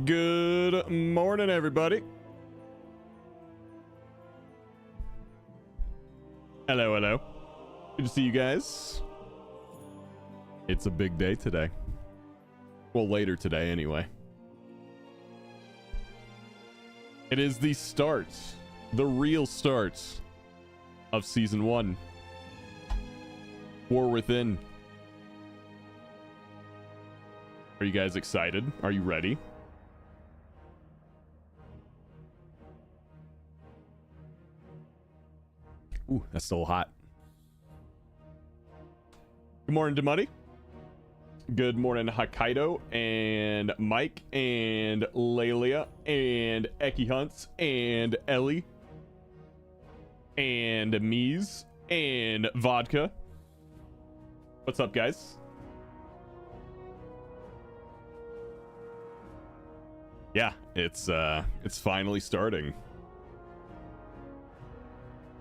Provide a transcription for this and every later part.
Good morning, everybody. Hello, hello. Good to see you guys. It's a big day today. Well, later today, anyway. It is the start, the real start of Season 1. War Within. Are you guys excited? Are you ready? Ooh, that's still hot. Good morning, Demuddy. Good morning, Hokkaido, and Mike, and Lelia, and Eki Hunts, and Ellie, and Mies, and Vodka. What's up, guys? Yeah, it's finally starting.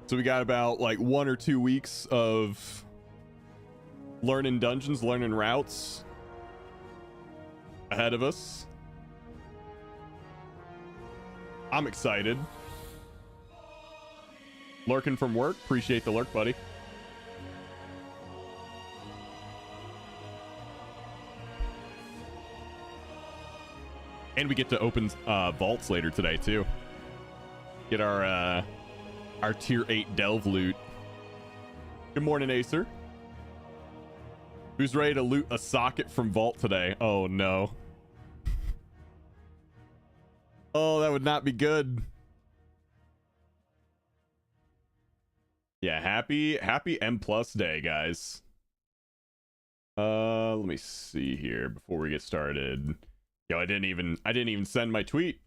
So we got about like 1 or 2 weeks of learning dungeons, learning routes ahead of us. I'm excited. Lurking from work. Appreciate the lurk, buddy. And we get to open vaults later today too. Get our tier 8 delve loot. Good morning, Acer. Who's ready to loot a socket from vault today? Oh no. Oh, that would not be good. Yeah, happy M plus day, guys. Let me see here before we get started. Yo, I didn't even send my tweet.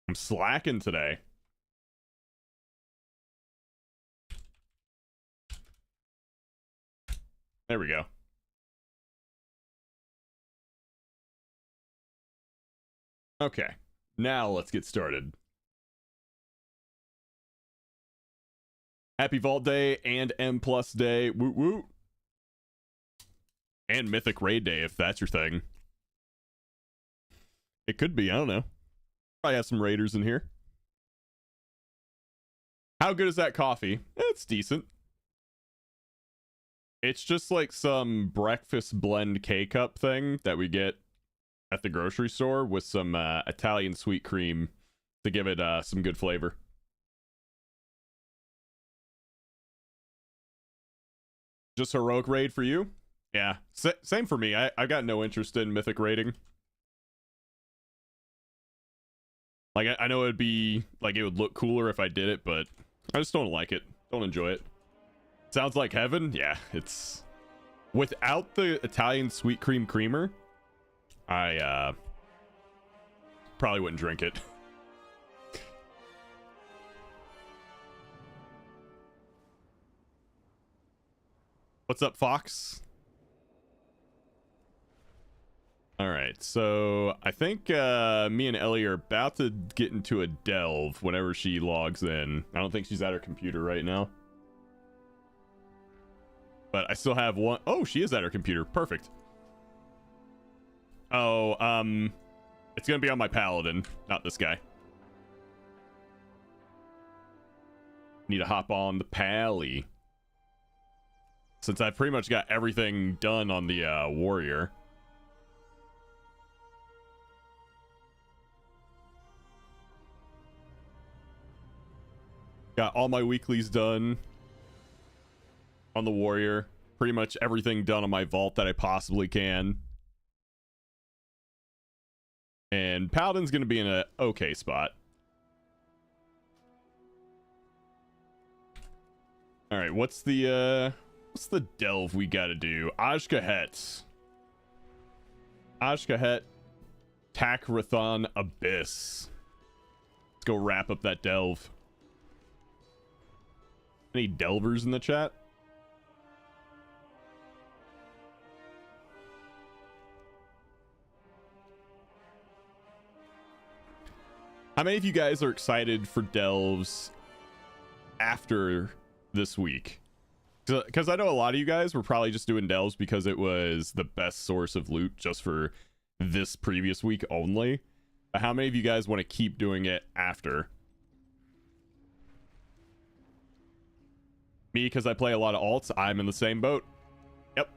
I'm slacking today. There we go. Okay, now let's get started. Happy Vault Day and M Plus Day. Woot woot. And Mythic Raid Day, if that's your thing. It could be, I don't know. Probably have some raiders in here. How good is that coffee? It's decent. It's just like some breakfast blend K-cup thing that we get at the grocery store with some Italian sweet cream to give it some good flavor. Just heroic raid for you? Yeah, same for me. I got no interest in mythic raiding. Like, I know it'd be, like, it would look cooler if I did it, but I just don't like it. Don't enjoy it. Sounds like heaven? Yeah, it's... Without the Italian sweet cream creamer, I, probably wouldn't drink it. What's up, Fox? Alright, so I think me and Ellie are about to get into a delve whenever she logs in. I don't think she's at her computer right now. But I still have one. Oh, she is at her computer. Perfect. Oh, it's gonna be on my paladin, not this guy. Need to hop on the pally. Since I've pretty much got everything done on the warrior. Got all my weeklies done on the warrior. Pretty much everything done on my vault that I possibly can. And Paladin's gonna be in a okay spot. Alright, what's the delve we gotta do? Ashkahet. Ashkahet Takrathon Abyss. Let's go wrap up that delve. Any delvers in the chat? How many of you guys are excited for delves after this week? Because I know a lot of you guys were probably just doing delves because it was the best source of loot just for this previous week only. But how many of you guys want to keep doing it after? Me, because I play a lot of alts, I'm in the same boat. Yep.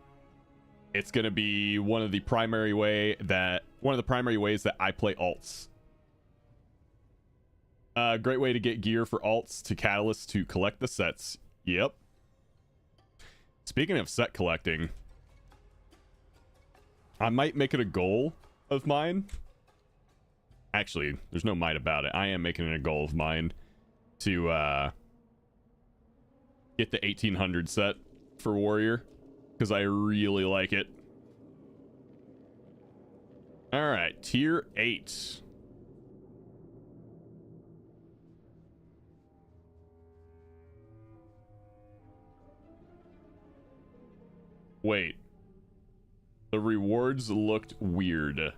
It's gonna be one of the primary ways that I play alts. Great way to get gear for alts to catalyst to collect the sets. Yep. Speaking of set collecting, I might make it a goal of mine. Actually, there's no might about it. I am making it a goal of mine to get the 1800 set for Warrior, because I really like it. All right, tier 8. Wait. The rewards looked weird.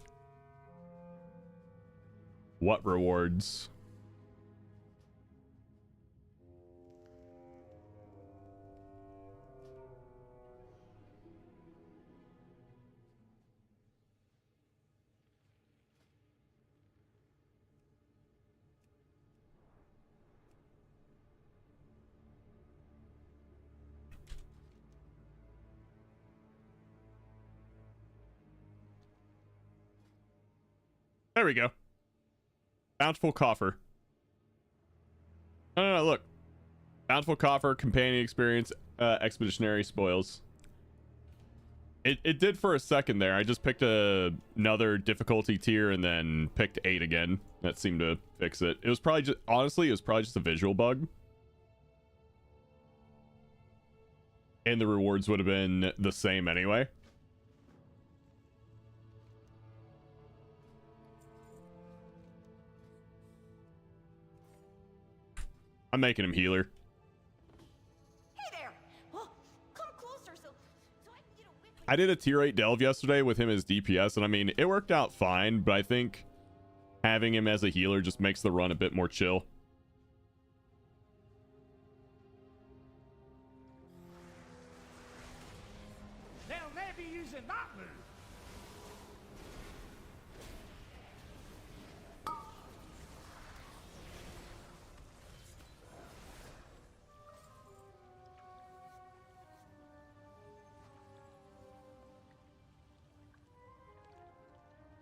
What rewards? There we go. Bountiful coffer. No, look. Bountiful coffer, companion experience, expeditionary spoils. It did for a second there. I just picked another difficulty tier and then picked 8 again. That seemed to fix it. It was probably just, honestly, it was probably just a visual bug. And the rewards would have been the same anyway. I'm making him healer. Hey there. Oh, come closer so I can get a whip. I did a tier 8 delve yesterday with him as DPS, and I mean, it worked out fine, but I think having him as a healer just makes the run a bit more chill. They'll never be using that move.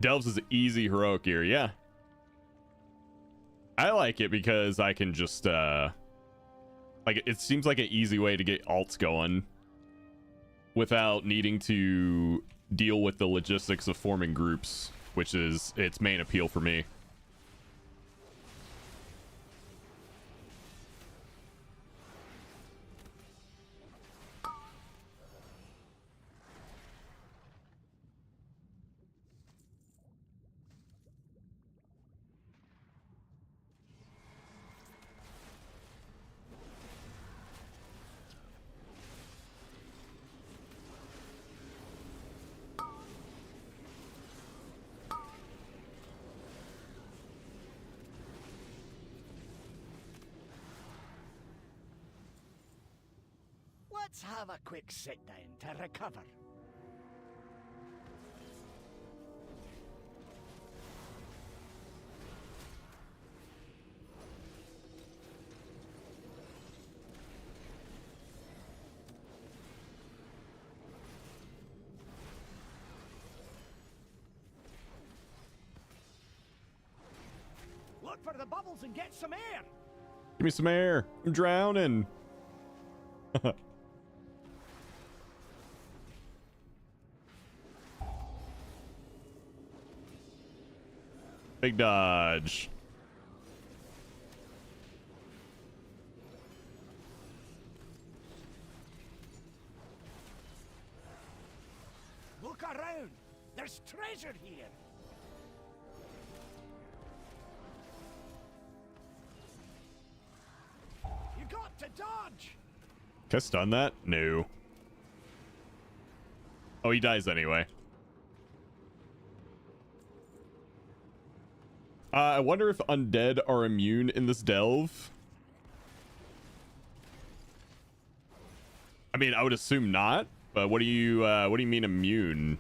Delves is easy heroic gear, yeah. I like it because I can just, like, it seems like an easy way to get alts going without needing to deal with the logistics of forming groups, which is its main appeal for me. Let's have a quick sit down to recover. Look for the bubbles and get some air. Give me some air. I'm drowning. Big dodge. Look around. There's treasure here. You got to dodge. Can I stun that? No. Oh, he dies anyway. I wonder if undead are immune in this delve. I mean, I would assume not, but what do you mean immune?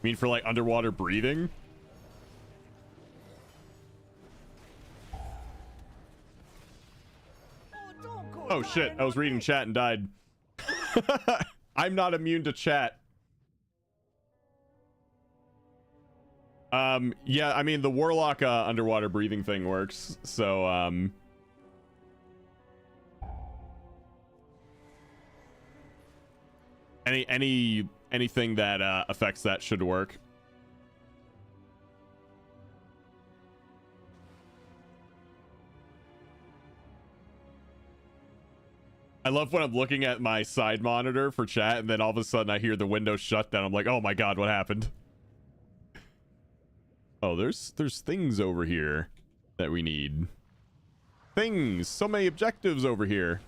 mean for like underwater breathing? Don't go Oh shit, dying I was on reading me. chat and died. I'm not immune to chat. Yeah, I mean the warlock underwater breathing thing works, so anything that affects that should work. I love when I'm looking at my side monitor for chat and then all of a sudden I hear the window shut down. I'm like, oh my god, what happened? Oh, there's things over here that we need. Things! So many objectives over here.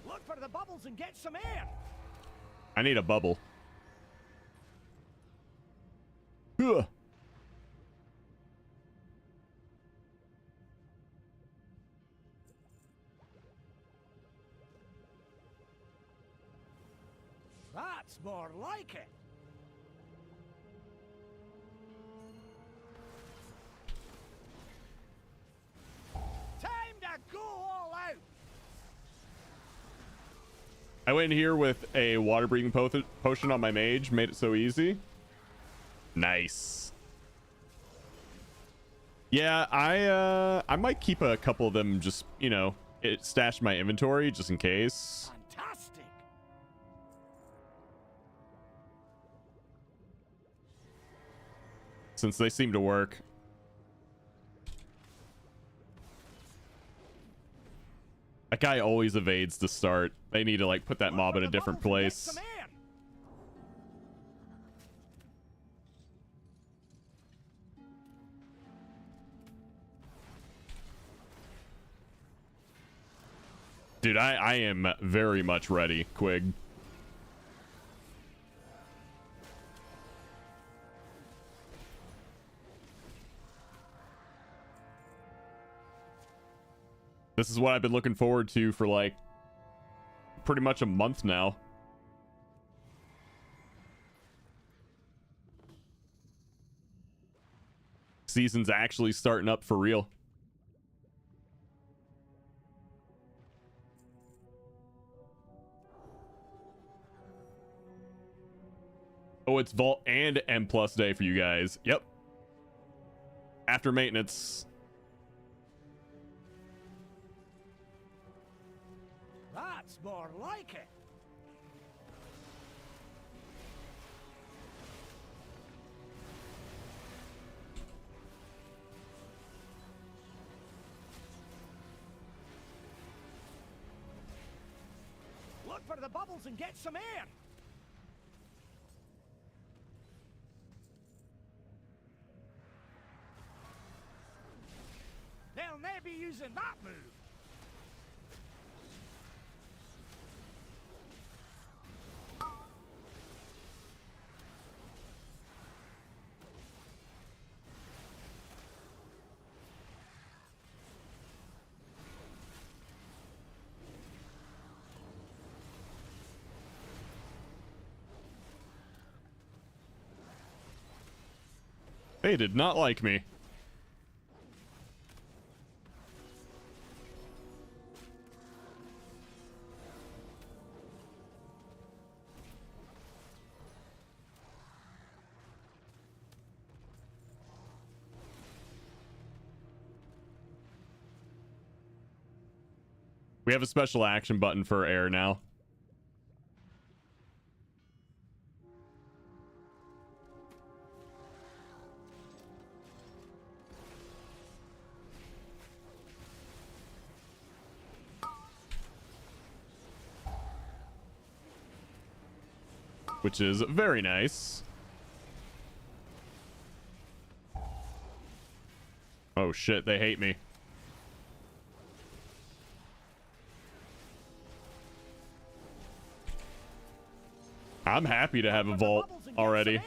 Look for the bubbles and get some air. I need a bubble. Ugh. That's more like it. Time to go all out. I went in here with a water breathing potion on my mage, made it so easy. Nice. Yeah, I might keep a couple of them just, you know, stashed in my inventory just in case. Fantastic. Since they seem to work. That guy always evades the start. They need to like put that mob in a different place. Dude, I am very much ready, Quig. This is what I've been looking forward to for like pretty much a month now. Season's actually starting up for real. Oh, it's Vault and M+ day for you guys. Yep. After maintenance. That's more like it. Look for the bubbles and get some air. They'll never be using that move. They did not like me. We have a special action button for air now. Which is very nice. Oh shit, they hate me. I'm happy to have a vault already.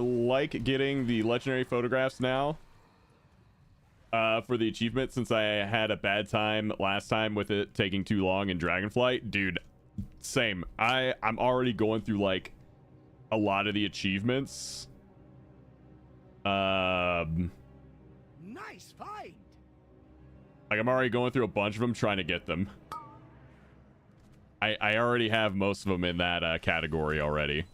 Like getting the legendary photographs now for the achievement, since I had a bad time last time with it taking too long in Dragonflight. Dude, same. I'm already going through like a lot of the achievements. Nice find. Like I'm already going through a bunch of them trying to get them. I already have most of them in that category already.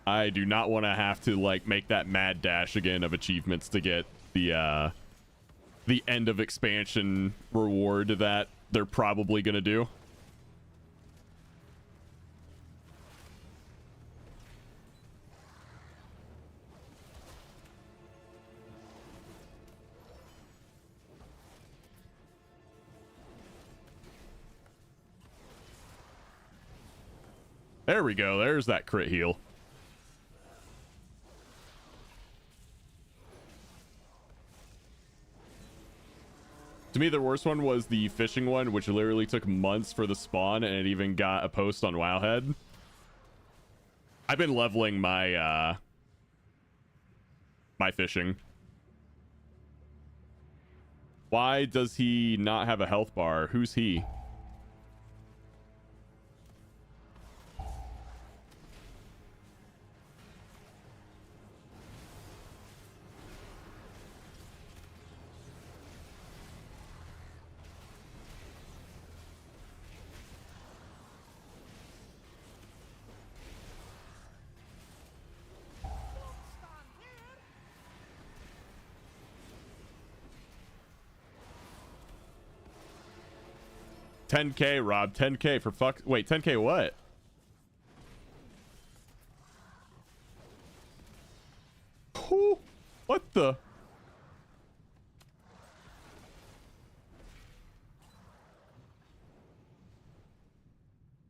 I do not want to have to like make that mad dash again of achievements to get the end of expansion reward that they're probably gonna do. There we go. There's that crit heal. To me, the worst one was the fishing one, which literally took months for the spawn, and it even got a post on Wowhead. I've been leveling my my fishing. Why does he not have a health bar? Who's he? $10K, Rob. $10K for fuck. Wait, $10K what? Who? What the?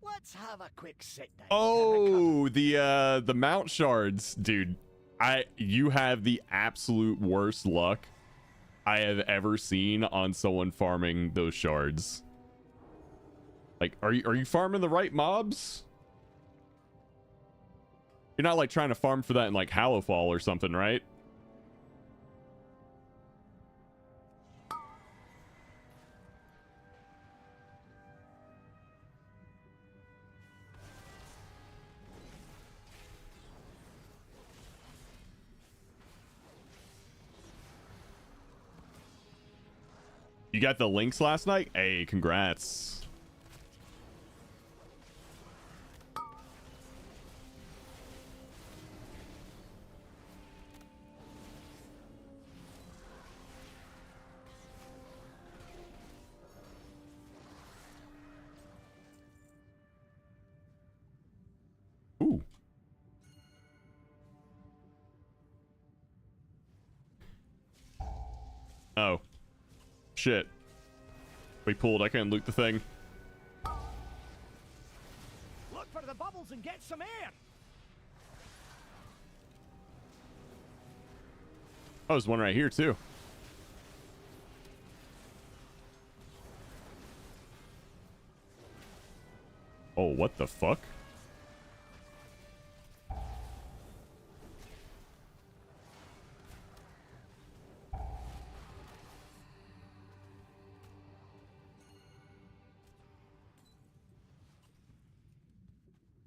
Let's have a quick sit down. Oh, the mount shards, dude. You have the absolute worst luck I have ever seen on someone farming those shards. Like, are you farming the right mobs? You're not like trying to farm for that in like Hallowfall or something, right? You got the links last night? Hey, congrats. Ooh. Oh. Shit. We pulled. I couldn't loot the thing. Look for the bubbles and get some air. Oh, there's one right here, too. Oh, what the fuck?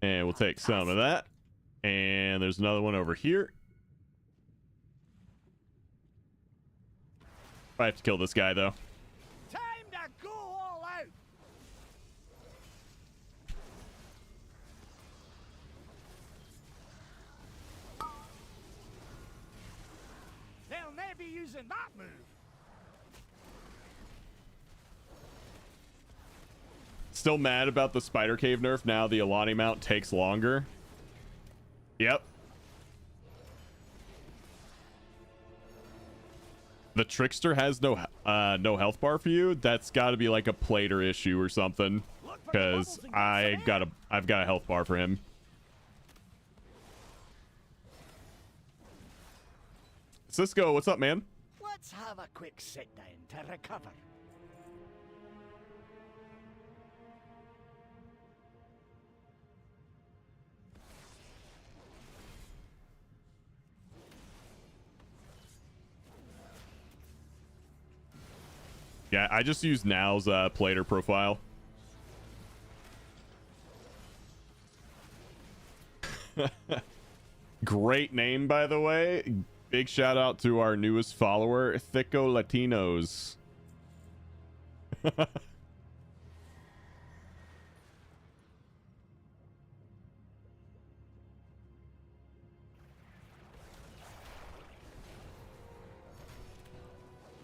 And we'll take some of that. And there's another one over here. I have to kill this guy, though. Time to go all out. They'll never be using that move. Still mad about the Spider Cave nerf. Now the Alani mount takes longer. Yep. The Trickster has no health bar for you. That's got to be like a plater issue or something, because I've got a health bar for him. Cisco, what's up, man? Let's have a quick sit down to recover. Yeah, I just use Now's plater profile. Great name, by the way. Big shout out to our newest follower, Thicko Latinos.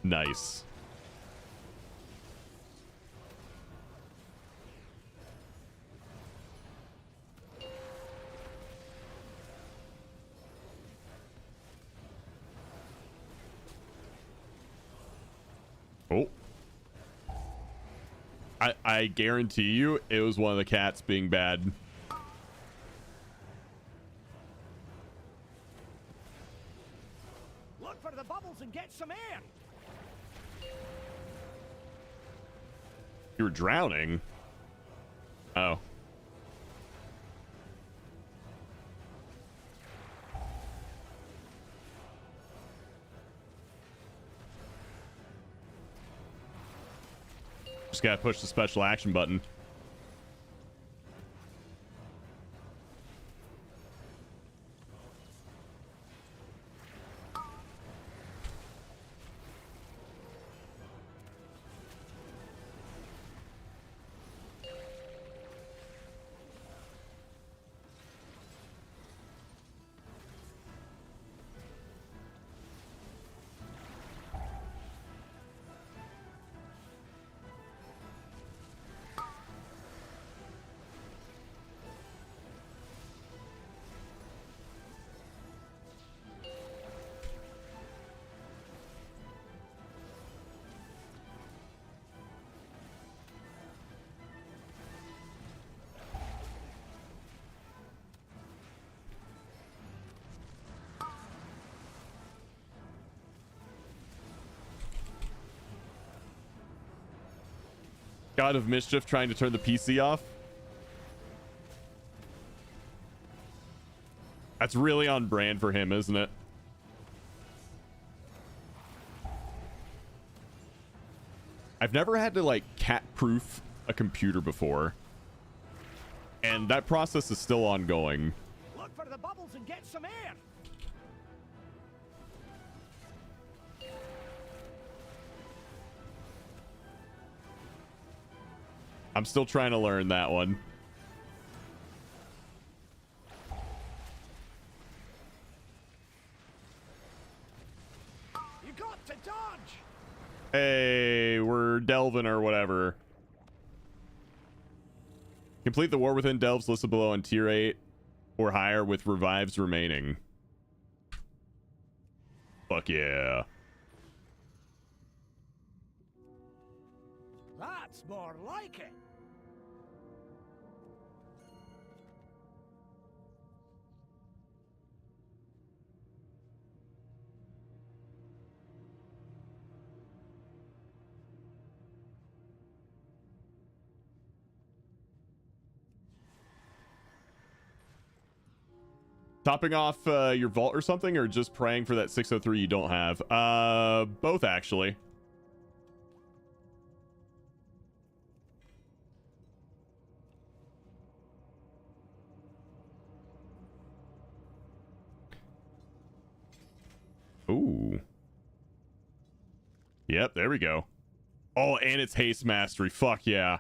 Nice. Oh. I guarantee you it was one of the cats being bad. Look for the bubbles and get some air. You were drowning? Oh. Just gotta push the special action button. God of Mischief trying to turn the PC off. That's really on brand for him, isn't it? I've never had to like cat-proof a computer before, and that process is still ongoing. Look for the bubbles and get some air. I'm still trying to learn that one. You got to dodge. Hey, we're delving or whatever. Complete the War Within delves listed below on tier 8 or higher with revives remaining. Fuck yeah. That's more like it. Topping off your vault or something, or just praying for that 603 you don't have? Both actually. Ooh. Yep, there we go. Oh, and it's haste mastery. Fuck yeah.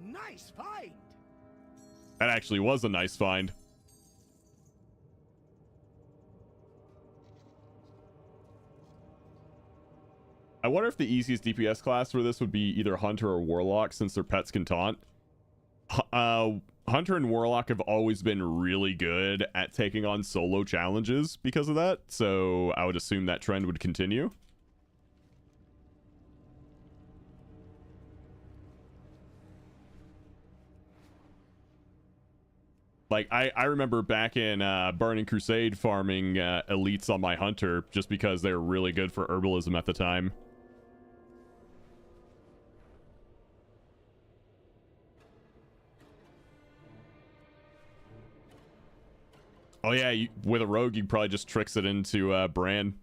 Nice find. That actually was a nice find. I wonder if the easiest DPS class for this would be either Hunter or Warlock, since their pets can taunt. Hunter and Warlock have always been really good at taking on solo challenges because of that, so I would assume that trend would continue. Like, I remember back in Burning Crusade farming elites on my Hunter just because they were really good for herbalism at the time. Oh yeah, with a rogue, you probably just tricks it into Bran.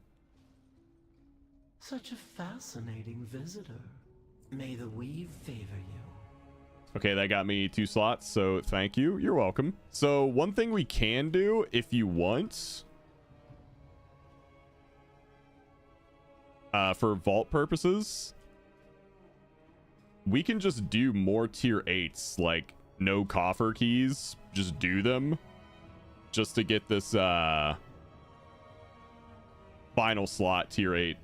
Such a fascinating visitor. May the weave favor you. Okay, that got me 2 slots, so thank you. You're welcome. So one thing we can do, if you want, for vault purposes, we can just do more tier 8s, like no coffer keys, just do them, just to get this final slot tier 8.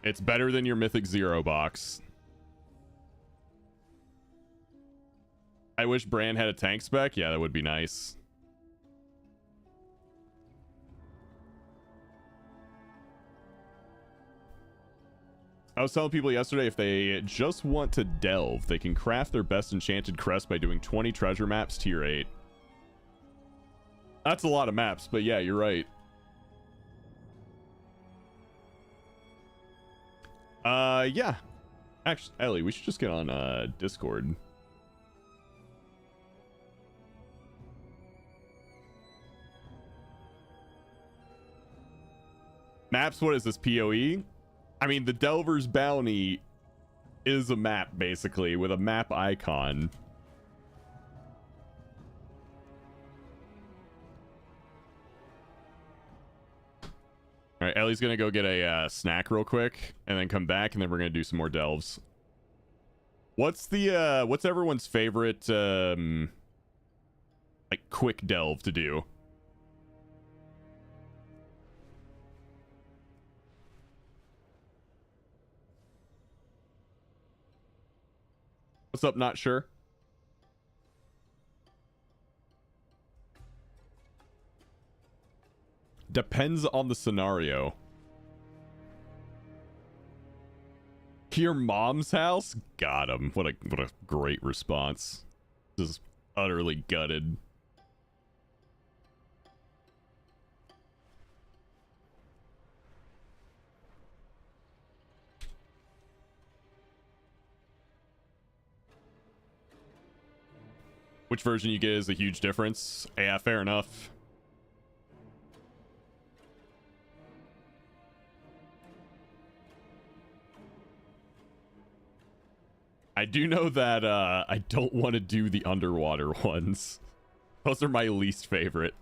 It's better than your Mythic 0 box. I wish Bran had a tank spec. Yeah, that would be nice. I was telling people yesterday, if they just want to delve, they can craft their best enchanted crest by doing 20 treasure maps tier 8. That's a lot of maps, but yeah, you're right. Yeah. Actually, Ellie, we should just get on Discord. Maps, what is this, PoE? I mean, the Delver's Bounty is a map, basically, with a map icon. All right, Ellie's gonna go get a snack real quick, and then come back, and then we're gonna do some more delves. What's the what's everyone's favorite like quick delve to do? What's up? Not sure. Depends on the scenario. Your mom's house? Got him. What a great response. Just utterly gutted. Which version you get is a huge difference. Yeah, fair enough. I do know that I don't want to do the underwater ones. Those are my least favorite.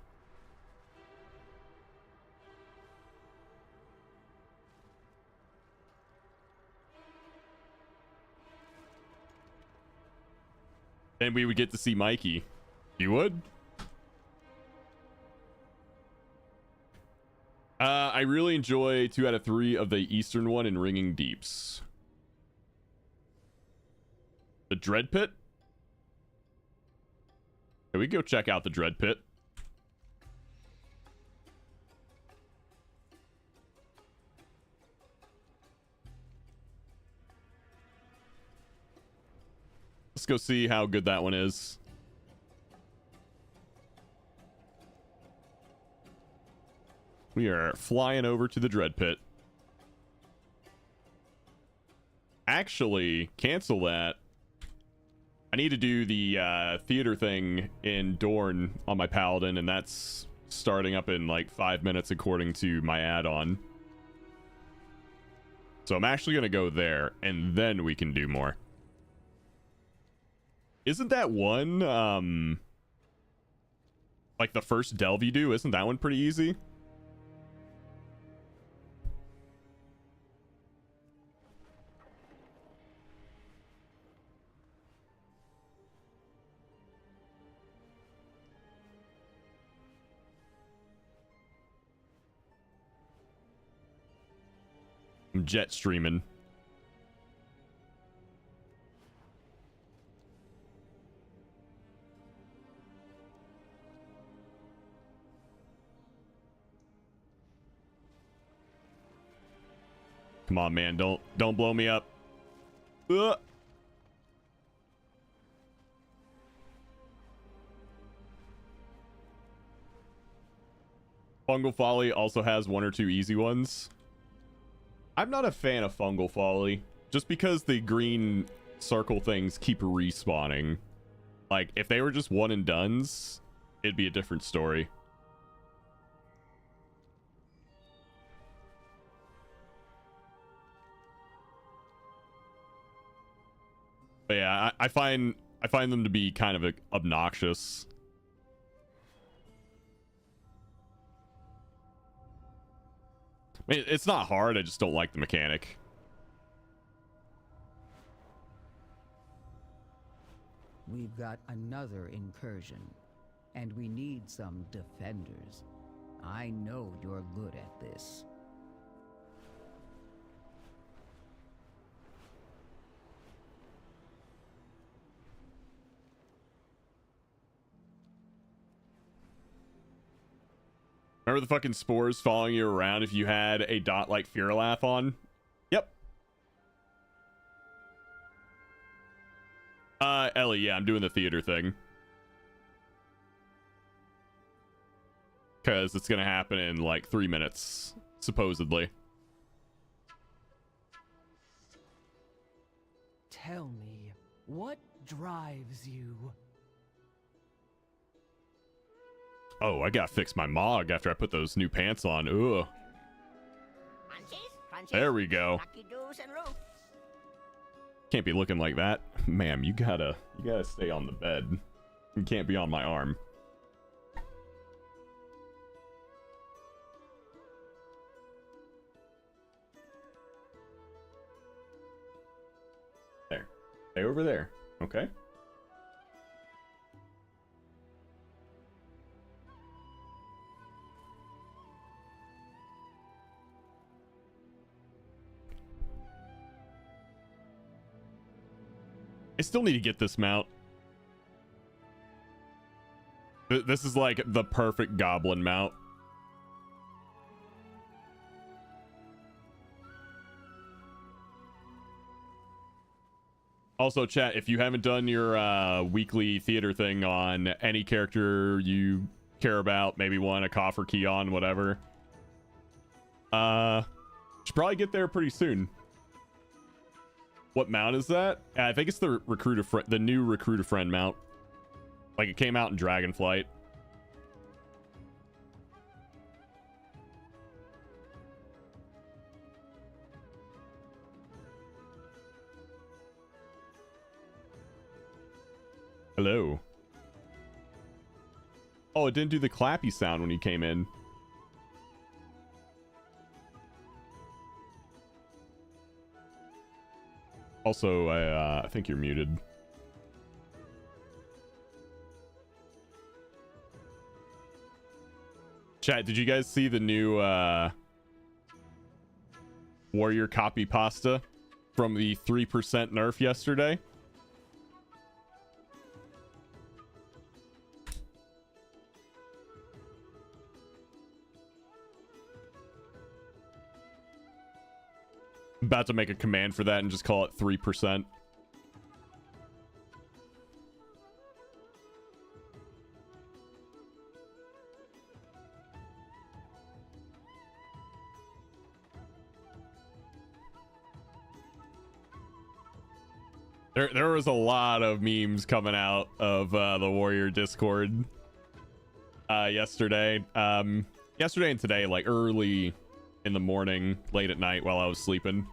Then we would get to see Mikey. You would? I really enjoy 2 out of 3 of the Eastern one in Ringing Deeps. The Dread Pit? Can we go check out the Dread Pit? Let's go see how good that one is. We are flying over to the Dread Pit. Actually, cancel that. I need to do the theater thing in Dorne on my Paladin, and that's starting up in like 5 minutes according to my add-on. So I'm actually going to go there, and then we can do more. Isn't that one, like the first delve you do, isn't that one pretty easy? I'm jet streaming. Come on, man. Don't blow me up. Ugh. Fungal Folly also has one or two easy ones. I'm not a fan of Fungal Folly just because the green circle things keep respawning. Like, if they were just one and dones, it'd be a different story. But yeah, I find them to be kind of obnoxious. I mean, it's not hard. I just don't like the mechanic. We've got another incursion, and we need some defenders. I know you're good at this. Remember the fucking spores following you around if you had a dot like Fearlath on? Yep. Ellie, yeah, I'm doing the theater thing. Because it's gonna happen in like 3 minutes, supposedly. Tell me, what drives you? Oh, I gotta fix my mog after I put those new pants on. Ugh. There we go. Can't be looking like that. Ma'am, you gotta stay on the bed. You can't be on my arm. There. Stay over there. Okay. I still need to get this mount. This is like the perfect goblin mount. Also, chat, if you haven't done your weekly theater thing on any character you care about, maybe want a coffer key on, whatever, should probably get there pretty soon. What mount is that? I think it's the the new recruit a friend mount. Like, it came out in Dragonflight. Hello. Oh, it didn't do the clappy sound when you came in. Also, I think you're muted. Chat, did you guys see the new warrior copy pasta from the 3% nerf yesterday? About to make a command for that and just call it 3%. There was a lot of memes coming out of the Warrior Discord yesterday. Yesterday and today, like early in the morning, late at night while I was sleeping.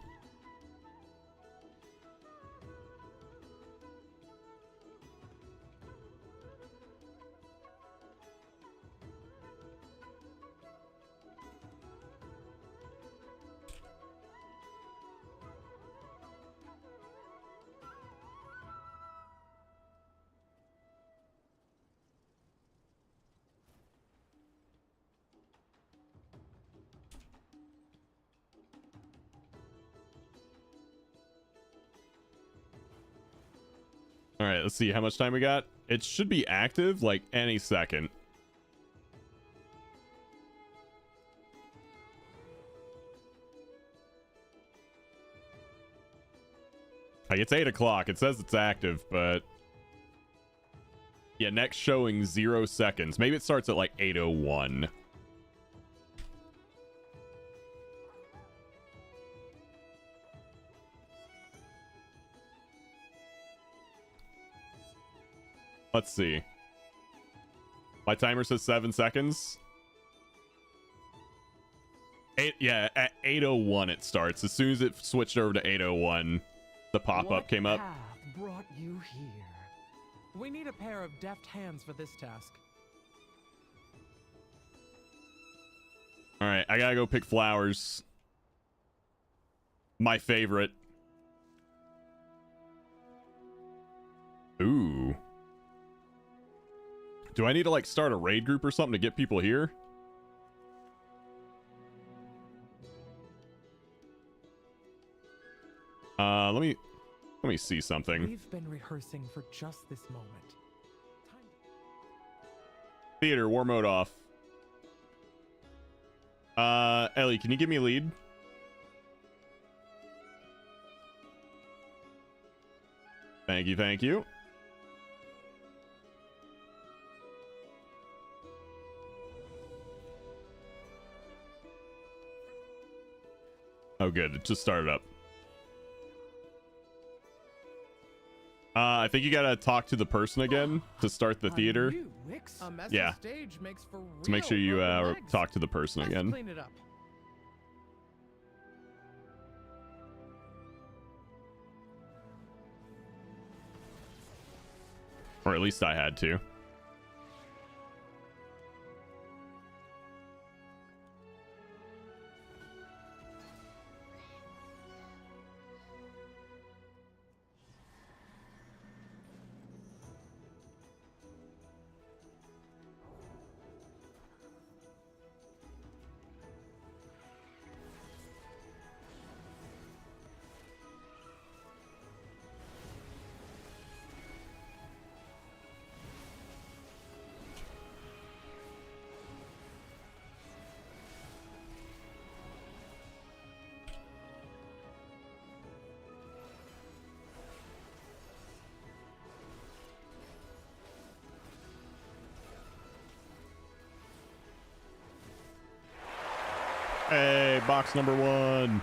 All right, let's see how much time we got. It should be active like any second. Like, it's 8 o'clock. It says it's active, but yeah, next showing 0 seconds. Maybe it starts at like 8:01. Let's see. My timer says 7 seconds. Yeah, at 8:01 it starts. As soon as it switched over to 8:01, the pop-up came up. What path brought you here? We need a pair of deft hands for this task. All right, I gotta go pick flowers. My favorite. Ooh. Do I need to like start a raid group or something to get people here? Let me see something. We've been rehearsing for just this moment. Theater, war mode off. Ellie, can you give me a lead? Thank you, thank you. Oh, good. It just started up. I think you gotta talk to the person again to start the theater. Yeah. So make sure you talk to the person again. Clean it up. Or at least I had to. Hey, box number 1.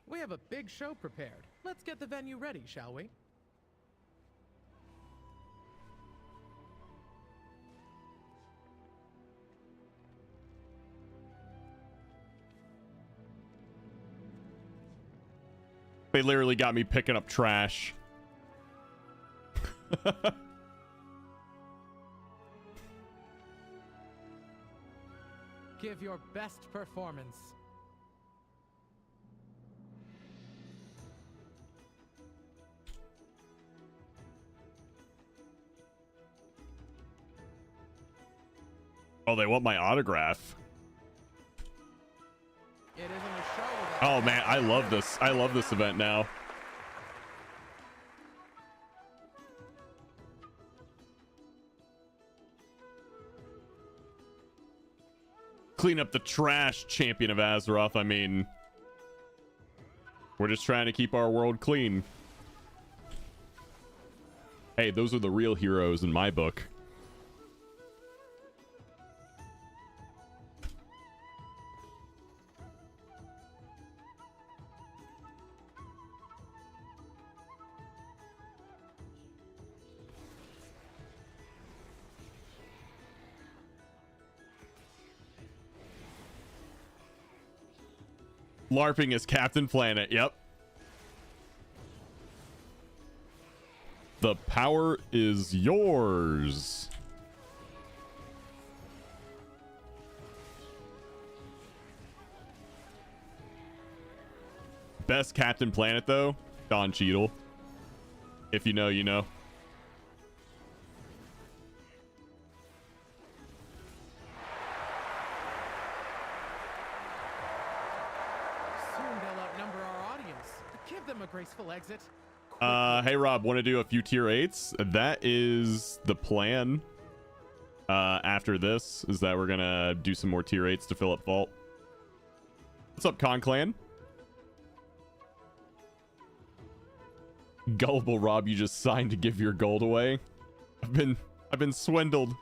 We have a big show prepared. Let's get the venue ready, shall we? They literally got me picking up trash. Give your best performance. Oh, they want my autograph. It isn't a show. Oh man, I love this. I love this event now. Clean up the trash, champion of Azeroth. I mean, we're just trying to keep our world clean. Hey, those are the real heroes in my book. LARPing as Captain Planet. Yep. The power is yours. Best Captain Planet though, Don Cheadle. If you know, you know. Soon they'll outnumber our audience. Give them a graceful exit. Hey Rob, want to do a few tier 8s? That is the plan. After this is that we're gonna do some more tier 8s to fill up vault. What's up, Con Clan? Gullible Rob, you just signed to give your gold away. I've been swindled.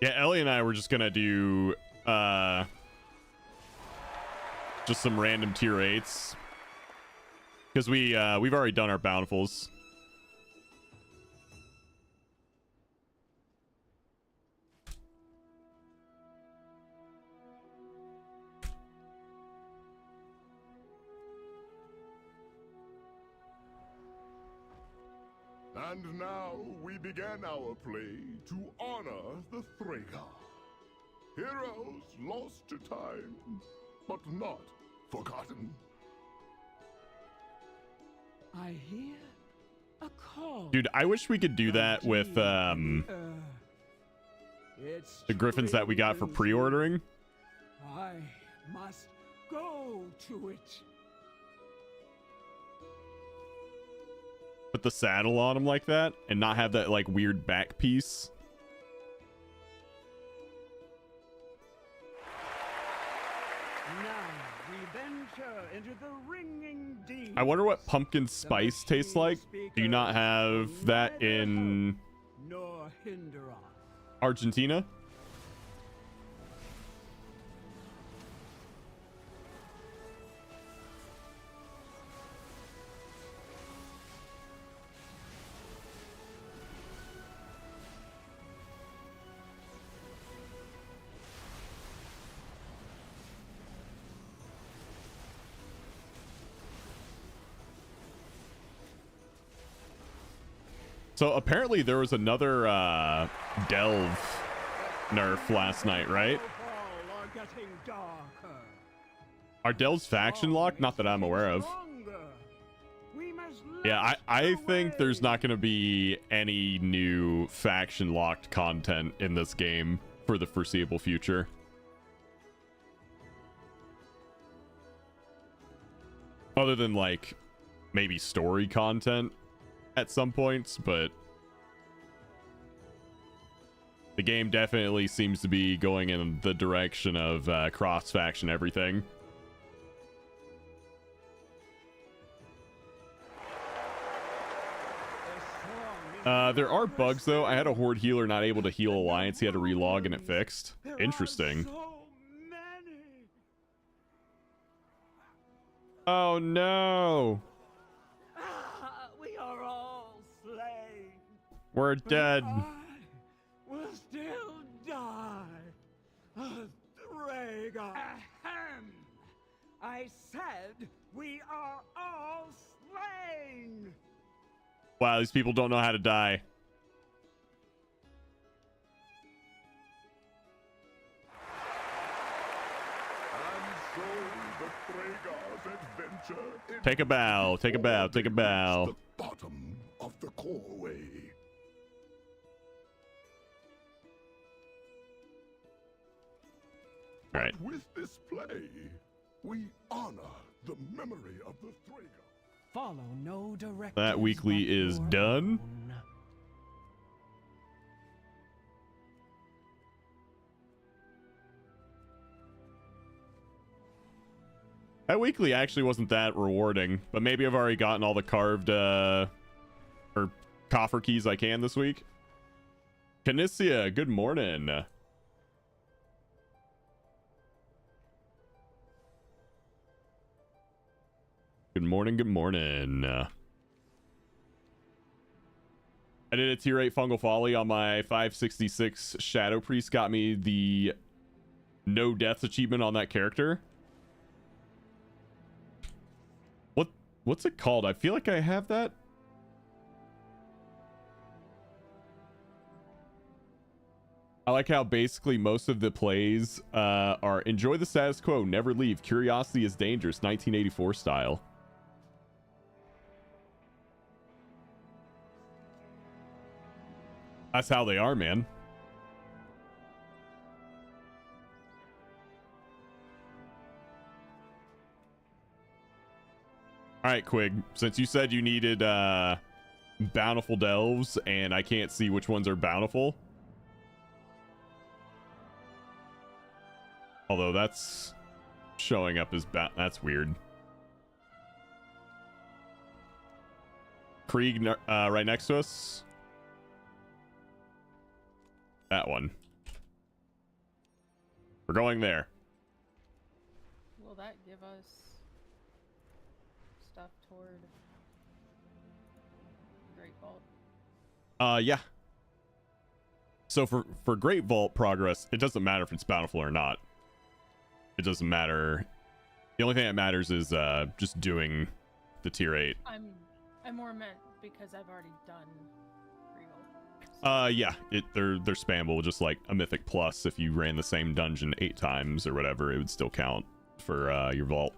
Yeah, Ellie and I were just gonna do just some random tier 8s because we've already done our bountifuls. And now we begin our play to honor the Thragar. Heroes lost to time, but not forgotten. I hear a call. Dude, I wish we could do that with the griffins that we got for pre-ordering. I must go to it. Put the saddle on them like that and not have that like weird back piece. Now we venture into the ringing deep. I wonder what pumpkin spice tastes like. Do you not have that in nor hinder on. Argentina? So apparently there was another delve nerf last night, right? All are getting darker. Are delves faction locked? Not that I'm aware of. Stronger. We must Yeah, I lift the think there's way. not going to be any new faction locked content in this game for the foreseeable future. Other than like maybe story content at some points, but the game definitely seems to be going in the direction of cross-faction everything. There are bugs though. I had a horde healer not able to heal Alliance. He had to relog and it fixed. There are Interesting. so many. Oh no. We are all slain. We're But dead. I will still die. Thragar. Ahem. I said we are all slain. Wow, these people don't know how to die. And so the Thragar's adventure Take a bow, take a bow, take a bow. the bottom of the coreway. All right. With this play, we honor the memory of the Thragar. Follow no directives. That weekly but is your done. own. That weekly actually wasn't that rewarding, but maybe I've already gotten all the carved or coffer keys I can this week. Canicia, good morning. Good morning, good morning. I did a tier 8 Fungal Folly on my 566 Shadow Priest. Got me the no deaths achievement on that character. What's it called? I feel like I have that. I like how basically most of the plays are enjoy the status quo, never leave. Curiosity is dangerous, 1984 style. That's how they are, man. All right, Quig, since you said you needed bountiful delves and I can't see which ones are bountiful. Although that's showing up as that's weird. Krieg right next to us. That one. We're going there. Will that give us stuff toward Great Vault? Yeah. So for Great Vault progress, it doesn't matter if it's bountiful or not. It doesn't matter. The only thing that matters is just doing the tier 8. I more meant because I've already done Regal. Yeah, they're spammable, just like a Mythic Plus. If you ran the same dungeon 8 times or whatever, it would still count for your vault.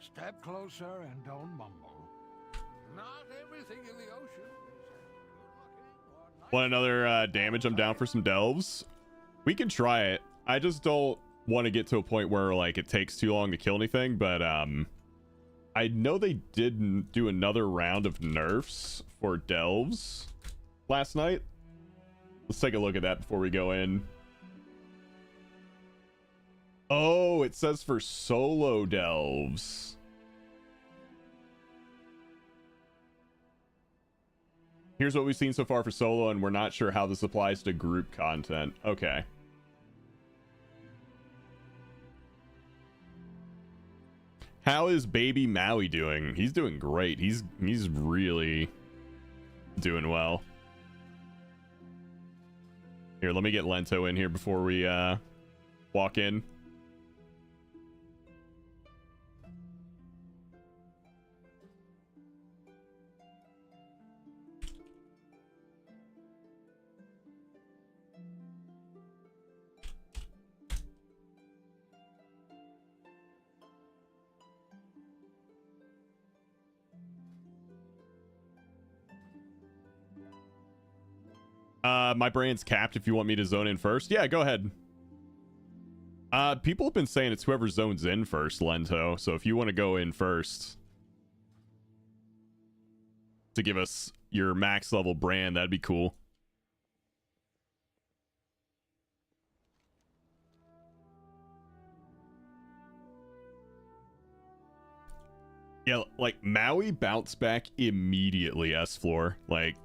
Step closer and don't mumble. Not everything in the ocean is good-looking or nice. Want another damage? I'm down for some delves. We can try it. I just don't want to get to a point where like it takes too long to kill anything, but I know they did do another round of nerfs for delves last night. Let's take a look at that before we go in. Oh, it says for solo delves. Here's what we've seen so far for solo, and we're not sure how this applies to group content. Okay. How is baby Maui doing? He's doing great. He's really doing well. Here, let me get Lento in here before we walk in. My brain's capped if you want me to zone in first. Yeah, go ahead. People have been saying it's whoever zones in first, Lento. So if you want to go in first to give us your max level brand, that'd be cool. Yeah, like Maui bounced back immediately, S-Floor. Like,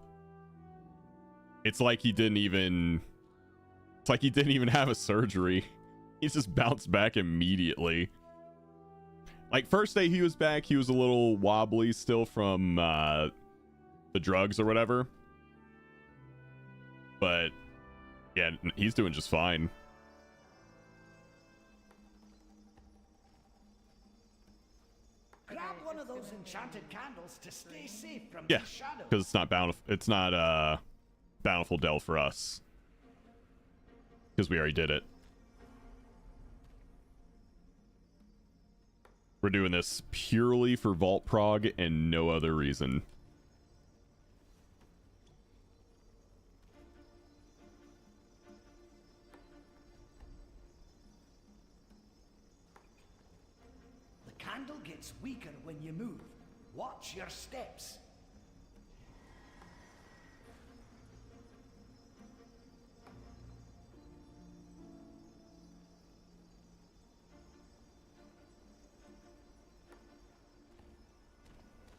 it's like he didn't even have a surgery. He's just bounced back immediately. Like, first day he was back, he was a little wobbly still from the drugs or whatever. But yeah, he's doing just fine. Grab one of those enchanted candles to stay safe from Yeah, these shadows. because it's not bountiful. It's not bountiful delve for us, because we already did it. We're doing this purely for Vault Prog and no other reason. handle gets weaker when you move. Watch your steps.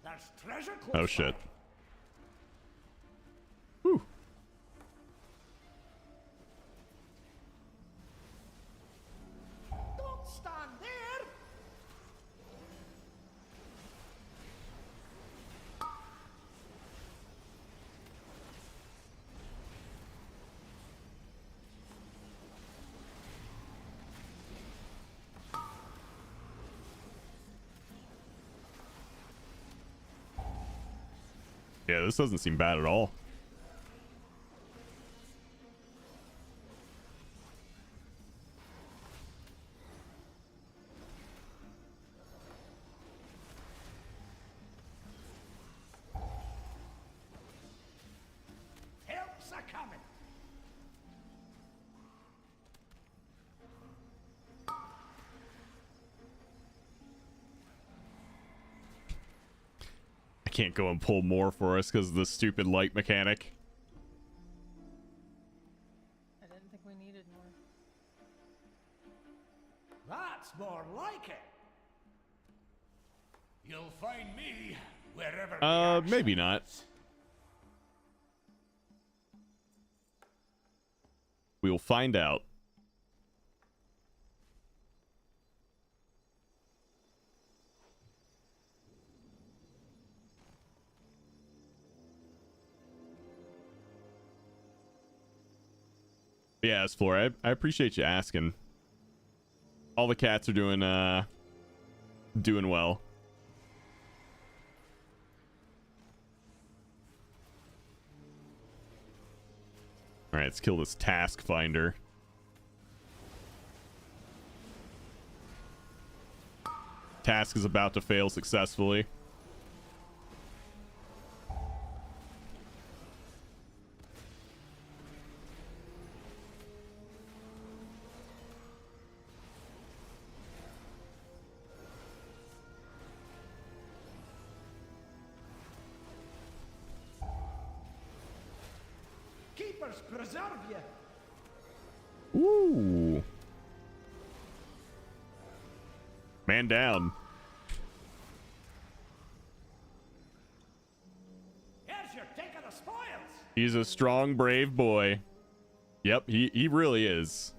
There's treasure close Oh shit. by. Whew. Don't stand there. Yeah, this doesn't seem bad at all. Help's a coming. I can't go and pull more for us because of the stupid light mechanic. I didn't think we needed more. That's more like it. You'll find me wherever the action Maybe not. is. We will find out. Yeah, Esflor, I appreciate you asking. All the cats are doing well. All right, let's kill this task finder. Task is about to fail successfully. Keepers preserve you. Ooh. Man down. Here's your take of the spoils. He's a strong, brave boy. Yep, he really is.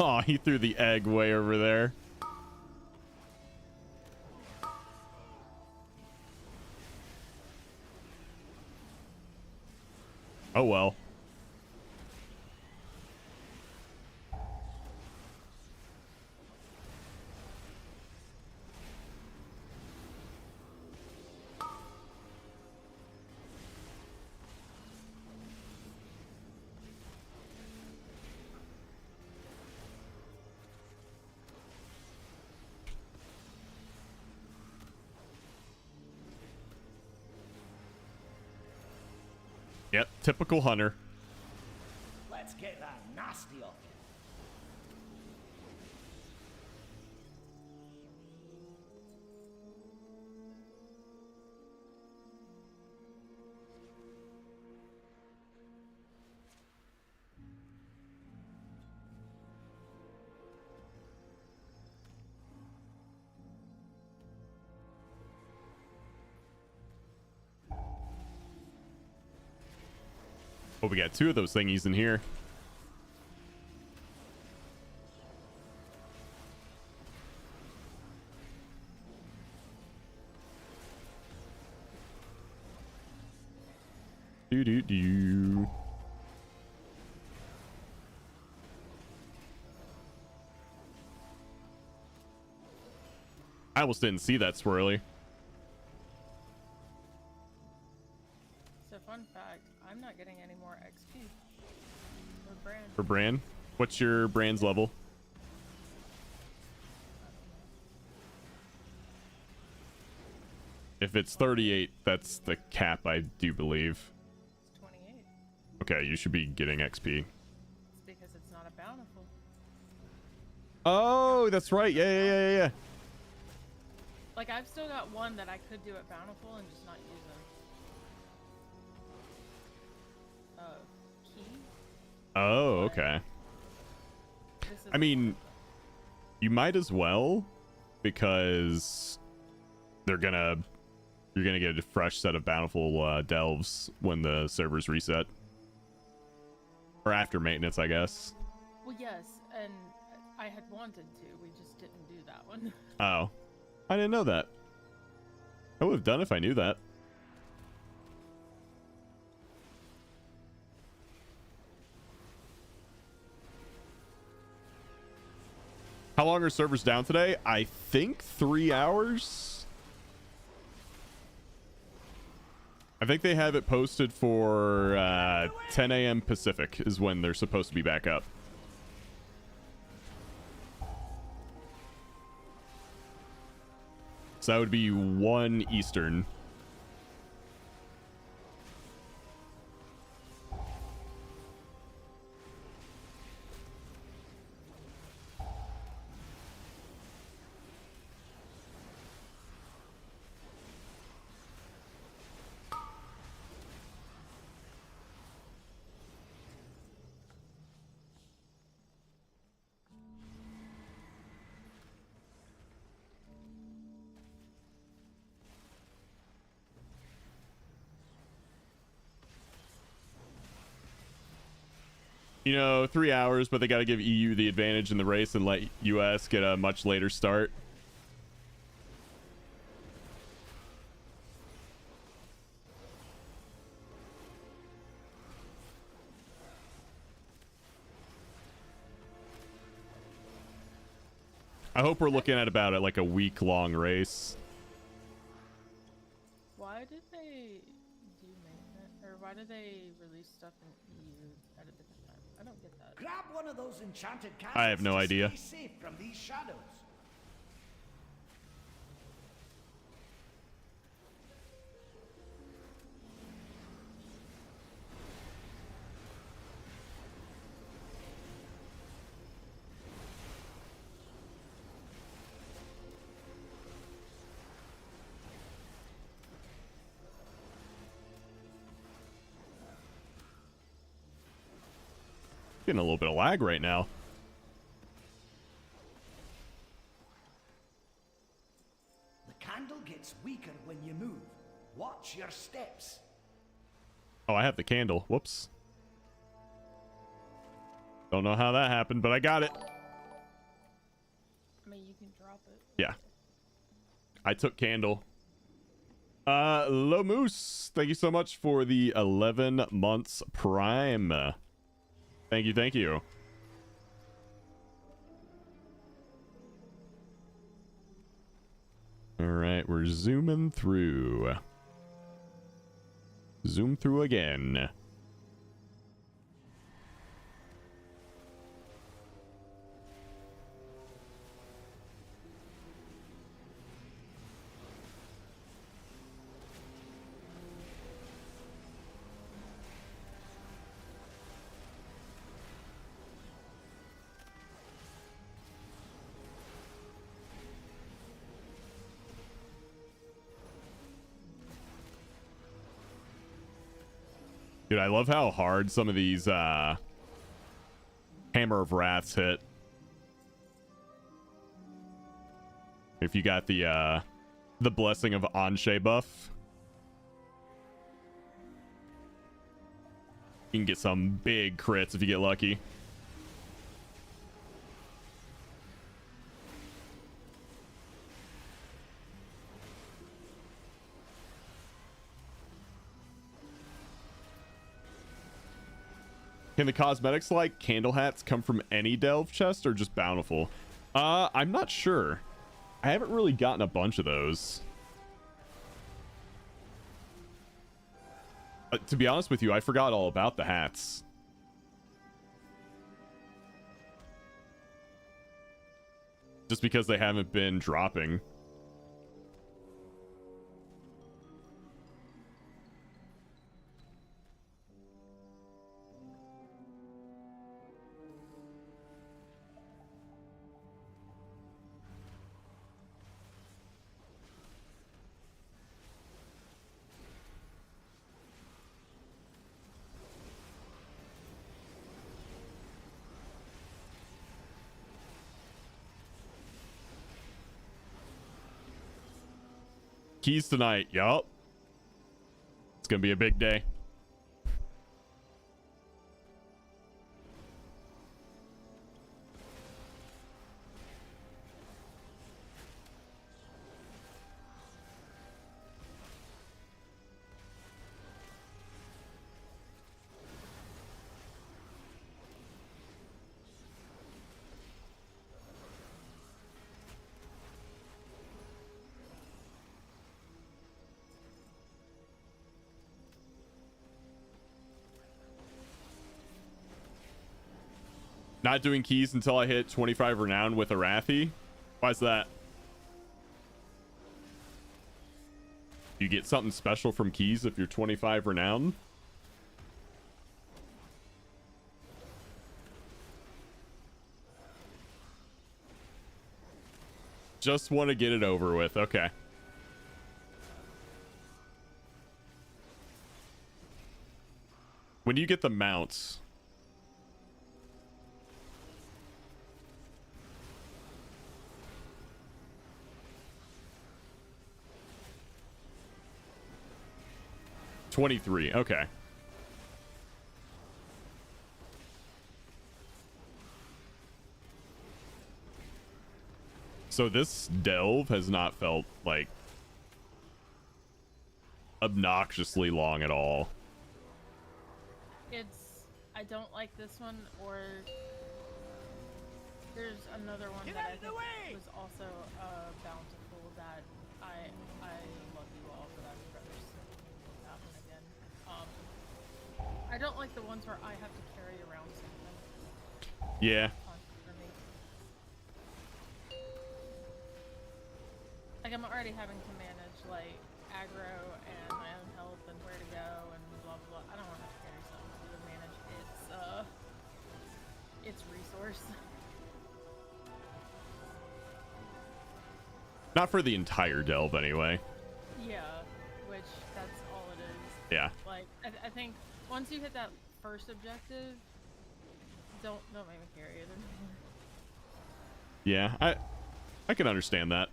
Oh, he threw the egg way over there. Oh well. Yep, typical hunter. Let's get that nasty off you. Oh, we got 2 of those thingies in here. Do. I almost didn't see that swirly. So fun fact, I'm not getting any more XP for brand. For Bran? What's your Bran's level? If it's 38, that's the cap, I do believe. It's 28. Okay, you should be getting XP. It's because it's not a bountiful. Oh, that's right. Yeah. Like, I've still got one that I could do at bountiful and just not use them. Key? Oh, okay. I mean, you might as well, because you're gonna get a fresh set of bountiful delves when the servers reset, or after maintenance, I guess. Well, yes, and I had wanted to. We just didn't do that one. Oh, I didn't know that. I would have done if I knew that. How long are servers down today? I think 3 hours. I think they have it posted for 10 a.m. Pacific is when they're supposed to be back up. So that would be 1 Eastern. You know, 3 hours, but they got to give EU the advantage in the race and let US get a much later start. I hope we're looking at about like a week-long race. Why did they do maintenance, or why did they release stuff in EU at a different time? I don't get that. Grab one of those enchanted candles. I have no idea. Stay safe from these shadows. Getting a little bit of lag right now. The candle gets weaker when you move. Watch your steps. Oh, I have the candle. Whoops. Don't know how that happened, but I got it. I mean, you can drop it. Yeah. I took candle. Low Moose, thank you so much for the 11 months Prime. Thank you, thank you. All right, we're zooming through. Zoom through again. Dude, I love how hard some of these Hammer of Wraths hit. If you got the Blessing of Anshe buff. You can get some big crits if you get lucky. Can the cosmetics like candle hats come from any delve chest or just bountiful? I'm not sure. I haven't really gotten a bunch of those. To be honest with you, I forgot all about the hats. Just because they haven't been dropping. Keys tonight. Yup. It's gonna be a big day. Not doing keys until I hit 25 renown with Arathi. Why's that? You get something special from keys if you're 25 renown? Just want to get it over with. Okay. When you get the mounts... $23. Okay. So this delve has not felt like obnoxiously long at all. I don't like this one, or there's another one that I think was also bountiful that I love you all for that. Happen again. I don't like the ones where I have to carry around something. Yeah. For me. Like I'm already having to manage like aggro and my own health and where to go and blah blah blah. I don't want to have to carry something to manage its resource. Not for the entire delve anyway. Yeah, which that's all it is. Yeah. Like I think once you hit that first objective, don't make me carry it anymore. Yeah, I can understand that.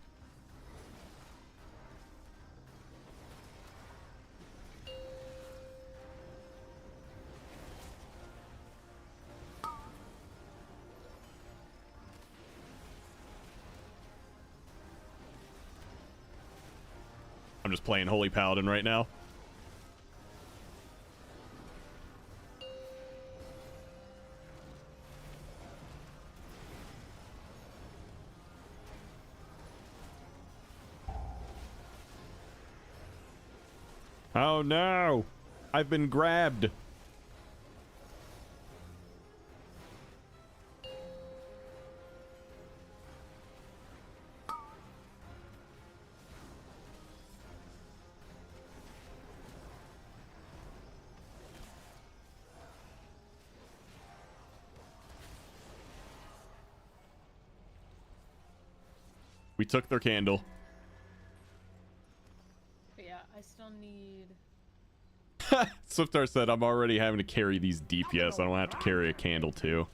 I'm just playing Holy Paladin right now. Oh no! I've been grabbed. We took their candle. But yeah, I still need... Swiftar said, I'm already having to carry these DPS. I don't have to carry a candle too.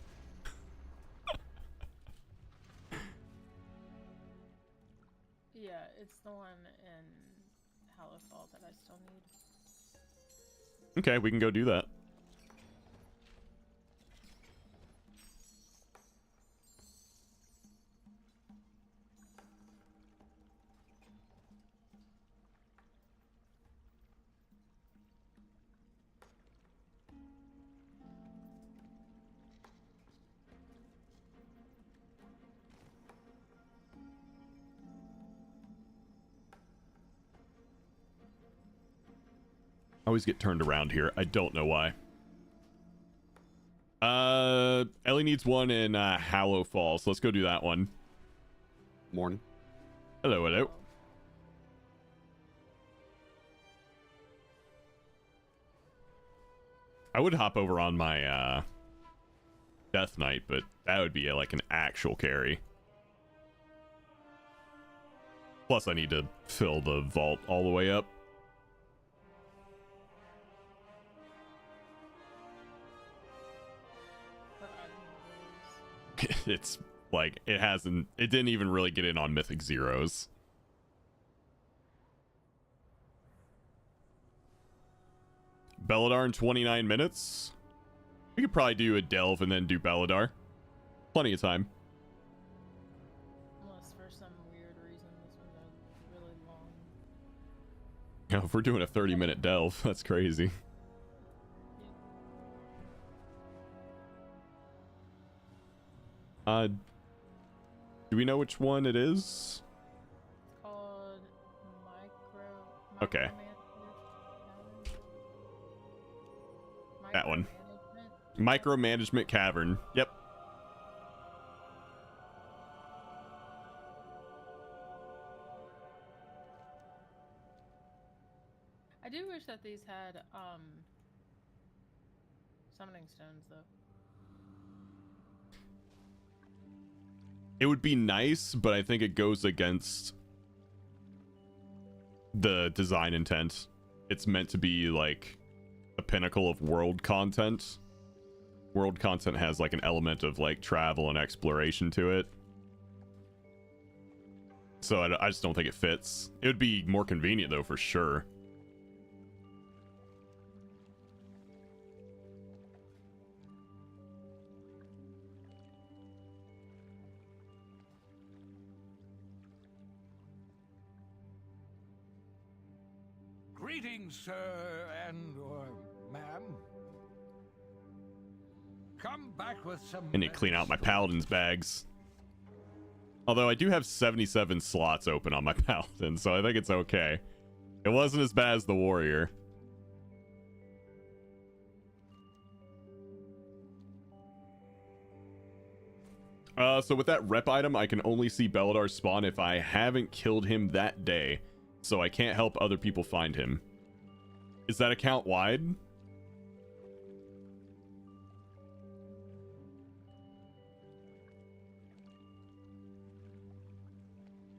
Yeah, it's the one in Hallowfall that I still need. Okay, we can go do that. I always get turned around here. I don't know why. Ellie needs one in Hallow Falls. Let's go do that one. Morning. Hello, hello. I would hop over on my Death Knight, but that would be like an actual carry. Plus, I need to fill the vault all the way up. It's like it didn't even really get in on Mythic Zeros. Belladar in 29 minutes. We could probably do a delve and then do Belladar. Plenty of time. Unless for some weird reason this one's really long. Oh, if we're doing a 30-minute delve, that's crazy. Do we know which one it is? It's called Okay. That one. Micromanagement Cavern. Yep. I do wish that these had summoning stones though. It would be nice, but I think it goes against the design intent. It's meant to be like a pinnacle of world content. World content has like an element of like travel and exploration to it. So I just don't think it fits. It would be more convenient though, for sure. Greetings, sir and/or ma'am. Come back with some. I need to clean out my paladin's bags. Although I do have 77 slots open on my paladin, so I think it's okay. It wasn't as bad as the warrior. So with that rep item, I can only see Belladar spawn if I haven't killed him that day. So I can't help other people find him. Is that account wide?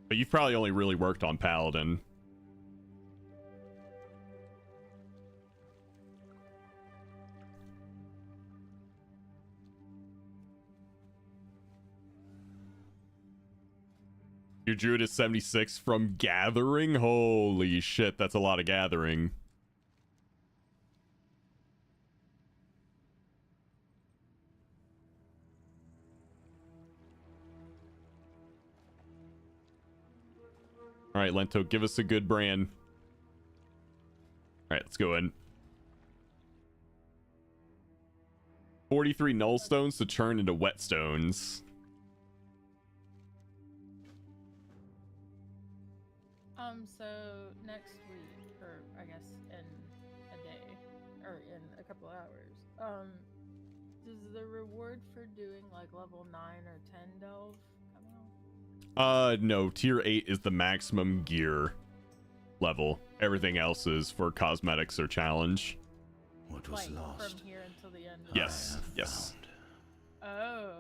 But you've probably only really worked on Paladin. Your druid is 76 from gathering? Holy shit, that's a lot of gathering. Alright, Lento, give us a good brand. Alright, let's go in. 43 null stones to turn into whetstones. So next week, or I guess in a day, or in a couple hours, does the reward for doing like level 9 or 10 delve come out? No, tier 8 is the maximum gear level. Everything else is for cosmetics or challenge. What was like, lost? From here until the end of Yes, yes. Oh.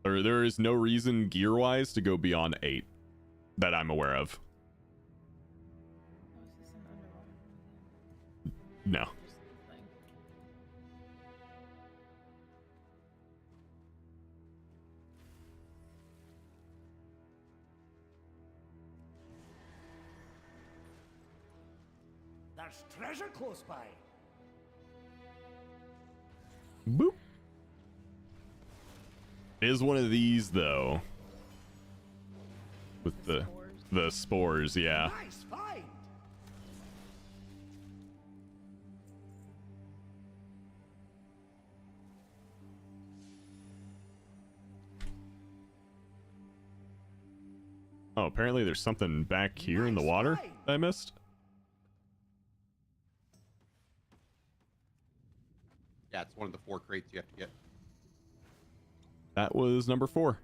There is no reason gear-wise to go beyond 8 that I'm aware of. Was this an underwater? No. Just this thing. There's treasure close by. Boop. It is one of these though. With the spores, yeah. Nice find. Oh, apparently there's something back here in the water that I missed. Yeah, it's one of the 4 crates you have to get. That was number 4.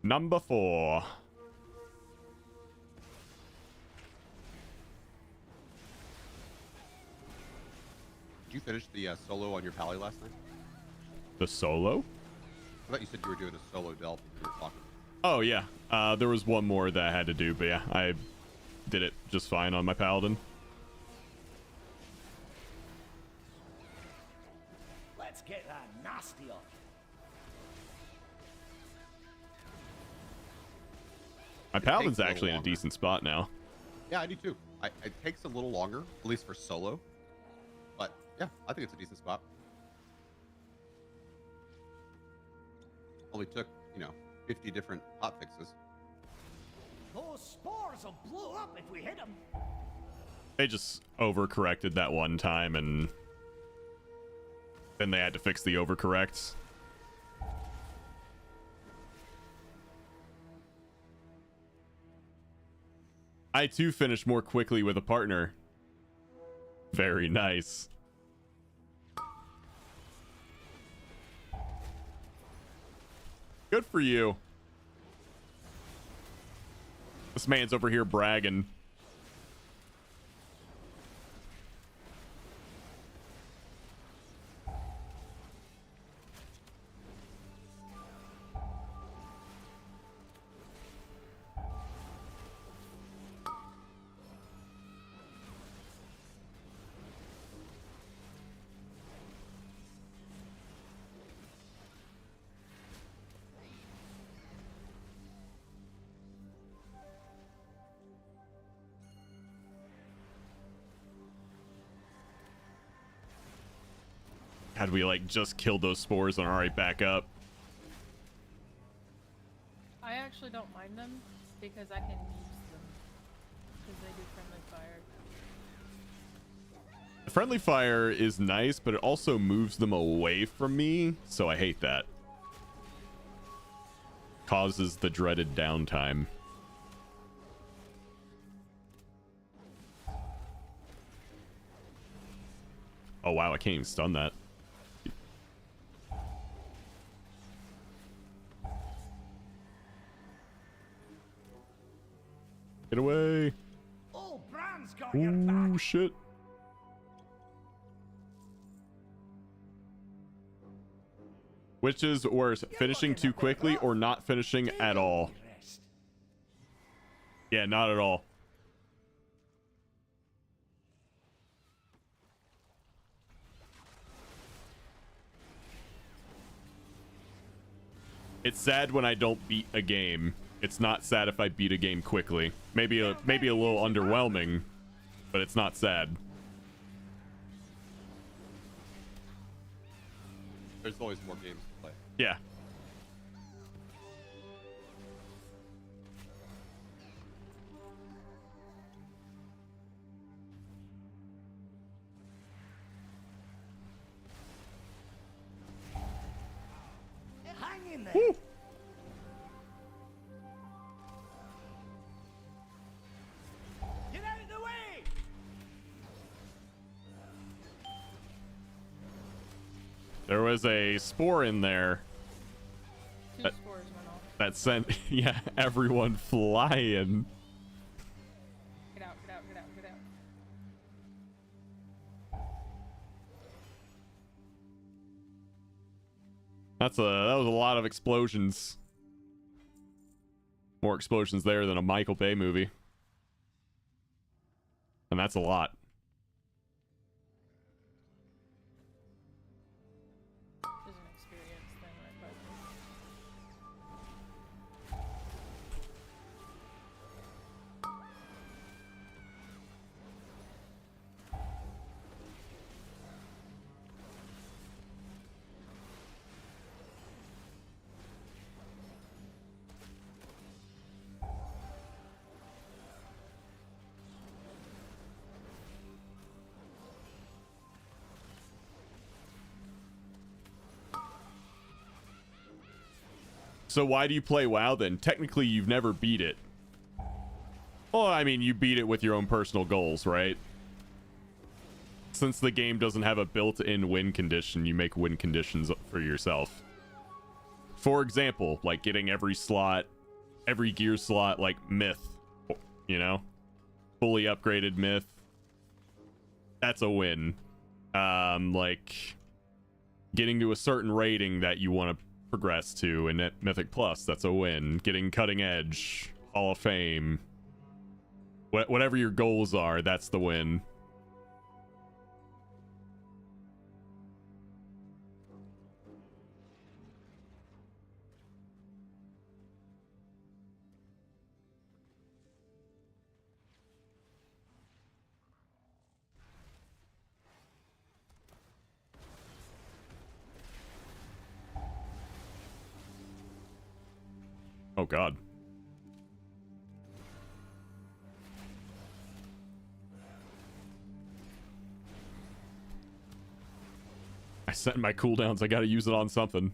Number 4. Did you finish the solo on your pally last night? The solo? I thought you said you were doing a solo delve when you were talking. Oh, yeah. There was one more that I had to do, but yeah, I did it just fine on my paladin. Let's get that nasty on. My It paladin's takes a little actually in a longer. decent spot now. Yeah, I do too. It takes a little longer, at least for solo. But yeah, I think it's a decent spot. Only took, 50 different hot fixes. Those spores will blow up if we hit them. They just overcorrected that one time, and then they had to fix the overcorrects. I too finished more quickly with a partner. Very nice. Good for you. This man's over here bragging. Had we like just killed those spores and already back up? I actually don't mind them because I can use them because they do friendly fire. The friendly fire is nice, but it also moves them away from me, so I hate that. Causes the dreaded downtime. Oh wow, I can't even stun that. Get away. Oh, Bran's got your back. Ooh, shit. Which is worse, finishing too quickly or not finishing at all? Yeah, not at all. It's sad when I don't beat a game. It's not sad if I beat a game quickly. Maybe a little underwhelming, but it's not sad. There's always more games to play. Yeah. Hang in there. Woo. Get out of the way. There was a spore in there Two that, spores went off. that sent, yeah, everyone flying. Get out, get out, get out, get out. That was a lot of explosions. More explosions there than a Michael Bay movie. And that's a lot. There's an experience thing right by me. So why do you play WoW then? Technically, you've never beat it. Well, I mean, you beat it with your own personal goals, right? Since the game doesn't have a built-in win condition, you make win conditions for yourself. For example, like getting every slot, every gear slot, like myth, you know, fully upgraded myth. That's a win. Like getting to a certain rating that you want to progress to in Mythic Plus, that's a win. Getting cutting edge, Hall of Fame, whatever your goals are, that's the win. Oh god. I set my cooldowns. I gotta use it on something.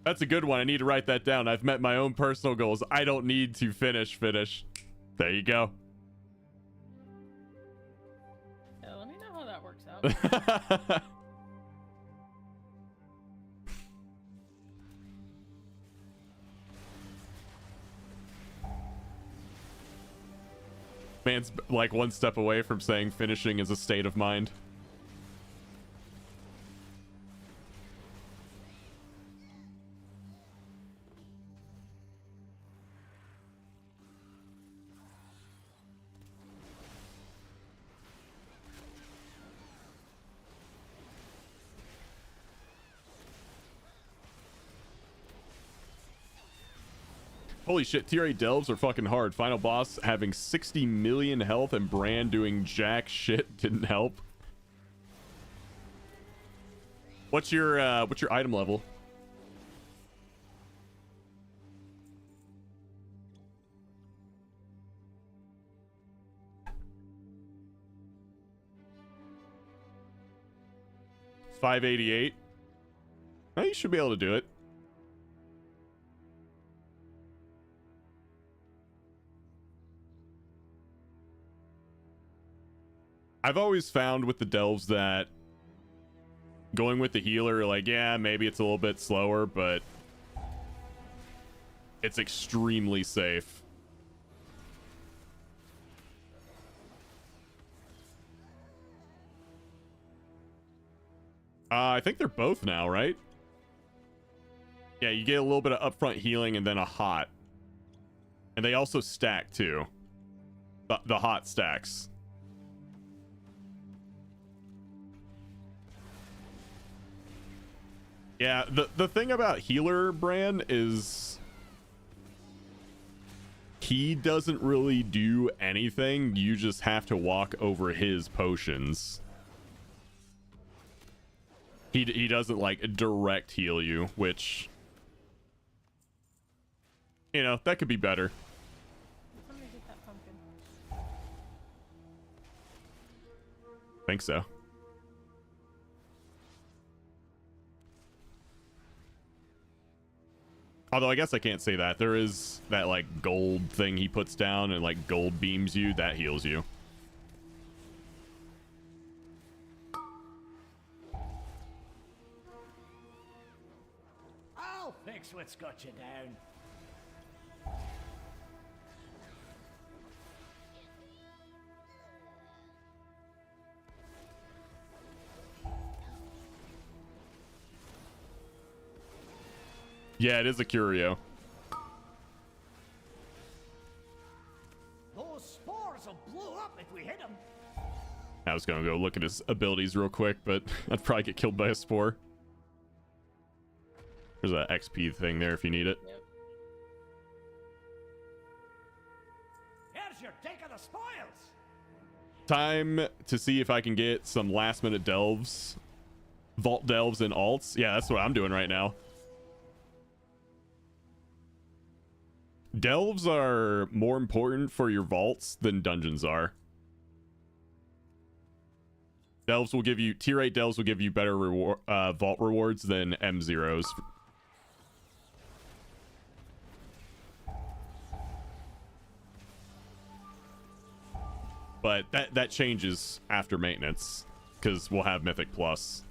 That's a good one. I need to write that down. I've met my own personal goals. I don't need to finish. There you go. Yeah, let me know how that works out. Man's like one step away from saying finishing is a state of mind. Holy shit, tier 8 delves are fucking hard. Final boss having 60 million health and Bran doing jack shit didn't help. What's your item level? $588. Oh, you should be able to do it. I've always found with the delves that going with the healer, like, yeah, maybe it's a little bit slower, but it's extremely safe. I think they're both now, right? Yeah, you get a little bit of upfront healing and then a hot. And they also stack too. The hot stacks. Yeah, the thing about healer Bran is he doesn't really do anything. You just have to walk over his potions. He doesn't like direct heal you, which, you know, that could be better. Somebody get that pumpkin. Think so. Although I guess I can't say that. There is that like gold thing he puts down and like gold beams you. That heals you. I'll fix what's got you down. Yeah, it is a curio. Those spores will blow up if we hit them. I was gonna go look at his abilities real quick, but I'd probably get killed by a spore. There's an XP thing there if you need it. Yep. Here's your take of the spoils. Time to see if I can get some last minute delves. Vault delves and alts. Yeah, that's what I'm doing right now. Delves are more important for your vaults than dungeons are. Delves will give you, tier 8 delves will give you better vault rewards than M0s. but that changes after maintenance because we'll have Mythic Plus.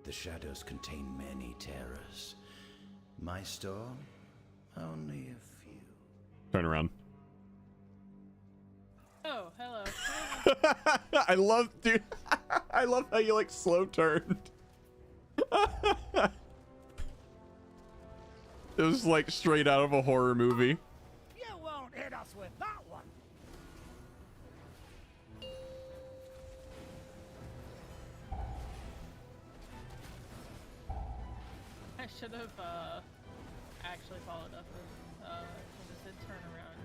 The shadows contain many terrors. My store, only a few. Turn around. Oh, hello. I love, dude. I love how you like slow turned. It was like straight out of a horror movie. You won't hit us with that one. I should have actually followed up with when it said turn around.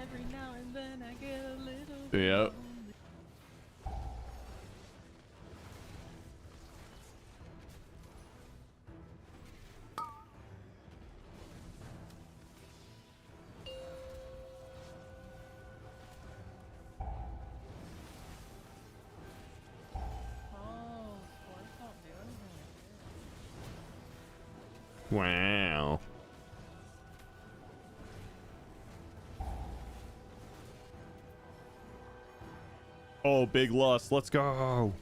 Every now and then I get a little. Yep. Wow. Oh, big loss. Let's go.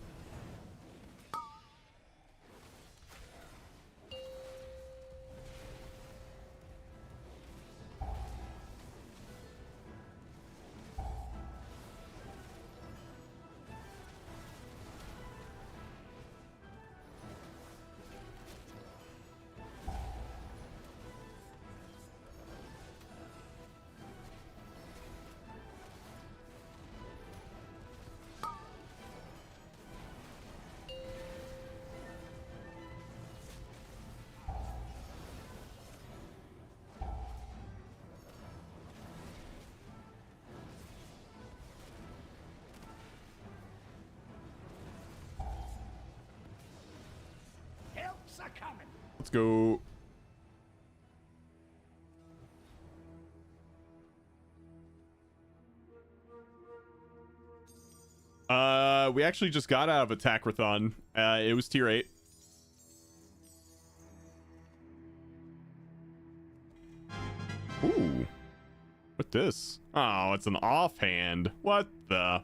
Help's a coming. Let's go. We actually just got out of Attackrathon. It was tier 8. Ooh. What this? Oh, it's an offhand. What the?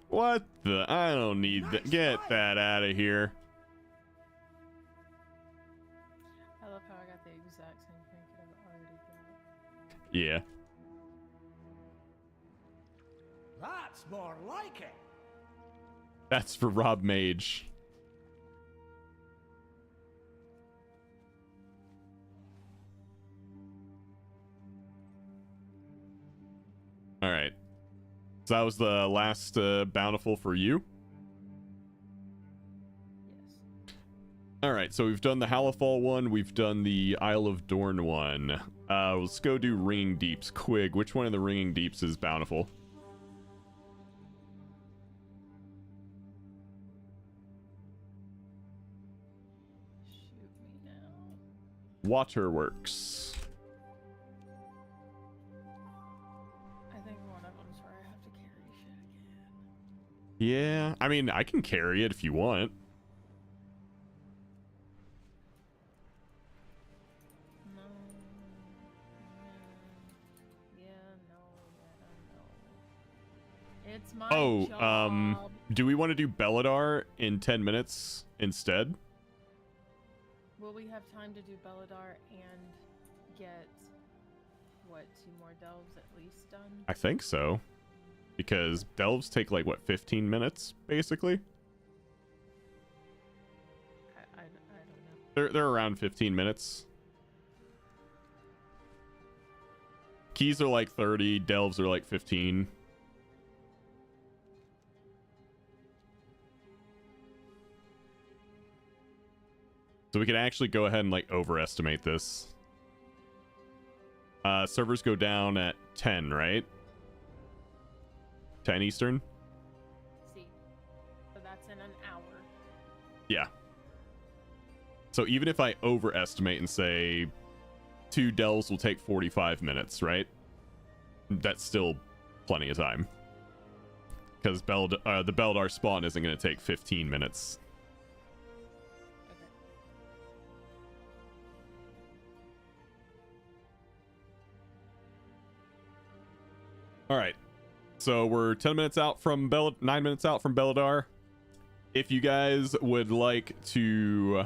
What the? I don't need that. Get that out of here. I love how I got the exact same thing that I've already got. Yeah. That's more like it. That's for Rob Mage. All right. So that was the last bountiful for you. Yes. All right, so we've done the Halifal one. We've done the Isle of Dorn one. Let's go do Ringing Deeps. Quig, which one of the Ringing Deeps is bountiful? Shoot me now. Waterworks. I think one of them's where I have to carry shit again. Yeah, I mean, I can carry it if you want. No. Yeah, no. It's my job. Do we want to do Belladar in 10 minutes instead? Will we have time to do Belladar and get, what, 2 more delves at least done? I think so. Because delves take like, what, 15 minutes, basically? I don't know. They're around 15 minutes. Keys are like 30, delves are like 15. So we can actually go ahead and like overestimate this. Servers go down at 10, right? 10 Eastern? See. So that's in an hour. Yeah. So even if I overestimate and say 2 delves will take 45 minutes, right? That's still plenty of time. Because the Beldar spawn isn't going to take 15 minutes. Okay. All right. So we're 10 minutes out from 9 minutes out from Beldar. If you guys would like to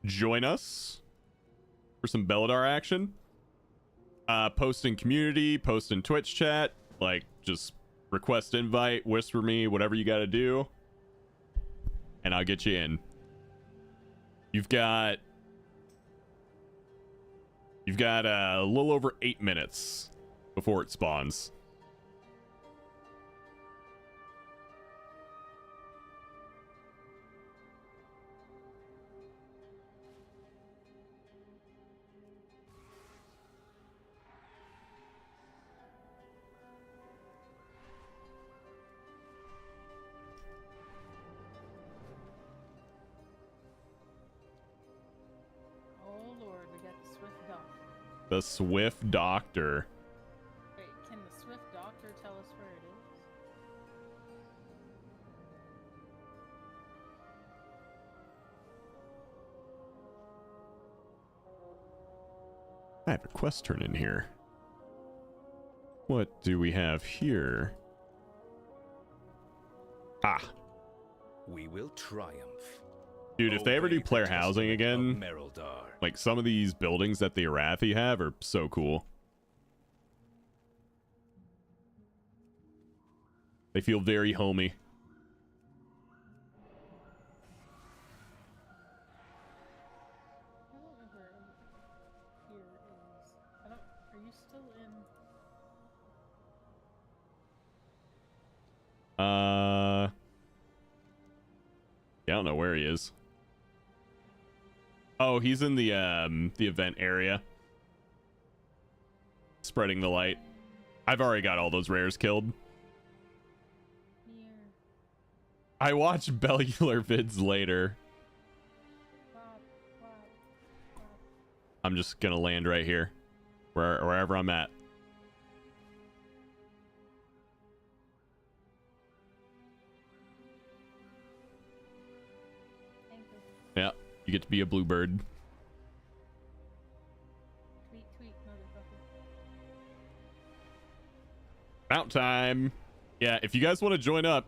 join us for some Beldar action, post in community, post in Twitch chat, like just request invite, whisper me, whatever you got to do, and I'll get you in. You've got a little over 8 minutes before it spawns. Oh lord, we got the Swift Doctor. The Swift Doctor. Wait, can the Swift Doctor tell us where it is? I have a quest turn in here. What do we have here? Ah. We will triumph. Dude, if they ever do Obey the player housing testament again, of Mereldar. like some of these buildings that the Arathi have are so cool. They feel very homey. I don't know where here is. I don't. Are you still in? Yeah, I don't know where he is. Oh, he's in the event area. Spreading the light. I've already got all those rares killed. Here. I watch Bellular vids later. Pop, pop, pop. I'm just gonna land right here. Wherever I'm at. Thank you. Yeah, you get to be a bluebird. Tweet, tweet, motherfucker. Mount time. Yeah, if you guys want to join up,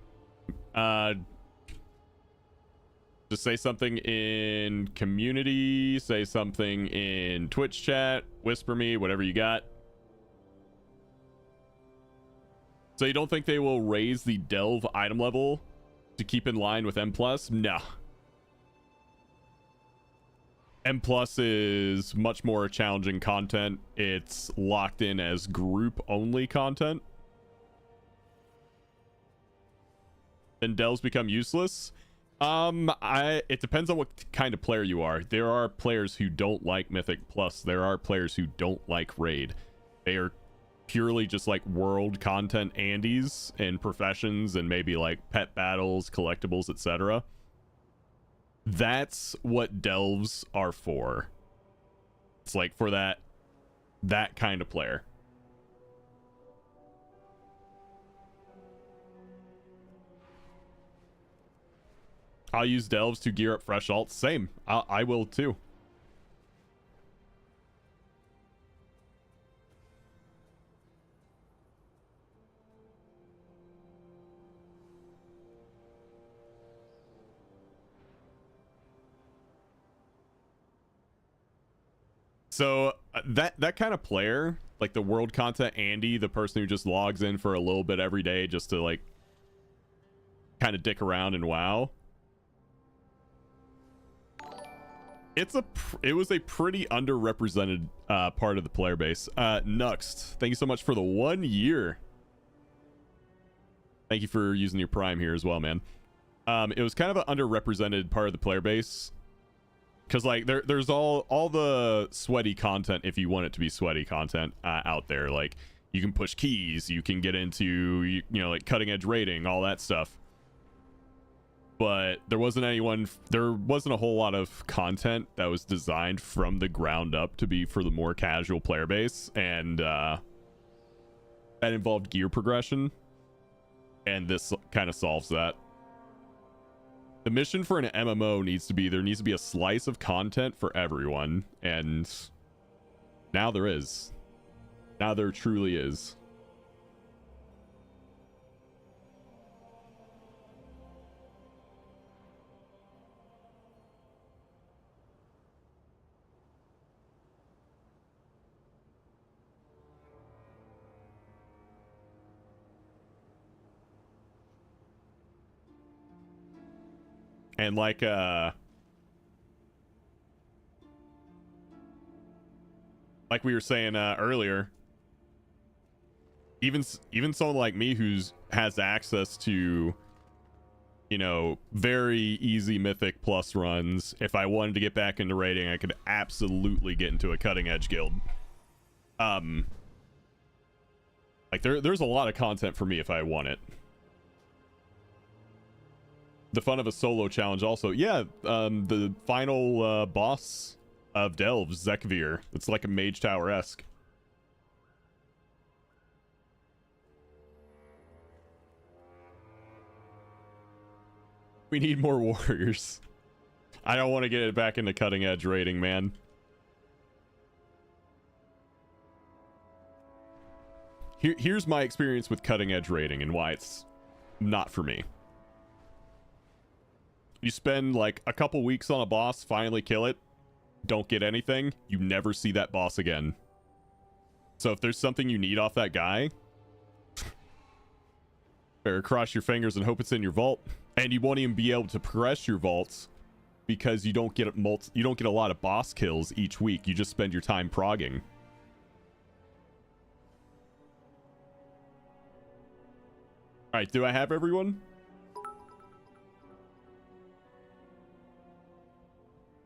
just say something in community, say something in Twitch chat, whisper me, whatever you got. So you don't think they will raise the delve item level to keep in line with M+? No. M+ is much more challenging content. It's locked in as group only content. Then delves become useless. It depends on what kind of player you are. There are players who don't like Mythic Plus. There are players who don't like Raid. They are purely just like world content Andes and professions and maybe like pet battles, collectibles, etc. That's what delves are for. It's like for that kind of player. I'll use delves to gear up fresh alts. Same. I will too. So that kind of player, like the world content Andy, the person who just logs in for a little bit every day just to like kind of dick around and wow. It was a pretty underrepresented part of the player base. Nuxt, thank you so much for the 1 year. Thank you for using your Prime here as well, man. It was kind of an underrepresented part of the player base. Because like there's all the sweaty content, if you want it to be sweaty content, out there. Like you can push keys, you can get into you know, like cutting edge rating, all that stuff. But there wasn't a whole lot of content that was designed from the ground up to be for the more casual player base, and that involved gear progression, and this kind of solves that. The mission for an MMO needs to be, there needs to be a slice of content for everyone, and now there is. Now there truly is. And like we were saying earlier, even someone like me who's has access to, you know, very easy Mythic plus runs, if I wanted to get back into raiding, I could absolutely get into a cutting edge guild. Like there's a lot of content for me if I want it. The fun of a solo challenge also. Yeah, the final boss of Delves, Zekvir. It's like a Mage Tower-esque. We need more warriors. I don't want to get it back into cutting edge raiding, man. Here's my experience with cutting edge raiding and why it's not for me. You spend like a couple weeks on a boss, finally kill it, don't get anything, you never see that boss again. So if there's something you need off that guy, better cross your fingers and hope it's in your vault. And you won't even be able to progress your vaults because you don't get a lot of boss kills each week. You just spend your time progging. All right, do I have everyone?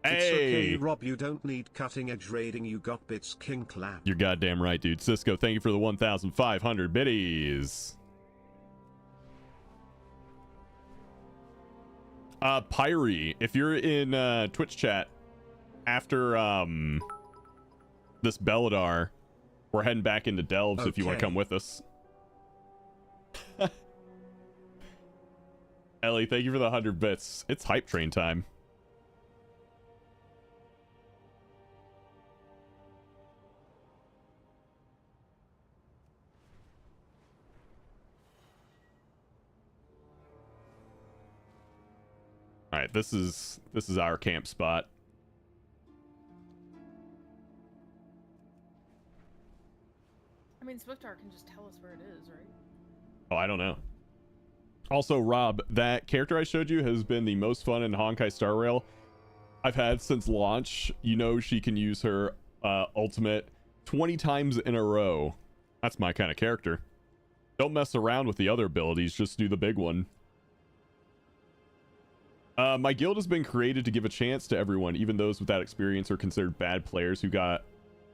Hey! It's okay, Rob, you don't need cutting edge raiding, you got bits, king clap. You're goddamn right, dude. Cisco, thank you for the 1,500 biddies. Pyrie, if you're in Twitch chat after this Belladar, we're heading back into Delves if you want to come with us. Ellie, thank you for the 100 bits. It's hype train time. All right, this is our camp spot. I mean, Swiftar can just tell us where it is, right? Oh, I don't know. Also, Rob, that character I showed you has been the most fun in Honkai Star Rail I've had since launch. You know, she can use her ultimate 20 times in a row. That's my kind of character. Don't mess around with the other abilities, just do the big one. My guild has been created to give a chance to everyone. Even those without experience are considered bad players who got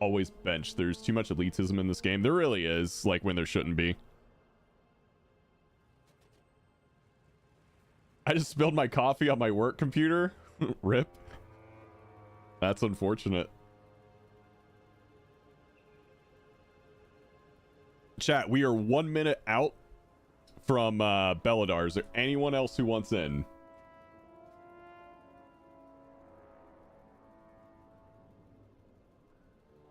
always benched. There's too much elitism in this game. There really is, like when there shouldn't be. I just spilled my coffee on my work computer. Rip. That's unfortunate. Chat, we are 1 minute out from Belladar. Is there anyone else who wants in?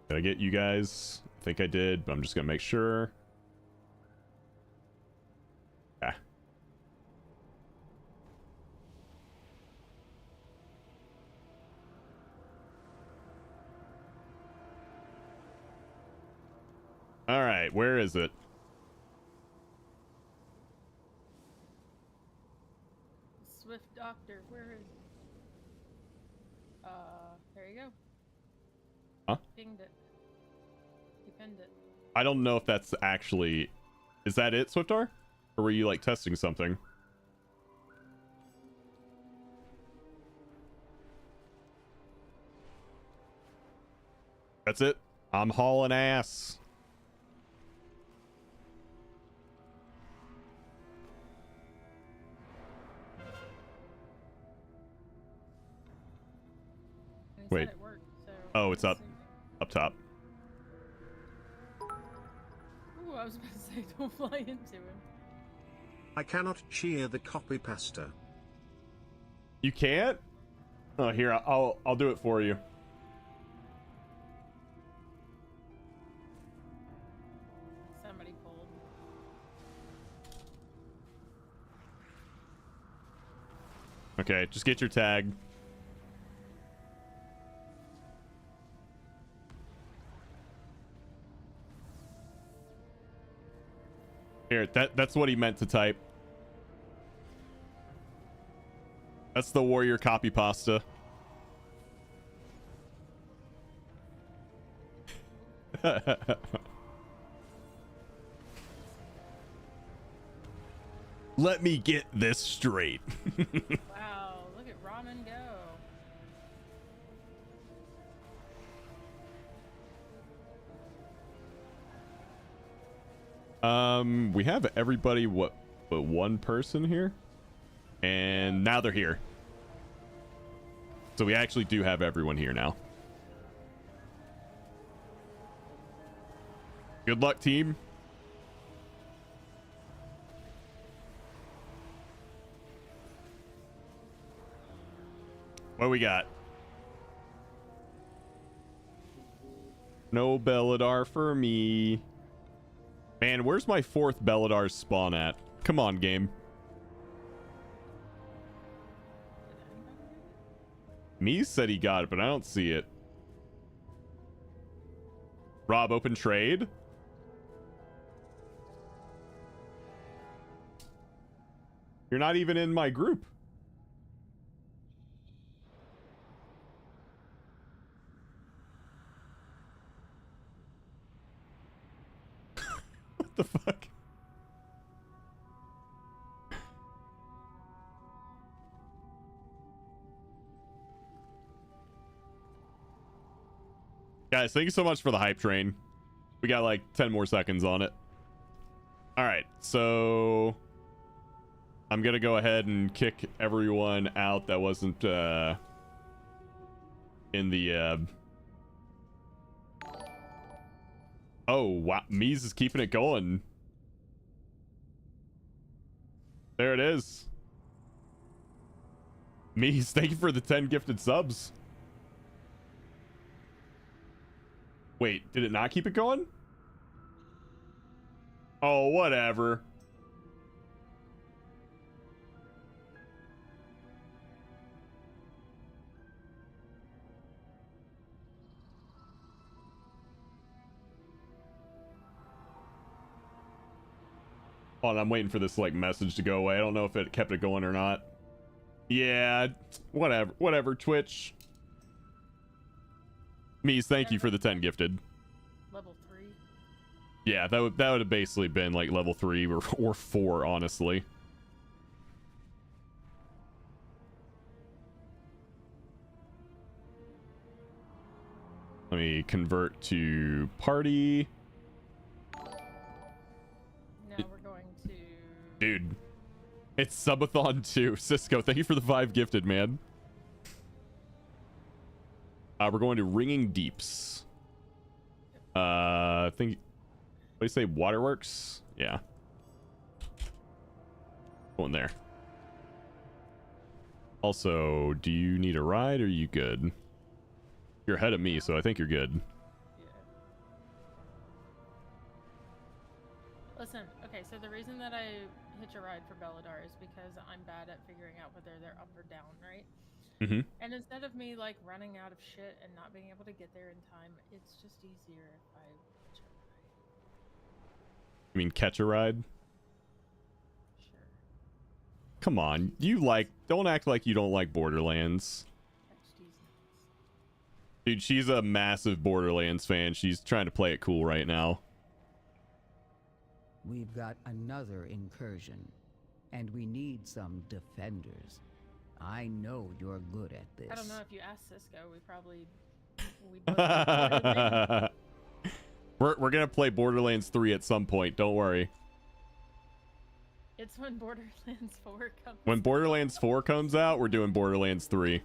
Did I get you guys? I think I did, but I'm just gonna make sure. Yeah. All right, where is it? Swift Doctor, where is? There you go. Huh? Pinged it. You pinned it. I don't know if that's actually... Is that it, Swiftar? Or were you, like, testing something? That's it. I'm hauling ass. And he Wait. said it worked, so Oh, it's up. Up top. Ooh, I was about to say, don't fly into him. I cannot cheer the copy pasta. You can't? Oh, here, I'll do it for you. Somebody pulled. Okay, just get your tag. Here, that's what he meant to type. That's the warrior copy pasta. Let me get this straight. Wow, look at ramen go. We have everybody but one person here, and now they're here. So we actually do have everyone here now. Good luck, team. What we got? No Belladar for me. Man, where's my 4th Belladar spawn at? Come on, game. Me said he got it, but I don't see it. Rob, open trade. You're not even in my group. What the fuck? Guys, thank you so much for the hype train. We got like 10 more seconds on it. All right, so I'm gonna go ahead and kick everyone out that wasn't in the oh wow, Mies is keeping it going. There it is. Mies, thank you for the 10 gifted subs. Wait, did it not keep it going? Oh, whatever. Hold on, I'm waiting for this like message to go away. I don't know if it kept it going or not. Yeah, whatever, Twitch. Mies, thank you for the 10 gifted. Level 3. Yeah, that would have basically been like level 3 or 4, honestly. Let me convert to party. Now we're going to... Dude, it's subathon 2. Cisco, thank you for the 5 gifted, man. We're going to Ringing Deeps. I think... What do you say? Waterworks? Yeah. Going there. Also, do you need a ride or are you good? You're ahead of me, so I think you're good. Listen, okay, so the reason that I hitch a ride for Belladar is because I'm bad at figuring out whether they're up or down, right? Mm-hmm. And instead of me like running out of shit and not being able to get there in time, it's just easier if I hitch a ride. You mean catch a ride? Sure. Come on, don't act like you don't like Borderlands. Dude, she's a massive Borderlands fan. She's trying to play it cool right now. We've got another incursion, and we need some defenders. I know you're good at this. I don't know, if you ask Cisco, we probably We both recorded it. We're gonna play Borderlands 3 at some point. Don't worry. It's when Borderlands 4 comes. When Borderlands 4 comes out, we're doing Borderlands 3.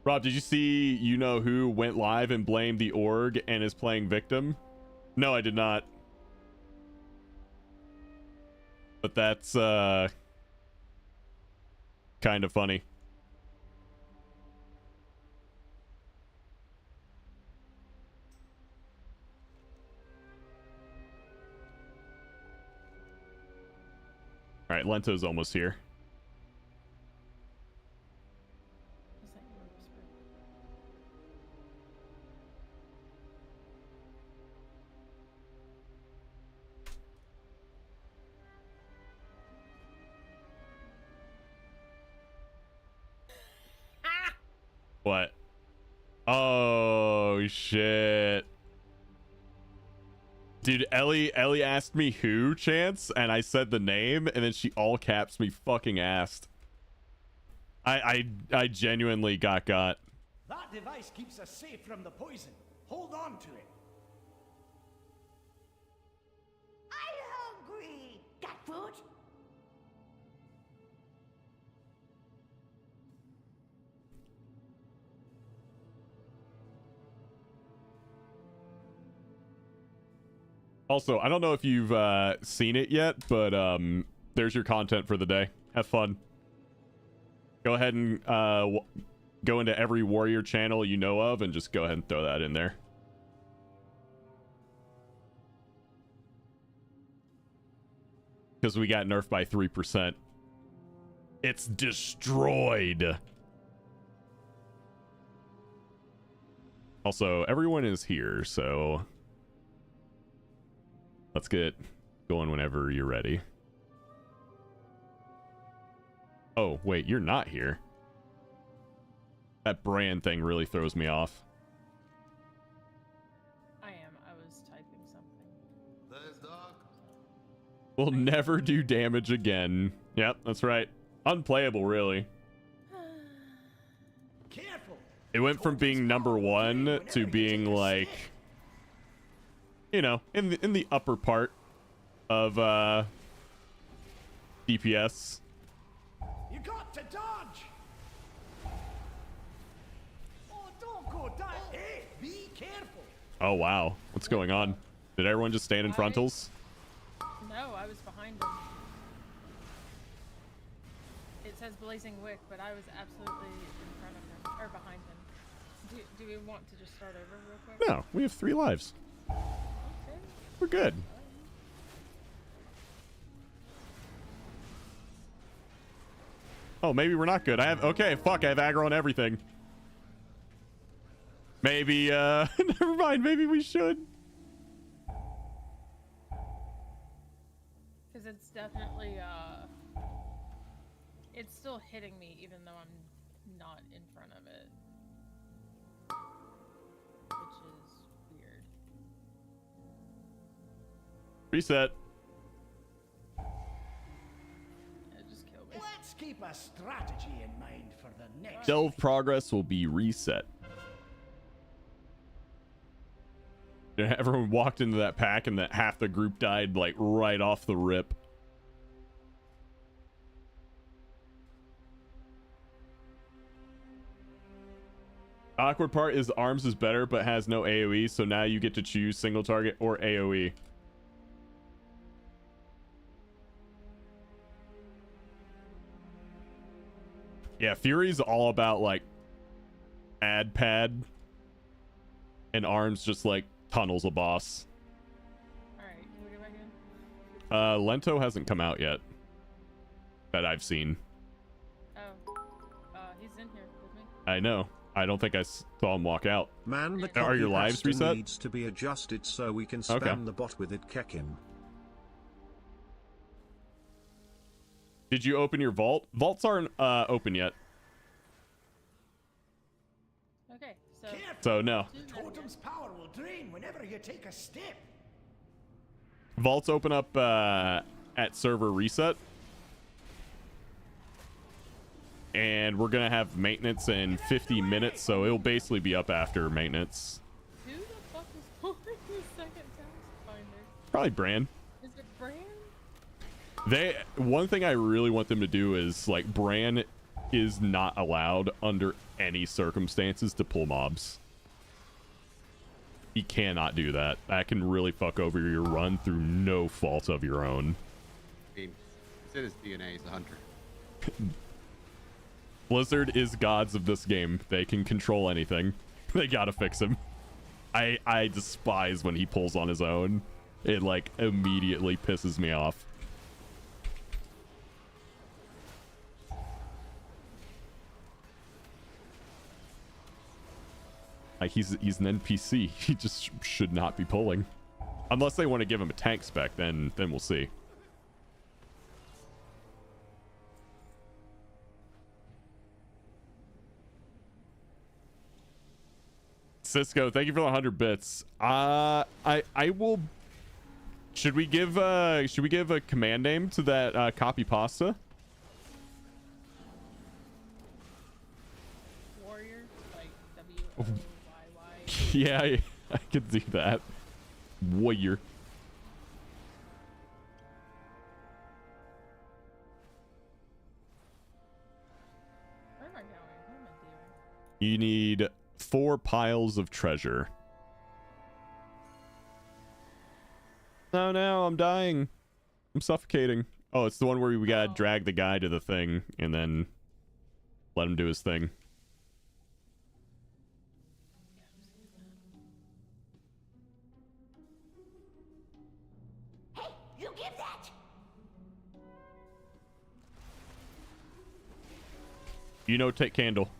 Rob, did you see You Know Who went live and blamed the org and is playing victim? No, I did not. But that's kind of funny. All right, Lento's almost here. What? Oh shit. Dude, Ellie asked me who, Chance, and I said the name, and then she all caps me fucking asked. I genuinely got. That device keeps us safe from the poison. Hold on to it. I'm hungry. Got food? Also, I don't know if you've seen it yet, but there's your content for the day. Have fun. Go ahead and go into every warrior channel you know of and just go ahead and throw that in there. Because we got nerfed by 3%. It's destroyed. Also, everyone is here, so let's get going whenever you're ready. Oh, wait, you're not here. That brand thing really throws me off. I am. I was typing something. There's Doc. We'll never do damage again. Yep, that's right. Unplayable, really. Careful. It went from being #1 to being like, you know, in the upper part of DPS. You got to dodge. Oh, don't go down. Hey, be careful. Oh wow, what's going on? Did everyone just stand in frontals? No, I was behind him. It says Blazing Wick, but I was absolutely in front of him, or behind him. Do we want to just start over real quick? No, we have 3 lives. Okay. We're good. Oh, maybe we're not good. I have fuck, I have aggro on everything. Maybe never mind, maybe we should. Because it's definitely it's still hitting me even though I'm not in front of it, which is weird. Reset. Just kill me. Let's keep a strategy in mind for the next. Delve progress will be reset. Yeah, everyone walked into that pack and that half the group died like right off the rip. Awkward part is arms is better but has no AoE, so now you get to choose single target or AoE. Yeah, Fury's all about like ad pad, and arms just like tunnels a boss. Alright, can we go back in? Lento hasn't come out yet that I've seen. Oh. He's in here with me. I know. I don't think I saw him walk out. Man, the Are your copy lives pastor reset? needs to be adjusted so we can spam Okay. the bot with it. Keck him. Did you open your vault? Vaults aren't open yet. Okay, so. So no. Totem's power will drain whenever you take a step. Vaults open up at server reset. And we're gonna have maintenance in 50 minutes, so it'll basically be up after maintenance. Who the fuck is pulling the second task finder? Probably Bran. Is it Bran? One thing I really want them to do is, like, Bran is not allowed under any circumstances to pull mobs. He cannot do that. That can really fuck over your run through no fault of your own. I mean, it's in his DNA. He's a hunter. Blizzard is gods of this game. They can control anything. They gotta fix him. I despise when he pulls on his own. It, like, immediately pisses me off. Like, he's an NPC. He just should not be pulling. Unless they want to give him a tank spec, then we'll see. Cisco, thank you for the 100 bits. I will. Should we give a command name to that copy pasta? Warrior, like W-O-Y-Y. Yeah, I could do that. Warrior. Where am I going? What am I doing? You need 4 piles of treasure. Oh no, I'm dying. I'm suffocating. Oh, it's the one where we gotta drag the guy to the thing and then let him do his thing. Hey, you give that! You know, take candle.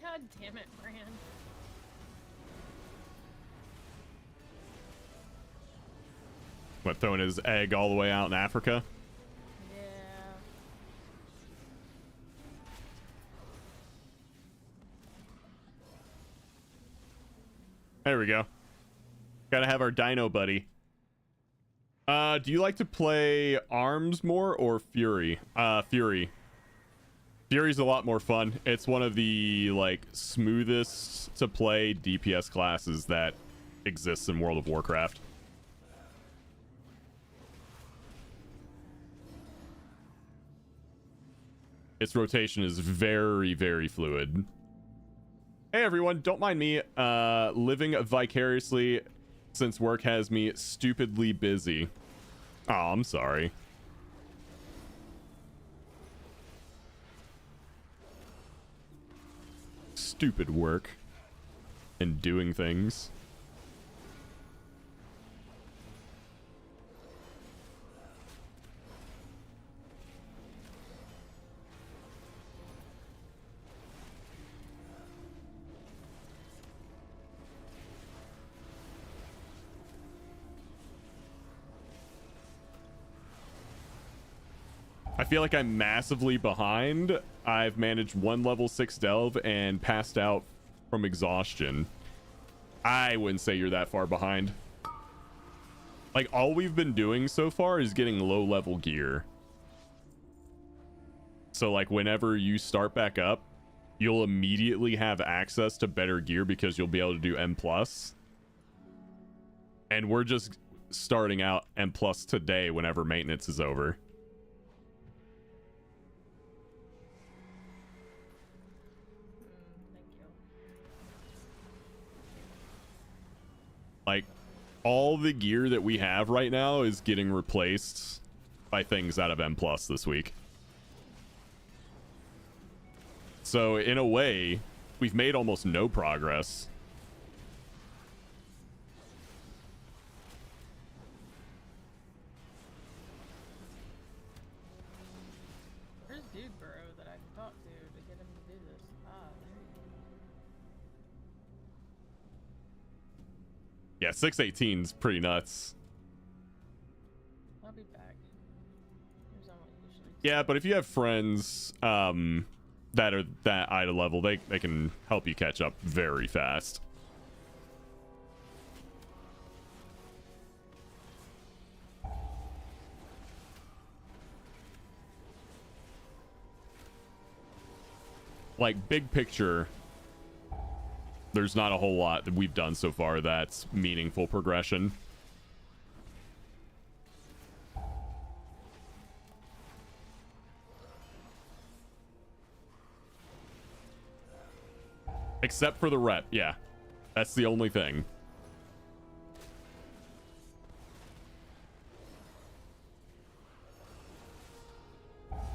God damn it, Bran. What, throwing his egg all the way out in Africa? Yeah. There we go. Gotta have our dino buddy. Do you like to play Arms more or Fury? Fury. Fury's a lot more fun. It's one of the, like, smoothest to play DPS classes that exists in World of Warcraft. Its rotation is very, very fluid. Hey everyone, don't mind me living vicariously since work has me stupidly busy. Oh, I'm sorry. Stupid work and doing things. I feel like I'm massively behind. I've managed 1 level 6 delve and passed out from exhaustion. I wouldn't say you're that far behind. Like, all we've been doing so far is getting low level gear. So like whenever you start back up, you'll immediately have access to better gear because you'll be able to do M+. And we're just starting out M+ today whenever maintenance is over. Thank you. Like, all the gear that we have right now is getting replaced by things out of M+ this week. So in a way, we've made almost no progress. Where's Dude Bro that I can talk to get him to do this? Ah, there you go. Yeah, 618's pretty nuts. I'll be back. Here's on what usually. Yeah, but if you have friends that are that Ida level, they can help you catch up very fast. Like, big picture, there's not a whole lot that we've done so far that's meaningful progression. Except for the rep, yeah. That's the only thing.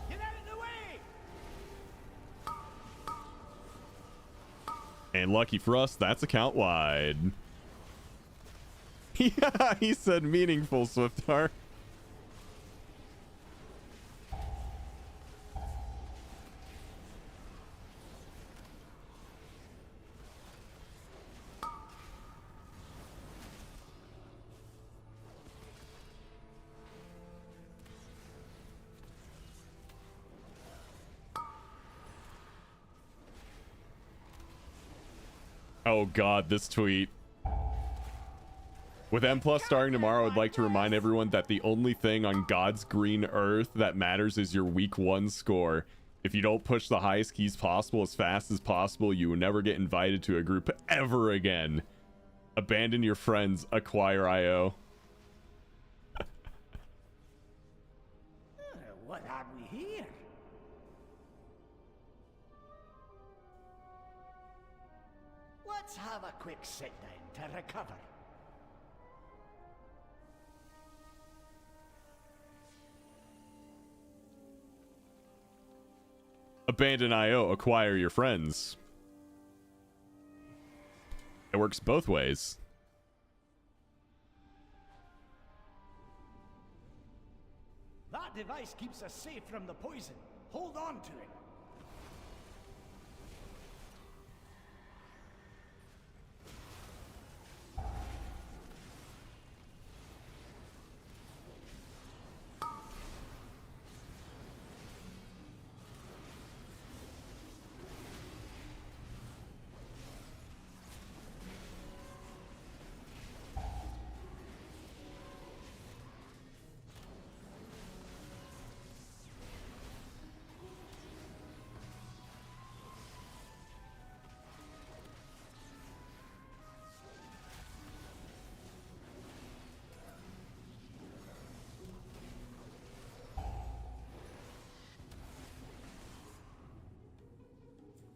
Get out of the way! And lucky for us, that's account wide. Yeah, he said meaningful, Swiftar. Oh god, this tweet. With M+ starting tomorrow, I'd like to remind everyone that the only thing on God's green earth that matters is your week 1 score. If you don't push the highest keys possible as fast as possible, you will never get invited to a group ever again. Abandon your friends, acquire IO. What have we here? Let's have a quick sit down to recover. Abandon IO, acquire your friends. It works both ways. That device keeps us safe from the poison. Hold on to it.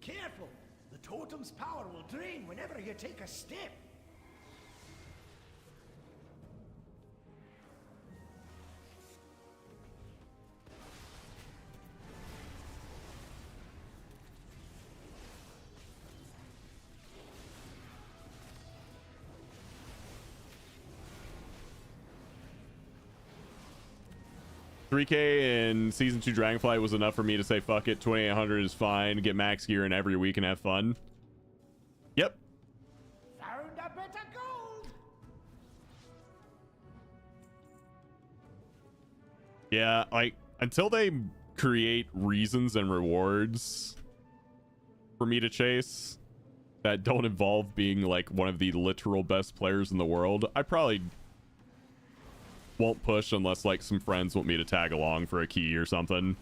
Careful! The totem's power will drain whenever you take a step. 3K in Season 2 Dragonflight was enough for me to say, fuck it, 2800 is fine, get max gear in every week and have fun. Yep. Found a bit of gold! Yeah, like, until they create reasons and rewards for me to chase that don't involve being, like, one of the literal best players in the world, I probably won't push unless like some friends want me to tag along for a key or something.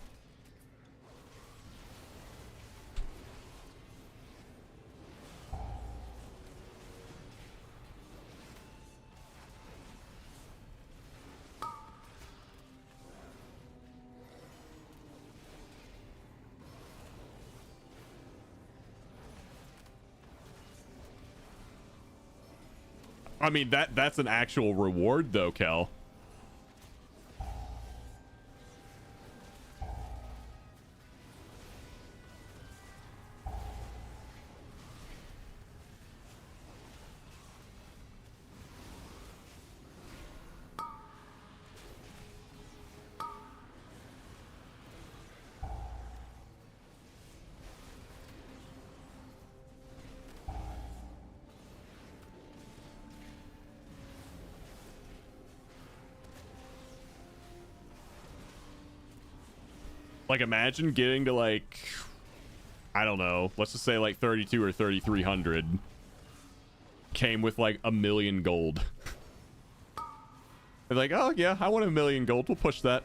I mean, that's an actual reward though, Kel. Like, imagine getting to, like, I don't know, let's just say like 32 or 3300 came with like 1,000,000 gold. They're like, oh yeah, I want 1,000,000 gold, we'll push that.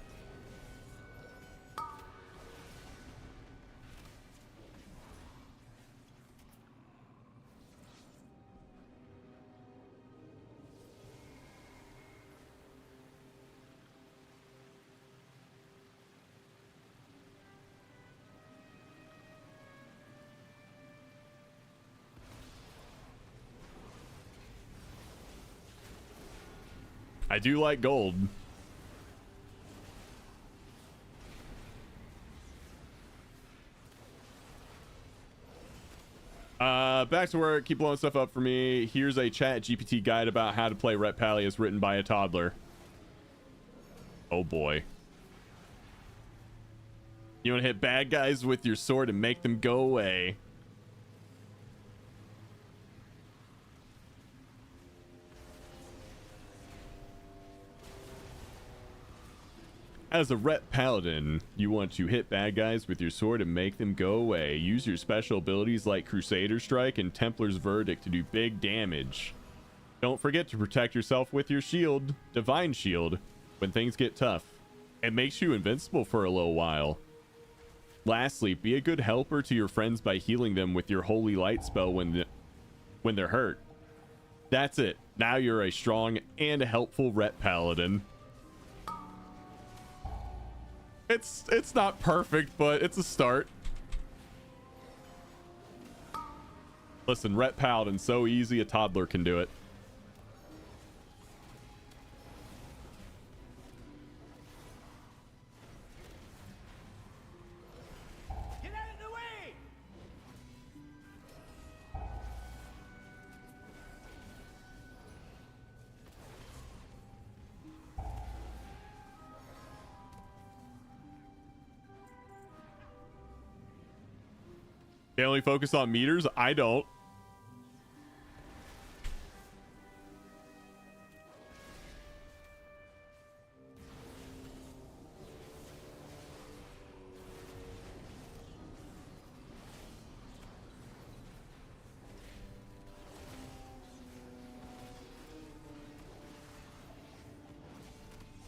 I do like gold. Back to work. Keep blowing stuff up for me. Here's a chat GPT guide about how to play Ret Pallius written by a toddler. Oh boy. You want to hit bad guys with your sword and make them go away. As a Ret Paladin, you want to hit bad guys with your sword and make them go away. Use your special abilities like Crusader Strike and Templar's Verdict to do big damage. Don't forget to protect yourself with your shield, Divine Shield, when things get tough. It makes you invincible for a little while. Lastly, be a good helper to your friends by healing them with your Holy Light spell when they're hurt. That's it. Now you're a strong and a helpful Ret Paladin. It's not perfect, but it's a start. Listen, Ret Paladin, so easy a toddler can do it. Get out of the way! They only focus on meters? I don't.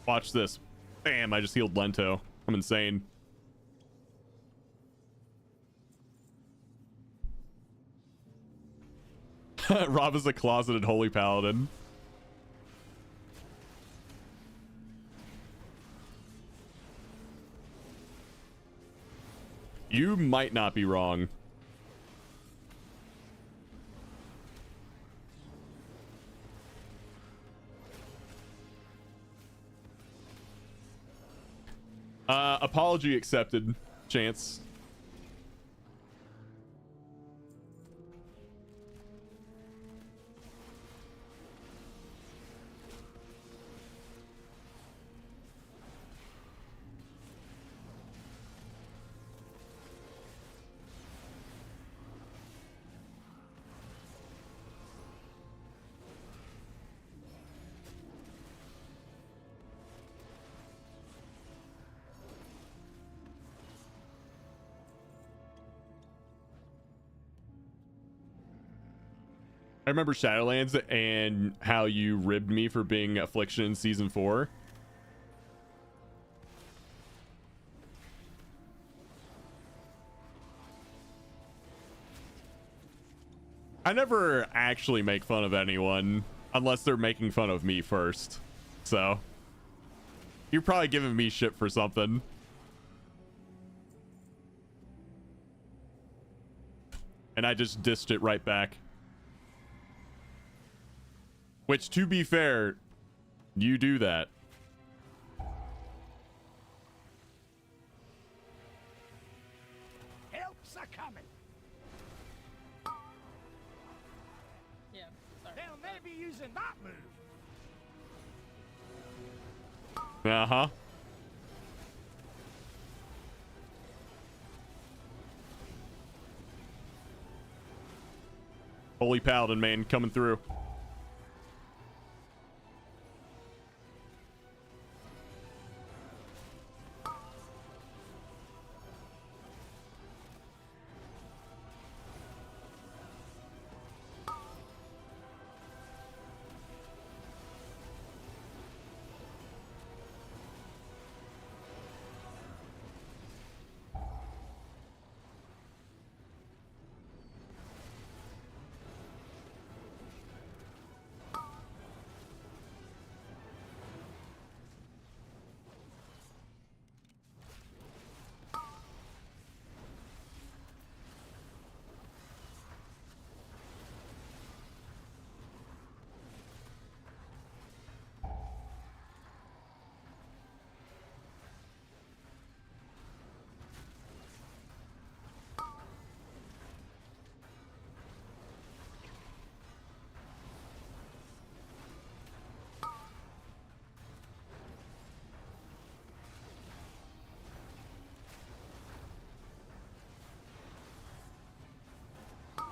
Watch this. Bam, I just healed Lento. I'm insane. Rob is a closeted holy paladin. You might not be wrong. Apology accepted, Chance. I remember Shadowlands and how you ribbed me for being Affliction in Season 4. I never actually make fun of anyone unless they're making fun of me first. So you're probably giving me shit for something. And I just dissed it right back. Which, to be fair, you do that. Help's a coming. Yeah, sorry. They'll maybe using that move. Uh-huh. Holy Paladin, man, coming through.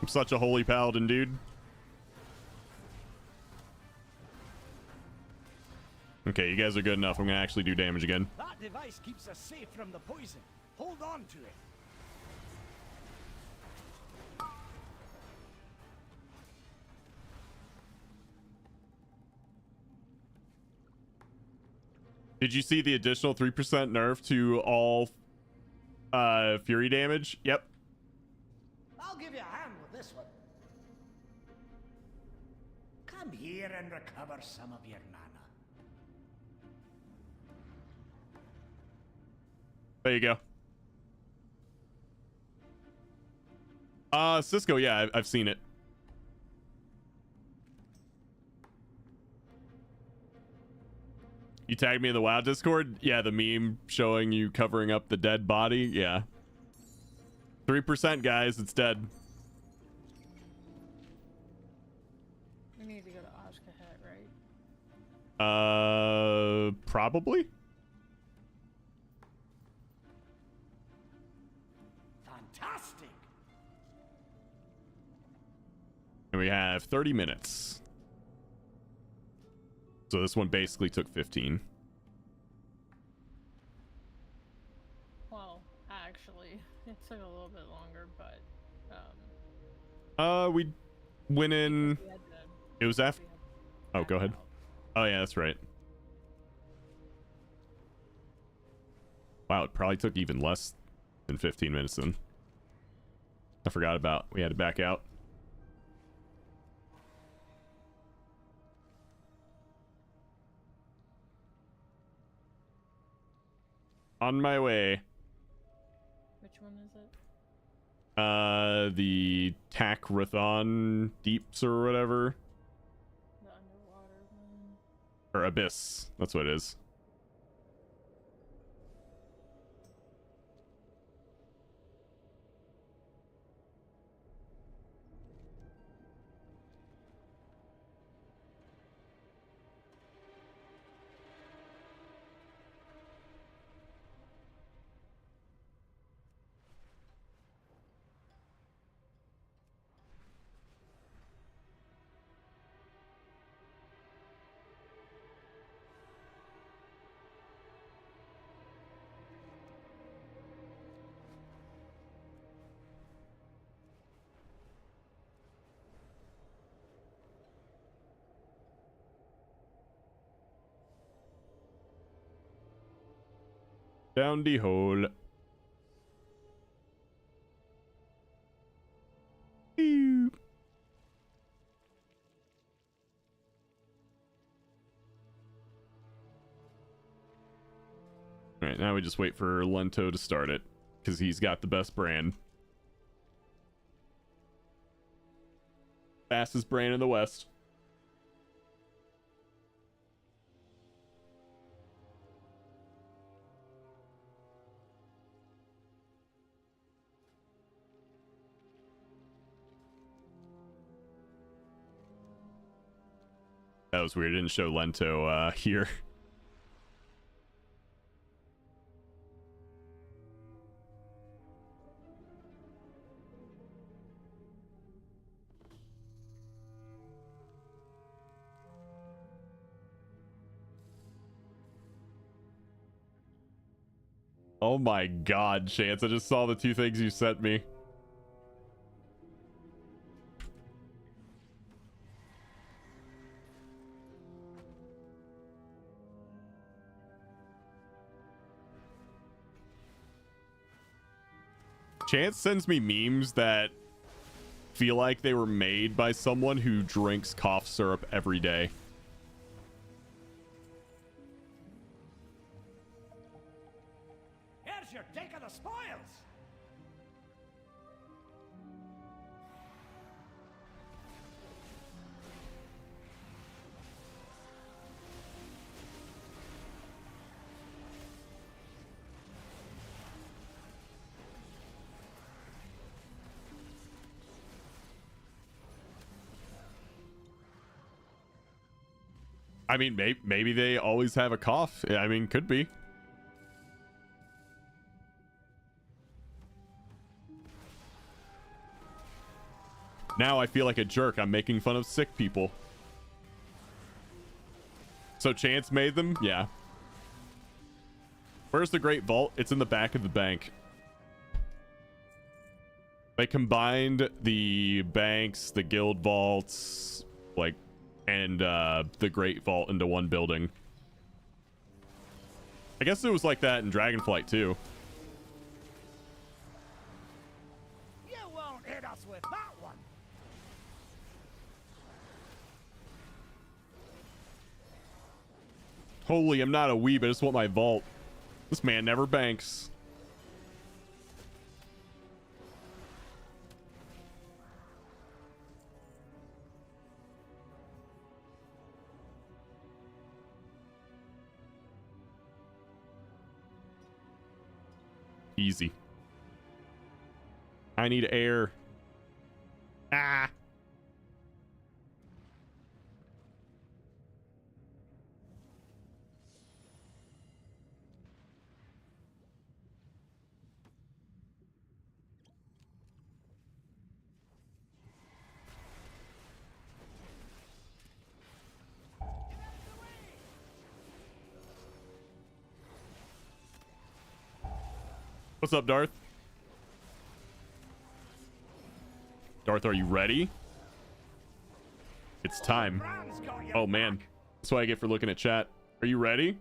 I'm such a holy paladin, dude. Okay, you guys are good enough. I'm gonna actually do damage again. That device keeps us safe from the poison. Hold on to it. Did you see the additional 3% nerf to all fury damage? Yep. I'll give you a hand with this one. Come here and recover some of your mana. There you go. Cisco, yeah, I've seen it. You tagged me in the WoW Discord? Yeah, the meme showing you covering up the dead body. Yeah. 3%, guys. It's dead. We need to go to Ashkahet, right? Probably. Fantastic. And we have 30 minutes. So this one basically took 15. Well, actually, it took a little bit longer, but We went in. we had to, It was after. Oh, go ahead. out. Oh yeah, that's right. Wow, it probably took even less than 15 minutes then. I forgot about we had to back out. On my way. Which one is it? The Takrathon Deeps or whatever. The underwater one. Or Abyss. That's what it is. Down the hole. Ew. All right, now we just wait for Lento to start it because he's got the best brand. Fastest brand in the West. That was weird. It didn't show Lento here. Oh my god, Chance. I just saw the 2 things you sent me. Chance sends me memes that feel like they were made by someone who drinks cough syrup every day. Here's your take of the spoils. I mean, maybe they always have a cough. I mean, could be. Now I feel like a jerk. I'm making fun of sick people. So Chance made them? Yeah. Where's the Great Vault? It's in the back of the bank. They combined the banks, the guild vaults, like, and the Great Vault into one building. I guess it was like that in Dragonflight too. You won't hit us with that one. Holy, I'm not a weeb. I just want my vault. This man never banks. Easy. I need air. Ah. What's up, Darth? Darth, are you ready? It's time. Oh, man. That's what I get for looking at chat. Are you ready?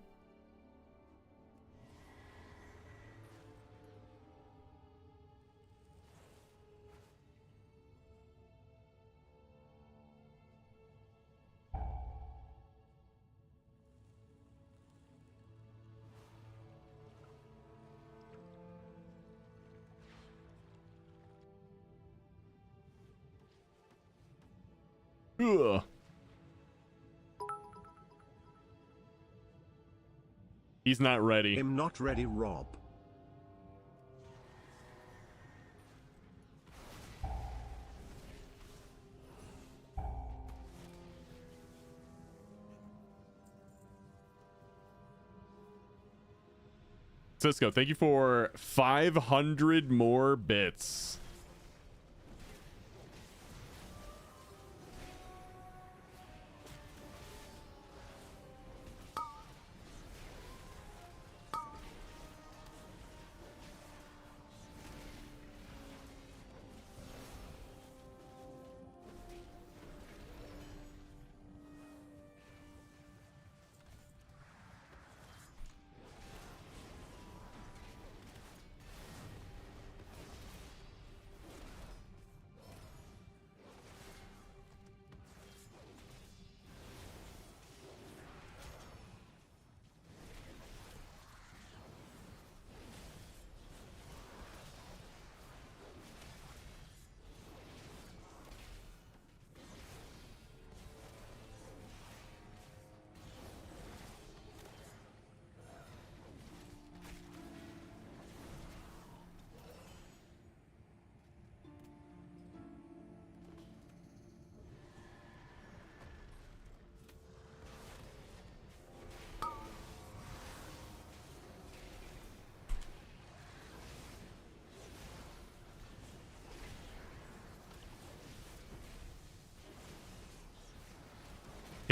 Ugh. He's not ready. I'm not ready, Rob. Cisco, thank you for 500 more bits.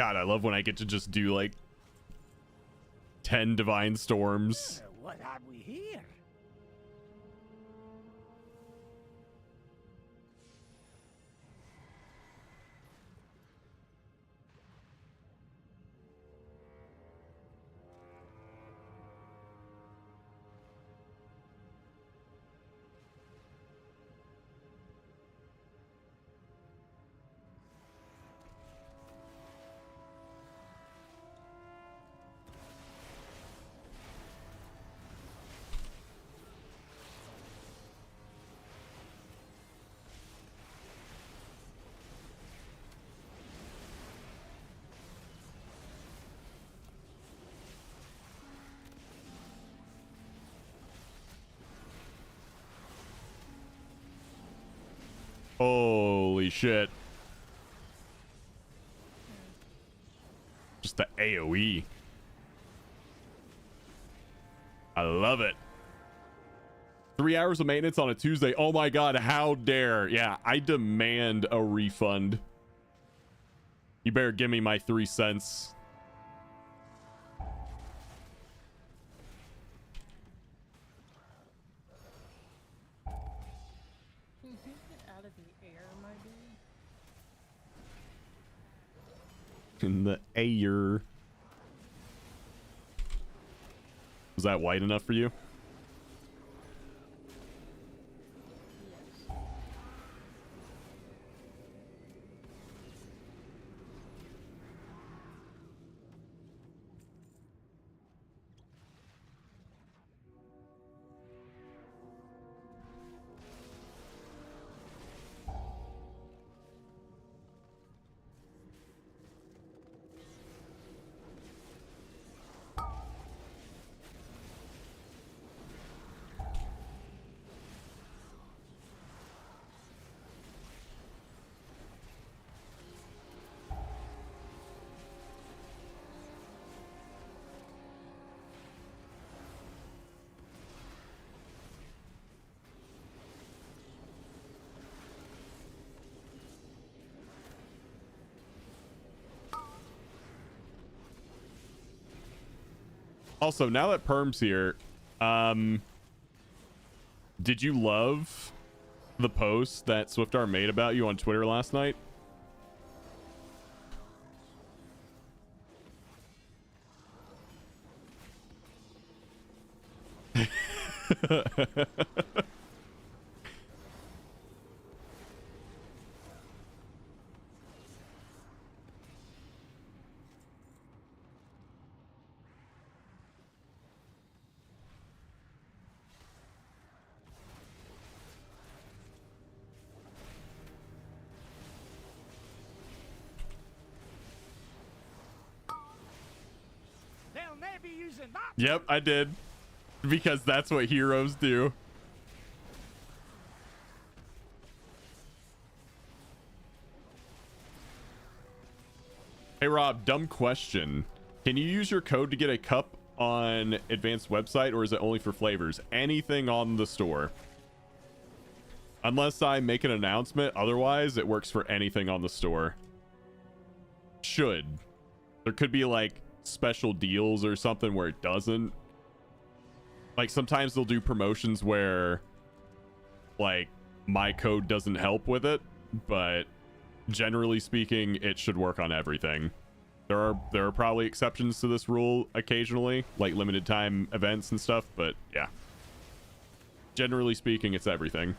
God, I love when I get to just do like 10 divine storms. What have we here? Holy shit. Just the AoE. I love it. 3 hours of maintenance on a Tuesday. Oh my god, how dare. Yeah, I demand a refund. You better give me my 3 cents. Can you get out of the air, my dude? In the air. Was that white enough for you? Also, now that Perm's here, did you love the post that Swiftar made about you on Twitter last night? They'll never be using that. Yep, I did. Because that's what heroes do. Hey Rob, dumb question. Can you use your code to get a cup on advanced website, or is it only for flavors? Anything on the store. Unless I make an announcement, otherwise it works for anything on the store. Should. There could be like special deals or something where it doesn't. Like sometimes they'll do promotions where like my code doesn't help with it, but generally speaking it should work on everything. There are probably exceptions to this rule occasionally, like limited time events and stuff, but yeah, generally speaking it's everything.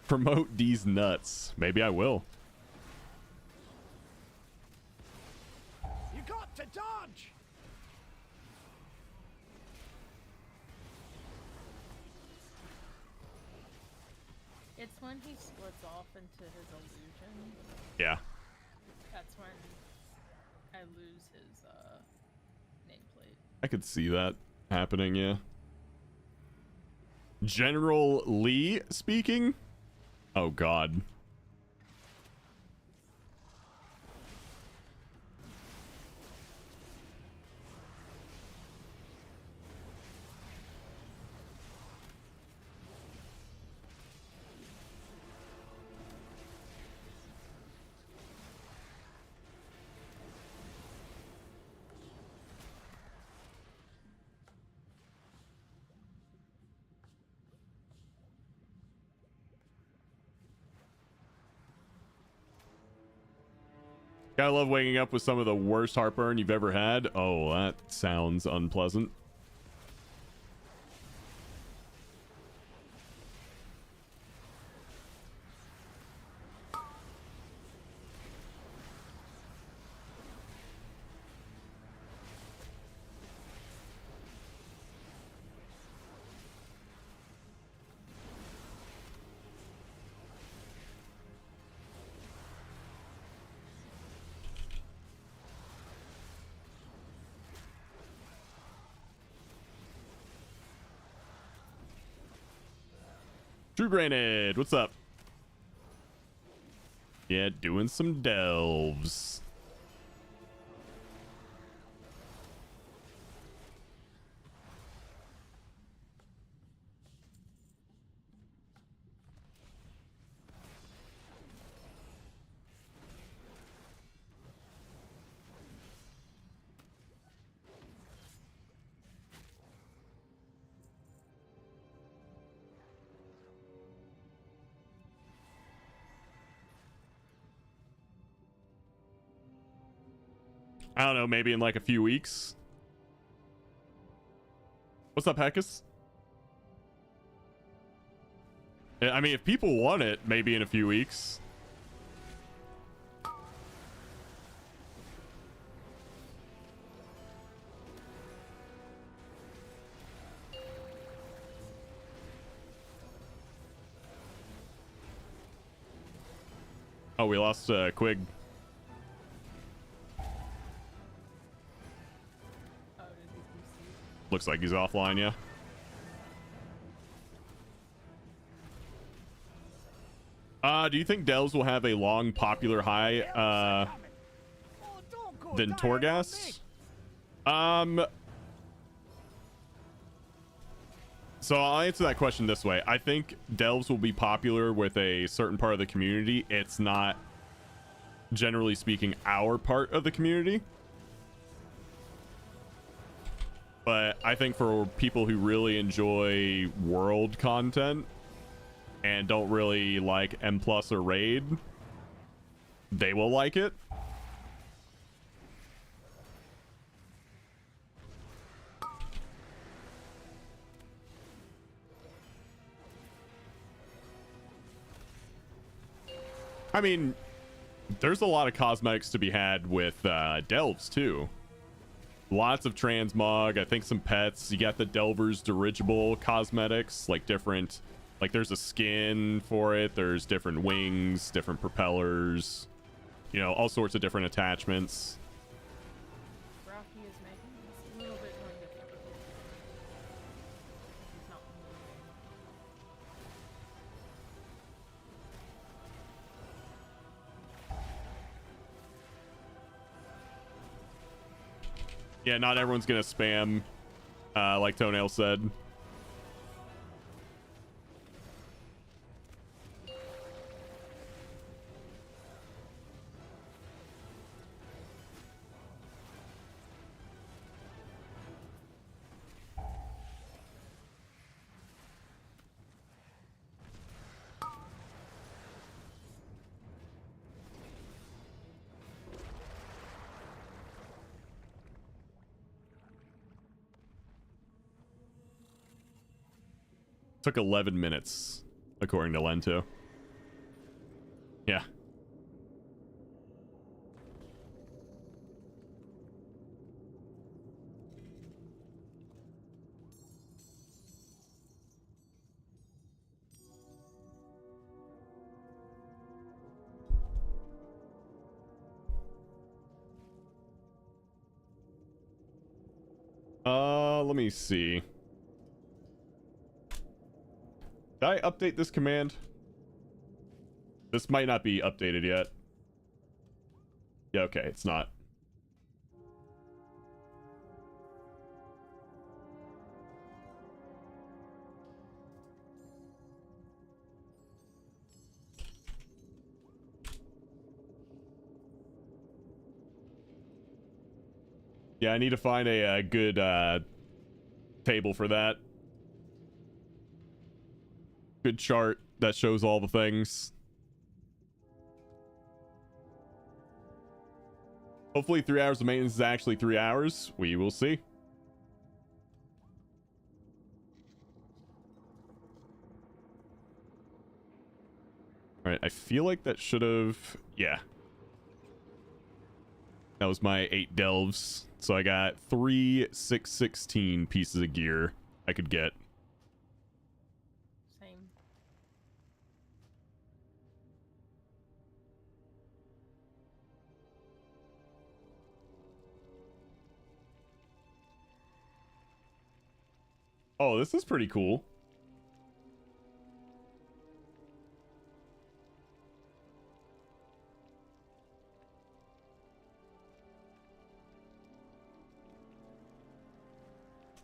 Promote these nuts. Maybe I will. You got to dodge. It's when he splits off into his illusion. Yeah. That's when I lose his nameplate. I could see that happening, yeah. General Lee speaking? Oh god. Gotta love waking up with some of the worst heartburn you've ever had. Oh, that sounds unpleasant. True Granted, what's up? Yeah, doing some delves. I don't know, maybe in like a few weeks. What's up, Heckus? I mean, if people want it, maybe in a few weeks. Oh, we lost Quig. Looks like he's offline, yeah. Do you think Delves will have a long popular high than Torghast? So I'll answer that question this way. I think Delves will be popular with a certain part of the community. It's not, generally speaking, our part of the community. But I think for people who really enjoy world content and don't really like M+ or Raid, they will like it. I mean, there's a lot of cosmetics to be had with Delves too. Lots of transmog, I think some pets. You got the Delver's dirigible cosmetics, like different, like there's a skin for it, there's different wings, different propellers, you know, all sorts of different attachments. Rocky is making this a little bit more difficult. He's not Yeah, not everyone's gonna spam, like Toenail said. Took 11 minutes, according to Lento. Yeah. Let me see. Did I update this command? This might not be updated yet. Yeah, okay, it's not. Yeah, I need to find a good table for that. Good chart that shows all the things. Hopefully 3 hours of maintenance is actually 3 hours. We will see. All right, I feel like that should have... Yeah. That was my 8 delves. So I got 3 616 pieces of gear I could get. Same. Oh, this is pretty cool.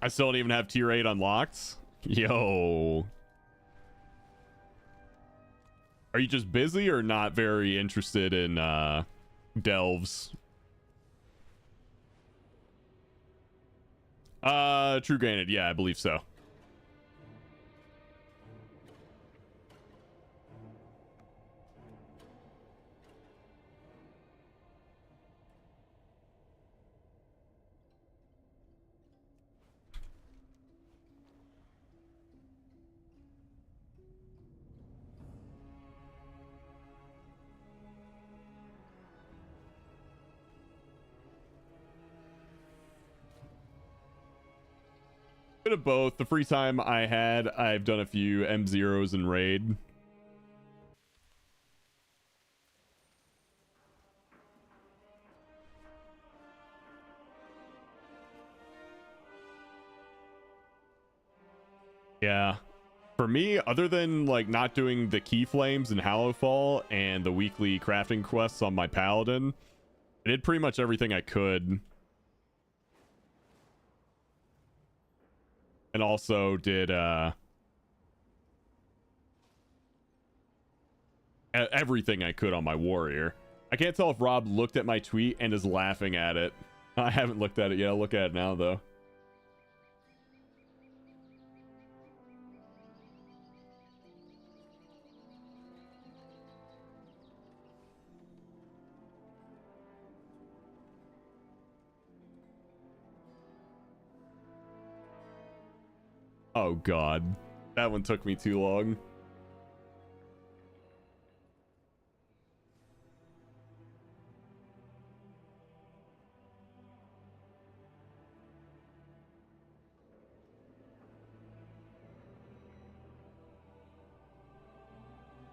I still don't even have tier 8 unlocked. Yo. Are you just busy or not very interested in delves? True granted, yeah, I believe so. Bit of both. The free time I had, I've done a few M0s and raid. Yeah. For me, other than like not doing the keyflames and Hallowfall and the weekly crafting quests on my paladin, I did pretty much everything I could. And also did everything I could on my warrior. I can't tell if Rob looked at my tweet and is laughing at it. I haven't looked at it yet. I'll look at it now though. Oh god, that one took me too long.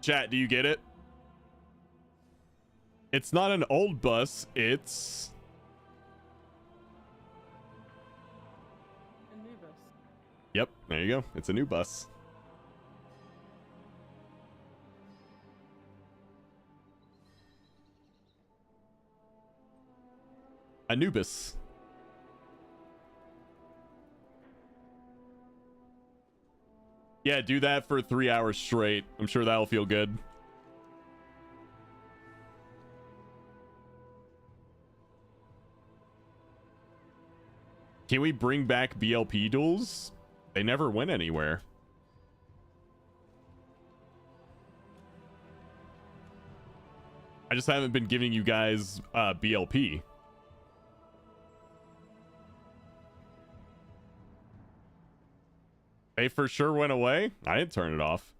Chat, do you get it? It's not an old bus, it's... A new bus. Yep, there you go. It's a new bus. Anubis. Yeah, do that for 3 hours straight. I'm sure that'll feel good. Can we bring back BLP duels? They never went anywhere. I just haven't been giving you guys BLP. They for sure went away. I didn't turn it off.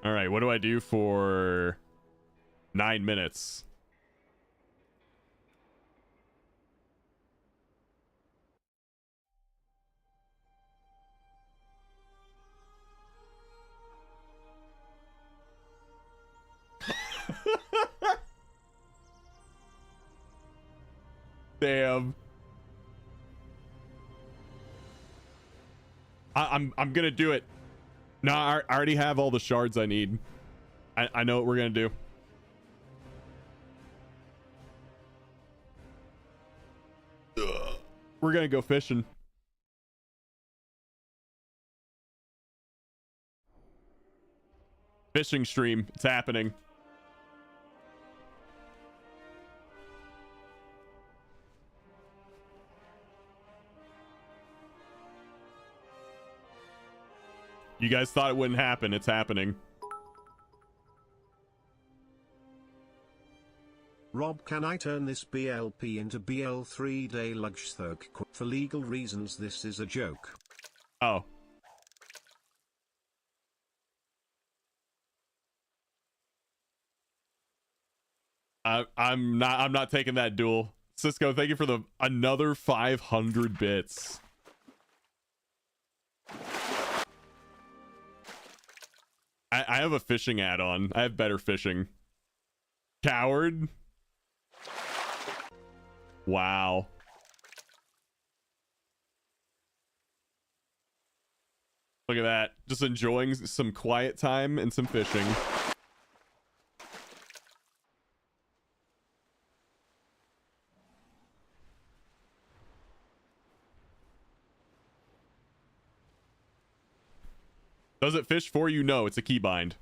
All right, what do I do for 9 minutes? Damn. I'm gonna do it. No, I already have all the shards I need. I know what we're gonna do. We're gonna go fishing. Fishing stream. It's happening. You guys thought it wouldn't happen. It's happening. Rob, can I turn this BLP into BL 3-day Lugstherg? For legal reasons, this is a joke. Oh. I'm not taking that duel. Cisco, thank you for the another 500 bits. I have a fishing add-on. I have better fishing. Coward. Wow. Look at that. Just enjoying some quiet time and some fishing. Does it fish for you? No, it's a keybind.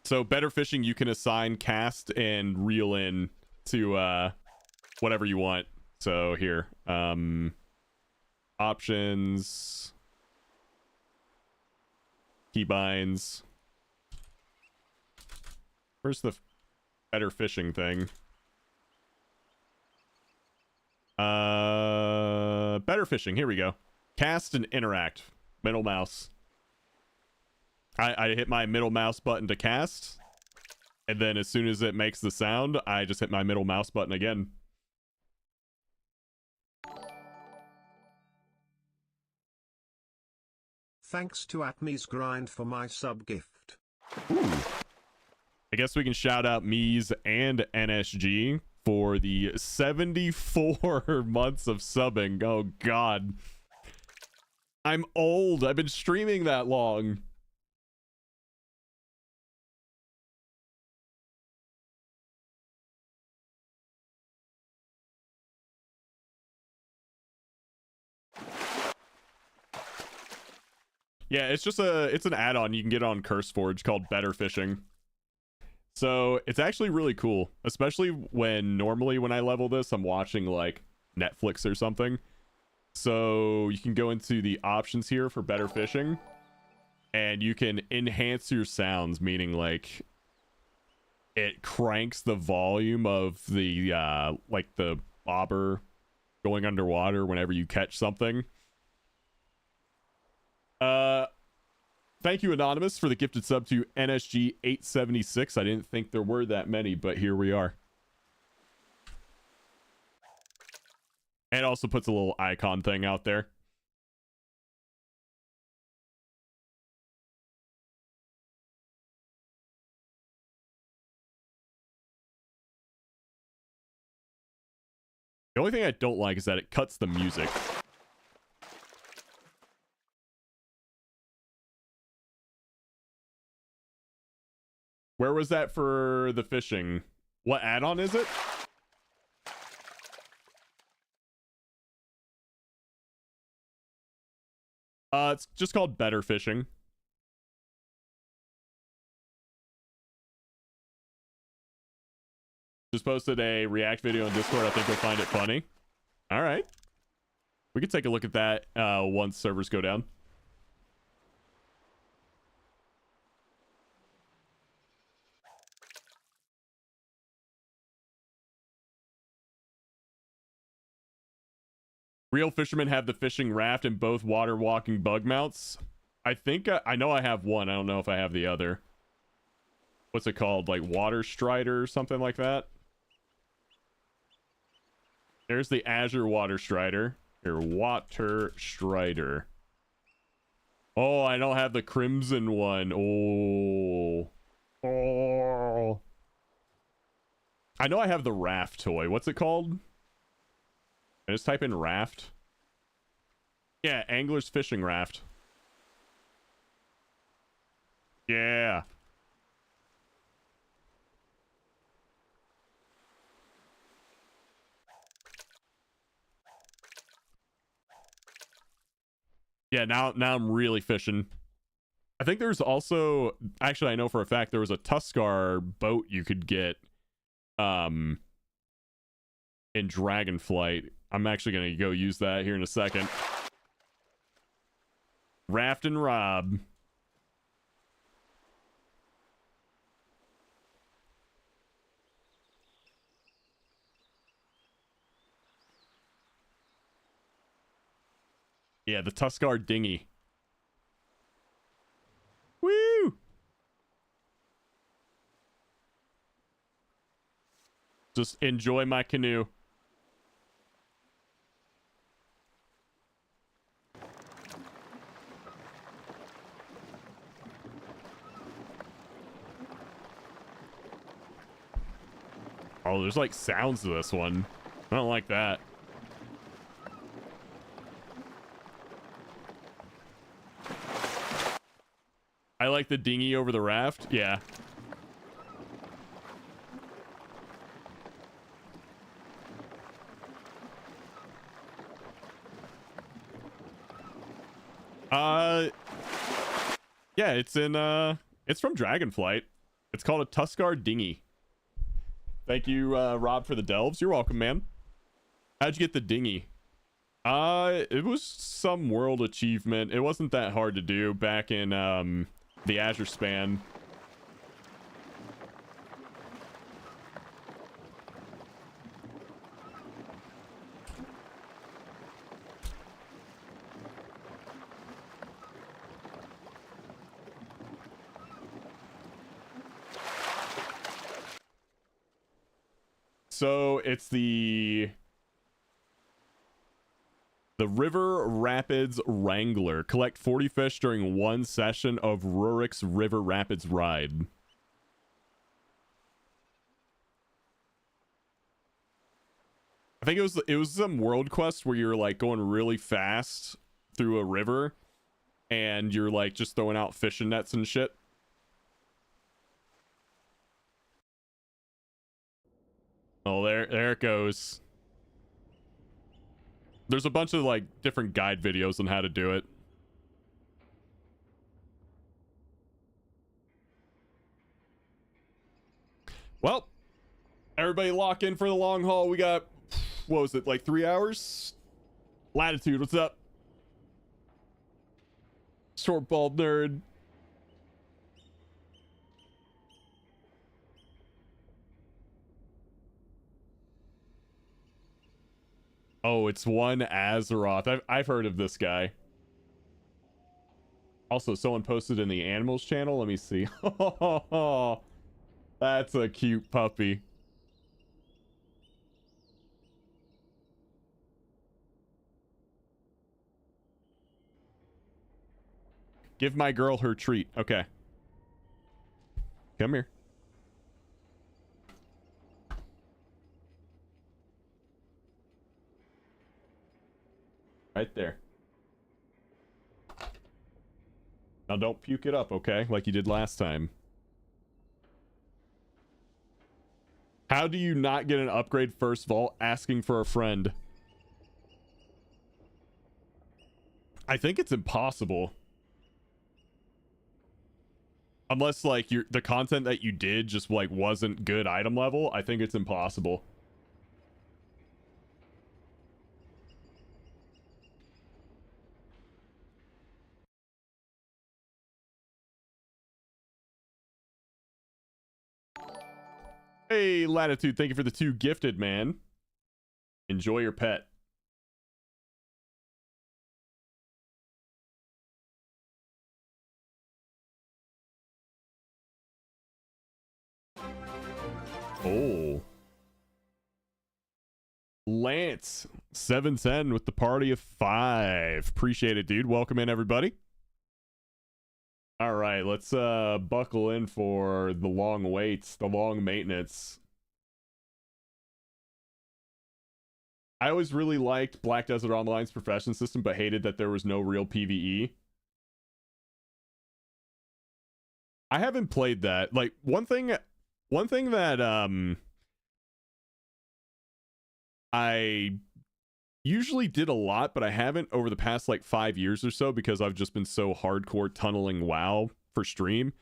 So better fishing, you can assign cast and reel in to whatever you want. So here, options, keybinds. Where's the better fishing thing? Better fishing. Here we go. Cast and interact. Middle mouse. I hit my middle mouse button to cast, and then as soon as it makes the sound, I just hit my middle mouse button again. Thanks to Atme's Grind for my sub gift. Ooh. I guess we can shout out Mies and NSG for the 74 months of subbing. Oh god. I'm old. I've been streaming that long. Yeah, it's just it's an add-on you can get on CurseForge called Better Fishing. So it's actually really cool, especially when normally when I level this, I'm watching like Netflix or something. So you can go into the options here for better fishing, and you can enhance your sounds, meaning like it cranks the volume of the like the bobber going underwater whenever you catch something. Thank you, Anonymous, for the gifted sub to NSG 876. I didn't think there were that many, but here we are. And it also puts a little icon thing out there. The only thing I don't like is that it cuts the music. Where was that for the fishing? What add-on is it? It's just called Better Fishing. Just posted a react video on Discord. I think you'll find it funny. All right. We can take a look at that once servers go down. Real fishermen have the fishing raft and both water walking bug mounts. I think I know I have one. I don't know if I have the other. What's it called? Like Water Strider or something like that? There's the Azure Water Strider. Here, Water Strider. Oh, I don't have the Crimson one. Oh. Oh. I know I have the raft toy. What's it called? I just type in raft. Yeah, Angler's Fishing Raft. Yeah. Yeah, now I'm really fishing. I think there's also, actually I know for a fact there was a Tuskar boat you could get in Dragonflight. I'm actually going to go use that here in a second. Raft and Rob. Yeah, the Tuskar dinghy. Woo! Just enjoy my canoe. Oh, there's like sounds to this one. I don't like that. I like the dinghy over the raft. Yeah. Yeah, it's in it's from Dragonflight. It's called a Tuskar dinghy. Thank you, Rob, for the delves. You're welcome, man. How'd you get the dinghy? It was some world achievement. It wasn't that hard to do back in the Azure Span. So it's the River Rapids Wrangler. Collect 40 fish during one session of Rurik's River Rapids ride. I think it was some world quest where you're like going really fast through a river and you're like just throwing out fishing nets and shit. Oh, there it goes. There's a bunch of like different guide videos on how to do it. Well, everybody lock in for the long haul. We got, what was it, like 3 hours? Latitude, what's up? Short bald nerd. Oh, it's one Azeroth. I've heard of this guy. Also, someone posted in the animals channel. Let me see. That's a cute puppy. Give my girl her treat. Okay. Come here. Right there. Now don't puke it up, okay? Like you did last time. How do you not get an upgrade first of all? Asking for a friend. I think it's impossible. Unless like the content that you did just like wasn't good item level, I think it's impossible. Hey, Latitude, thank you for the 2 gifted, man. Enjoy your pet. Oh. Lance, 710 with the party of 5. Appreciate it, dude. Welcome in, everybody. All right, let's buckle in for the long waits, the long maintenance. I always really liked Black Desert Online's profession system, but hated that there was no real PvE. I haven't played that. Like one thing that I usually did a lot, but I haven't over the past like 5 years or so because I've just been so hardcore tunneling WoW for stream.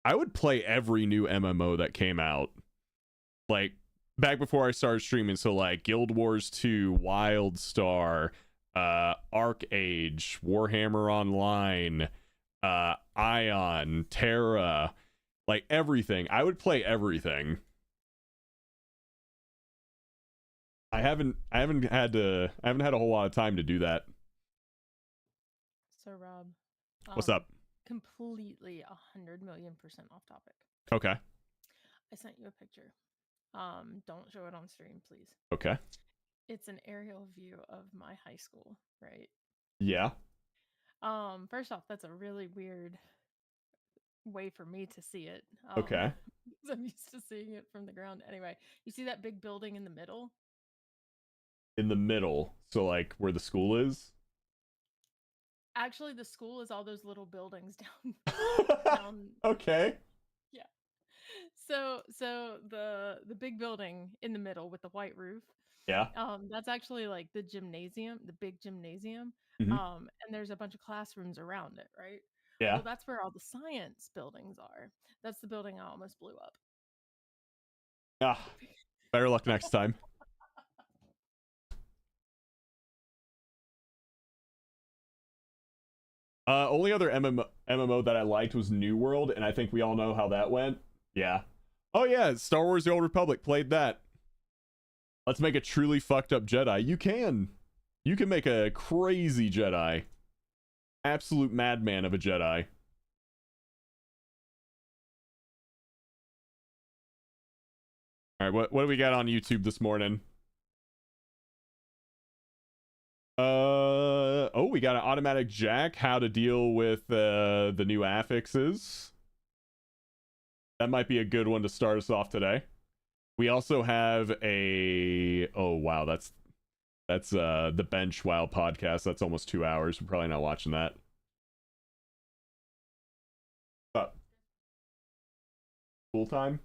I would play every new MMO that came out. Like back before I started streaming, so like Guild Wars 2, WildStar, Arc Age, Warhammer Online, Ion, Terra, like everything. I would play everything. I haven't had a whole lot of time to do that. So Rob, What's up? Completely 100,000,000% off topic. Okay. I sent you a picture. Don't show it on stream, please. Okay. It's an aerial view of my high school, right? Yeah. First off, that's a really weird way for me to see it. Okay. I'm used to seeing it from the ground. Anyway, you see that big building in the middle? In the middle, so like where the school is. Actually, the school is all those little buildings down. Okay. Yeah. So the big building in the middle with the white roof. Yeah. That's actually like the gymnasium, the big gymnasium. Mhm. And there's a bunch of classrooms around it, right? Yeah. Well, that's where all the science buildings are. That's the building I almost blew up. Ah, better luck next time. Only other MMO that I liked was New World, and I think we all know how that went. Yeah. Oh yeah, Star Wars: The Old Republic, played that. Let's make a truly fucked up Jedi. You can make a crazy Jedi. Absolute madman of a Jedi. All right, what do we got on YouTube this morning? Oh, we got an automatic jack. How to deal with the new affixes. That might be a good one to start us off today. We also have a wow, that's the Bench Wow podcast. That's almost 2 hours. We're probably not watching that. Full time?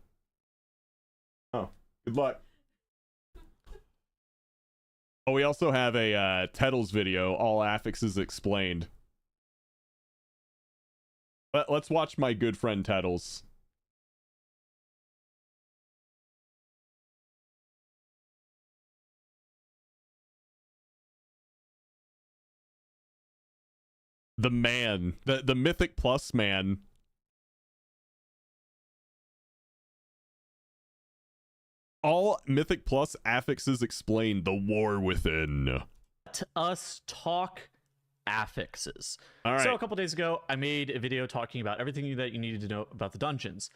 Oh, good luck. Oh, we also have a Tettles video, all affixes explained. Let's watch my good friend Tettles. The man, the Mythic Plus man. All Mythic Plus affixes explained. The war within. Let us talk affixes. All right. So a couple days ago, I made a video talking about everything that you needed to know about the dungeons.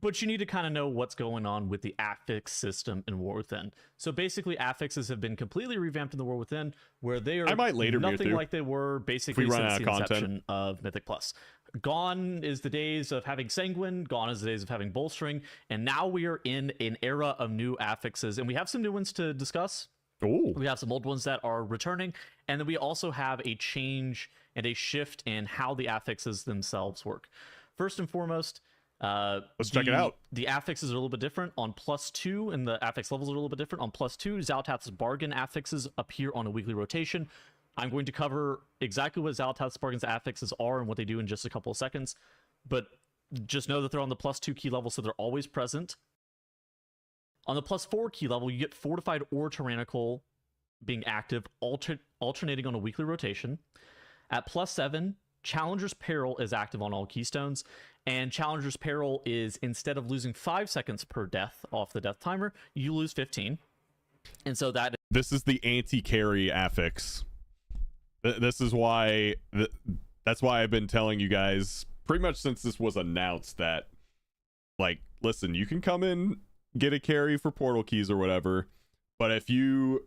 But you need to kind of know what's going on with the affix system in War Within. So basically, affixes have been completely revamped in the War Within, where they are nothing like they were basically since the inception of Mythic Plus. Gone is the days of having Sanguine, gone is the days of having Bolstering, and now we are in an era of new affixes, and we have some new ones to discuss. Ooh. We have some old ones that are returning, and then we also have a change and a shift in how the affixes themselves work. First and foremost, let's check it out. The affixes are a little bit different on +2, and the affix levels are a little bit different. On +2, Zaltath's Bargain affixes appear on a weekly rotation. I'm going to cover exactly what Zaltath's Bargain's affixes are and what they do in just a couple of seconds, but just know that they're on the +2 key level, so they're always present. On the +4 key level, you get Fortified or Tyrannical being active, alternating on a weekly rotation. At +7, Challenger's Peril is active on all keystones, and Challenger's Peril is, instead of losing 5 seconds per death off the death timer, you lose 15. And so this is the anti-carry affix. This is why that's why I've been telling you guys pretty much since this was announced that, like, listen, you can come in, get a carry for portal keys or whatever, but if you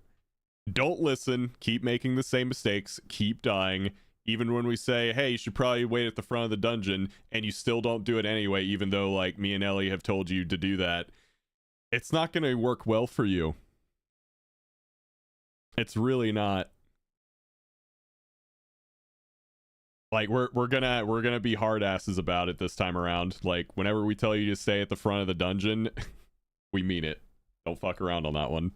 don't listen, keep making the same mistakes, keep dying, even when we say, hey, you should probably wait at the front of the dungeon, and you still don't do it anyway, even though, like, me and Ellie have told you to do that, it's not going to work well for you. It's really not. Like, we're gonna be hard asses about it this time around. Like, whenever we tell you to stay at the front of the dungeon, we mean it. Don't fuck around on that one.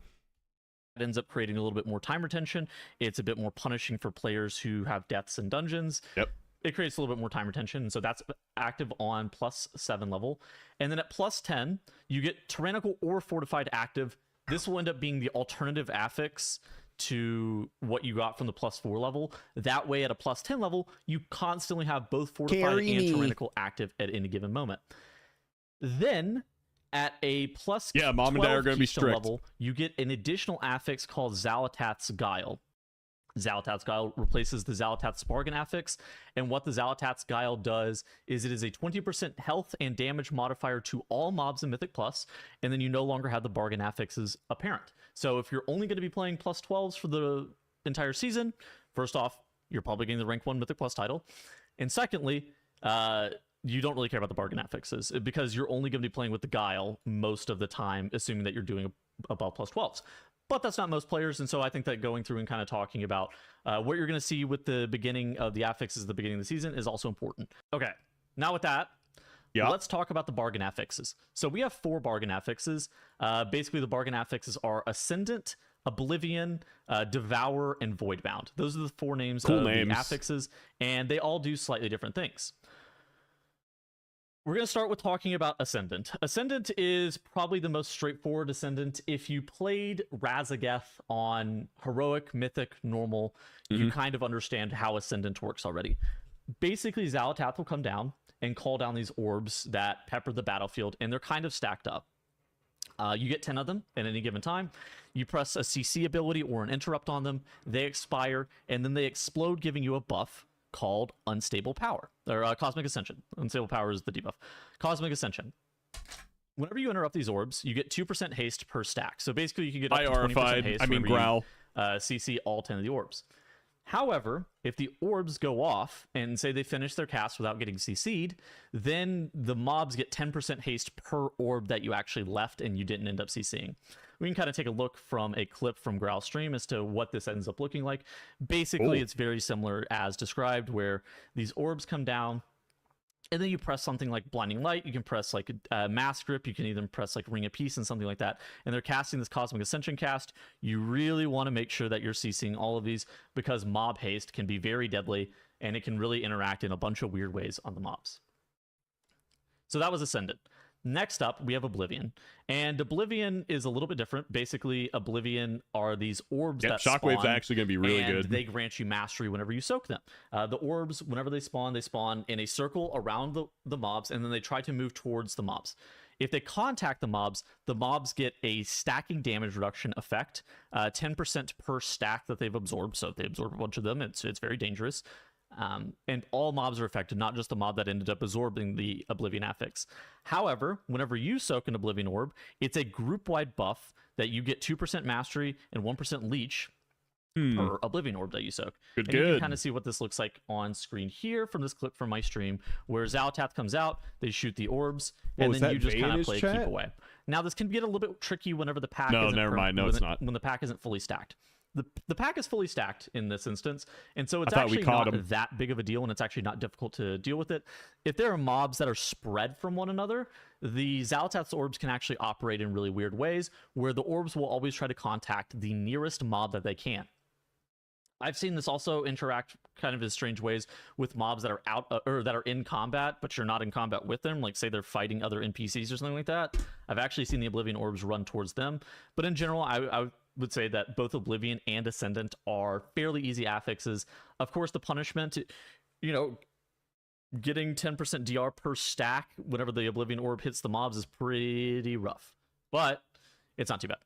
It ends up creating a little bit more time retention. It's a bit more punishing for players who have deaths in dungeons. Yep. It creates a little bit more time retention, and so that's active on +7 level. And then at +10, you get Tyrannical or Fortified active. This will end up being the alternative affix to what you got from the +4 level. That way, at a +10 level, you constantly have both Fortified Carry and me. Tyrannical active at any given moment. Then, at a +12 Mom and Dad are gonna be keystone strict. level, you get an additional affix called Xal'atath's Guile. Xal'atath's Guile replaces the Xal'atath's Bargain affix, and what the Xal'atath's Guile does is it is a 20% health and damage modifier to all mobs in Mythic Plus, and then you no longer have the Bargain affixes apparent. So if you're only going to be playing +12s for the entire season, first off, you're probably getting the rank 1 Mythic Plus title, and secondly, you don't really care about the Bargain affixes because you're only going to be playing with the Guile most of the time, assuming that you're doing above +12s. But that's not most players, and so I think that going through and kind of talking about what you're going to see with the beginning of the affixes at the beginning of the season is also important. Okay, now with that, let's talk about the Bargain affixes. So we have 4 Bargain affixes. Basically, the Bargain affixes are Ascendant, Oblivion, Devour, and Voidbound. Those are the 4 names of the affixes, and they all do slightly different things. We're going to start with talking about Ascendant. Ascendant is probably the most straightforward Ascendant. If you played Razageth on Heroic, Mythic, Normal, you kind of understand how Ascendant works already. Basically, Xal'atath will come down and call down these orbs that pepper the battlefield, and they're kind of stacked up. You get 10 of them at any given time. You press a CC ability or an interrupt on them, they expire, and then they explode, giving you a buff called Unstable Power, or Cosmic Ascension. Unstable Power is the debuff. Cosmic Ascension. Whenever you interrupt these orbs, you get 2% haste per stack. So basically, you can get up to 20% haste whenever growl. you CC all 10 of the orbs. However, if the orbs go off and say they finish their cast without getting CC'd, then the mobs get 10% haste per orb that you actually left and you didn't end up CCing. We can kind of take a look from a clip from Growl's stream as to what this ends up looking like. Basically, it's very similar as described, where these orbs come down, and then you press something like Blinding Light. You can press like Mass Grip. You can even press like Ring of Peace and something like that. And they're casting this Cosmic Ascension cast. You really want to make sure that you're CCing all of these because mob haste can be very deadly, and it can really interact in a bunch of weird ways on the mobs. So that was Ascendant. Next up, we have Oblivion. And Oblivion is a little bit different. Basically, Oblivion are these orbs that Shockwave's spawn, actually going to be really and good. they grant you mastery whenever you soak them. The orbs, whenever they spawn in a circle around the mobs, and then they try to move towards the mobs. If they contact the mobs get a stacking damage reduction effect, 10% per stack that they've absorbed. So if they absorb a bunch of them, it's very dangerous. And all mobs are affected, not just the mob that ended up absorbing the Oblivion affix. However, whenever you soak an Oblivion orb, it's a group-wide buff that you get 2% mastery and 1% leech per Oblivion orb that you soak. You can kind of see what this looks like on screen here from this clip from my stream, where Xal'atath comes out, they shoot the orbs, and then you just kind of play keep away. Now, this can get a little bit tricky whenever the pack when the pack isn't fully stacked. The pack is fully stacked in this instance, and so it's actually not that big of a deal, and it's actually not difficult to deal with it. If there are mobs that are spread from one another, the Xal'atath's orbs can actually operate in really weird ways, where the orbs will always try to contact the nearest mob that they can. I've seen this also interact kind of in strange ways with mobs that are or that are in combat, but you're not in combat with them. Like, say they're fighting other NPCs or something like that. I've actually seen the Oblivion orbs run towards them. But in general, I would say that both Oblivion and Ascendant are fairly easy affixes. Of course, the punishment, getting 10% DR per stack whenever the Oblivion orb hits the mobs is pretty rough. But it's not too bad.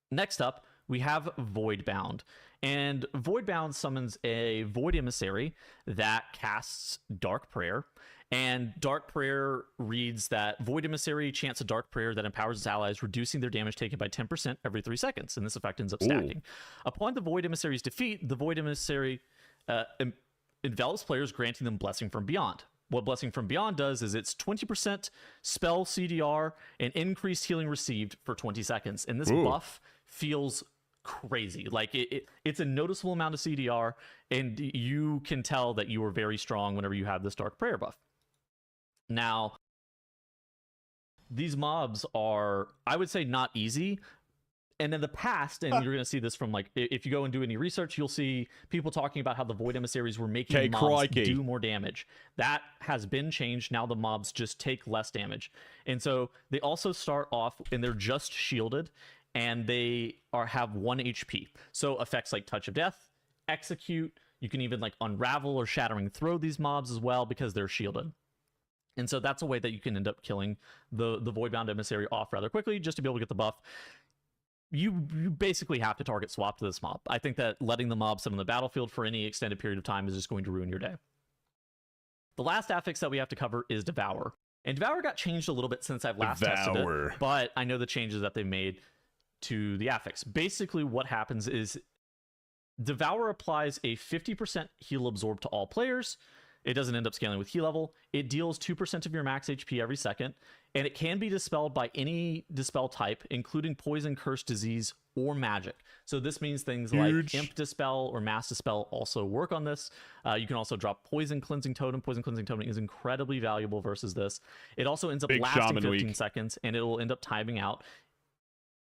Next up, we have Voidbound. And Voidbound summons a Void Emissary that casts Dark Prayer. And Dark Prayer reads that Void Emissary chants a Dark Prayer that empowers its allies, reducing their damage taken by 10% every 3 seconds. And this effect ends up stacking. Upon the Void Emissary's defeat, the Void Emissary envelops players, granting them Blessing from Beyond. What Blessing from Beyond does is it's 20% spell CDR and increased healing received for 20 seconds. And this buff feels crazy. Like, it's a noticeable amount of CDR, and you can tell that you are very strong whenever you have this Dark Prayer buff. Now, these mobs are, I would say, not easy. And in the past, and you're going to see this from, like, if you go and do any research, you'll see people talking about how the Void Emissaries were making mobs do more damage. That has been changed. Now the mobs just take less damage. And so they also start off, and they're just shielded. and they have 1 HP. So effects like Touch of Death, Execute, you can even like unravel or shattering throw these mobs as well because they're shielded. And so that's a way that you can end up killing the Voidbound Emissary off rather quickly just to be able to get the buff. You basically have to target swap to this mob. I think that letting the mob sit on the battlefield for any extended period of time is just going to ruin your day. The last affix that we have to cover is Devour. And Devour got changed a little bit since I've last tested it, but I know the changes that they've made to the affix. Basically what happens is Devour applies a 50% heal absorb to all players. It doesn't end up scaling with heal level. It deals 2% of your max HP every second, and it can be dispelled by any dispel type, including poison, curse, disease, or magic. So this means things like Imp Dispel or Mass Dispel also work on this. You can also drop Poison Cleansing Totem. Poison Cleansing Totem is incredibly valuable versus this. It also ends up lasting 15 seconds, and it will end up timing out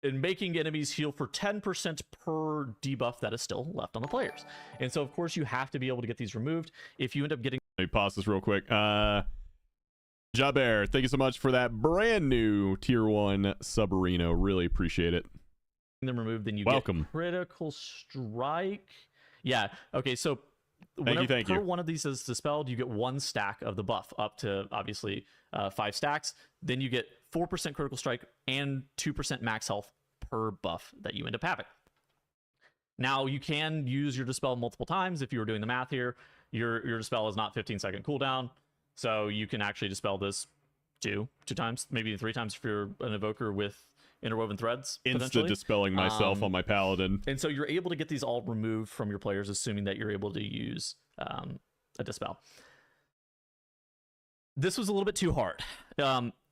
and making enemies heal for 10% per debuff that is still left on the players. And so, of course, you have to be able to get these removed. If you end up getting... Let me pause this real quick. Jaber, thank you so much for that brand new tier 1 Subarino. Really appreciate it. Them removed, then you get Critical Strike. Yeah, okay, so thank you. One of these is dispelled, you get 1 stack of the buff, up to, obviously, 5 stacks. Then you get 4% Critical Strike and 2% max health per buff that you end up having. Now, you can use your Dispel multiple times. If you were doing the math here, your Dispel is not 15-second cooldown, so you can actually Dispel this two times, maybe 3 times if you're an Evoker with Interwoven Threads. Insta-dispelling myself on my Paladin. And so you're able to get these all removed from your players, assuming that you're able to use a Dispel. This was a little bit too hard.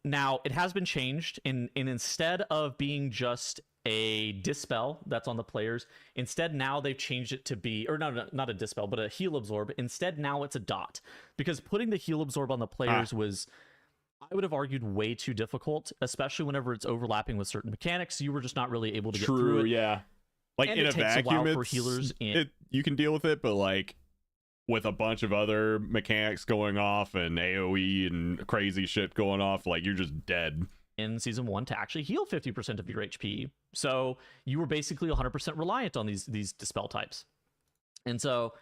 Now, it has been changed, and instead of being just a Dispel that's on the players, instead now they've changed it to be, or no, not a Dispel, but a Heal Absorb. Instead, now it's a dot. Because putting the Heal Absorb on the players was, I would have argued, way too difficult, especially whenever it's overlapping with certain mechanics. You were just not really able to get through it. Yeah. Like, and in it a takes vacuum, a while for healers. You can deal with it, but like, with a bunch of other mechanics going off and AoE and crazy shit going off, like, you're just dead. In Season 1 to actually heal 50% of your HP. So you were basically 100% reliant on these Dispel types. And so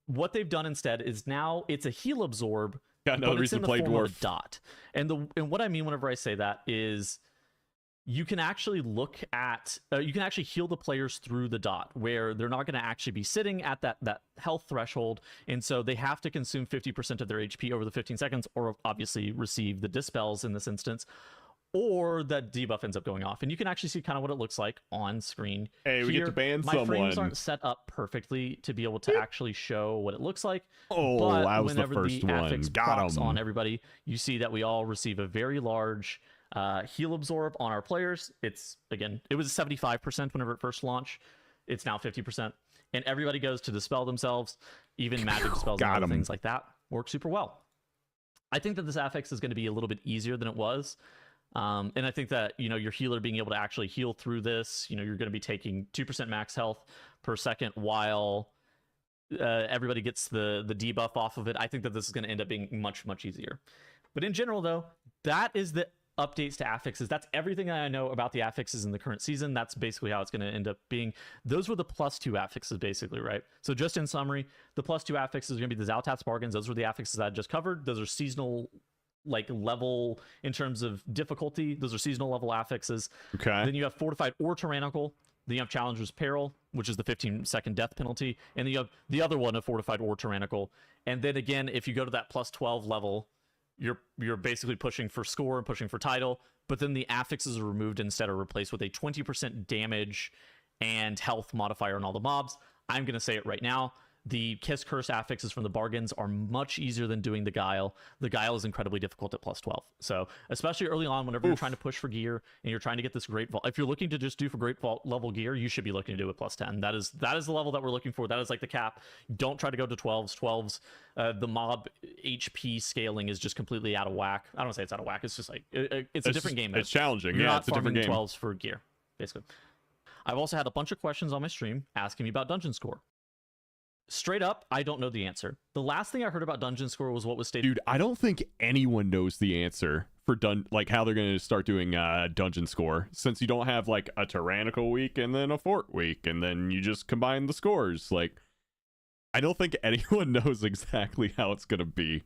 what they've done instead is now it's a Heal Absorb, got another reason to play Dwarf. Dot. And what I mean whenever I say that is you can actually look at, you can actually heal the players through the dot, where they're not going to actually be sitting at that health threshold, and so they have to consume 50% of their HP over the 15 seconds, or obviously receive the Dispels in this instance, or that debuff ends up going off. And you can actually see kind of what it looks like on screen. Hey, we get to ban someone. My frames aren't set up perfectly to be able to actually show what it looks like. Oh, but that was the whenever first the one. affix Got procs him. on everybody, you see that we all receive a very large heal absorb on our players. It's, again, it was 75% whenever it first launched. It's now 50%. And everybody goes to dispel themselves. Even magic spells and other things like that work super well. I think that this affix is going to be a little bit easier than it was. And I think that, you know, your healer being able to actually heal through this, you know, you're going to be taking 2% max health per second while everybody gets the debuff off of it. I think that this is going to end up being much, much easier. But in general, though, that is the updates to affixes. That's everything that I know about the affixes in the current season. That's basically how it's going to end up being. Those were the +2 affixes, basically, right? So just in summary, the +2 affixes are going to be the Zaltat's Bargains. Those were the affixes I just covered. Those are seasonal, like, level in terms of difficulty. Those are seasonal level affixes. Okay. Then you have Fortified or Tyrannical. Then you have Challenger's Peril, which is the 15-second death penalty. And then you have the other one of Fortified or Tyrannical. And then again, if you go to that +12 level, you're basically pushing for score and pushing for title, but then the affixes are removed and instead are replaced with a 20% damage and health modifier on all the mobs. I'm going to say it right now. The Kiss Curse affixes from the Bargains are much easier than doing the Guile. The Guile is incredibly difficult at +12. So, especially early on, whenever you're trying to push for gear and you're trying to get this great vault, if you're looking to just do for great vault level gear, you should be looking to do it +10. That is the level that we're looking for. That is like the cap. Don't try to go to 12s. 12s, the mob HP scaling is just completely out of whack. I don't say it's out of whack. It's just like, it's a different game mode. It's challenging. You're yeah, not it's a different game. 12s for gear, basically. I've also had a bunch of questions on my stream asking me about Dungeon Score. Straight up, I don't know the answer. The last thing I heard about Dungeon Score was what was stated. Dude, I don't think anyone knows the answer for like how they're going to start doing dungeon score, since you don't have like a tyrannical week and then a fort week and then you just combine the scores. Like, I don't think anyone knows exactly how it's going to be.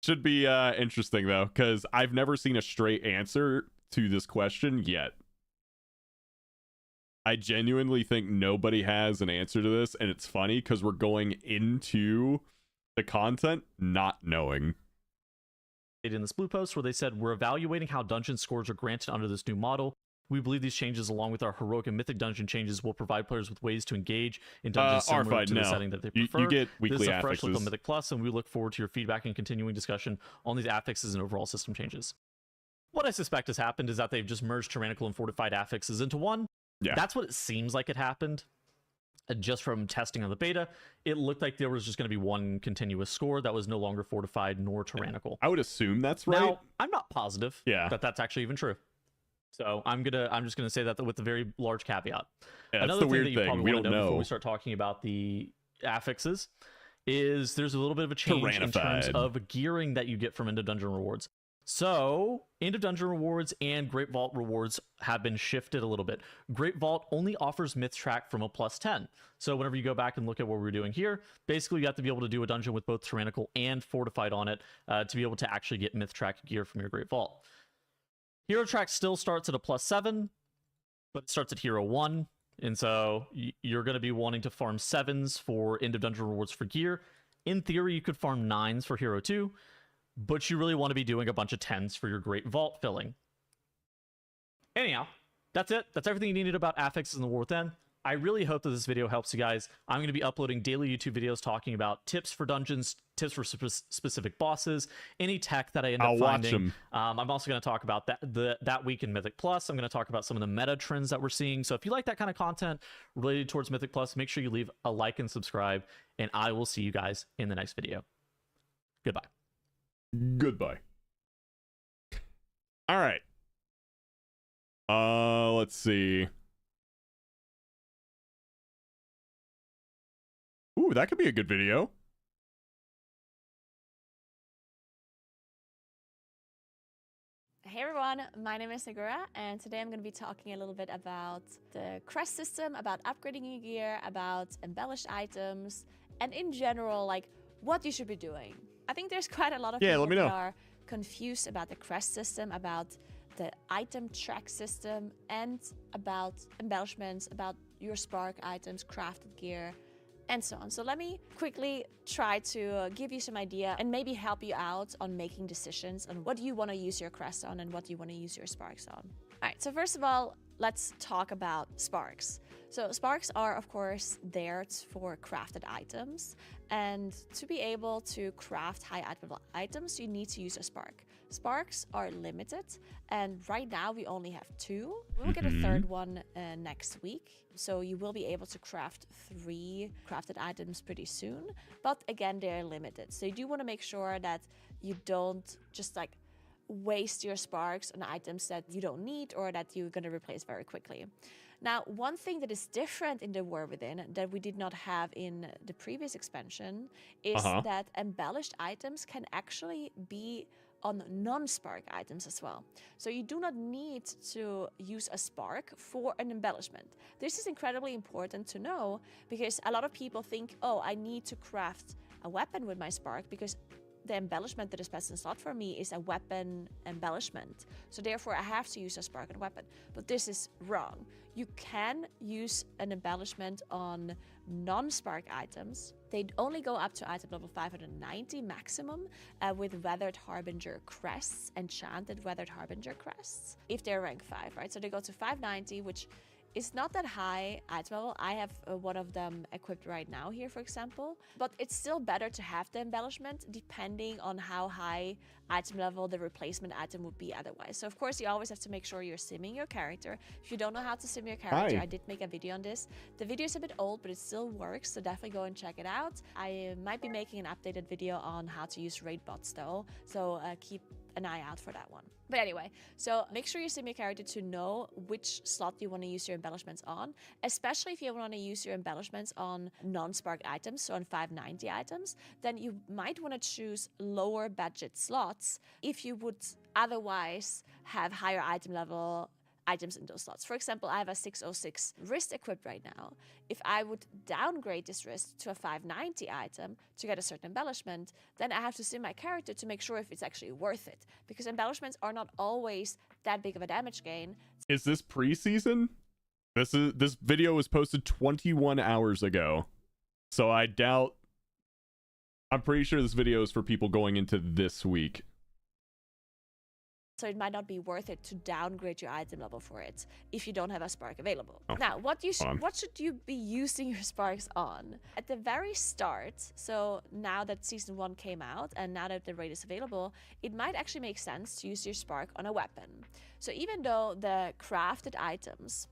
Should be interesting though, because I've never seen a straight answer to this question yet. I genuinely think nobody has an answer to this, and it's funny because we're going into the content not knowing. In this blue post where they said, we're evaluating how dungeon scores are granted under this new model. We believe these changes, along with our heroic and mythic dungeon changes, will provide players with ways to engage in dungeons similar to the setting that they prefer. You get weekly this is a affixes. fresh look on Mythic Plus, and we look forward to your feedback and continuing discussion on these affixes and overall system changes. What I suspect has happened is that they've just merged tyrannical and fortified affixes into one. Yeah. That's what it seems like it happened. Just from testing on the beta, it looked like there was just going to be one continuous score that was no longer fortified nor tyrannical. I would assume that's right. Now, I'm not positive that that's actually even true. So I'm just gonna say that with a very large caveat. Yeah, that's Another the thing weird that you thing. probably We want don't to know know. before we start talking about the affixes is there's a little bit of a change in terms Tyrannified. of gearing that you get from End of Dungeon rewards. So, End of Dungeon rewards and Great Vault rewards have been shifted a little bit. Great Vault only offers Myth Track from a +10. So, whenever you go back and look at what we're doing here, basically you have to be able to do a dungeon with both Tyrannical and Fortified on it to be able to actually get Myth Track gear from your Great Vault. Hero Track still starts at a +7, but it starts at Hero 1. And so, you're going to be wanting to farm 7s for End of Dungeon rewards for gear. In theory, you could farm 9s for Hero 2. But you really want to be doing a bunch of 10s for your Great Vault filling. Anyhow, that's it. That's everything you needed about affixes in the War Within. I really hope that this video helps you guys. I'm going to be uploading daily YouTube videos talking about tips for dungeons, tips for specific bosses, any tech that I end up finding. I'm also going to talk about that week in Mythic Plus. I'm going to talk about some of the meta trends that we're seeing. So if you like that kind of content related towards Mythic Plus, make sure you leave a like and subscribe, and I will see you guys in the next video. Goodbye. Goodbye. All right. Let's see. Ooh, that could be a good video. Hey everyone, my name is Segura, and today I'm going to be talking a little bit about the crest system, about upgrading your gear, about embellished items, and in general, like what you should be doing. I think there's quite a lot of people that are confused about the crest system, about the item track system, and about embellishments, about your spark items, crafted gear, and so on. So let me quickly try to give you some idea and maybe help you out on making decisions on what you want to use your crest on and what you want to use your sparks on. All right, so first of all, let's talk about sparks. So sparks are, of course, there for crafted items. And to be able to craft high itemable items, you need to use a spark. Sparks are limited, and right now we only have 2. We will get a third one next week. So you will be able to craft 3 crafted items pretty soon. But again, they're limited. So you do want to make sure that you don't just like waste your sparks on items that you don't need or that you're going to replace very quickly. Now, one thing that is different in the War Within that we did not have in the previous expansion is that embellished items can actually be on non-spark items as well. So you do not need to use a spark for an embellishment. This is incredibly important to know because a lot of people think, oh, I need to craft a weapon with my spark because the embellishment that is best in slot for me is a weapon embellishment. So therefore I have to use a spark and weapon. But this is wrong. You can use an embellishment on non-spark items. They only go up to item level 590 maximum with Weathered Harbinger crests, enchanted Weathered Harbinger crests, if they're rank 5, right? So they go to 590, which is not that high item level. I have one of them equipped right now here, for example. But it's still better to have the embellishment depending on how high item level the replacement item would be otherwise. So of course you always have to make sure you're simming your character. If you don't know how to sim your character, I did make a video on this. The video is a bit old, but it still works, so definitely go and check it out. I might be making an updated video on how to use raid bots though, so keep an eye out for that one. But anyway, so make sure you sim your character to know which slot you want to use your embellishments on, especially if you want to use your embellishments on non-sparked items, so on 590 items, then you might want to choose lower budget slots if you would otherwise have higher item level items in those slots. For example, I have a 606 wrist equipped right now. If I would downgrade this wrist to a 590 item to get a certain embellishment, then I have to sim my character to make sure if it's actually worth it, because embellishments are not always that big of a damage gain. Is this preseason? This video was posted 21 hours ago, so I doubt. I'm pretty sure this video is for people going into this week. So it might not be worth it to downgrade your item level for it if you don't have a spark available. Oh, now, what should you be using your sparks on? At the very start, so now that Season 1 came out and now that the raid is available, it might actually make sense to use your spark on a weapon. So even though the crafted items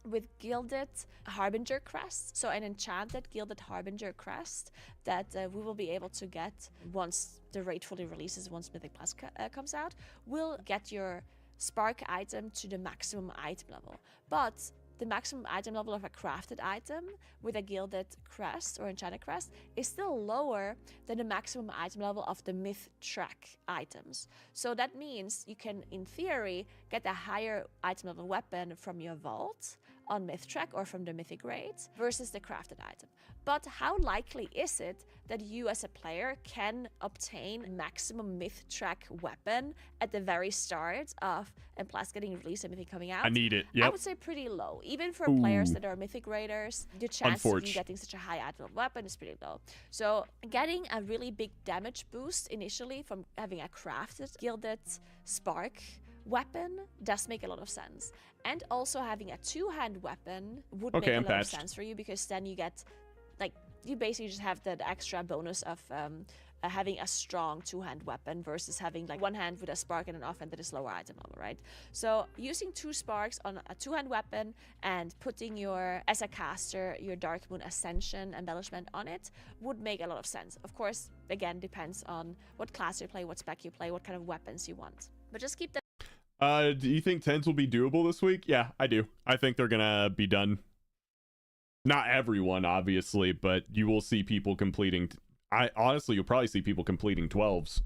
with gilded harbinger crest, so an enchanted gilded harbinger crest that we will be able to get once the raid fully releases, once Mythic Plus comes out, will get your spark item to the maximum item level. But the maximum item level of a crafted item with a gilded crest or enchanted crest is still lower than the maximum item level of the myth track items. So that means you can, in theory, get a higher item level weapon from your vault on myth track or from the mythic raids versus the crafted item. But how likely is it that you as a player can obtain maximum myth track weapon at the very start of M+ getting released and Mythic coming out? I need it. Yep. I would say pretty low. Even for players that are mythic raiders, the chance of you getting such a high item weapon is pretty low. So getting a really big damage boost initially from having a crafted gilded spark weapon does make a lot of sense. And also having a two-hand weapon would make a lot of sense for you, because then you get, like, you basically just have that extra bonus of having a strong two-hand weapon versus having like one hand with a spark and an offhand that is lower item level, right? So using 2 sparks on a two-hand weapon and putting your, as a caster, your Dark Moon Ascension embellishment on it would make a lot of sense. Of course, again, depends on what class you play, what spec you play, what kind of weapons you want. But just keep that. Do you think 10s will be doable this week? Yeah, I do. I think they're gonna be done. Not everyone, obviously, but you will see people completing. Honestly, you'll probably see people completing 12s.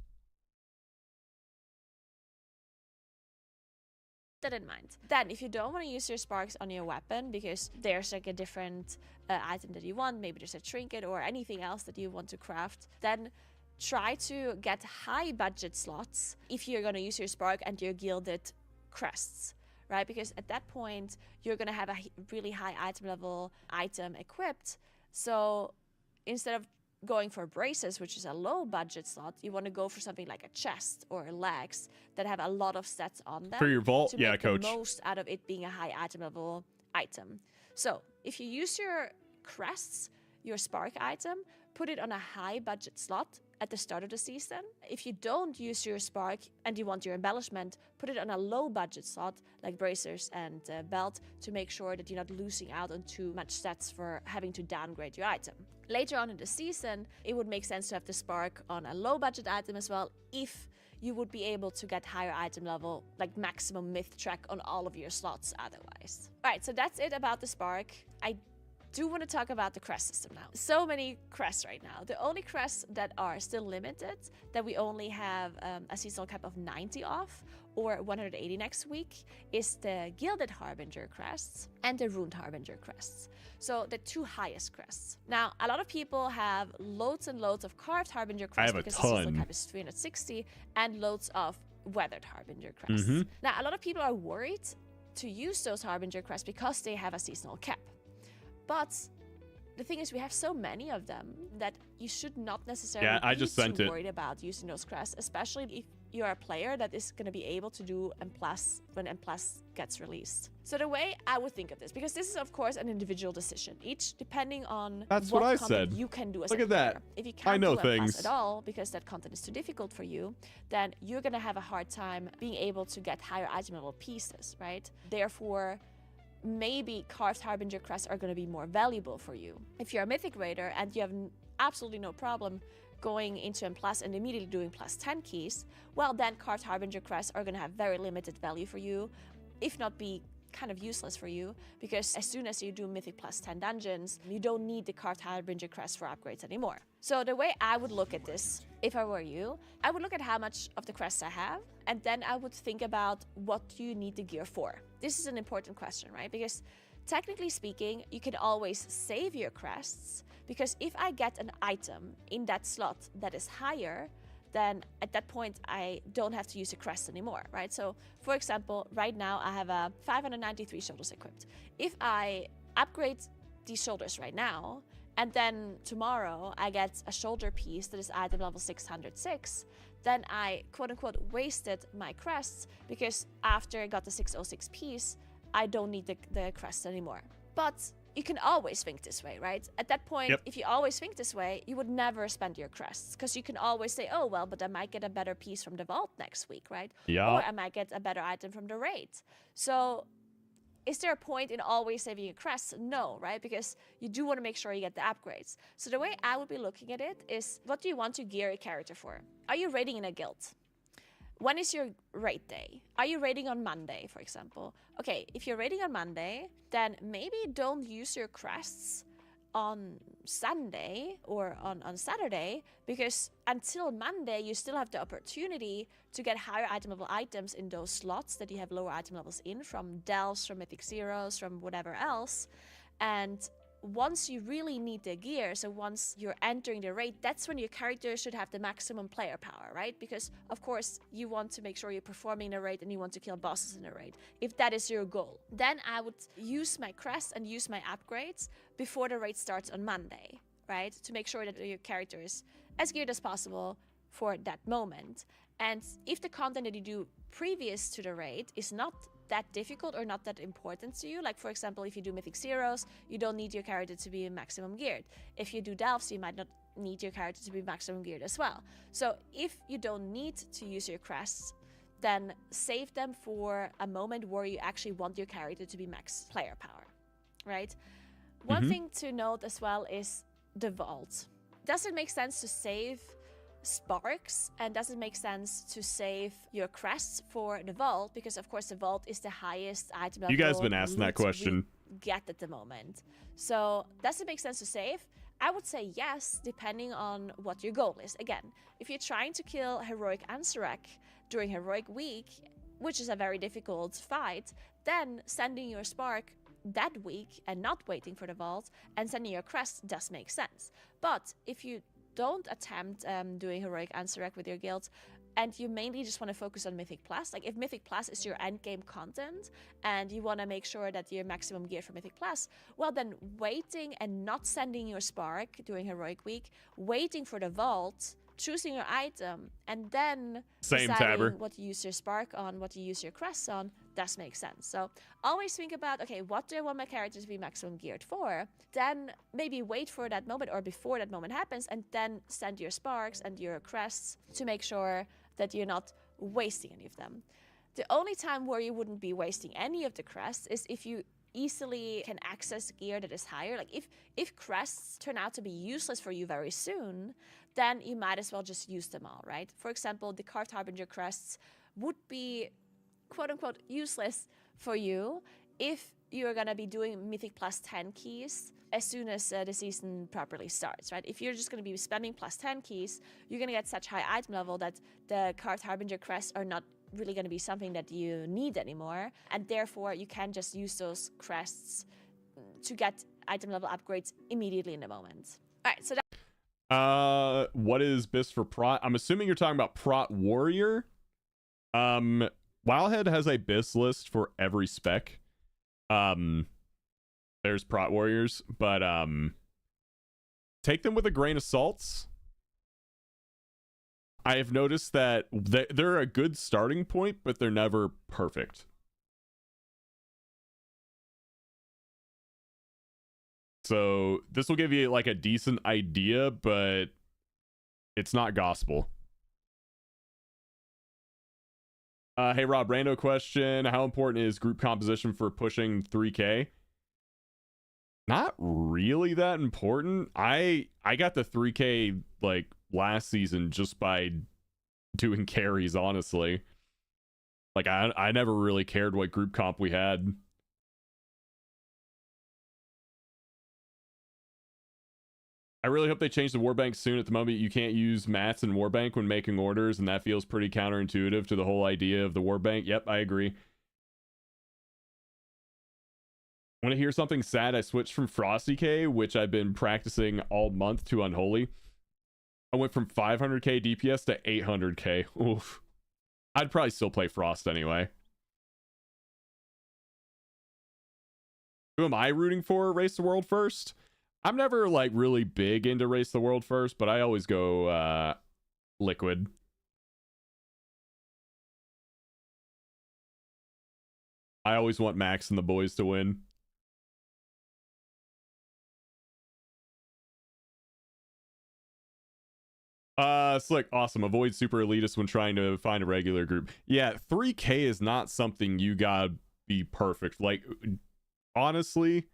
That in mind. Then, if you don't want to use your sparks on your weapon because there's like a different item that you want, maybe there's a trinket or anything else that you want to craft, then try to get high budget slots if you're going to use your spark and your gilded crests, right? Because at that point, you're going to have a really high item level item equipped. So instead of going for braces, which is a low budget slot, you want to go for something like a chest or legs that have a lot of stats on them. For your vault, to yeah, make coach. The most out of it being a high item level item. So if you use your crests, your spark item, put it on a high budget slot at the start of the season. If you don't use your spark and you want your embellishment, put it on a low budget slot like bracers and belt to make sure that you're not losing out on too much stats for having to downgrade your item. Later on in the season, it would make sense to have the spark on a low budget item as well if you would be able to get higher item level, like maximum myth track on all of your slots otherwise. All right, so that's it about the spark. I do want to talk about the crest system now. So many crests right now. The only crests that are still limited, that we only have a seasonal cap of 90 off or 180 next week, is the Gilded Harbinger crests and the Ruined Harbinger crests. So the 2 highest crests. Now, a lot of people have loads and loads of Carved Harbinger crests because the seasonal cap is 360, and loads of Weathered Harbinger crests. Now, a lot of people are worried to use those Harbinger crests because they have a seasonal cap. But the thing is, we have so many of them that you should not necessarily be too worried about using those crests, especially if you're a player that is going to be able to do M+ when M+ gets released. So the way I would think of this, because this is of course an individual decision, each depending on what content you can do as a player. That. If you can't do M+ at all because that content is too difficult for you, then you're going to have a hard time being able to get higher item level pieces, right? Therefore, maybe Carved Harbinger crests are going to be more valuable for you. If you're a Mythic Raider and you have absolutely no problem going into M+ and immediately doing +10 keys, well, then Carved Harbinger crests are going to have very limited value for you, if not be kind of useless for you, because as soon as you do Mythic +10 dungeons, you don't need the Carved Harbinger crest for upgrades anymore. So the way I would look at this, if I were you, I would look at how much of the crests I have, and then I would think about what do you need the gear for. This is an important question, right? Because technically speaking, you can always save your crests, because if I get an item in that slot that is higher, then at that point I don't have to use a crest anymore, right? So for example, right now I have a 593 shoulders equipped. If I upgrade these shoulders right now, and then tomorrow I get a shoulder piece that is item level 606, then I quote-unquote wasted my crests, because after I got the 606 piece, I don't need the crest anymore. But you can always think this way, right? At that point, if you always think this way, you would never spend your crests, because you can always say, oh, well, but I might get a better piece from the vault next week, right? Yeah. Or I might get a better item from the raid. So is there a point in always saving your crests? No, right? Because you do want to make sure you get the upgrades. So the way I would be looking at it is, what do you want to gear a character for? Are you raiding in a guild? When is your raid day? Are you raiding on Monday, for example? Okay, if you're raiding on Monday, then maybe don't use your crests on Sunday or on Saturday, because until Monday, you still have the opportunity to get higher item level items in those slots that you have lower item levels in, from delves, from Mythic Zeros, from whatever else. And once you really need the gear, so once you're entering the raid, that's when your character should have the maximum player power, right? Because of course you want to make sure you're performing the raid and you want to kill bosses in the raid, if that is your goal. Then I would use my crest and use my upgrades before the raid starts on Monday, right? To make sure that your character is as geared as possible for that moment. And if the content that you do previous to the raid is not that difficult or not that important to you, like for example, if you do Mythic Zeros, you don't need your character to be maximum geared. If you do delves, you might not need your character to be maximum geared as well. So if you don't need to use your crests, then save them for a moment where you actually want your character to be max player power, right? One thing to note as well is the vault. Does it make sense to save sparks, and does it make sense to save your crests for the vault? Because of course the vault is the highest item level. You guys been asking that question. Get at the moment. So does it make sense to save? I would say yes, depending on what your goal is. Again, if you're trying to kill Heroic Ansarak during Heroic Week, which is a very difficult fight, then sending your spark that week and not waiting for the vault and sending your crest does make sense. But if you don't attempt doing Heroic Ansarak with your guild, and you mainly just want to focus on Mythic Plus, like if Mythic Plus is your endgame content and you want to make sure that you're maximum geared for Mythic Plus, well then waiting and not sending your spark during Heroic Week, waiting for the vault, choosing your item, and then deciding what you use your spark on, what you use your crests on, does make sense. So always think about, okay, what do I want my character to be maximum geared for? Then maybe wait for that moment or before that moment happens, and then send your sparks and your crests to make sure that you're not wasting any of them. The only time where you wouldn't be wasting any of the crests is if you easily can access gear that is higher. Like if crests turn out to be useless for you very soon, then you might as well just use them all, right? For example, the Carved Harbinger crests would be quote-unquote useless for you if you're gonna be doing Mythic +10 keys as soon as the season properly starts, right? If you're just gonna be spamming +10 keys, you're gonna get such high item level that the Carved Harbinger crests are not really gonna be something that you need anymore, and therefore you can just use those crests to get item level upgrades immediately in the moment. All right, so that what is BIS for Prot? I'm assuming you're talking about Prot Warrior. Wildhead has a BIS list for every spec. There's Prot Warriors, but take them with a grain of salt. I have noticed that they're a good starting point, but they're never perfect. So this will give you like a decent idea, but it's not gospel. Hey Rob, rando question. How important is group composition for pushing 3K? Not really that important. I got the 3K like last season just by doing carries, honestly. Like I never really cared what group comp we had. I really hope they change the Warbank soon. At the moment, you can't use mats in Warbank when making orders, and that feels pretty counterintuitive to the whole idea of the Warbank. Yep, I agree. Want to hear something sad? I switched from Frosty K, which I've been practicing all month, to Unholy. I went from 500k DPS to 800k. Oof. I'd probably still play Frost anyway. Who am I rooting for? Race the World first? I'm never like really big into Race the World first, but I always go Liquid. I always want Max and the boys to win. Slick, awesome. Avoid super elitist when trying to find a regular group. Yeah, 3K is not something you gotta be perfect. Like, honestly,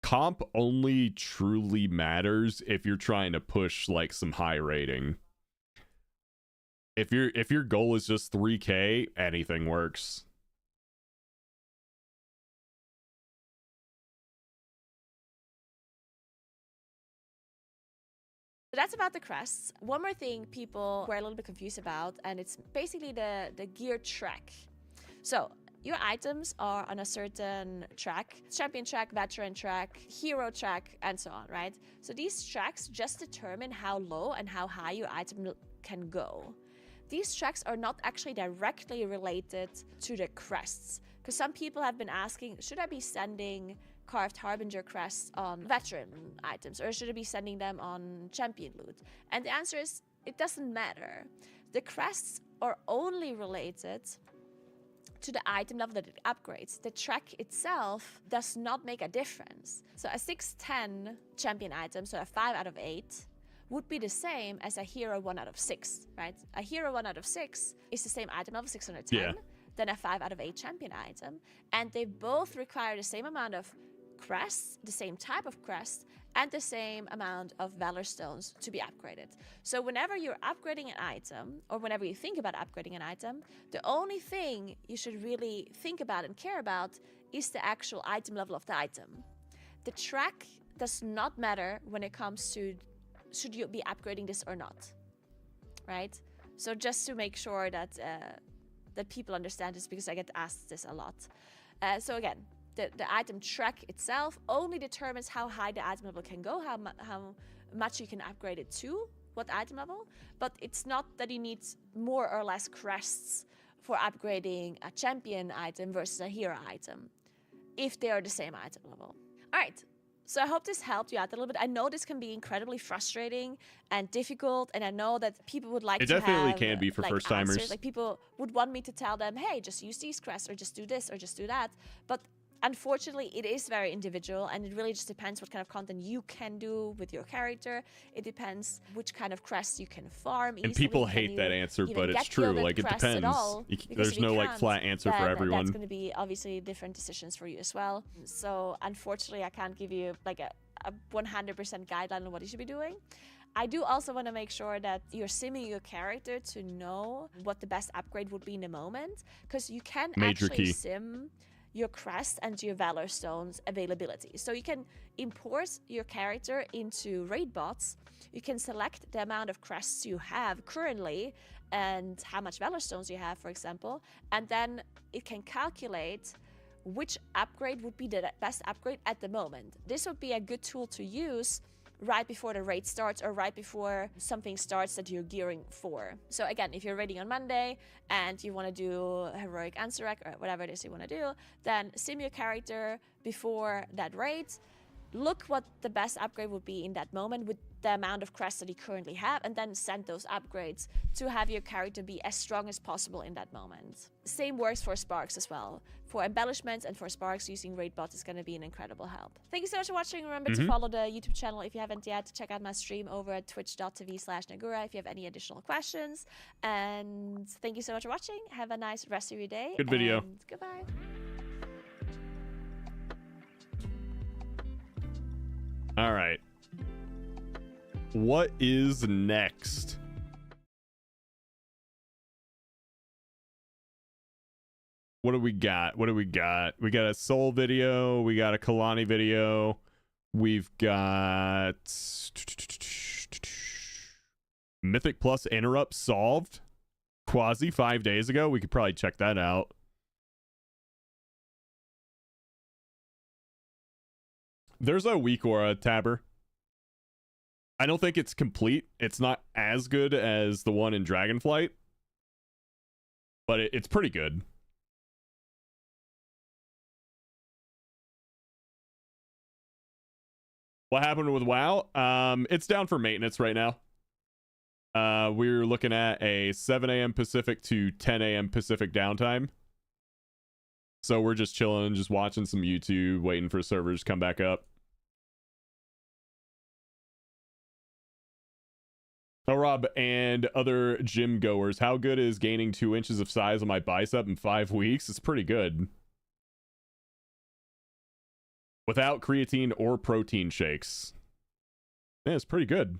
comp only truly matters if you're trying to push like some high rating. If your goal is just 3K, anything works. So that's about the crests. One more thing people were a little bit confused about, and it's basically the gear track. So your items are on a certain track: champion track, veteran track, hero track, and so on, right? So these tracks just determine how low and how high your item can go. These tracks are not actually directly related to the crests, because some people have been asking, should I be sending Carved Harbinger crests on veteran items, or should I be sending them on champion loot? And the answer is, it doesn't matter. The crests are only related to the item level that it upgrades. The track itself does not make a difference. So a 610 champion item, so a 5 out of 8, would be the same as a hero 1 out of 6, right? A hero 1 out of 6 is the same item level, 610, than a 5 out of 8 champion item. And they both require the same amount of crests, the same type of crest, and the same amount of Valor Stones to be upgraded. So whenever you're upgrading an item, or whenever you think about upgrading an item, the only thing you should really think about and care about is the actual item level of the item. The track does not matter when it comes to should you be upgrading this or not, right? So just to make sure that that people understand this, because I get asked this a lot. So again, the item track itself only determines how high the item level can go, how much you can upgrade it to, what item level, but it's not that you need more or less crests for upgrading a champion item versus a hero item, if they are the same item level. All right, so I hope this helped you out a little bit. I know this can be incredibly frustrating and difficult, and I know that people would like to have... It definitely can be for like, first-timers. answers. Like, people would want me to tell them, hey, just use these crests, or just do this, or just do that, but unfortunately, it is very individual, and it really just depends what kind of content you can do with your character. It depends which kind of crests you can farm easily. And people hate that answer, but it's true. Like, it depends. There's no like flat answer for everyone. That's going to be obviously different decisions for you as well. So unfortunately, I can't give you like a 100% guideline on what you should be doing. I do also want to make sure that you're simming your character to know what the best upgrade would be in the moment, because you can actually sim your crest and your Valor Stones availability. So you can import your character into raid bots. You can select the amount of crests you have currently and how much Valor Stones you have, for example, and then it can calculate which upgrade would be the best upgrade at the moment. This would be a good tool to use right before the raid starts, or right before something starts that you're gearing for. So again, if you're raiding on Monday and you want to do heroic Ansurek or whatever it is you want to do, then sim your character before that raid. Look what the best upgrade would be in that moment with the amount of crests that you currently have, and then send those upgrades to have your character be as strong as possible in that moment. Same works for Sparks as well. For embellishments and for Sparks, using raid bots is going to be an incredible help. Thank you so much for watching. Remember to follow the YouTube channel if you haven't yet. Check out my stream over at twitch.tv/Nagura if you have any additional questions. And thank you so much for watching. Have a nice rest of your day. Good video. And goodbye. All right. What is next? What do we got? What do we got? We got a Soul video. We got a Kalani video. We've got Mythic Plus interrupt solved. Quasi 5 days ago. We could probably check that out. There's a weak aura, Tabber. I don't think it's complete. It's not as good as the one in Dragonflight, but it's pretty good. What happened with WoW? It's down for maintenance right now. We're looking at a 7 a.m. Pacific to 10 a.m. Pacific downtime. So we're just chilling, just watching some YouTube, waiting for servers to come back up. Oh, Rob and other gym goers, how good is gaining 2 inches of size on my bicep in 5 weeks? It's pretty good. Without creatine or protein shakes. Yeah, it's pretty good.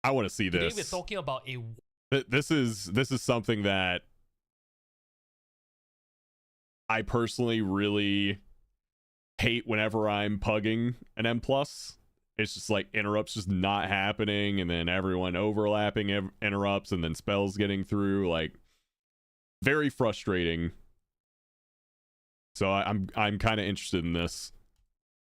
I want to see this. Today we're talking about a... This is something that I personally really hate whenever I'm pugging an M+. It's just like interrupts just not happening, and then everyone overlapping interrupts, and then spells getting through. Like, very frustrating. So I'm kind of interested in this.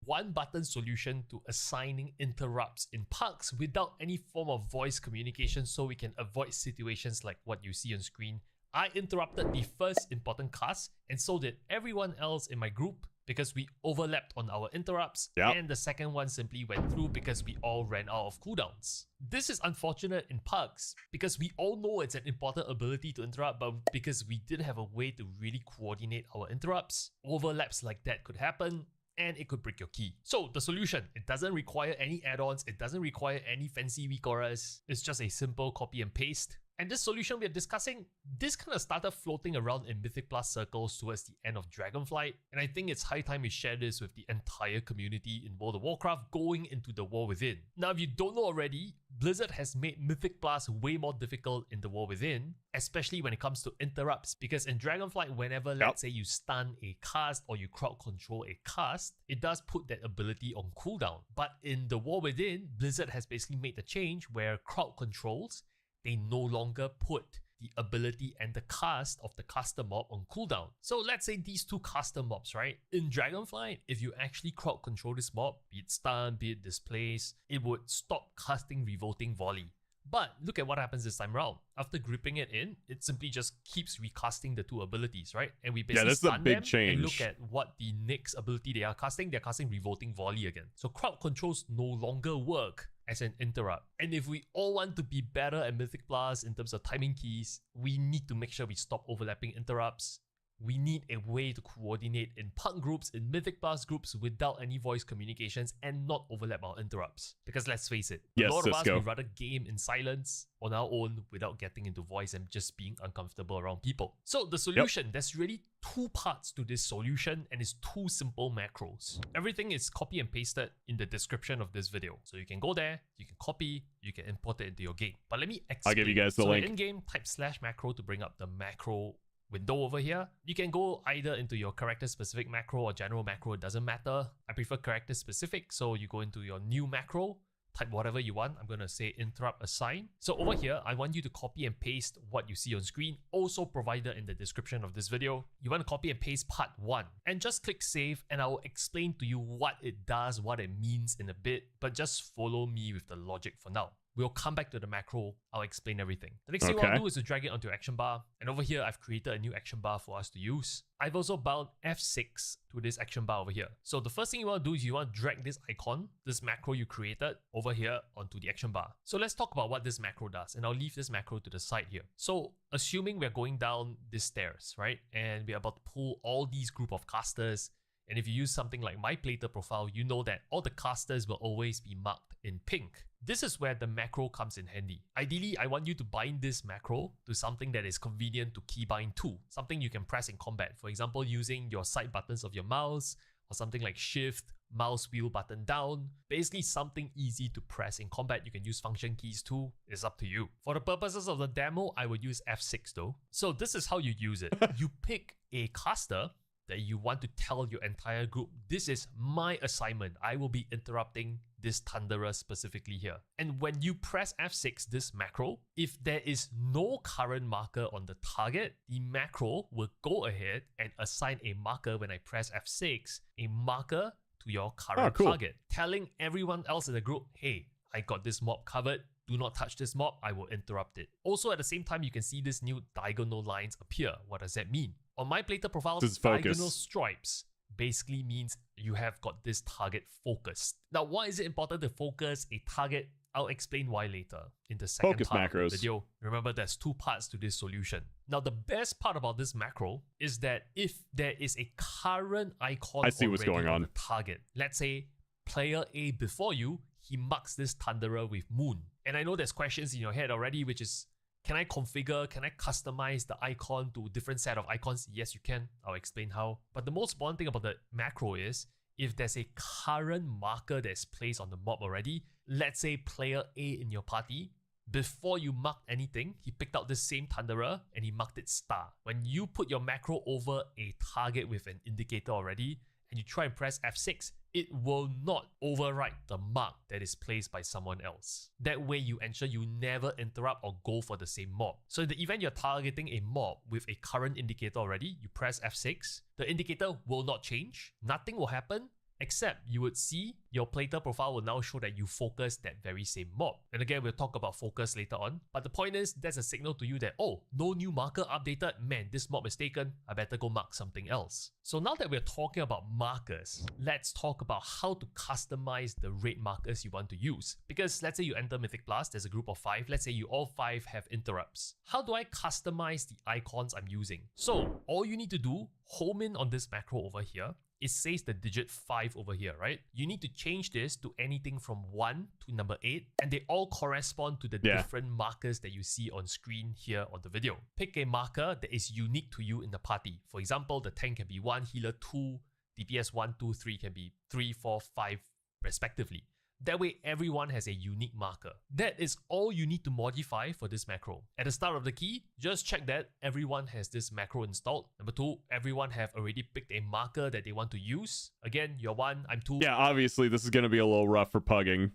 One button solution to assigning interrupts in pugs without any form of voice communication, so we can avoid situations like what you see on screen. I interrupted the first important cast, and so did everyone else in my group, because we overlapped on our interrupts, and the second one simply went through because we all ran out of cooldowns. This is unfortunate in pugs, because we all know it's an important ability to interrupt, but because we didn't have a way to really coordinate our interrupts, overlaps like that could happen, and it could break your key. So the solution, it doesn't require any add-ons, it doesn't require any fancy weak auras, it's just a simple copy and paste. And this solution we are discussing, this kind of started floating around in Mythic Plus circles towards the end of Dragonflight, and I think it's high time we share this with the entire community in World of Warcraft going into the War Within. Now, if you don't know already, Blizzard has made Mythic Plus way more difficult in the War Within, especially when it comes to interrupts, because in Dragonflight, whenever let's say you stun a cast or you crowd control a cast, it does put that ability on cooldown. But in the War Within, Blizzard has basically made the change where crowd controls, they no longer put the ability and the cast of the caster mob on cooldown. So let's say these two caster mobs, right? In Dragonflight, if you actually crowd control this mob, be it stun, be it displace, it would stop casting Revolting Volley. But look at what happens this time around. After gripping it in, it simply just keeps recasting the two abilities, right? And we basically this is a big them change. And look at what the next ability they are casting. They're casting Revolting Volley again. So crowd controls no longer work as an interrupt. And if we all want to be better at Mythic Plus in terms of timing keys, we need to make sure we stop overlapping interrupts. We need a way to coordinate in pug groups, in Mythic Plus groups without any voice communications and not overlap our interrupts. Because let's face it, a lot of us would rather game in silence on our own without getting into voice and just being uncomfortable around people. So the solution, there's really two parts to this solution, and it's two simple macros. Everything is copy and pasted in the description of this video. So you can go there, you can copy, you can import it into your game. But let me explain. I'll give you guys the link. So in game, type /macro to bring up the macro window over here. You can go either into your character specific macro or general macro, it doesn't matter. I prefer character specific, so you go into your new macro, type whatever you want. I'm going to say interrupt assign. So over here, I want you to copy and paste what you see on screen, also provided in the description of this video. You want to copy and paste part 1 and just click save, and I will explain to you what it does, what it means in a bit, but just follow me with the logic for now. We'll come back to the macro, I'll explain everything. The next thing I'll do is to drag it onto your action bar, and over here I've created a new action bar for us to use. I've also bound F6 to this action bar over here. So the first thing you want to do is you want to drag this icon, this macro you created, over here onto the action bar. So let's talk about what this macro does, and I'll leave this macro to the side here. So assuming we're going down these stairs, right, and we're about to pull all these group of casters And if you use something like my plater profile, you know that all the casters will always be marked in pink. This is where the macro comes in handy. Ideally, I want you to bind this macro to something that is convenient to keybind to, something you can press in combat. For example, using your side buttons of your mouse, or something like shift, mouse wheel button down. Basically something easy to press in combat. You can use function keys too. It's up to you. For the purposes of the demo, I would use F6 though. So this is how you use it. You pick a caster that you want to tell your entire group, this is my assignment. I will be interrupting this Thunderer specifically here. And when you press F6, this macro, if there is no current marker on the target, the macro will go ahead and assign a marker when I press F6, a marker to your current target, telling everyone else in the group, hey, I got this mob covered. Do not touch this mob, I will interrupt it. Also at the same time, you can see this new diagonal lines appear. What does that mean? On my plater profile, diagonal stripes basically means you have got this target focused. Now, why is it important to focus a target? I'll explain why later in the second part of the video. Remember, there's two parts to this solution. Now, the best part about this macro is that if there is a current icon already on the target, let's say player A before you, he marks this Thunderer with Moon. And I know there's questions in your head already, which is, can I configure, can I customize the icon to a different set of icons? Yes, you can. I'll explain how. But the most important thing about the macro is, if there's a current marker that's placed on the mob already, let's say player A in your party, before you marked anything, he picked out the same Thunderer and he marked it star. When you put your macro over a target with an indicator already, and you try and press F6, it will not overwrite the mark that is placed by someone else. That way you ensure you never interrupt or go for the same mob. So in the event you're targeting a mob with a current indicator already, you press F6, the indicator will not change, nothing will happen, except you would see your plater profile will now show that you focus that very same mob. And again, we'll talk about focus later on. But the point is, that's a signal to you that, oh, no new marker updated, man, this mob is taken, I better go mark something else. So now that we're talking about markers, let's talk about how to customize the raid markers you want to use. Because let's say you enter Mythic Plus, there's a group of 5, let's say you all 5 have interrupts. How do I customize the icons I'm using? So all you need to do, home in on this macro over here, it says the digit 5 over here, right? You need to change this to anything from 1 to number 8, and they all correspond to the different markers that you see on screen here on the video. Pick a marker that is unique to you in the party. For example, the tank can be 1, healer 2, DPS 1, 2, 3 can be 3, 4, 5 respectively. That way, everyone has a unique marker. That is all you need to modify for this macro. At the start of the key, just check that everyone has this macro installed. Number 2, everyone have already picked a marker that they want to use. Again, you're 1, I'm 2. Yeah, obviously this is going to be a little rough for pugging.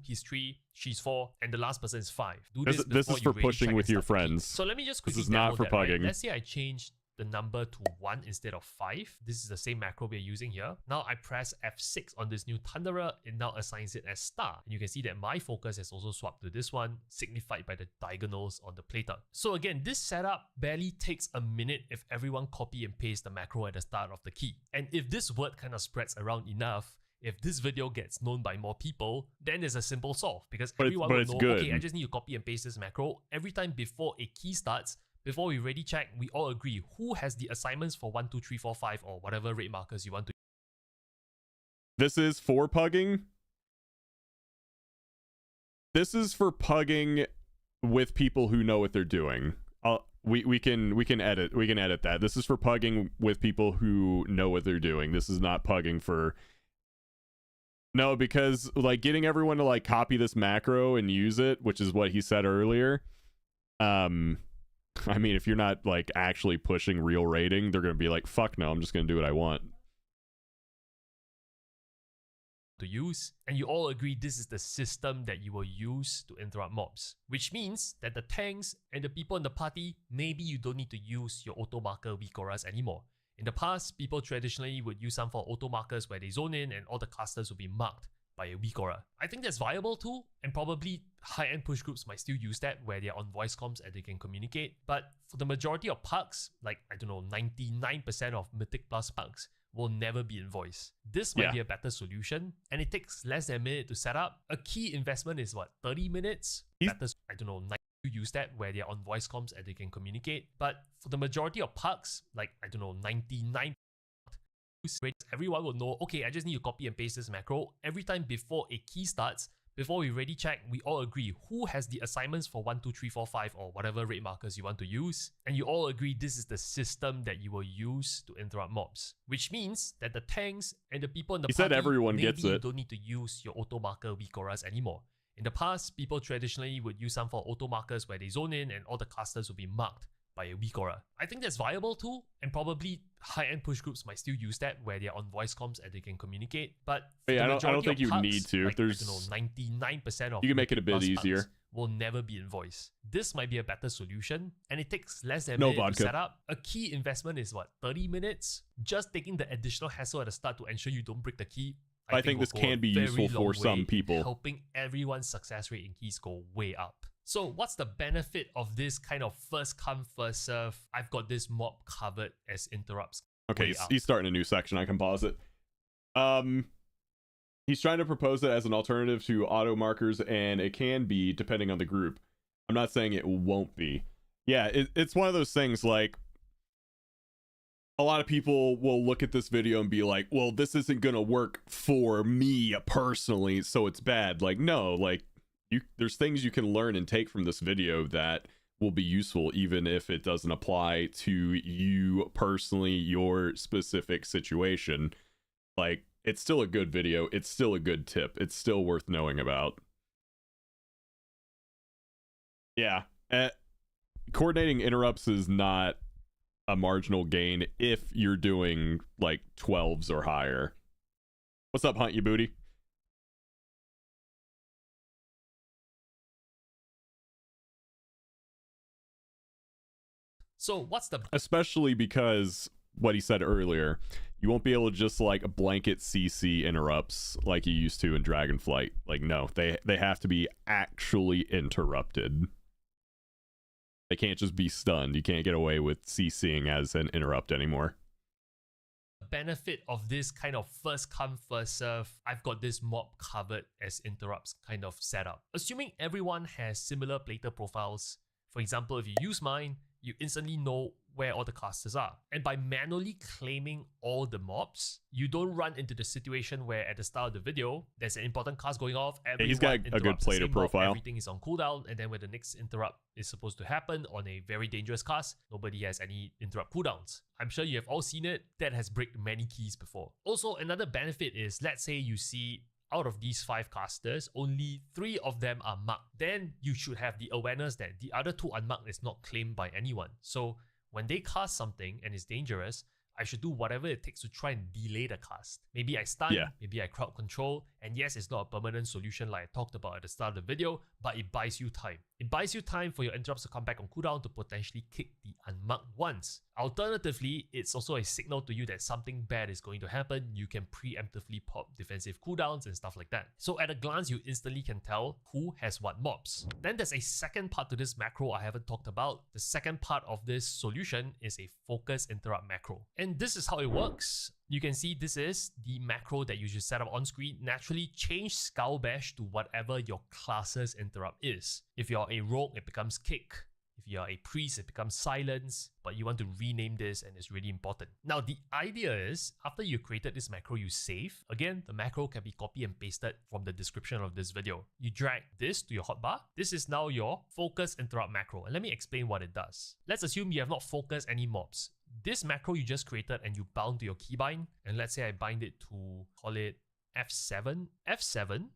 He's 3, she's 4, and the last person is 5. Do this is for pushing with your friends. So let me just quickly This is not for pugging. Right? Let's say I change the number to 1 instead of 5. This is the same macro we're using here. Now I press F6 on this new Thunderer, it now assigns it as star. And you can see that my focus has also swapped to this one, signified by the diagonals on the plater. So again, this setup barely takes a minute if everyone copy and paste the macro at the start of the key. And if this word kind of spreads around enough, if this video gets known by more people, then there's a simple solve, because everyone will know, okay, I just need to copy and paste this macro. Every time before a key starts, before we ready check, we all agree who has the assignments for 1, 2, 3, 4, 5 or whatever raid markers you want to. This is for pugging. This is for pugging with people who know what they're doing. We can edit that. This is for pugging with people who know what they're doing. This is not pugging for. No, because like getting everyone to like copy this macro and use it, which is what he said earlier. I mean, if you're not like actually pushing real rating, they're going to be like, fuck no, I'm just going to do what I want. To use, and you all agree this is the system that you will use to interrupt mobs, which means that the tanks and the people in the party, maybe you don't need to use your auto marker weak auras anymore. In the past, people traditionally would use some for auto markers where they zone in and all the casters will be marked by a weak aura. I think that's viable too, and probably high-end push groups might still use that where they're on voice comms and they can communicate. But for the majority of pugs, like I don't know, 99% of Mythic Plus pugs will never be in voice. This might be a better solution, and it takes less than a minute to set up. A key investment is what, 30 minutes? I don't know, use that where they're on voice comms and they can communicate. But for the majority of pugs, like I don't know, 99 everyone will know, okay, I just need to copy and paste this macro. Every time before a key starts, before we ready check, we all agree who has the assignments for 1, 2, 3, 4, 5 or whatever rate markers you want to use. And you all agree this is the system that you will use to interrupt mobs. Which means that the tanks and the people in the He party, said everyone maybe gets you it. don't need to use your auto marker weak auras anymore. In the past, people traditionally would use some for auto markers where they zone in and all the casters will be marked by a weak aura. I think that's viable too, and probably high-end push groups might still use that where they're on voice comms and they can communicate. But Hey, I don't think of you pucks, need to. like, There's, I don't know, 99% of you can make it a bit plus easier. pucks will never be in voice. This might be a better solution, and it takes less than a No minute vodka. to set up. A key investment is what, 30 minutes? Just taking the additional hassle at the start to ensure you don't break the key. I think this can be useful for some people. Helping everyone's success rate in keys go way up. So what's the benefit of this kind of first come, first serve, I've got this mob covered as interrupts? Okay, he's starting a new section. I can pause it. He's trying to propose it as an alternative to auto markers, and it can be depending on the group. I'm not saying it won't be. Yeah, it's one of those things like a lot of people will look at this video and be like, well, this isn't gonna work for me personally, so it's bad. Like, no, like there's things you can learn and take from this video that will be useful even if it doesn't apply to you personally, your specific situation. Like, it's still a good video, it's still a good tip, it's still worth knowing about. Yeah, coordinating interrupts is not a marginal gain if you're doing like 12s or higher. What's up, Hunt, you booty? So what's the... Especially because what he said earlier, you won't be able to just like blanket CC interrupts like you used to in Dragonflight. Like, no, they have to be actually interrupted. They can't just be stunned. You can't get away with CCing as an interrupt anymore. Benefit of this kind of first come, first serve, I've got this mob covered as interrupts kind of setup. Assuming everyone has similar plater profiles, for example, if you use mine, you instantly know where all the casters are. And by manually claiming all the mobs, you don't run into the situation where at the start of the video, there's an important cast going off, He's got a good plater profile. Everything is on cooldown, and then when the next interrupt is supposed to happen on a very dangerous cast, nobody has any interrupt cooldowns. I'm sure you have all seen it. That has bricked many keys before. Also, another benefit is, let's say you see out of these 5 casters, only 3 of them are marked. Then you should have the awareness that the other 2 unmarked is not claimed by anyone. So when they cast something and it's dangerous, I should do whatever it takes to try and delay the cast. Maybe I stun, maybe I crowd control, and yes, it's not a permanent solution like I talked about at the start of the video, but it buys you time. It buys you time for your interrupts to come back on cooldown to potentially kick the unmarked ones. Alternatively, it's also a signal to you that something bad is going to happen. You can preemptively pop defensive cooldowns and stuff like that. So at a glance, you instantly can tell who has what mobs. Then there's a second part to this macro I haven't talked about. The second part of this solution is a focus interrupt macro. And this is how it works. You can see this is the macro that you should set up on screen. Naturally change Skull Bash to whatever your class's interrupt is. If you're a rogue, it becomes kick. If you're a priest, it becomes silence, but you want to rename this and it's really important. Now, the idea is, after you created this macro, you save. Again, the macro can be copied and pasted from the description of this video. You drag this to your hotbar. This is now your focus interrupt macro. And let me explain what it does. Let's assume you have not focused any mobs. This macro you just created and you bound to your keybind. And let's say I bind it to, call it F7. F7,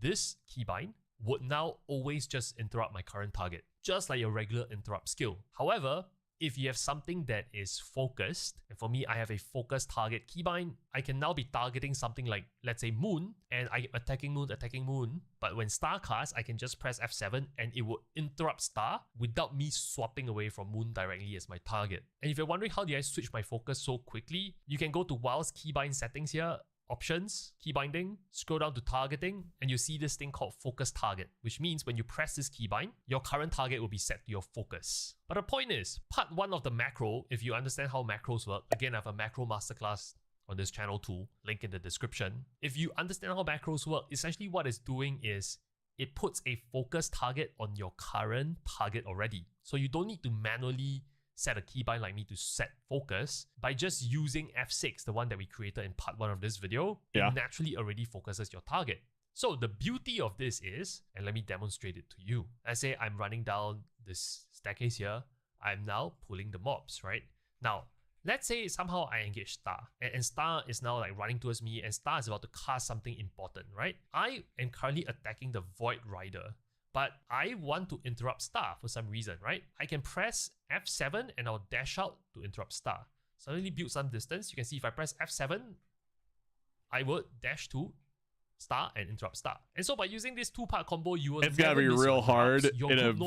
this keybind would now always just interrupt my current target, just like your regular interrupt skill. However, if you have something that is focused, and for me, I have a focused target keybind, I can now be targeting something like, let's say Moon, and I'm attacking Moon, but when Star casts, I can just press F7 and it will interrupt Star without me swapping away from Moon directly as my target. And if you're wondering how did I switch my focus so quickly, you can go to WoW's keybind settings here, options, key binding, scroll down to targeting, and you see this thing called focus target, which means when you press this keybind, your current target will be set to your focus. But the point is, part 1 of the macro, if you understand how macros work, again, I have a macro masterclass on this channel too, link in the description. If you understand how macros work, essentially what it's doing is it puts a focus target on your current target already. So you don't need to manually set a keybind like me to set focus, by just using F6, the one that we created in part 1 of this video, it naturally already focuses your target. So the beauty of this is, and let me demonstrate it to you. Let's say I'm running down this staircase here. I'm now pulling the mobs, right? Now, let's say somehow I engage Star, and Star is now like running towards me, and Star is about to cast something important, right? I am currently attacking the Void Rider, but I want to interrupt Star for some reason, right? I can press F7 and I'll dash out to interrupt Star. Suddenly build some distance. You can see if I press F7, I would dash to Star and interrupt Star. And so by using this two-part combo, you will it's gotta be real hard in an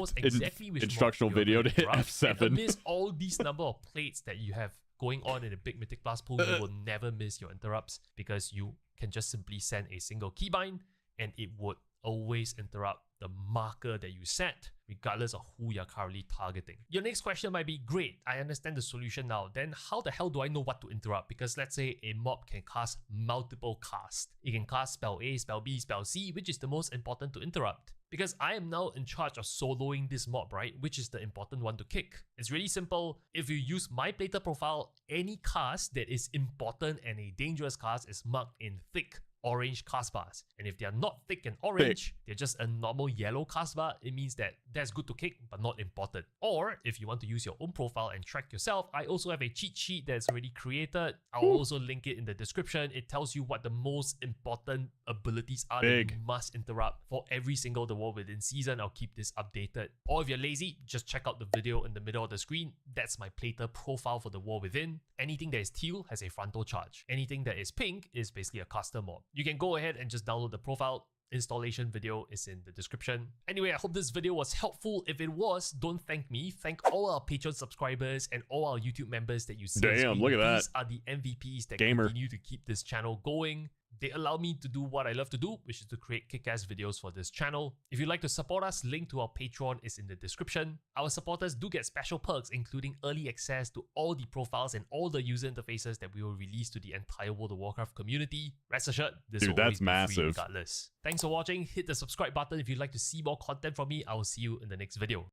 instructional video to hit F7. And amidst all these number of plates that you have going on in a big Mythic Plus pool, you will never miss your interrupts because you can just simply send a single keybind and it would always interrupt the marker that you set, regardless of who you're currently targeting. Your next question might be, great, I understand the solution now, then how the hell do I know what to interrupt? Because let's say a mob can cast multiple casts. It can cast spell A, spell B, spell C, which is the most important to interrupt. Because I am now in charge of soloing this mob, right? Which is the important one to kick. It's really simple. If you use my plater profile, any cast that is important and a dangerous cast is marked in thick orange cast bars. And if they are not thick and orange, they're just a normal yellow cast bar, it means that that's good to kick but not important. Or if you want to use your own profile and track yourself, I also have a cheat sheet that's already created. I'll also link it in the description. It tells you what the most important abilities are that you must interrupt for every single The War Within season. I'll keep this updated. Or if you're lazy, just check out the video in the middle of the screen. That's my plater profile for The War Within. Anything that is teal has a frontal charge. Anything that is pink is basically a custom mob. You can go ahead and just download the profile. Installation video is in the description. Anyway, I hope this video was helpful. If it was, don't thank me. Thank all our Patreon subscribers and all our YouTube members that you see. Damn, look at that. These are the MVPs that continue to keep this channel going. They allow me to do what I love to do, which is to create kick-ass videos for this channel. If you'd like to support us, link to our Patreon is in the description. Our supporters do get special perks, including early access to all the profiles and all the user interfaces that we will release to the entire World of Warcraft community. Rest assured, this will always be free regardless. Thanks for watching. Hit the subscribe button if you'd like to see more content from me. I will see you in the next video.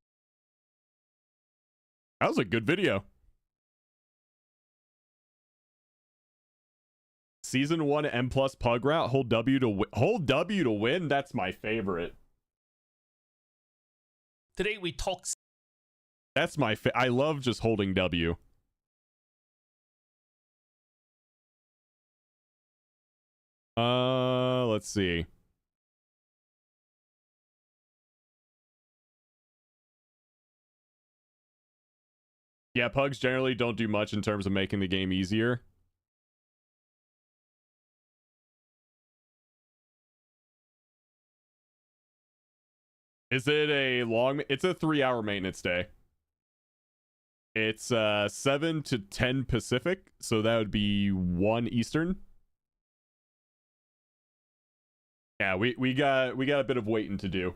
That was a good video. Season 1 M+ pug route, hold W to win. That's my favorite. Today we talk. That's my I love just holding W. Let's see. Yeah, pugs generally don't do much in terms of making the game easier. Is it a long... It's a 3-hour maintenance day. It's 7 to 10 Pacific, so that would be 1 Eastern. Yeah, we got a bit of waiting to do.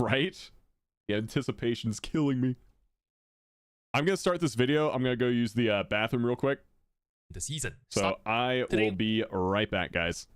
Right? The anticipation's killing me. I'm gonna start this video. I'm gonna go use the bathroom real quick. The season. So I will be right back, guys.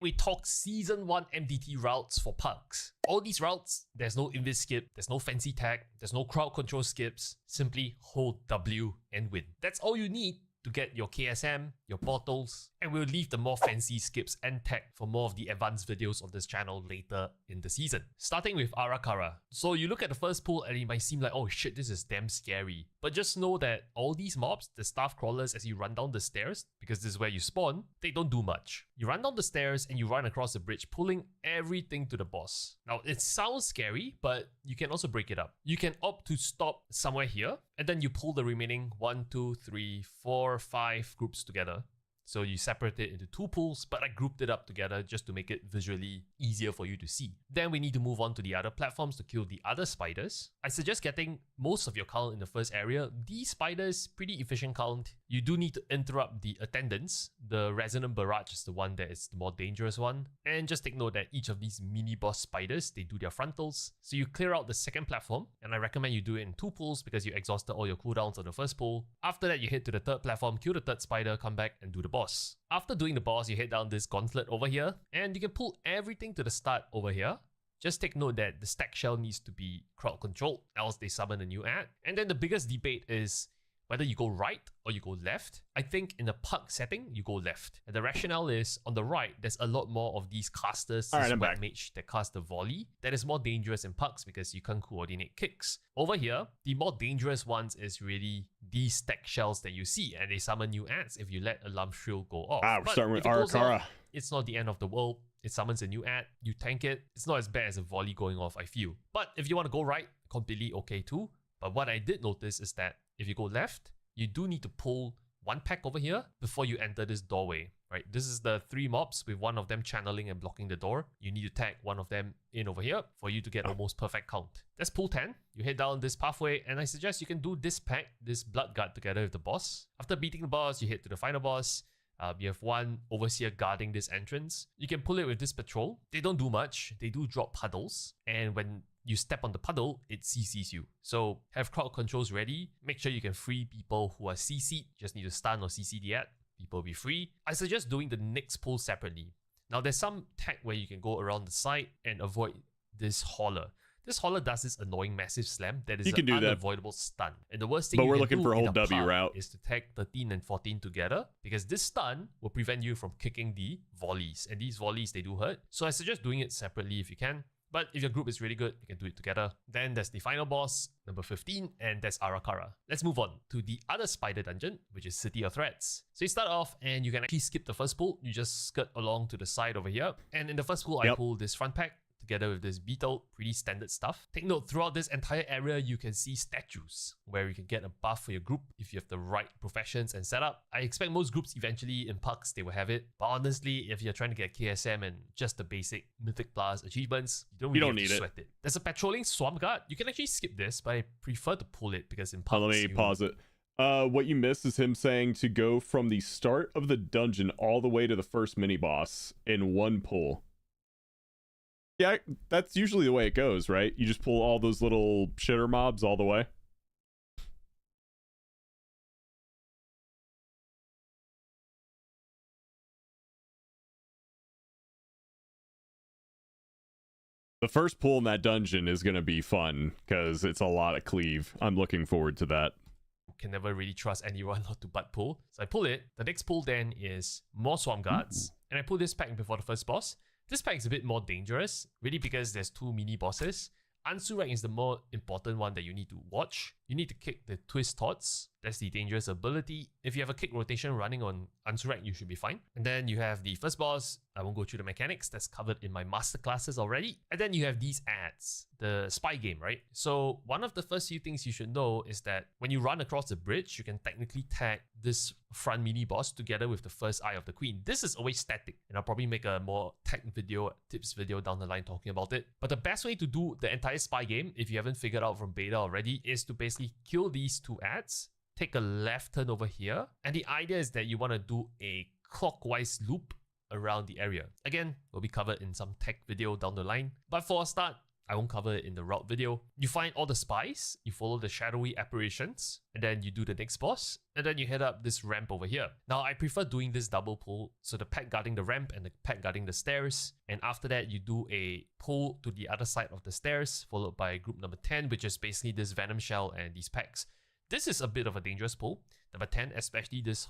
We talk Season 1 MDT routes for pugs. All these routes, there's no invis skip, there's no fancy tag, there's no crowd control skips. Simply hold W and win. That's all you need to get your KSM, your portals, and we'll leave the more fancy skips and tech for more of the advanced videos of this channel later in the season. Starting with Arakara. So you look at the first pool and it might seem like, oh shit, this is damn scary. But just know that all these mobs, the staff crawlers as you run down the stairs, because this is where you spawn, they don't do much. You run down the stairs and you run across the bridge, pulling everything to the boss. Now it sounds scary, but you can also break it up. You can opt to stop somewhere here, and then you pull the remaining 1, 2, 3, 4, 5 groups together. So you separate it into 2 pools, but I grouped it up together just to make it visually easier for you to see. Then we need to move on to the other platforms to kill the other spiders. I suggest getting most of your count in the first area. These spiders, pretty efficient count. You do need to interrupt the attendants. The Resonant Barrage is the one that is the more dangerous one. And just take note that each of these mini boss spiders, they do their frontals. So you clear out the second platform, and I recommend you do it in 2 pools because you exhausted all your cooldowns on the first pool. After that, you head to the third platform, kill the third spider, come back and do the boss. After doing the boss, you head down this gauntlet over here, and you can pull everything to the start over here. Just take note that the stack shell needs to be crowd controlled, else they summon a new ad. And then the biggest debate is whether you go right or you go left. I think in the puck setting, you go left. And the rationale is, on the right, there's a lot more of these casters, this wet mage that cast the volley. That is more dangerous in pucks because you can't coordinate kicks. Over here, the more dangerous ones is really these stack shells that you see, and they summon new ads if you let Alarm Shrill go off. We're starting with Arakara. It's not the end of the world. It summons a new ad, you tank it. It's not as bad as a volley going off, I feel. But if you want to go right, completely okay too. But what I did notice is that if you go left, you do need to pull one pack over here before you enter this doorway, right? This is the 3 mobs with one of them channeling and blocking the door. You need to tag one of them in over here for you to get almost perfect count. That's pull 10. You head down this pathway, and I suggest you can do this pack, this blood guard, together with the boss. After beating the boss, you head to the final boss. You have one overseer guarding this entrance. You can pull it with this patrol. They don't do much. They do drop puddles, and when you step on the puddle, it CCs you. So have crowd controls ready. Make sure you can free people who are CC'd. Just need to stun or CC the ad. People will be free. I suggest doing the next pull separately. Now there's some tech where you can go around the side and avoid this hauler. This hauler does this annoying massive slam that is an unavoidable stun. And the worst thing we're looking for a whole W route is to tag 13 and 14 together, because this stun will prevent you from kicking the volleys. And these volleys, they do hurt. So I suggest doing it separately if you can. But if your group is really good, you can do it together. Then there's the final boss, number 15, and that's Arakara. Let's move on to the other spider dungeon, which is City of Threats. So you start off and you can actually skip the first pull. You just skirt along to the side over here. And in the first pull, I pull this front pack together with this beetle, pretty standard stuff. Take note, throughout this entire area, you can see statues where you can get a buff for your group if you have the right professions and setup. I expect most groups eventually in pucks, they will have it. But honestly, if you're trying to get KSM and just the basic Mythic Plus achievements, you don't need to sweat it. There's a patrolling Swamp Guard. You can actually skip this, but I prefer to pull it because in pucks, let me pause it. What you missed is him saying to go from the start of the dungeon all the way to the first mini boss in one pull. Yeah, that's usually the way it goes, right? You just pull all those little shitter mobs all the way. The first pull in that dungeon is going to be fun because it's a lot of cleave. I'm looking forward to that. Can never really trust anyone not to butt pull. So I pull it. The next pull then is more Swamp Guards. And I pull this pack before the first boss. This pack is a bit more dangerous, really, because there's 2 mini bosses. Ansurek is the more important one that you need to watch. You need to kick the Twist Tots. That's the dangerous ability. If you have a kick rotation running on Ansurek, you should be fine. And then you have the first boss. I won't go through the mechanics. That's covered in my masterclasses already. And then you have these ads, the spy game, right? So one of the first few things you should know is that when you run across the bridge, you can technically tag this front mini boss together with the first eye of the queen. This is always static, and I'll probably make a more tech video, tips video down the line talking about it. But the best way to do the entire spy game, if you haven't figured out from beta already, is to basically kill these 2 ads, take a left turn over here, and the idea is that you want to do a clockwise loop around the area. Again, will be covered in some tech video down the line. But for a start, I won't cover it in the route video. You find all the spies, you follow the shadowy apparitions, and then you do the next boss, and then you head up this ramp over here. Now, I prefer doing this double pull, so the pack guarding the ramp and the pack guarding the stairs, and after that, you do a pull to the other side of the stairs, followed by group number 10, which is basically this Venom Shell and these packs. This is a bit of a dangerous pull. Number 10, especially this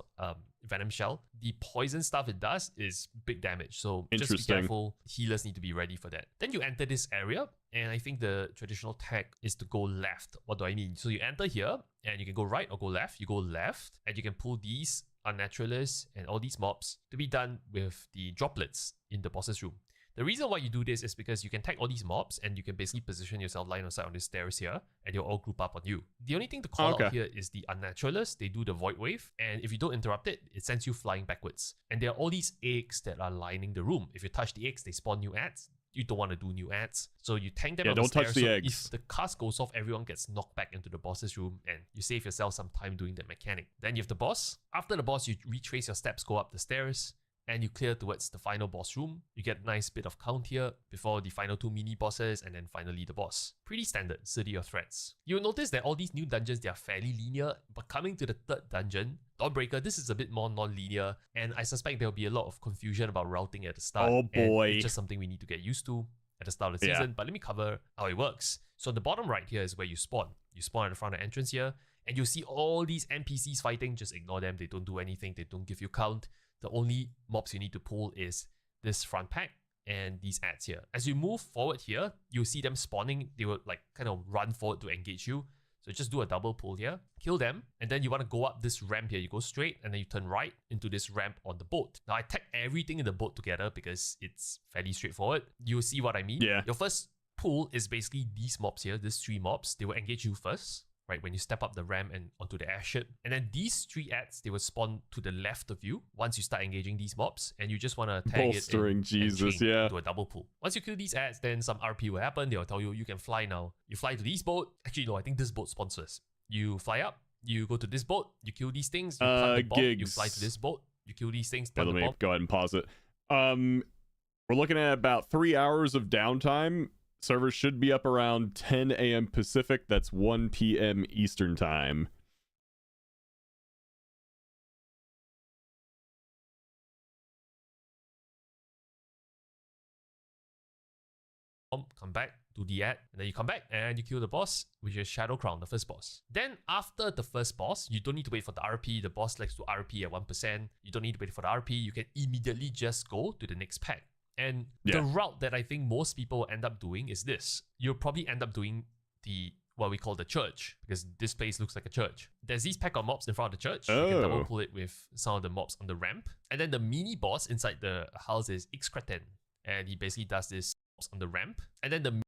Venom Shell. The poison stuff it does is big damage, so just be careful. Healers need to be ready for that. Then you enter this area, and I think the traditional tech is to go left. What do I mean? So you enter here, and you can go right or go left. You go left, and you can pull these Unnaturalists and all these mobs to be done with the droplets in the boss's room. The reason why you do this is because you can tag all these mobs and you can basically position yourself line of sight on the stairs here and they'll all group up on you. The only thing to call out here is the Unnaturalists. They do the Void Wave, and if you don't interrupt it, it sends you flying backwards. And there are all these eggs that are lining the room. If you touch the eggs, they spawn new ads. You don't want to do new ads. So you tank them on the stairs. Don't touch the eggs. If the cast goes off, everyone gets knocked back into the boss's room and you save yourself some time doing that mechanic. Then you have the boss. After the boss, you retrace your steps, go up the stairs. and you clear towards the final boss room. You get a nice bit of count here before the final 2 mini bosses, and then finally the boss. Pretty standard, City of Threats. You'll notice that all these new dungeons, they are fairly linear, but coming to the 3rd dungeon, Dawnbreaker, this is a bit more non-linear, and I suspect there'll be a lot of confusion about routing at the start. Oh boy. And it's just something we need to get used to at the start of the season, but let me cover how it works. So the bottom right here is where you spawn. You spawn at the front of the entrance here, and you'll see all these NPCs fighting. Just ignore them. They don't do anything. They don't give you count. The only mobs you need to pull is this front pack and these ads here. As you move forward here, you'll see them spawning. They will like kind of run forward to engage you. So just do a double pull here, kill them, and then you want to go up this ramp here. You go straight, and then you turn right into this ramp on the boat. Now I tagged everything in the boat together because it's fairly straightforward. You'll see what I mean. Yeah. Your first pull is basically these mobs here, these 3 mobs. They will engage you first, right, when you step up the ramp and onto the airship. And then these 3 ads, they will spawn to the left of you once you start engaging these mobs, and you just want to tag Bolstering it Jesus, and yeah. do a double pull. Once you kill these ads, then some RP will happen. They'll tell you, you can fly now. You fly to this boat. Actually, no, I think this boat spawns first. You fly up, you go to this boat, you kill these things, you plant the bomb, you fly to this boat, you kill these things, plant let the me bomb. go ahead and pause it. We're looking at about 3 hours of downtime. Servers should be up around 10 a.m. Pacific. That's 1 p.m. Eastern time. Come back, do the ad, and then you come back and you kill the boss, which is Shadow Crown, the first boss. Then after the first boss, you don't need to wait for the RP. The boss likes to RP at 1%. You don't need to wait for the RP. You can immediately just go to the next pack. And the route that I think most people will end up doing is this. You'll probably end up doing the what we call the church, because this place looks like a church. There's these pack of mobs in front of the church. You can double pull it with some of the mobs on the ramp. And then the mini boss inside the house is Ixkreten. And he basically does this on the ramp. And then the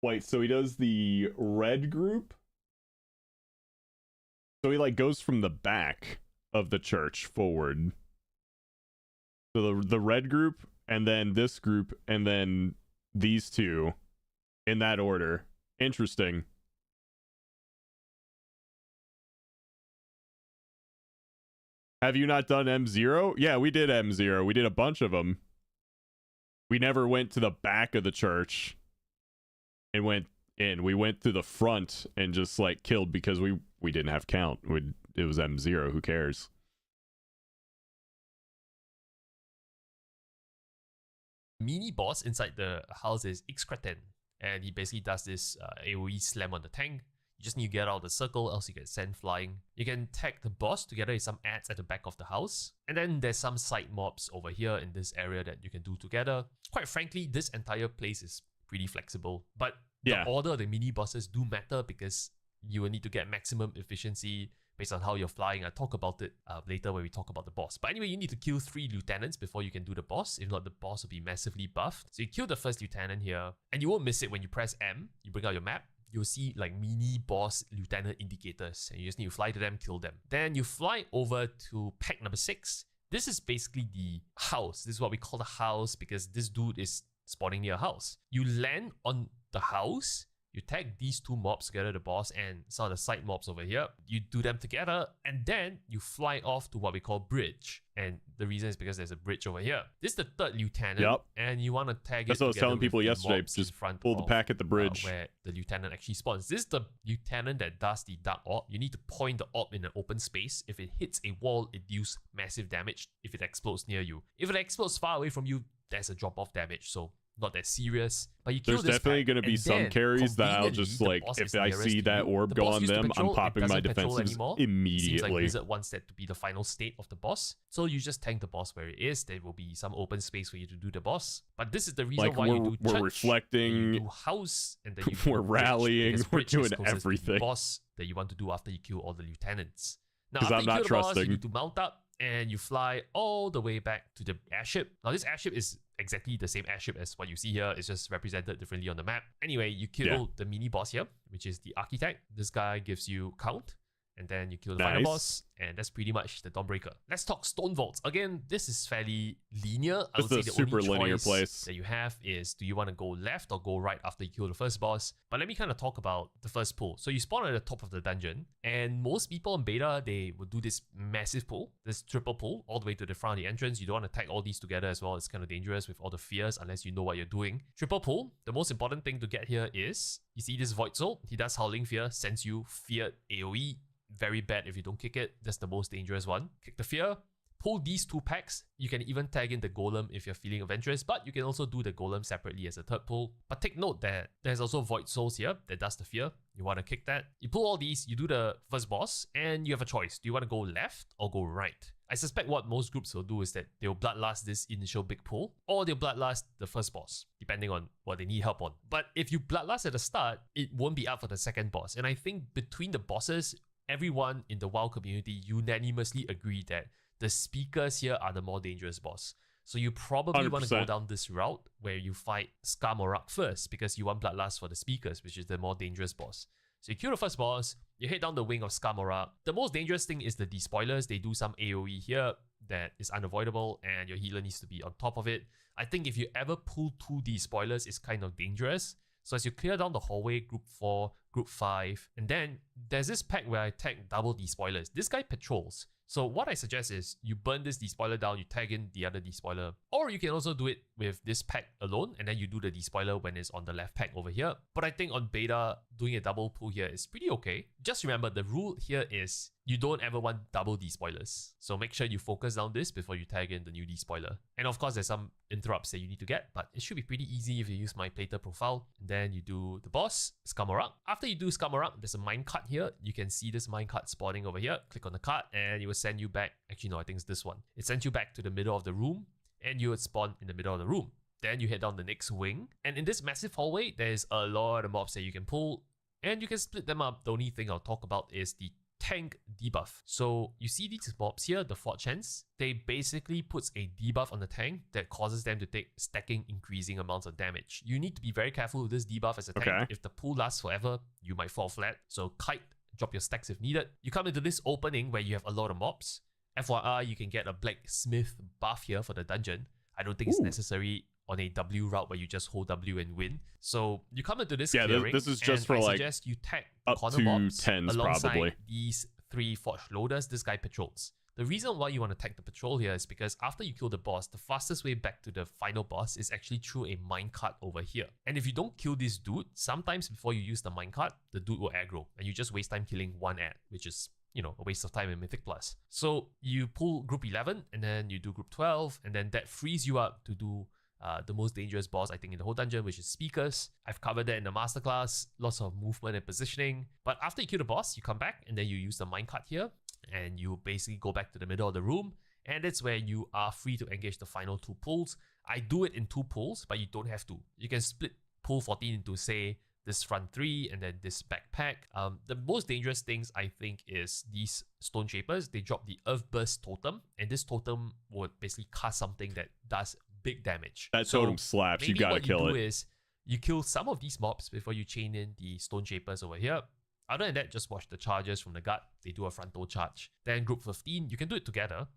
Wait, so he does the red group? So he like goes from the back of the church forward. So the red group, and then this group, and then these 2 in that order. Interesting. Have you not done M0? Yeah, we did M0. We did a bunch of them. We never went to the back of the church and went in. We went to the front and just like killed because we didn't have count. It was M0. Who cares? mini boss inside the house is Ixkreten, and he basically does this AoE slam on the tank. You just need to get out of the circle, else you get sent flying. You can tag the boss together with some ads at the back of the house. And then there's some side mobs over here in this area that you can do together. Quite frankly, this entire place is pretty flexible. But the order of the mini bosses do matter because you will need to get maximum efficiency based on how you're flying. I'll talk about it later when we talk about the boss. But anyway, you need to kill 3 lieutenants before you can do the boss. If not, the boss will be massively buffed. So you kill the first lieutenant here, and you won't miss it when you press M. You bring out your map. You'll see like mini boss lieutenant indicators, and you just need to fly to them, kill them. Then you fly over to pack number 6. This is basically the house. This is what we call the house because this dude is spawning near a house. You land on the house. You tag these 2 mobs together, the boss and some of the side mobs over here. You do them together, and then you fly off to what we call bridge. And the reason is because there's a bridge over here. This is the 3rd lieutenant, and you want to tag That's it what I was telling people yesterday. Just pull the pack at the bridge. Where the lieutenant actually spawns. This is the lieutenant that does the dark orb. You need to point the orb in an open space. If it hits a wall, it deals massive damage if it explodes near you. If it explodes far away from you, there's a drop-off damage. So not that serious, but you kill There's definitely going to be some carries that I'll just like, if I see that orb go on them, I'm popping my defensives immediately. Seems like Blizzard wants that to be the final state of the boss. So you just tank the boss where it is. There will be some open space for you to do the boss. But this is the reason why you do church, we're reflecting, you do house, and then you we're rallying, we're doing everything. The boss that you want to do after you kill all the lieutenants. Now, because I'm not trusting. Boss, you need to mount up and you fly all the way back to the airship. Now, this airship is exactly the same airship as what you see here. It's just represented differently on the map. Anyway, you kill the mini boss here, which is the architect. This guy gives you count. and then you kill the final boss, and that's pretty much the Dawnbreaker. Let's talk Stone Vaults. Again, this is fairly linear. I would say the super only linear choice place that you have is, do you want to go left or go right after you kill the first boss? But let me kind of talk about the first pull. So you spawn at the top of the dungeon, and most people in beta, they would do this massive pull, this triple pull, all the way to the front of the entrance. You don't want to tag all these together as well. It's kind of dangerous with all the fears unless you know what you're doing. Triple pull, the most important thing to get here is, you see this Void Soul, he does Howling Fear, sends you feared AoE. Very bad if you don't kick it. That's the most dangerous one. Kick the fear, pull these 2 packs. You can even tag in the golem if you're feeling adventurous, but you can also do the golem separately as a third pull. But take note that there's also Void Souls here that does the fear. You want to kick that. You pull all these, you do the first boss, and you have a choice. Do you want to go left or go right? I suspect what most groups will do is that they'll bloodlust this initial big pull, or they'll bloodlust the first boss, depending on what they need help on. But if you bloodlust at the start, it won't be up for the second boss. And I think between the bosses, everyone in the WoW community unanimously agree that the speakers here are the more dangerous boss. So you probably want to go down this route where you fight Skarmorak first, because you want Bloodlust for the speakers, which is the more dangerous boss. So you kill the first boss, you head down the wing of Skarmorak. The most dangerous thing is the despoilers. They do some AoE here that is unavoidable, and your healer needs to be on top of it. I think if you ever pull 2 despoilers, it's kind of dangerous. So as you clear down the hallway, group 4, group 5, and then there's this pack where I tag double despoilers. This guy patrols. So what I suggest is you burn this despoiler down, you tag in the other despoiler. Or you can also do it with this pack alone, and then you do the despoiler when it's on the left pack over here. But I think on beta, doing a double pull here is pretty okay. Just remember, the rule here is you don't ever want double despoilers. So make sure you focus down this before you tag in the new despoiler. And of course, there's some interrupts that you need to get, but it should be pretty easy if you use my Plater profile. And then you do the boss, Skarmorak. After you do Skarmorak, there's a minecart here. You can see this minecart spawning over here. Click on the cart and it will send you back. Actually, no, I think it's this one. It sends you back to the middle of the room, and you would spawn in the middle of the room. Then you head down the next wing. And in this massive hallway, there's a lot of mobs that you can pull, and you can split them up. The only thing I'll talk about is the tank debuff. So you see these mobs here, the Fort Chants, they basically puts a debuff on the tank that causes them to take stacking increasing amounts of damage. You need to be very careful with this debuff as a tank. If the pull lasts forever, you might fall flat. So kite, drop your stacks if needed. You come into this opening where you have a lot of mobs. FYI, you can get a blacksmith buff here for the dungeon. I don't think it's necessary on a W route where you just hold W and win. So you come into this clearing, this is just for I suggest you tag up corner to mobs 10s alongside probably. these 3 forged loaders. This guy patrols. The reason why you want to tag the patrol here is because after you kill the boss, the fastest way back to the final boss is actually through a minecart over here. And if you don't kill this dude, sometimes before you use the minecart, the dude will aggro, and you just waste time killing one ad, which is, you know, a waste of time in Mythic Plus. So you pull group 11, and then you do group 12, and then that frees you up to do the most dangerous boss, I think, in the whole dungeon, which is speakers. I've covered that in the masterclass, lots of movement and positioning. But after you kill the boss, you come back, and then you use the minecart here, and you basically go back to the middle of the room, and that's where you are free to engage the final 2 pulls. I do it in 2 pulls, but you don't have to. You can split pull 14 into, say, this front 3 and then this backpack. The most dangerous things, I think, is these Stone Shapers. They drop the Earth Burst totem, and this totem would basically cast something that does big damage. That totem slaps, you gotta kill it. What you do is you kill some of these mobs before you chain in the Stone Shapers over here. Other than that, just watch the charges from the gut. They do a frontal charge. Then group 15, you can do it together.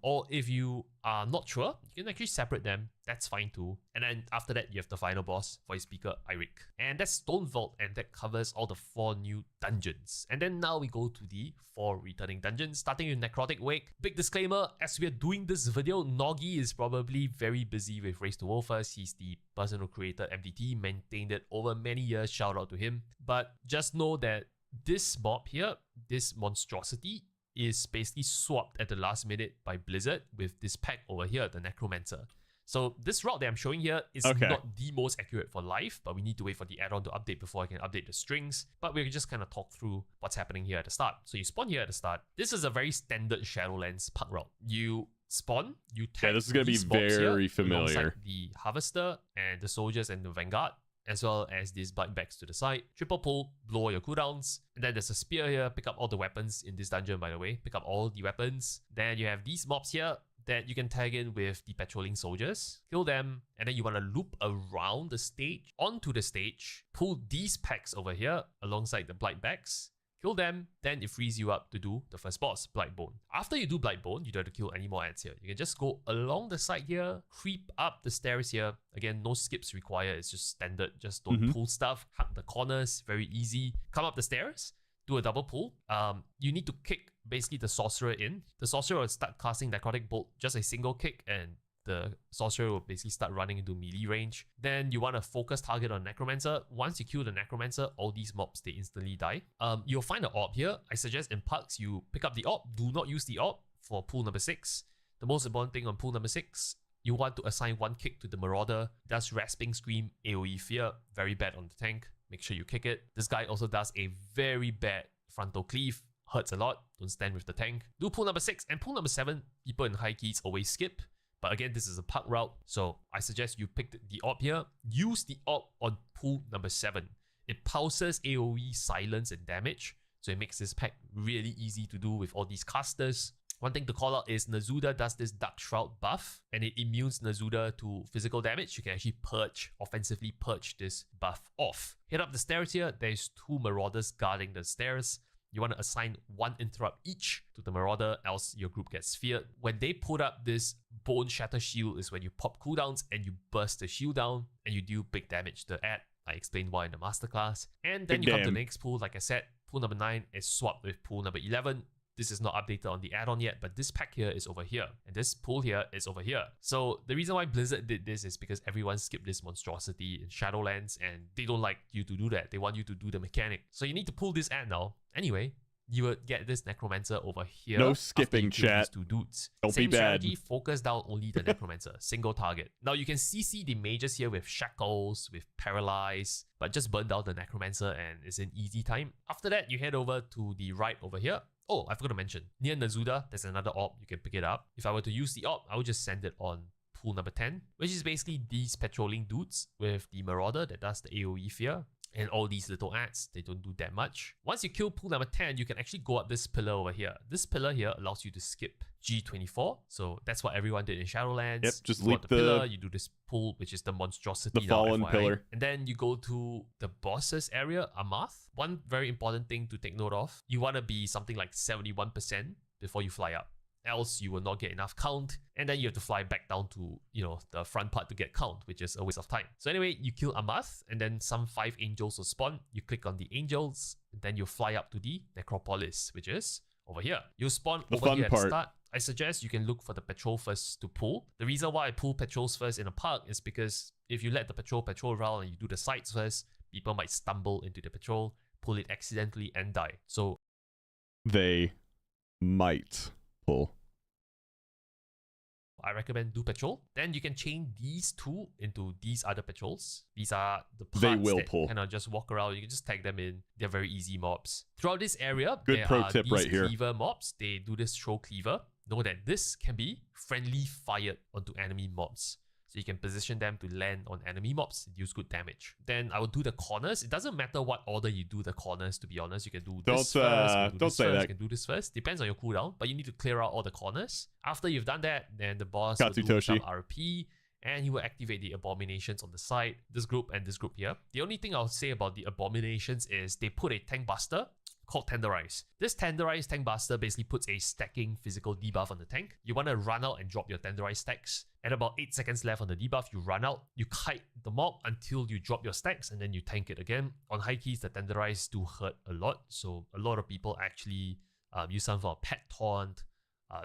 Or if you are not sure, you can actually separate them. That's fine too. And then after that, you have the final boss for his speaker, Eirik. And that's Stone Vault, and that covers all the 4 new dungeons. And then now we go to the 4 returning dungeons, starting with Necrotic Wake. Big disclaimer, as we are doing this video, Noggy is probably very busy with Race to Wolfers. He's the person who created MDT, maintained it over many years. Shout out to him. But just know that this mob here, this monstrosity, is basically swapped at the last minute by Blizzard with this pack over here, the Necromancer. So this route that I'm showing here is not the most accurate for live, but we need to wait for the add-on to update before I can update the strings. But we can just kind of talk through what's happening here at the start. So you spawn here at the start. This is a very standard Shadowlands park route. You spawn, you tag this is going to be very familiar. The Harvester and the Soldiers and the Vanguard, as well as these bikebacks to the side. Triple pull, blow all your cooldowns. And then there's a spear here. Pick up all the weapons in this dungeon, by the way. Pick up all the weapons. Then you have these mobs here that you can tag in with the patrolling soldiers. Kill them. And then you want to loop around the stage, onto the stage. Pull these packs over here alongside the blightbacks. Kill them, then it frees you up to do the first boss, Blightbone. After you do Blightbone, you don't have to kill any more ants here. You can just go along the side here, creep up the stairs here. Again, no skips required, it's just standard. Just don't pull stuff, hug the corners, very easy. Come up the stairs, do a double pull. You need to kick basically the sorcerer in. The sorcerer will start casting Necrotic Bolt, just a single kick, and the sorcerer will basically start running into melee range. Then you want to focus target on Necromancer. Once you kill the Necromancer, all these mobs, they instantly die. You'll find an orb here. I suggest in Pucks, you pick up the orb. Do not use the orb for pool number 6. The most important thing on pool number 6, you want to assign 1 kick to the Marauder. Does Rasping Scream, AoE Fear, very bad on the tank. Make sure you kick it. This guy also does a very bad frontal cleave. Hurts a lot. Don't stand with the tank. Do pool number 6 and pool number 7. People in high keys always skip. But again, this is a Puck route, so I suggest you pick the orb here. Use the orb on pool number 7. It pulses AoE, silence, and damage, so it makes this pack really easy to do with all these casters. One thing to call out is Nazuda does this Dark Shroud buff, and it immunes Nazuda to physical damage. You can actually offensively purge this buff off. Head up the stairs here, there's 2 Marauders guarding the stairs. You want to assign 1 interrupt each to the Marauder, else your group gets feared. When they put up this Bone Shatter Shield is when you pop cooldowns and you burst the shield down and you do big damage to the ad. I explained why in the masterclass. And then you come to the next pool. Like I said, pool number 9 is swapped with pool number 11. This is not updated on the add-on yet, but this pack here is over here. And this pool here is over here. So the reason why Blizzard did this is because everyone skipped this monstrosity in Shadowlands and they don't like you to do that. They want you to do the mechanic. So you need to pull this ad now. Anyway, you would get this Necromancer over here. No skipping, chat. These 2 dudes. Don't Same be bad. strategy, focus down only the Necromancer. Single target. Now you can CC the mages here with Shackles, with Paralyze, but just burn down the Necromancer and it's an easy time. After that, you head over to the right over here. Oh, I forgot to mention, near Nazuda, there's another orb. You can pick it up. If I were to use the orb, I would just send it on pool number 10, which is basically these patrolling dudes with the Marauder that does the AoE Fear. And all these little ads, they don't do that much. Once you kill pool number 10, you can actually go up this pillar over here. This pillar here allows you to skip G24. So that's what everyone did in Shadowlands. Yep, just you go leap up the pillar, you do this pull, which is the monstrosity. The fallen now, FYI. pillar. And then you go to the bosses area, Amath. One very important thing to take note of, you want to be something like 71% before you fly up. Else you will not get enough count, and then you have to fly back down to, the front part to get count, which is a waste of time. So anyway, you kill Amath, and then some 5 angels will spawn. You click on the angels, and then you fly up to the Necropolis, which is over here. You spawn over here at the start. I suggest you can look for the patrol first to pull. The reason why I pull patrols first in a park is because if you let the patrol around and you do the sides first, people might stumble into the patrol, pull it accidentally, and die. So they might pull. I recommend do patrol. Then you can chain these 2 into these other patrols. These are the parts they will that pull. Kind of just walk around. You can just tag them in. They're very easy mobs. Throughout this area, Good there pro are tip these right here. cleaver mobs. They do this throw cleaver. Know that this can be friendly fired onto enemy mobs. So you can position them to land on enemy mobs, deals good damage. Then I will do the corners. It doesn't matter what order you do the corners, to be honest. You can do this first, don't say that. you can do this first. Depends on your cooldown, but you need to clear out all the corners. After you've done that, then the boss will do some RP, and he will activate the abominations on the side, this group and this group here. The only thing I'll say about the abominations is they put a tank buster called Tenderize. This Tenderize tank buster basically puts a stacking physical debuff on the tank. You want to run out and drop your Tenderize stacks. At about 8 seconds left on the debuff, you run out, you kite the mob until you drop your stacks, and then you tank it again. On high keys, the Tenderize do hurt a lot, so a lot of people actually use some for a pet taunt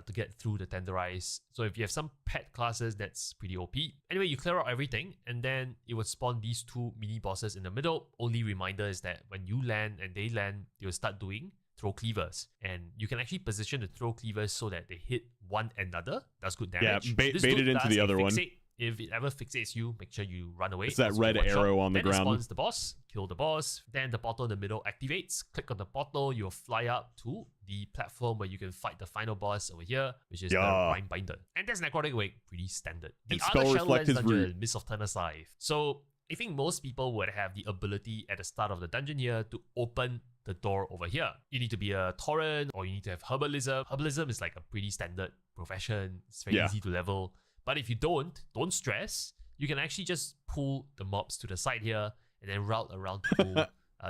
to get through the Tenderize. So if you have some pet classes, that's pretty OP. Anyway, you clear out everything, and then it will spawn these 2 mini bosses in the middle. Only reminder is that when you land and they land, they will start doing throw cleavers, and you can actually position the throw cleavers so that they hit one another. That's good damage. Yeah, bait it into the other one. If it ever fixates you, make sure you run away. It's that red arrow on the ground. Then it spawns the boss, kill the boss. Then the portal in the middle activates. Click on the portal, you'll fly up to the platform where you can fight the final boss over here, which is the Rhyme Binder. And that's Necrotic Wake, pretty standard. The other Shadowlands dungeon, Mist of Turner Scythe. So I think most people would have the ability at the start of the dungeon here to open the door over here. You need to be a Tauren, or you need to have Herbalism. Herbalism is like a pretty standard profession. It's very easy to level. But if you don't stress. You can actually just pull the mobs to the side here and then route around to pull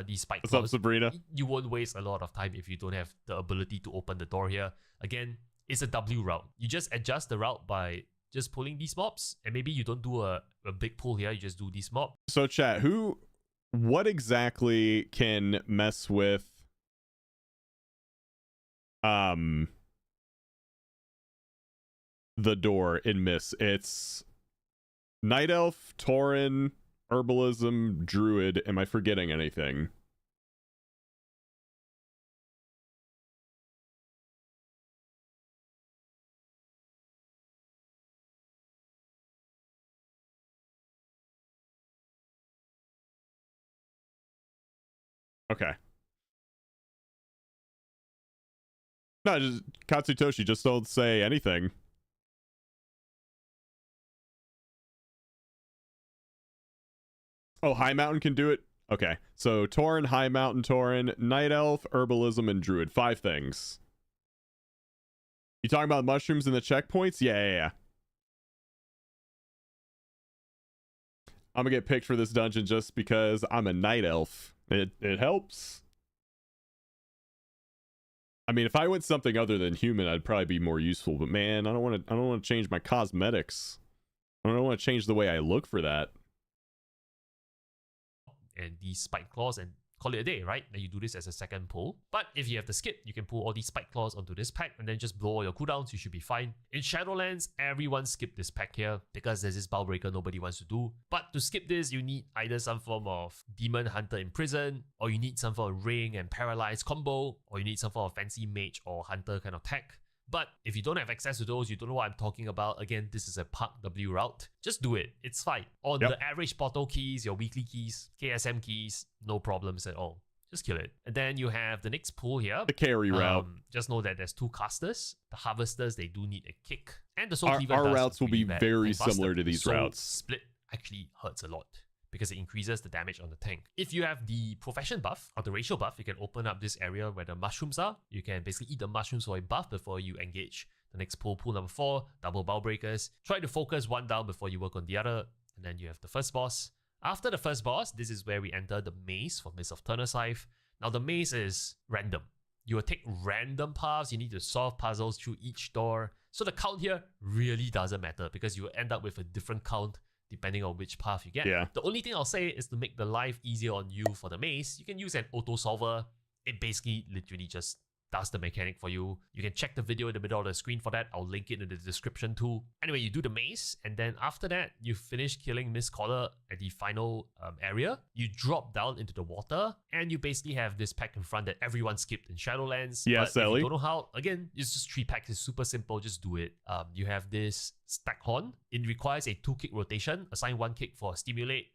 these spike What's up, claws, Sabrina? you won't waste a lot of time if you don't have the ability to open the door here. Again, it's a W route. You just adjust the route by just pulling these mobs, and maybe you don't do a big pull here, you just do these mobs. So chat, what exactly can mess with the door in Miss? It's Night Elf, Tauren, Herbalism, Druid. Am I forgetting anything? Okay. No, just Katsutoshi, just don't say anything. Oh, High Mountain can do it? Okay. So Tauren, High Mountain Tauren, Night Elf, Herbalism, and Druid. 5 things. You talking about mushrooms and the checkpoints? Yeah. I'm gonna get picked for this dungeon just because I'm a Night Elf. It helps. I mean, if I went something other than human, I'd probably be more useful. But man, I don't want to change my cosmetics. I don't want to change the way I look for that. And these spike claws and call it a day, right? Then you do this as a second pull. But if you have the skip, you can pull all these spike claws onto this pack and then just blow all your cooldowns. You should be fine. In Shadowlands, everyone skip this pack here because there's this bow breaker nobody wants to do. But to skip this, you need either some form of Demon Hunter in Prison, or you need some form of Ring and Paralyze combo, or you need some form of fancy Mage or Hunter kind of tech. But if you don't have access to those, you don't know what I'm talking about, again, this is a Park W route. Just do it. It's fine. On the average portal keys, your weekly keys, KSM keys, no problems at all. Just kill it. And then you have the next pull here. The carry route. Just know that there's 2 casters. The Harvesters, they do need a kick. And the Soul Cleaver our routes will be very similar to these routes. Split actually hurts a lot, because it increases the damage on the tank. If you have the profession buff or the racial buff, you can open up this area where the mushrooms are. You can basically eat the mushrooms for a buff before you engage the next pull. Pull number 4, double bow breakers. Try to focus one down before you work on the other. And then you have the first boss. After the first boss, this is where we enter the maze for Mist of Turnerscythe. Now the maze is random. You will take random paths. You need to solve puzzles through each door. So the count here really doesn't matter, because you will end up with a different count depending on which path you get. The only thing I'll say is to make the life easier on you for the maze, you can use an auto solver. It basically literally just does the mechanic for you. You can check the video in the middle of the screen for that. I'll link it in the description too. Anyway, you do the maze, and then after that, you finish killing Miss Collar at the final area. You drop down into the water, and you basically have this pack in front that everyone skipped in Shadowlands. Yes, but if Ellie. you don't know how, again, it's just 3 packs. It's super simple. Just do it. You have this Stack Horn. It requires a 2-kick rotation. Assign 1 kick for Stimulate,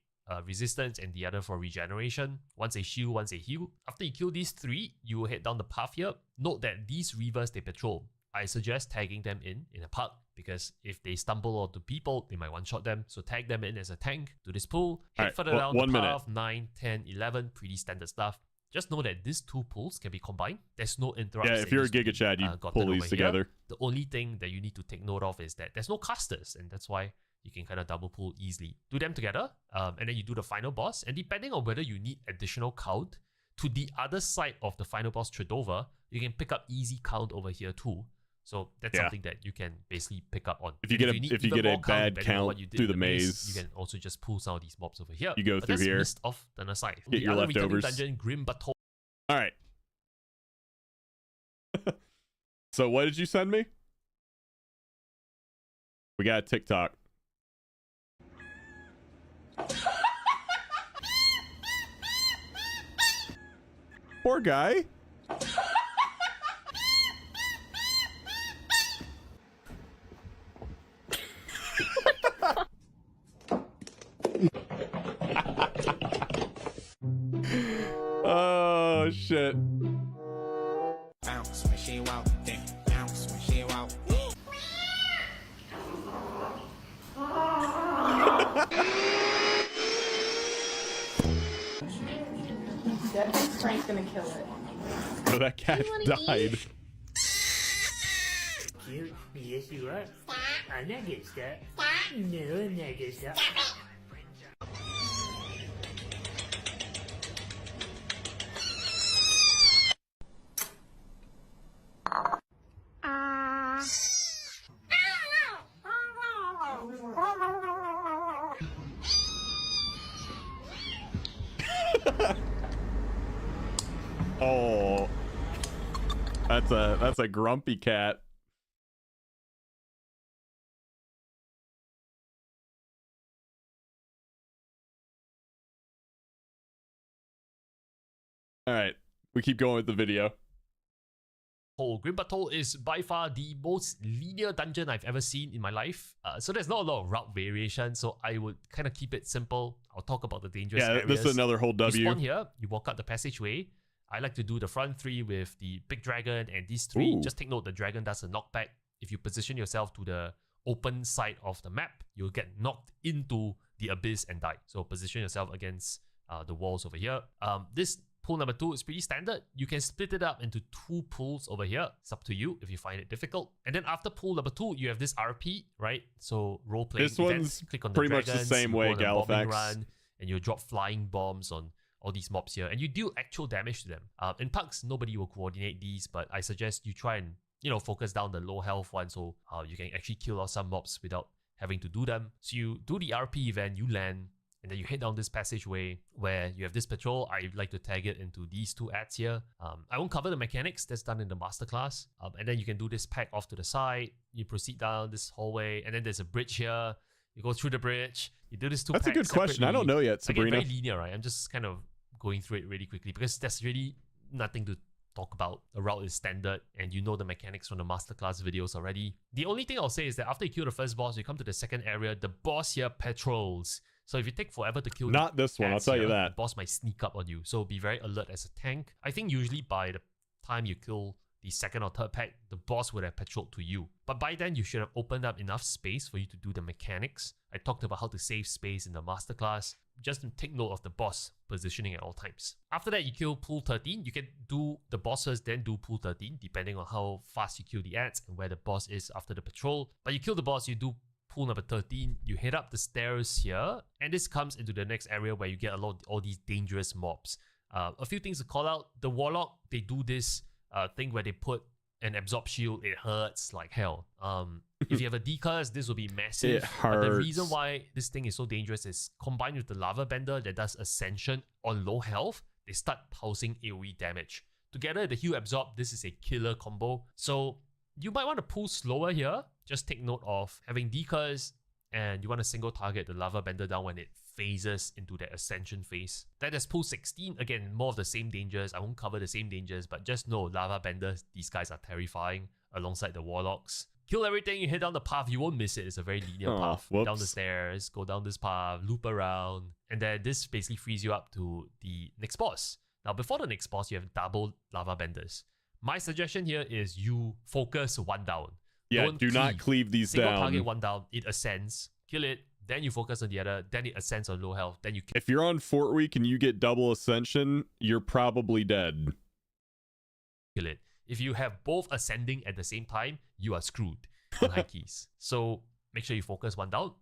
resistance, and the other for regeneration. Once a shield, once a heal. After you kill these 3, you will head down the path here. Note that these Reavers, they patrol. I suggest tagging them in a park, because if they stumble onto people, they might one-shot them. So tag them in as a tank. Do this pull. Head further down the path. 9, 10, 11. Pretty standard stuff. Just know that these 2 pulls can be combined. There's no interrupts. Yeah, if you're a Giga Chad, you pull these together. Here. The only thing that you need to take note of is that there's no casters, and that's why you can kind of double pull easily. Do them together, and then you do the final boss. And depending on whether you need additional count, to the other side of the final boss Tredova, you can pick up easy count over here too. So that's something that you can basically pick up on. If you get a bad count through the maze, you can also just pull some of these mobs over here. You go through here. Mist of Turnerscythe. Get your leftovers. Dungeon, Grim Battle. All right. So what did you send me? We got a TikTok. Poor guy. Oh shit. Bounce when she walk, then bounce when she walk. That Frank's gonna kill it. Oh, that cat died. Cute. Yes, you are. I'm not good stuff. No, I'm not good stuff. Oh, that's a grumpy cat. All right, we keep going with the video. Grim Battle is by far the most linear dungeon I've ever seen in my life. So there's not a lot of route variation, so I would kind of keep it simple. I'll talk about the dangerous areas. This is another whole W. You spawn here, you walk up the passageway. I like to do the front three with the big dragon and these three. Ooh. Just take note, the dragon does a knockback. If you position yourself to the open side of the map, you'll get knocked into the abyss and die. So position yourself against the walls over here. This pool number 2 is pretty standard. You can split it up into 2 pools over here. It's up to you if you find it difficult. And then after pool number 2, you have this RP, right? So role-playing This one's click on the pretty dragons, much the same you way, go on a bombing Galafax. run, and you drop flying bombs on all these mobs here, and you deal actual damage to them. In pucks, nobody will coordinate these, but I suggest you try and focus down the low health one so you can actually kill off some mobs without having to do them. So you do the RP event, you land, and then you head down this passageway where you have this patrol. I like to tag it into these 2 ads here. I won't cover the mechanics, that's done in the masterclass. And then you can do this pack off to the side. You proceed down this hallway, and then there's a bridge here. You go through the bridge. You do this 2 That's a good question. I don't know yet, Sabrina. Again, very linear, right? I'm just kind of going through it really quickly because there's really nothing to talk about. The route is standard and you know the mechanics from the masterclass videos already. The only thing I'll say is that after you kill the first boss, you come to the second area, the boss here patrols. So if you take forever to kill Not this one, I'll tell you that. the boss might sneak up on you. So be very alert as a tank. I think usually by the time you kill the second or third pack, the boss would have patrolled to you. But by then, you should have opened up enough space for you to do the mechanics. I talked about how to save space in the masterclass. Just to take note of the boss positioning at all times. After that, you kill pool 13. You can do the bosses, then do pool 13, depending on how fast you kill the ads and where the boss is after the patrol. But you kill the boss, you do pool number 13, you head up the stairs here, and this comes into the next area where you get a lot of all these dangerous mobs. A few things to call out. The Warlock, they do this thing where they put an absorb shield. It hurts like hell. If you have a D-Curse, this will be massive. It hurts. But the reason why this thing is so dangerous is combined with the Lava Bender that does Ascension on low health, they start pulsing AoE damage. Together, the heal absorb, this is a killer combo. So you might want to pull slower here. Just take note of having D-Curse, and you want to single target the Lava Bender down when it phases into that Ascension phase. Then there's pool 16, again, more of the same dangers. I won't cover the same dangers, but just know Lava Benders, these guys are terrifying alongside the Warlocks. Kill everything, you head down the path, you won't miss it. It's a very linear path. Whoops. Down the stairs, go down this path, loop around, and then this basically frees you up to the next boss. Now, before the next boss, you have double Lava Benders. My suggestion here is you focus 1 down. Yeah, Don't do not cleave these Single down. target 1 down, it ascends, kill it, then you focus on the other, then it ascends on low health, then you kill. If you're on Fort Week and you get double ascension, you're probably dead. It. If you have both ascending at the same time, you are screwed on high keys. So make sure you focus 1 down.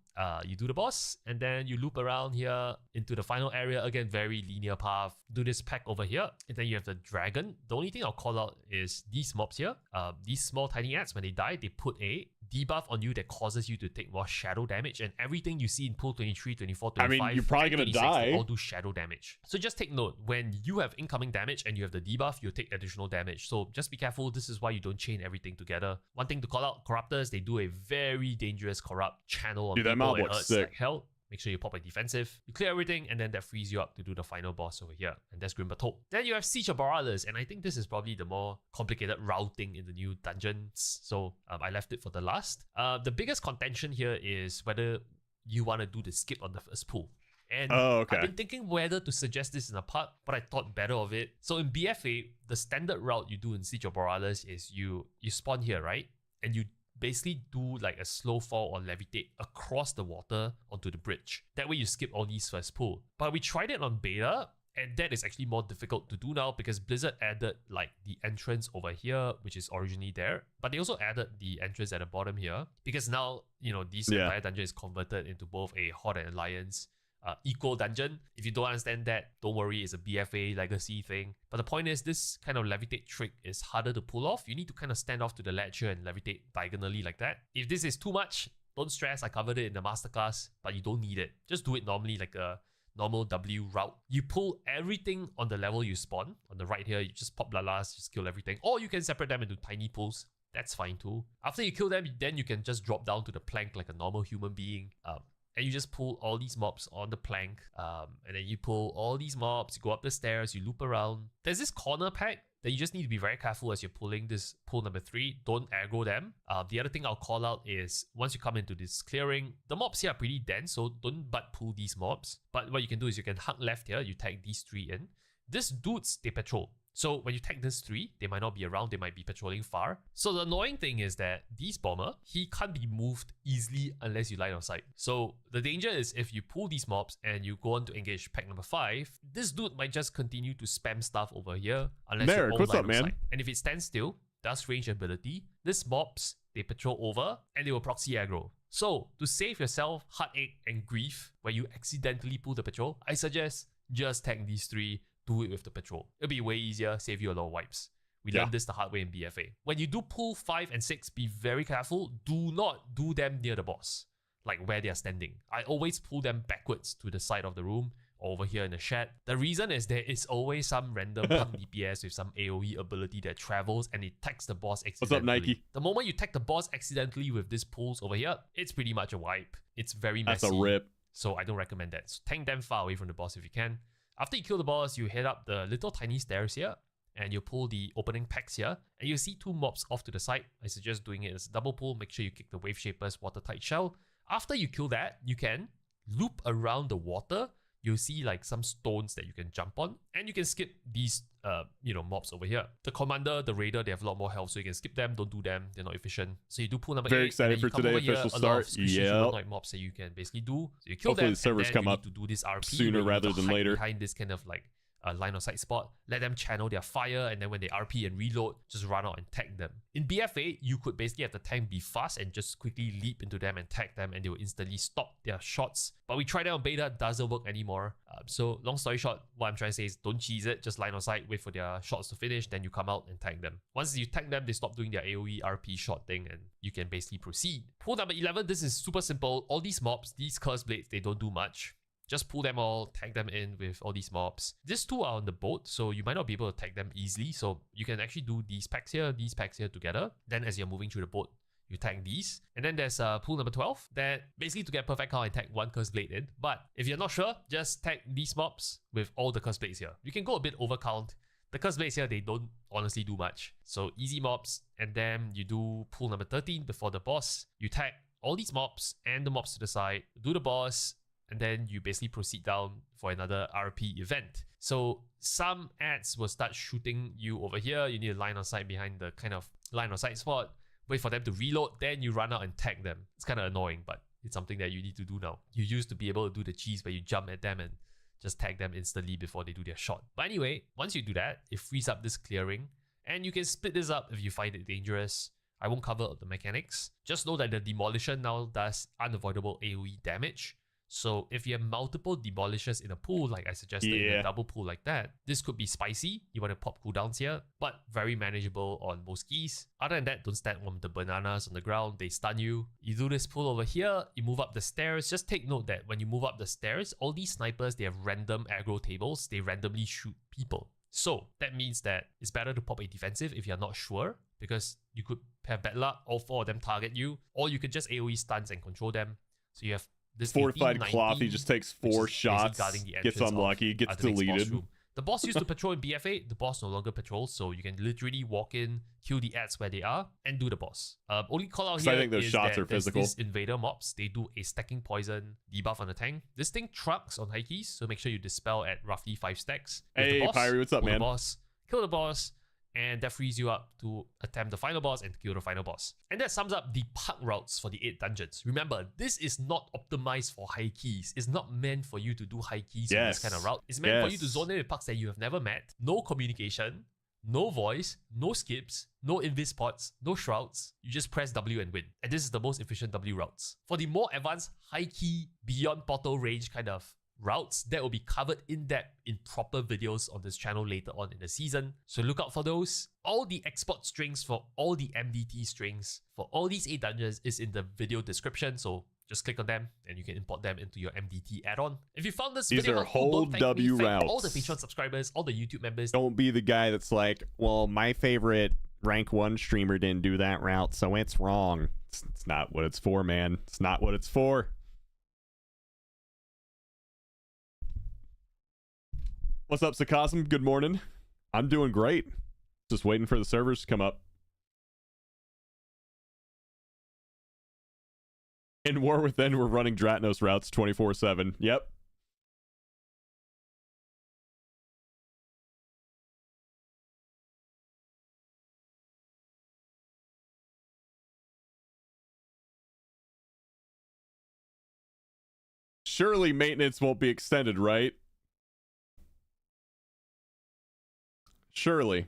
You do the boss, and then you loop around here into the final area. Again, very linear path. Do this pack over here, and then you have the dragon. The only thing I'll call out is these mobs here. These small tiny ants, when they die, they put a debuff on you that causes you to take more shadow damage, and everything you see in pool 23, 24, 25, I mean, you're probably gonna 26, die. they all do shadow damage. So just take note, when you have incoming damage and you have the debuff, you'll take additional damage. So just be careful. This is why you don't chain everything together. One thing to call out, Corruptors, they do a very dangerous corrupt channel on Dude, that people. mob It looks hurts sick. like hell. Make sure you pop a defensive. You clear everything, and then that frees you up to do the final boss over here. And that's Grim Battle. Then you have Siege of Borealis, and I think this is probably the more complicated routing in the new dungeons. So I left it for the last. The biggest contention here is whether you want to do the skip on the first pool. And I've been thinking whether to suggest this in a part, but I thought better of it. So in BFA, the standard route you do in Siege of Borealis is you spawn here, right? And you basically do like a slow fall or levitate across the water onto the bridge. That way you skip all these first pool. But we tried it on beta, and that is actually more difficult to do now because Blizzard added like the entrance over here, which is originally there. But they also added the entrance at the bottom here because now, this entire dungeon is converted into both a Horde and Alliance eco dungeon. If you don't understand that, don't worry, it's a BFA legacy thing. But the point is, this kind of levitate trick is harder to pull off. You need to kind of stand off to the ledge here and levitate diagonally like that. If this is too much, don't stress, I covered it in the masterclass, but you don't need it. Just do it normally like a normal W route. You pull everything on the level you spawn. On the right here, you just pop Bloodlust, just kill everything. Or you can separate them into tiny pools. That's fine too. After you kill them, then you can just drop down to the plank like a normal human being. And you just pull all these mobs on the plank. And then you pull all these mobs, you go up the stairs, you loop around. There's this corner pack that you just need to be very careful as you're pulling this pool number 3. Don't aggro them. The other thing I'll call out is once you come into this clearing, the mobs here are pretty dense, so don't butt pull these mobs. But what you can do is you can hug left here, you tag these 3 in. These dudes, they patrol. So when you tag these 3, they might not be around, they might be patrolling far. So the annoying thing is that this bomber, he can't be moved easily unless you line of sight. So the danger is if you pull these mobs and you go on to engage pack number 5, this dude might just continue to spam stuff over here unless you're all line of sight. And if it stands still, does range ability, these mobs, they patrol over and they will proxy aggro. So to save yourself heartache and grief when you accidentally pull the patrol, I suggest just tag these 3, do it with the patrol. It'll be way easier, save you a lot of wipes. We learned this the hard way in BFA. When you do pull 5 and 6, be very careful. Do not do them near the boss, like where they are standing. I always pull them backwards to the side of the room, or over here in the shed. The reason is there is always some random punk DPS with some AoE ability that travels and it tags the boss accidentally. What's up, Nike? The moment you tag the boss accidentally with these pulls over here, it's pretty much a wipe. It's very messy. That's a rip. So I don't recommend that. So tank them far away from the boss if you can. After you kill the boss, you head up the little tiny stairs here and you pull the opening packs here and you see 2 mobs off to the side. I suggest doing it as a double pull. Make sure you kick the Wave Shaper's watertight shell. After you kill that, you can loop around the water. You'll see like some stones that you can jump on and you can skip these mobs over here. The commander, the raider, they have a lot more health, so you can skip them, don't do them, they're not efficient. So you do pull number 8. Very excited for today, official start. Yeah. Mobs that you can basically do. So you kill Hopefully them, the servers and then come you up need to do this RP sooner rather than later. Behind this kind of like line of sight spot, let them channel their fire, and then when they RP and reload, just run out and tag them. In BFA, you could basically have the tank be fast and just quickly leap into them and tag them, and they will instantly stop their shots. But we tried that on beta, doesn't work anymore. So long story short, what I'm trying to say is don't cheese it, just line of sight, wait for their shots to finish, then you come out and tag them. Once you tag them, they stop doing their AoE RP shot thing, and you can basically proceed. Pull number 11, this is super simple. All these mobs, these curse blades, they don't do much. Just pull them all, tag them in with all these mobs. These 2 are on the boat, so you might not be able to tag them easily. So you can actually do these packs here together. Then as you're moving through the boat, you tag these. And then there's pool number 12 that basically to get perfect count, I tag 1 curse blade in. But if you're not sure, just tag these mobs with all the curse blades here. You can go a bit over count. The curse blades here, they don't honestly do much. So easy mobs, and then you do pool number 13 before the boss. You tag all these mobs and the mobs to the side, do the boss, and then you basically proceed down for another RP event. So some ads will start shooting you over here. You need a line of sight behind the kind of line of sight spot. Wait for them to reload, then you run out and tag them. It's kind of annoying, but it's something that you need to do now. You used to be able to do the cheese where you jump at them and just tag them instantly before they do their shot. But anyway, once you do that, it frees up this clearing, and you can split this up if you find it dangerous. I won't cover the mechanics. Just know that the demolition now does unavoidable AoE damage. So if you have multiple demolishers in a pool, like I suggested in a double pool like that, this could be spicy. You want to pop cooldowns here, but very manageable on most keys. Other than that, don't stand on the bananas on the ground. They stun you. You do this pull over here, you move up the stairs. Just take note that when you move up the stairs, all these snipers, they have random aggro tables. They randomly shoot people. So that means that it's better to pop a defensive if you're not sure, because you could have bad luck, all 4 of them target you, or you could just AoE stuns and control them. So you have this fortified cloth, he just takes 4 shots, gets unlucky, gets deleted. The boss used to patrol in BFA, the boss no longer patrols, so you can literally walk in, kill the ads where they are, and do the boss. Only call out here I think those is shots that are physical. These invader mobs, they do a stacking poison debuff on the tank. This thing trucks on high keys, so make sure you dispel at roughly 5 stacks. Hey, Pyrie, what's up, man? Kill the boss, and that frees you up to attempt the final boss and kill the final boss. And that sums up the park routes for the 8 dungeons. Remember, this is not optimized for high keys. It's not meant for you to do high keys on this kind of route. It's meant for you to zone in with parks that you have never met. No communication, no voice, no skips, no invis pods, no shrouds. You just press W and win. And this is the most efficient W routes. For the more advanced high key, beyond portal range kind of routes, that will be covered in depth in proper videos on this channel later on in the season. So look out for those. All the export strings for all the MDT strings for all these 8 dungeons is in the video description, so Just click on them and you can import them into your MDT add-on. If you found this These video are helpful, whole don't thank W me, thank routes. all the Patreon subscribers, all the YouTube members. Don't be the guy that's like, well, my favorite rank 1 streamer didn't do that route, so it's wrong. It's not what it's for, man. It's not what it's for. What's up, Sakasm? Good morning. I'm doing great. Just waiting for the servers to come up. In War Within, we're running Dratnos routes 24/7. Yep. Surely maintenance won't be extended, right? Surely.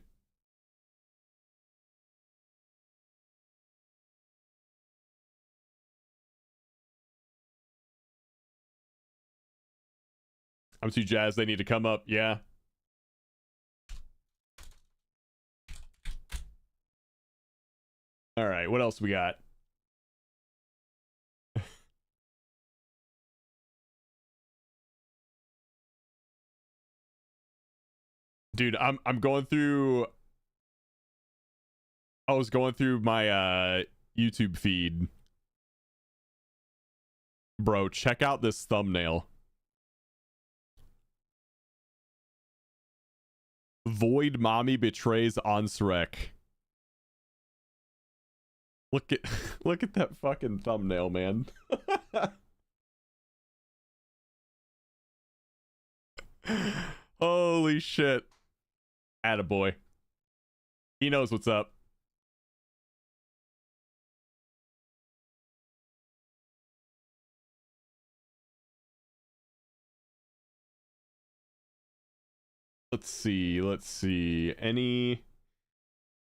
I'm too jazzed. They need to come up. Yeah. All right. What else we got? Dude, I'm going through. I was going through my YouTube feed. Bro, check out this thumbnail. Void mommy betrays Ansrek. Look at look at that fucking thumbnail, man. Holy shit. Attaboy. He knows what's up. Let's see. Any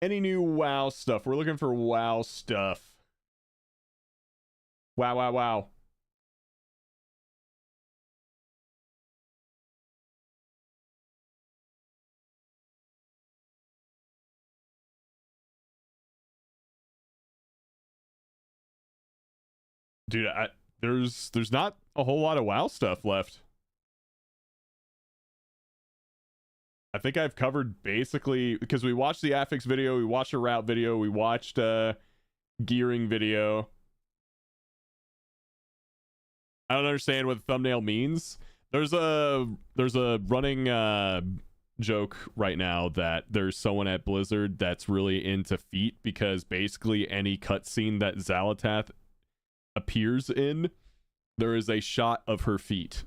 new WoW stuff? We're looking for WoW stuff. Wow. Dude, there's not a whole lot of WoW stuff left. I think I've covered basically, because we watched the affix video, we watched a route video, we watched gearing video. I don't understand what the thumbnail means. There's a running joke right now that there's someone at Blizzard that's really into feet, because basically any cutscene that Xalatath appears in, there is a shot of her feet.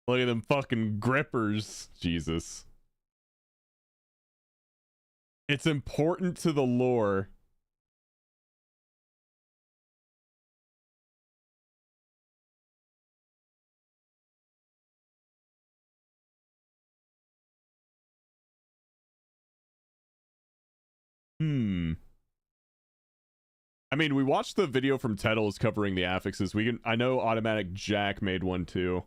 Look at them fucking grippers. Jesus. It's important to the lore. I mean, we watched the video from Tettles covering the affixes. I know Automatic Jack made one too.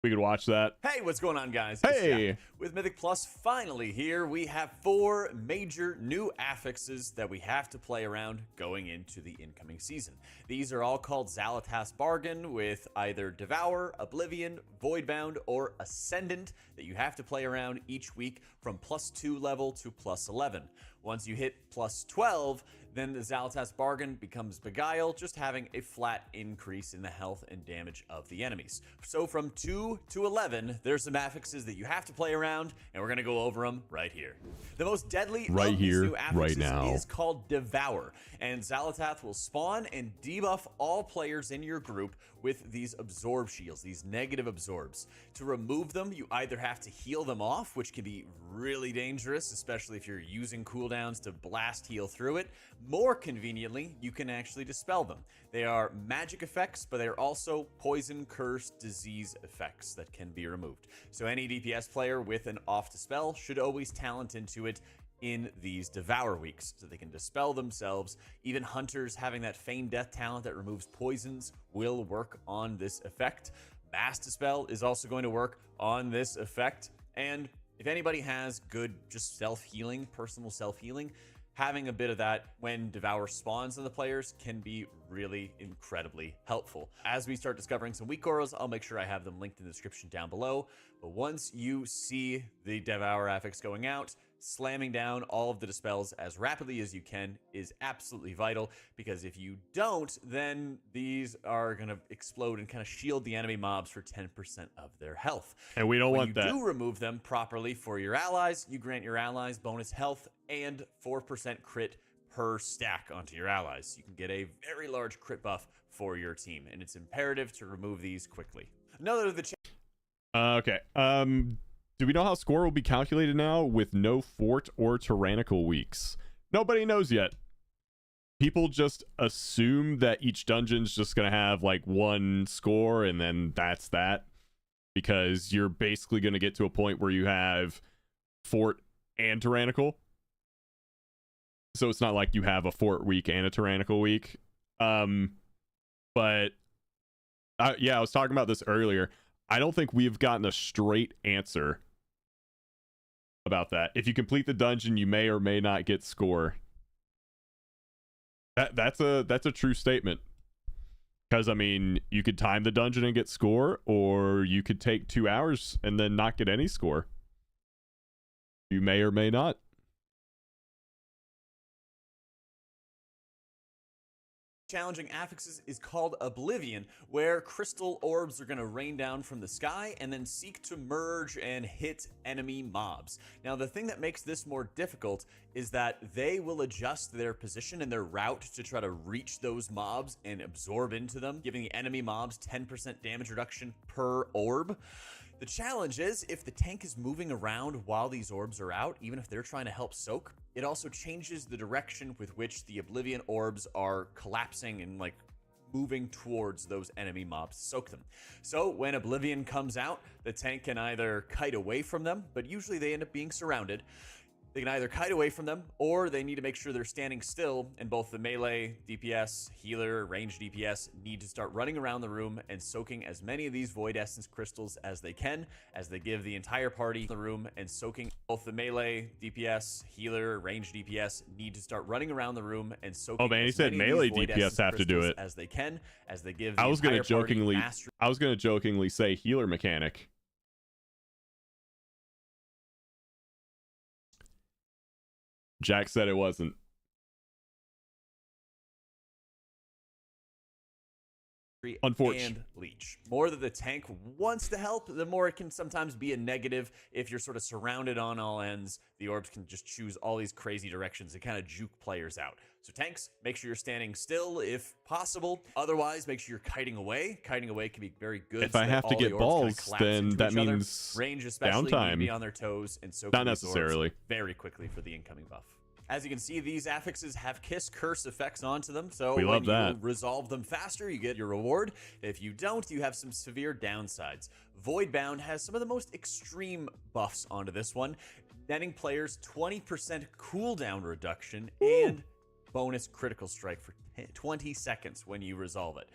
We could watch that. Hey, what's going on, guys? Hey! It's Jack. With Mythic Plus finally here, we have 4 major new affixes that we have to play around going into the incoming season. These are all called Xalatath's Bargain, with either Devour, Oblivion, Voidbound, or Ascendant that you have to play around each week from +2 level to +11. Once you hit +12, then the Xalatath's Bargain becomes Beguile, just having a flat increase in the health and damage of the enemies. So from 2 to 11, there's some affixes that you have to play around, and we're going to go over them right here. The most deadly right of here, these new affixes right now, is called Devour, and Xalatath will spawn and debuff all players in your group with these absorb shields, these negative absorbs. To remove them, you either have to heal them off, which can be really dangerous, especially if you're using cooldowns to blast heal through it. More conveniently, you can actually dispel them. They are magic effects, but they're also poison, curse, disease effects that can be removed. So any DPS player with an off dispel should always talent into it in these Devour weeks, so they can dispel themselves. Even hunters having that feigned death talent that removes poisons will work on this effect. Bast Dispel is also going to work on this effect. And if anybody has good just self-healing, personal self-healing, having a bit of that when Devour spawns on the players can be really incredibly helpful. As we start discovering some weak auras, I'll make sure I have them linked in the description down below. But once you see the Devour affix going out, slamming down all of the dispels as rapidly as you can is absolutely vital, because if you don't, then these are going to explode and kind of shield the enemy mobs for 10% of their health. And we don't want that. When you do remove them properly for your allies, you grant your allies bonus health and 4% crit per stack onto your allies. You can get a very large crit buff for your team, and it's imperative to remove these quickly. Another of the okay. Do we know how score will be calculated now with no fort or tyrannical weeks? Nobody knows yet. People just assume that each dungeon's just going to have like one score and then that's that. Because you're basically going to get to a point where you have fort and tyrannical. So it's not like you have a fort week and a tyrannical week. But yeah, I was talking about this earlier. I don't think we've gotten a straight answer about that. If you complete the dungeon, you may or may not get score. That's a true statement. Because I mean, you could time the dungeon and get score, or you could take 2 hours and then not get any score. You may or may not. challenging affixes is called Oblivion, where crystal orbs are going to rain down from the sky and then seek to merge and hit enemy mobs. Now, the thing that makes this more difficult is that they will adjust their position and their route to try to reach those mobs and absorb into them, giving the enemy mobs 10% damage reduction per orb. The challenge is, if the tank is moving around while these orbs are out, even if they're trying to help soak, it also changes the direction with which the Oblivion orbs are collapsing and like moving towards those enemy mobs to soak them. So when Oblivion comes out, the tank can either kite away from them, but usually they end up being surrounded. They can either kite away from them, or they need to make sure they're standing still, and both the melee, DPS, healer, ranged DPS need to start running around the room and soaking as many of these Void Essence crystals as they can, as they give the entire party the room and soaking. Both the melee, DPS, healer, ranged DPS need to start running around the room and soaking. Oh man, he said melee DPS have to do it. As they can, as they give the I was gonna entire jokingly say healer mechanic. Jack said it wasn't. Unfortunate. And leech. More that the tank wants to help, the more it can sometimes be a negative. If you're sort of surrounded on all ends, the orbs can just choose all these crazy directions and kind of juke players out. So tanks, make sure you're standing still if possible. Otherwise, make sure you're kiting away. Kiting away can be very good. If I have to get balls, then that means range, especially, downtime. need to be on their toes and soak Not necessarily. very quickly for the incoming buff. As you can see, these affixes have Kiss Curse effects onto them, so we love that. You resolve them faster, you get your reward. If you don't, you have some severe downsides. Voidbound has some of the most extreme buffs onto this one, netting players 20% cooldown reduction and bonus critical strike for 20 seconds when you resolve it.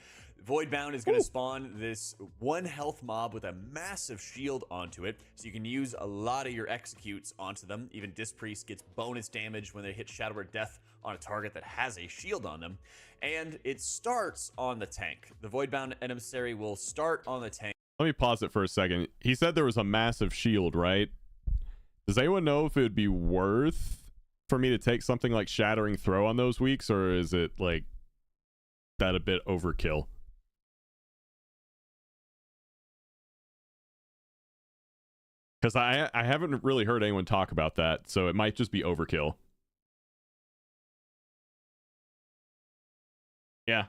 Voidbound is going to spawn this 1 health mob with a massive shield onto it, so you can use a lot of your executes onto them. Even Dispriest gets bonus damage when they hit Shadow Word Death on a target that has a shield on them. And it starts on the tank. The Voidbound Emissary will start on the tank. Let me pause it for a second. He said there was a massive shield, right? Does anyone know if it would be worth for me to take something like Shattering Throw on those weeks, or is it like that a bit overkill? Because I haven't really heard anyone talk about that, so it might just be overkill. Yeah,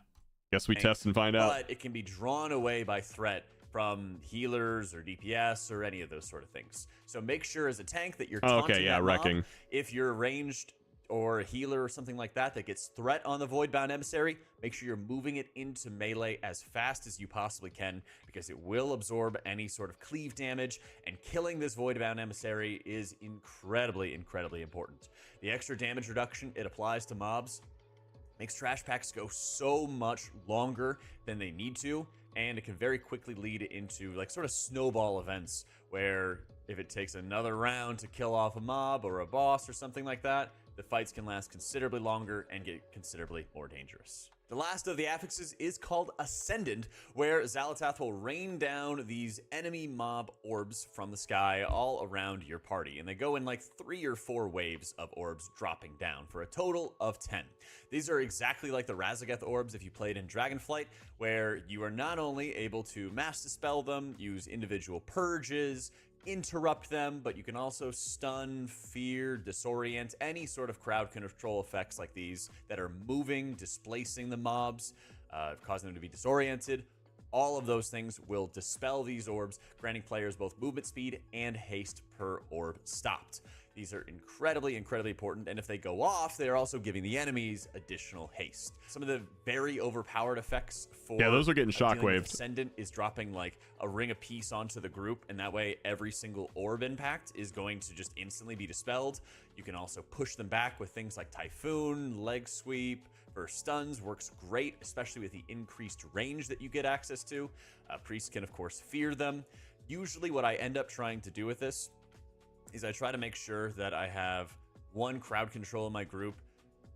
guess we test and find out. But it can be drawn away by threat from healers or DPS or any of those sort of things. So make sure as a tank that you're taunting that mob. If you're ranged or a healer or something like that that gets threat on the Voidbound Emissary, make sure you're moving it into melee as fast as you possibly can, because it will absorb any sort of cleave damage, and killing this Voidbound Emissary is incredibly, incredibly important. The extra damage reduction it applies to mobs makes trash packs go so much longer than they need to, and it can very quickly lead into like sort of snowball events where if it takes another round to kill off a mob or a boss or something like that, the fights can last considerably longer and get considerably more dangerous. The last of the affixes is called Ascendant, where Xal'atath will rain down these enemy mob orbs from the sky all around your party, and they go in like 3 or 4 waves of orbs dropping down for a total of 10. These are exactly like the Razageth orbs if you played in Dragonflight, where you are not only able to mass dispel them, use individual purges, interrupt them, but you can also stun, fear, disorient, any sort of crowd control effects like these that are moving, displacing the mobs, causing them to be disoriented. All of those things will dispel these orbs, granting players both movement speed and haste per orb stopped. These are incredibly, incredibly important, and if they go off, they are also giving the enemies additional haste. Some of the very overpowered effects for those are getting dealing with shockwaved. Ascendant is dropping like a ring of peace onto the group, and that way every single orb impact is going to just instantly be dispelled. You can also push them back with things like Typhoon, Leg Sweep, for stuns, works great, especially with the increased range that you get access to. Priests can, of course, fear them. Usually what I end up trying to do with this is I try to make sure that I have one crowd control in my group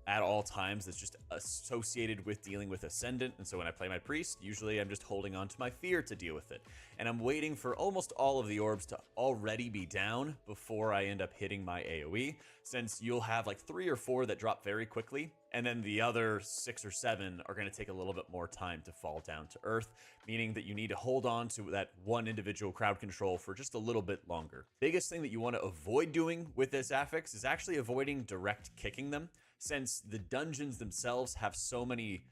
at all times that's just associated with dealing with Ascendant. And so when I play my priest, usually I'm just holding on to my fear to deal with it. And I'm waiting for almost all of the orbs to already be down before I end up hitting my AoE, since you'll have like 3 or 4 that drop very quickly, and then the other 6 or 7 are going to take a little bit more time to fall down to earth, meaning that you need to hold on to that one individual crowd control for just a little bit longer. Biggest thing that you want to avoid doing with this affix is actually avoiding direct kicking them, since the dungeons themselves have so many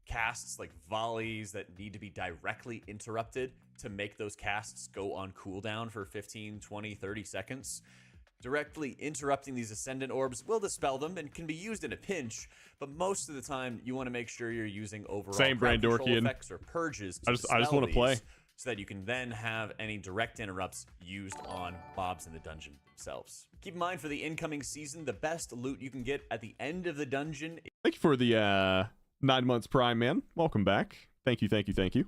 casts like volleys that need to be directly interrupted to make those casts go on cooldown for 15, 20, 30 seconds. Directly interrupting these Ascendant orbs will dispel them and can be used in a pinch, but most of the time you want to make sure you're using overall Same crowd control Brandorkian effects or purges to I just dispel want to play. these, so that you can then have any direct interrupts used on mobs in the dungeon themselves. Keep in mind, for the incoming season, the best loot you can get at the end of the dungeon Thank you for the 9 months Prime, man. Welcome back. Thank you, thank you, thank you.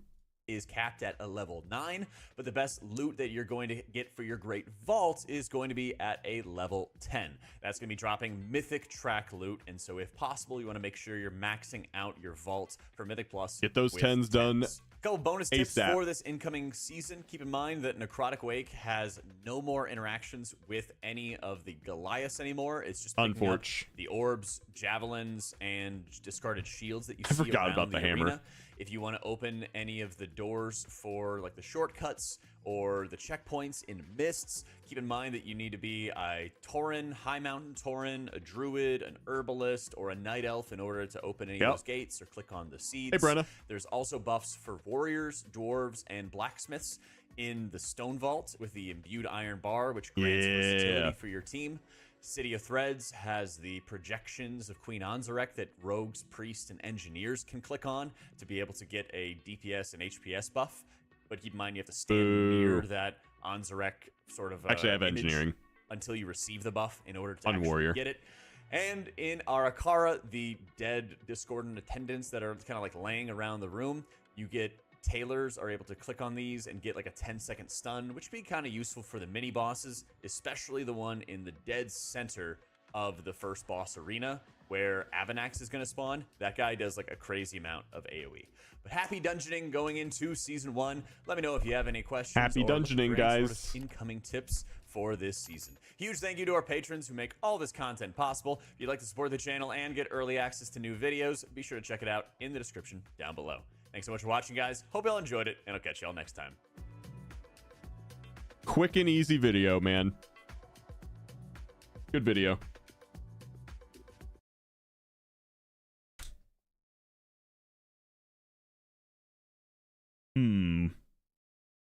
is capped at a level 9, but the best loot that you're going to get for your Great Vault is going to be at a level 10. That's going to be dropping Mythic track loot, and so if possible, you want to make sure you're maxing out your vault for Mythic Plus. Get those with 10s done. Couple bonus tips ASAP. for this incoming season. Keep in mind that Necrotic Wake has no more interactions with any of the Goliaths anymore. It's just picking up the orbs, javelins, and discarded shields that you see forgot around about the hammer. arena. If you want to open any of the doors for like the shortcuts or the checkpoints in mists, keep in mind that you need to be a Tauren, High Mountain Tauren, a Druid, an Herbalist, or a Night Elf in order to open any of those gates or click on the seeds. Hey, Brenna. There's also buffs for Warriors, Dwarves, and Blacksmiths in the Stone Vault with the Imbued Iron Bar, which grants versatility for your team. City of Threads has the projections of Queen Anzarek that rogues, priests, and engineers can click on to be able to get a DPS and HPS buff. But keep in mind, you have to stand near that Anzarek sort of Actually, I have image engineering until you receive the buff in order to on actually Warrior. get it. And in Arakara, the dead discordant attendants that are kind of like laying around the room, you get tailors are able to click on these and get like a 10-second stun, which would be kind of useful for the mini bosses, especially the one in the dead center of the first boss arena where Avanax is going to spawn. That guy does like a crazy amount of AoE. But happy dungeoning going into season 1. Let me know if you have any questions. Happy or looking dungeoning, for any guys. sort of incoming tips for this season. Huge thank you to our patrons who make all this content possible. If you'd like to support the channel and get early access to new videos, be sure to check it out in the description down below. Thanks so much for watching, guys. Hope y'all enjoyed it, and I'll catch y'all next time. Quick and easy video, man. Good video.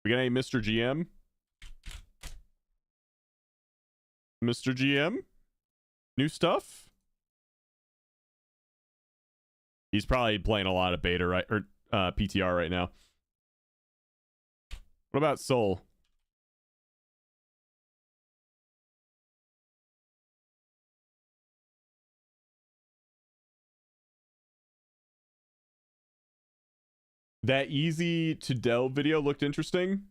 We got any Mr. GM? Mr. GM? New stuff? He's probably playing a lot of beta, right? Or PTR right now. What about Soul? That easy to delve video looked interesting.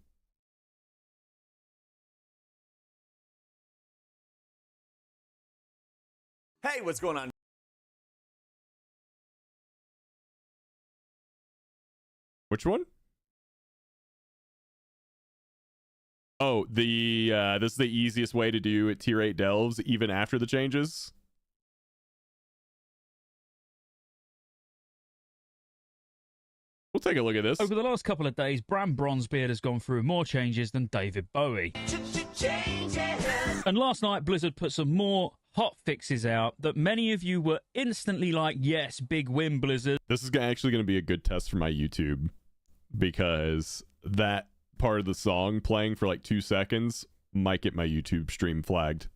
Hey, what's going on? Which one? Oh, the this is the easiest way to do tier 8 delves even after the changes. We'll take a look at this. Over the last couple of days, Bran Bronzebeard has gone through more changes than David Bowie. And last night, Blizzard put some more hot fixes out that many of you were instantly like, yes, big win, Blizzard. This is actually going to be a good test for my YouTube, because that part of the song playing for like 2 seconds might get my YouTube stream flagged.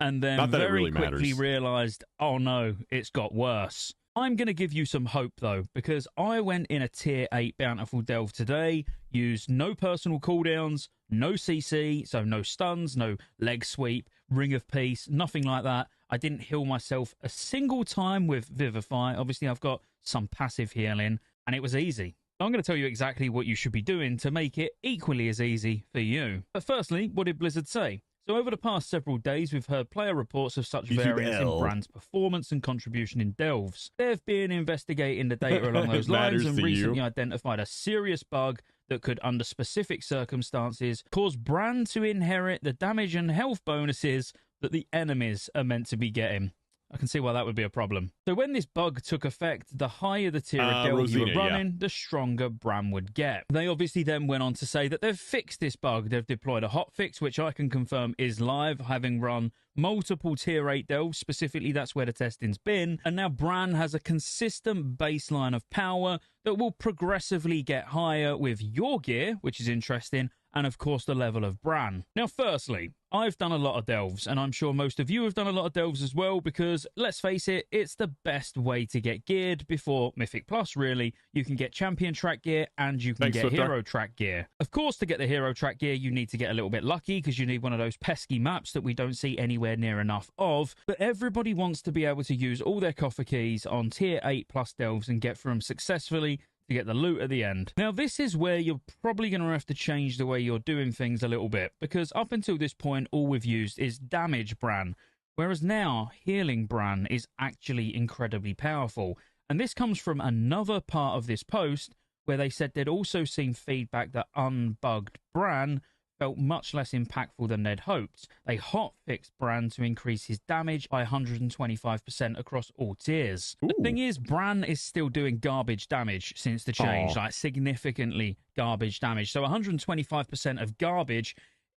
And then very quickly realized, oh no, it's got worse. I'm going to give you some hope, though, because I went in a tier 8 Bountiful Delve today, used no personal cooldowns, no CC, so no stuns, no leg sweep, Ring of Peace, nothing like that. I didn't heal myself a single time with Vivify. Obviously, I've got some passive healing, and it was easy. I'm going to tell you exactly what you should be doing to make it equally as easy for you. But firstly, what did Blizzard say? So over the past several days, we've heard player reports of such variance in Bran's performance and contribution in delves. They've been investigating the data along those lines and recently identified a serious bug that could, under specific circumstances, cause Bran to inherit the damage and health bonuses that the enemies are meant to be getting. I can see why that would be a problem. So when this bug took effect, the higher the tier of delve you were running, the stronger Bran would get. They obviously then went on to say that they've fixed this bug. They've deployed a hotfix, which I can confirm is live, having run multiple tier 8 delves. Specifically, that's where the testing's been. And now Bran has a consistent baseline of power that will progressively get higher with your gear, which is interesting, and of course the level of Bran. Now, firstly, I've done a lot of delves, and I'm sure most of you have done a lot of delves as well, because let's face it, it's the best way to get geared before Mythic Plus, really. You can get champion track gear and you can get hero track gear. Of course, to get the hero track gear, you need to get a little bit lucky, because you need one of those pesky maps that we don't see anywhere near enough of. But everybody wants to be able to use all their coffer keys on tier 8 plus delves and get through them successfully to get the loot at the end. Now, this is where you're probably going to have to change the way you're doing things a little bit, because up until this point, all we've used is damage Bran, whereas now healing Bran is actually incredibly powerful. And this comes from another part of this post where they said they'd also seen feedback that unbugged Bran felt much less impactful than they'd hoped. They hotfixed Bran to increase his damage by 125% across all tiers. Ooh. The thing is, Bran is still doing garbage damage since the change, like significantly garbage damage. So 125% of garbage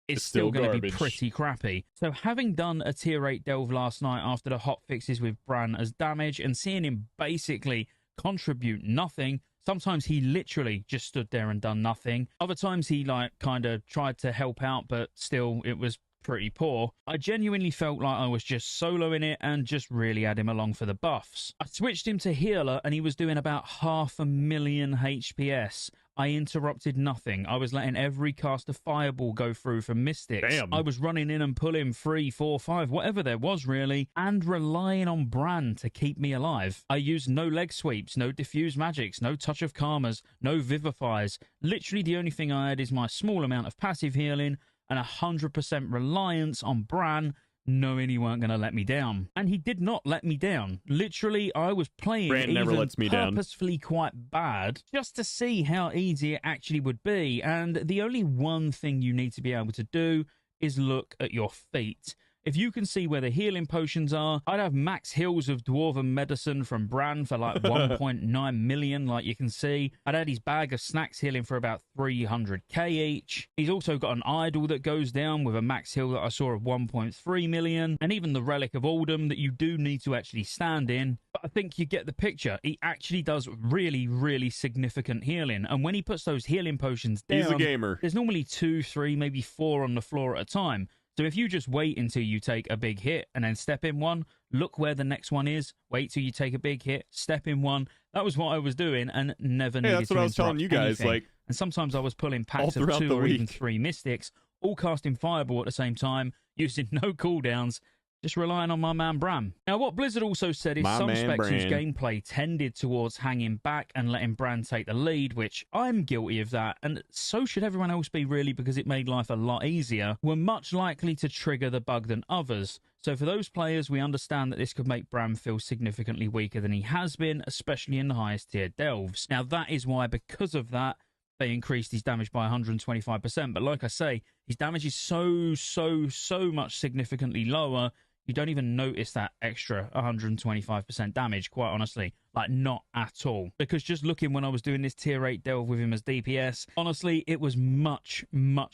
is still going to be pretty crappy. So having done a tier 8 delve last night after the hotfixes with Bran as damage and seeing him basically contribute nothing. Sometimes he literally just stood there and done nothing. Other times he kind of tried to help out, but still it was pretty poor. I genuinely felt like I was just soloing it and just really had him along for the buffs. I switched him to healer and he was doing about 500,000 HPS. I interrupted nothing. I was letting every cast of fireball go through from Mystics. Damn. I was running in and pulling 3, 4, 5, whatever there was really, and relying on Bran to keep me alive. I used no leg sweeps, no diffuse magics, no touch of karmas, no vivifies. Literally the only thing I had is my small amount of passive healing and 100% reliance on Bran, knowing he weren't going to let me down. And he did not let me down. Literally, I was playing Bran never lets me purposefully down. Quite bad, just to see how easy it actually would be. And the only one thing you need to be able to do is look at your feet. If you can see where the healing potions are, I'd have max heals of Dwarven Medicine from Bran for like 1.9 million, like you can see. I'd had his bag of snacks healing for about 300k each. He's also got an idol that goes down with a max heal that I saw of 1.3 million, and even the Relic of Oldham that you do need to actually stand in. But I think you get the picture. He actually does really, really significant healing, and when he puts those healing potions down, he's a gamer. There's normally 2, 3, maybe 4 on the floor at a time. So if you just wait until you take a big hit and then step in one, look where the next one is, wait till you take a big hit, step in one. That was what I was doing and never needed to interrupt anything. That's what I was telling you guys. Like, and sometimes I was pulling packs of 2 or even 3 Mystics, all casting Fireball at the same time, using no cooldowns, just relying on my man Bran. Now, what Blizzard also said is some specs whose gameplay tended towards hanging back and letting Bran take the lead, which I'm guilty of that, and so should everyone else be really, because it made life a lot easier, were much likely to trigger the bug than others. So for those players, we understand that this could make Bran feel significantly weaker than he has been, especially in the highest tier delves. Now, that is why, because of that, they increased his damage by 125%. But like I say, his damage is so much significantly lower, you don't even notice that extra 125% damage, quite honestly. Like, not at all. Because just looking when I was doing this tier 8 delve with him as DPS, honestly, it was much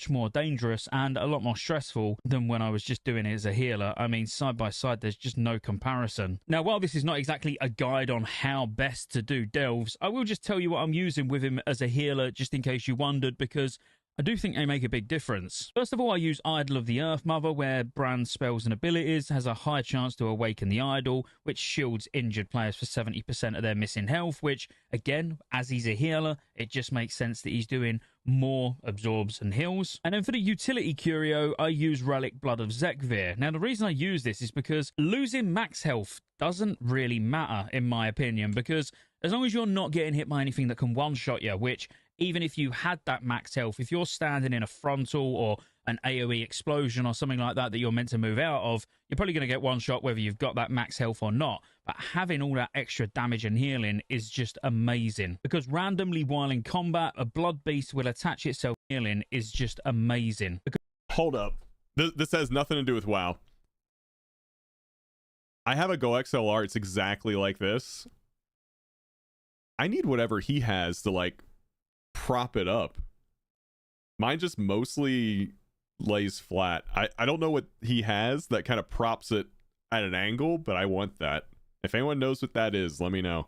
more dangerous and a lot more stressful than when I was just doing it as a healer. I mean, side by side, there's just no comparison. Now, while this is not exactly a guide on how best to do delves, I will just tell you what I'm using with him as a healer, just in case you wondered, because I do think they make a big difference. First of all, I use Idol of the Earth Mother, where Bran's spells and abilities has a high chance to awaken the idol, which shields injured players for 70% of their missing health, which, again, as he's a healer, it just makes sense that he's doing more absorbs and heals. And then for the utility curio, I use Relic Blood of Zekvir. Now, the reason I use this is because losing max health doesn't really matter, in my opinion, because as long as you're not getting hit by anything that can one-shot you, which, even if you had that max health, if you're standing in a frontal or an AoE explosion or something like that that you're meant to move out of, you're probably going to get one shot whether you've got that max health or not. But having all that extra damage and healing is just amazing. Because randomly while in combat, a blood beast will attach itself to healing is just amazing. Hold up. This has nothing to do with WoW. I have a Go XLR. It's exactly like this. I need whatever he has to, like, prop it up. Mine just mostly lays flat. I don't know what he has that kind of props it at an angle, but I want that. If anyone knows what that is, let me know.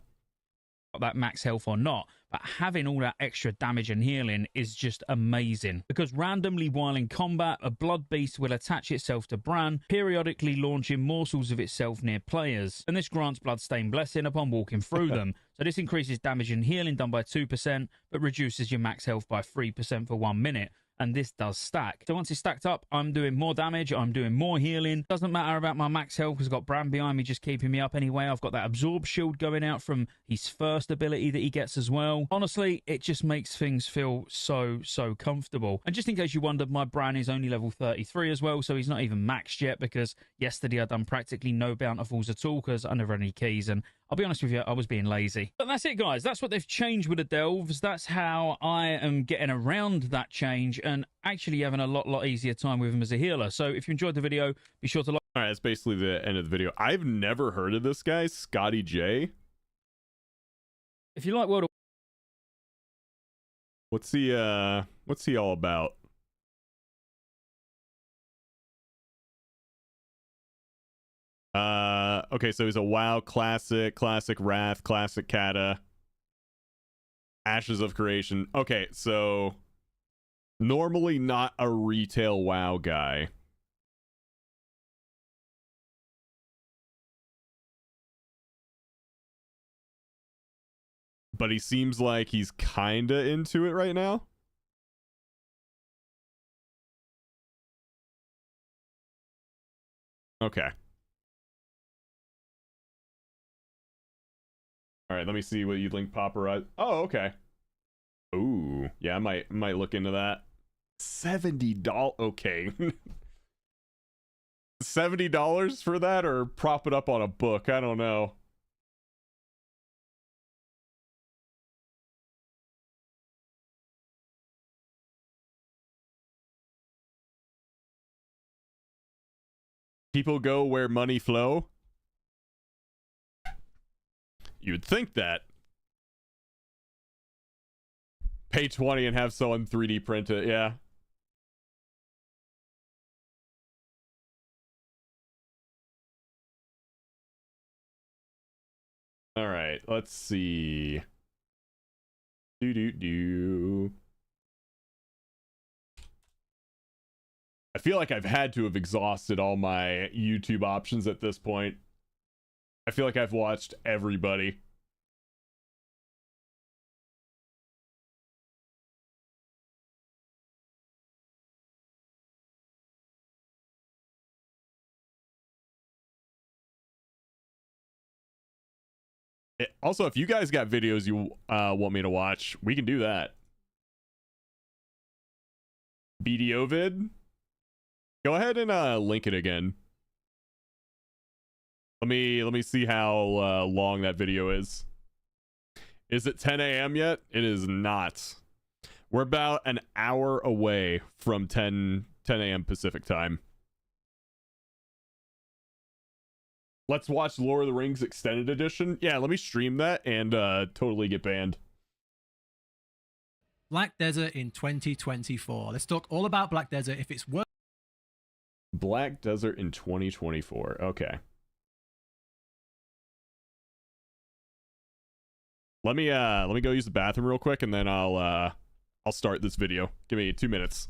That max health or not, but having all that extra damage and healing is just amazing. Because randomly while in combat, a blood beast will attach itself to Bran, periodically launching morsels of itself near players, and this grants Bloodstained Blessing upon walking through them. So this increases damage and healing done by 2%, but reduces your max health by 3% for 1 minute. And this does stack. So once it's stacked up, I'm doing more damage, I'm doing more healing. Doesn't matter about my max health because I've got Bran behind me just keeping me up anyway. I've got that absorb shield going out from his first ability that he gets as well. Honestly, it just makes things feel so comfortable. And just in case you wondered, my Bran is only level 33 as well, so he's not even maxed yet, because yesterday I'd done practically no bountifuls at all because I never had any keys, and I'll be honest with you, I was being lazy. But that's it, guys. That's what they've changed with the delves. That's how I am getting around that change and actually having a lot easier time with him as a healer. So if you enjoyed the video, be sure to like. All right, that's basically the end of the video. I've never heard of this guy, Scotty J. If you like World of... What's he all about? Okay, so he's a WoW classic Wrath, classic Kata, Ashes of Creation. Okay, so normally not a retail WoW guy. But he seems like he's kinda into it right now. Okay. All right, let me see what you link paparazzi. Oh, okay. Ooh, yeah, I might look into that. $70. Okay. $70 for that, or prop it up on a book? I don't know. People go where money flow. You'd think that. Pay 20 and have someone 3D print it, yeah. All right, let's see. I feel like I've had to have exhausted all my YouTube options at this point. I feel like I've watched everybody. Also, if you guys got videos you want me to watch, we can do that. BDO vid. Go ahead and link it again. Let me see how long that video is. Is it 10 a.m. yet? It is not. We're about an hour away from 10 a.m. Pacific time. Let's watch Lord of the Rings Extended Edition. Yeah, let me stream that and totally get banned. Black Desert in 2024. Let's talk all about Black Desert. If it's worth Black Desert in 2024. Okay. Let me go use the bathroom real quick, and then I'll start this video. Give me 2 minutes.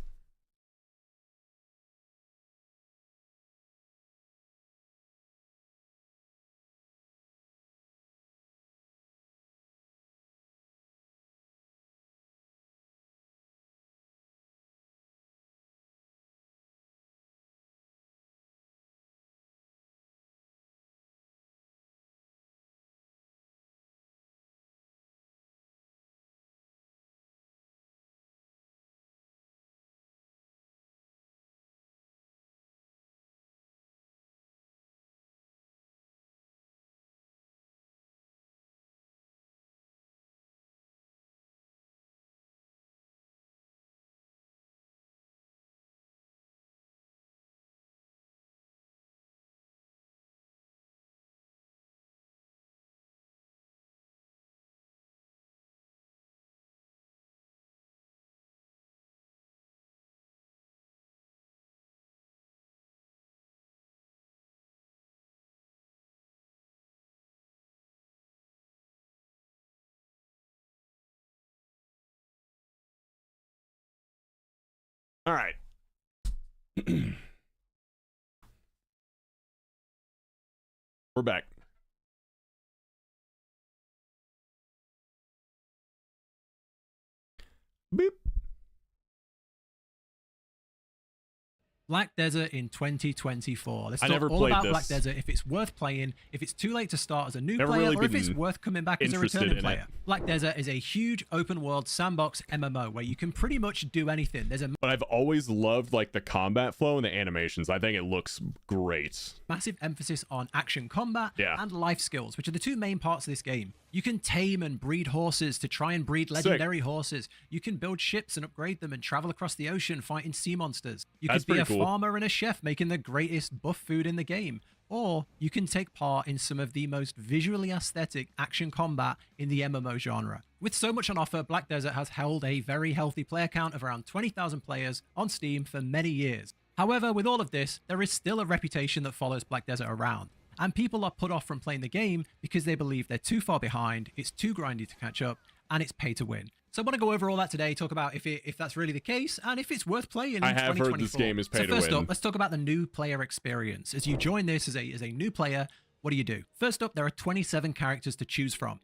All right. We're back. Beep. Black Desert in 2024. Let's I talk never all played about this. Black Desert. If it's worth playing, if it's too late to start as a new Never player, really or if been it's worth coming back as a interested returning in player. it. Black Desert is a huge open world sandbox MMO where you can pretty much do anything. There's a But I've always loved like the combat flow and the animations. I think it looks great. massive emphasis on action combat Yeah. and life skills, which are the two main parts of this game. You can tame and breed horses to try and breed legendary horses. You can build ships and upgrade them and travel across the ocean fighting sea monsters. You That's could be a pretty cool. farmer and a chef making the greatest buff food in the game. Or you can take part in some of the most visually aesthetic action combat in the MMO genre. With so much on offer, Black Desert has held a very healthy player count of around 20,000 players on Steam for many years. However, with all of this, there is still a reputation that follows Black Desert around. And people are put off from playing the game because they believe they're too far behind, it's too grindy to catch up, and it's pay to win. So I want to go over all that today, talk about if that's really the case, and if it's worth playing in 2024. I have heard this game is pay to First win. up, let's talk about the new player experience. As you join this as a new player, what do? First up, there are 27 characters to choose from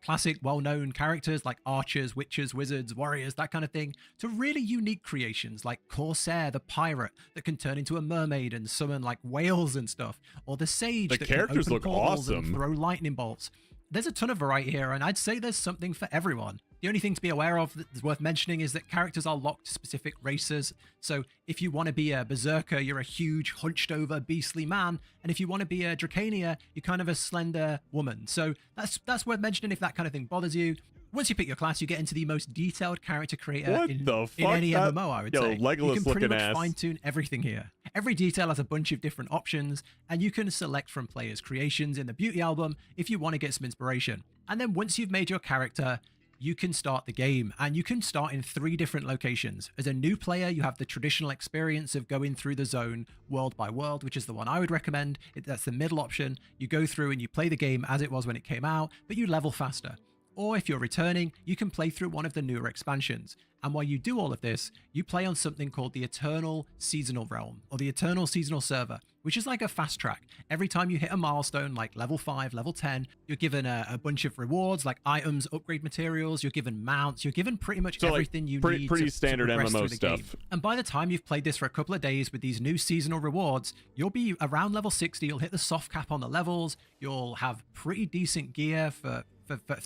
classic, well-known characters like archers, witches, wizards, warriors, that kind of thing, to really unique creations like Corsair, the pirate, that can turn into a mermaid and summon like whales and stuff, or the sage The that characters can look open portals and awesome. throw lightning bolts. There's a ton of variety here, and I'd say there's something for everyone. The only thing to be aware of that's worth mentioning is that characters are locked to specific races. So if you want to be a berserker, you're a huge, hunched over, beastly man. And if you want to be a Dracania, you're kind of a slender woman. So that's worth mentioning if that kind of thing bothers you. Once you pick your class, you get into the most detailed character creator What in the fuck? any That- MMO, I would Yo, say. You Legolas can pretty looking much ass. fine-tune everything here. Every detail has a bunch of different options, and you can select from players' creations in the beauty album if you want to get some inspiration. And then once you've made your character, you can start the game, and you can start in 3 different locations. As a new player, you have the traditional experience of going through the zone world by world, which is the one I would recommend. That's the middle option. You go through and you play the game as it was when it came out, but you level faster. Or if you're returning, you can play through one of the newer expansions. And while you do all of this, you play on something called the Eternal Seasonal Realm, or the Eternal Seasonal Server, which is like a fast track. Every time you hit a milestone, like level 5, level 10, you're given a bunch of rewards, like items, upgrade materials, you're given mounts, you're given pretty much everything you need pretty to standard progress MMO through the stuff. game. And by the time you've played this for a couple of days with these new seasonal rewards, you'll be around level 60, you'll hit the soft cap on the levels, you'll have pretty decent gear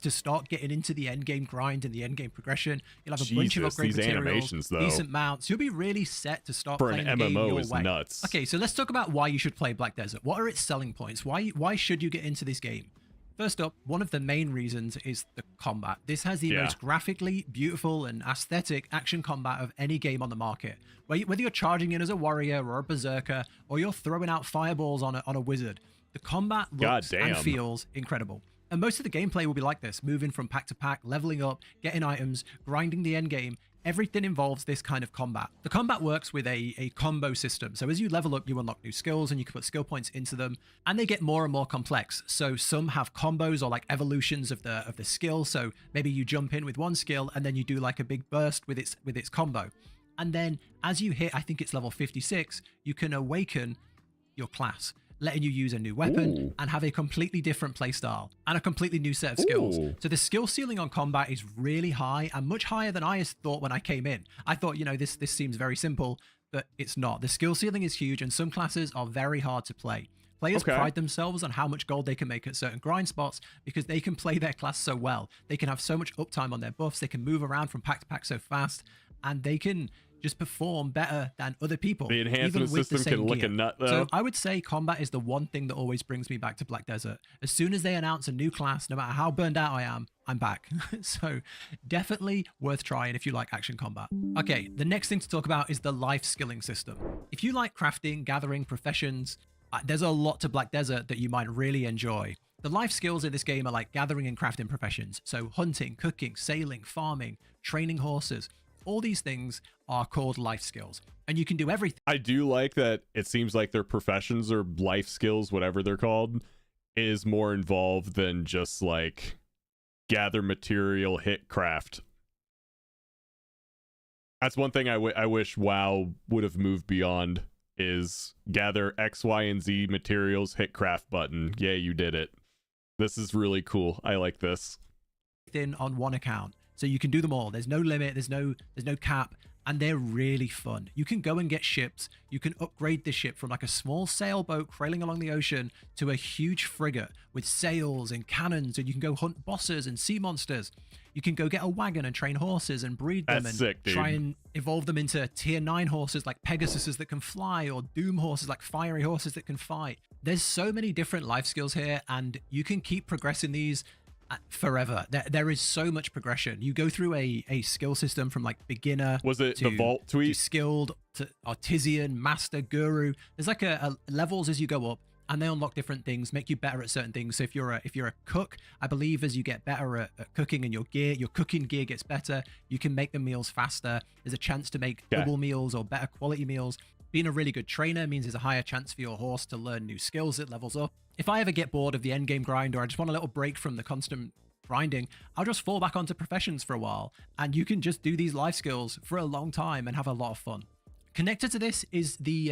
to start getting into the end game grind and the end game progression. You'll have a bunch of upgrade materials, decent mounts. You'll be really set to start playing the game your way. Nuts. Okay, so let's talk about why you should play Black Desert. What are its selling points? Why should you get into this game? First up, one of the main reasons is the combat. This has the most graphically beautiful and aesthetic action combat of any game on the market. Whether you're charging in as a warrior or a berserker, or you're throwing out fireballs on a wizard, the combat looks and feels incredible. And most of the gameplay will be like this, moving from pack to pack, leveling up, getting items, grinding the end game. Everything involves this kind of combat. The combat works with a combo system. So as you level up, you unlock new skills and you can put skill points into them, and they get more and more complex. So some have combos or like evolutions of the skill. So maybe you jump in with one skill and then you do like a big burst with its combo. And then as you hit, I think it's level 56, you can awaken your class, letting you use a new weapon and have a completely different playstyle and a completely new set of skills. So the skill ceiling on combat is really high and much higher than I thought when I came in. I thought, you know, this seems very simple, but it's not. The skill ceiling is huge and some classes are very hard to play. Players pride themselves on how much gold they can make at certain grind spots because they can play their class so well. They can have so much uptime on their buffs, they can move around from pack to pack so fast, and they can just perform better than other people. The enhancement system can lick a nut, though. So I would say combat is the one thing that always brings me back to Black Desert. As soon as they announce a new class, no matter how burned out I am, I'm back. So definitely worth trying if you like action combat. Okay, the next thing to talk about is the life skilling system. If you like crafting, gathering, professions, there's a lot to Black Desert that you might really enjoy. The life skills in this game are like gathering and crafting professions. So hunting, cooking, sailing, farming, training horses. All these things are called life skills, and you can do everything. I do like that it seems like their professions or life skills, whatever they're called, is more involved than just like gather material, hit craft. That's one thing I wish WoW would have moved beyond, is gather X, Y, and Z materials, hit craft button. Yeah, you did it. This is really cool. I like this. On one account. So you can do them all. There's no limit, there's no cap, and they're really fun. You can go and get ships. You can upgrade the ship from like a small sailboat trailing along the ocean to a huge frigate with sails and cannons, and you can go hunt bosses and sea monsters. You can go get a wagon and train horses and breed them. That's and sick, dude. Try and evolve them into tier 9 horses like Pegasuses that can fly, or Doom horses like fiery horses that can fight. There's so many different life skills here, and you can keep progressing these forever. There is so much progression. You go through a skill system from like beginner, was it the vault tweet, to skilled, to artisan, master, guru. There's like a levels as you go up, and they unlock different things, make you better at certain things. So if you're a cook, I believe as you get better at cooking and your cooking gear gets better, you can make the meals faster. There's a chance to make double meals or better quality meals. Being a really good trainer means there's a higher chance for your horse to learn new skills that levels up. If I ever get bored of the end game grind, or I just want a little break from the constant grinding, I'll just fall back onto professions for a while, and you can just do these life skills for a long time and have a lot of fun. Connected to this is the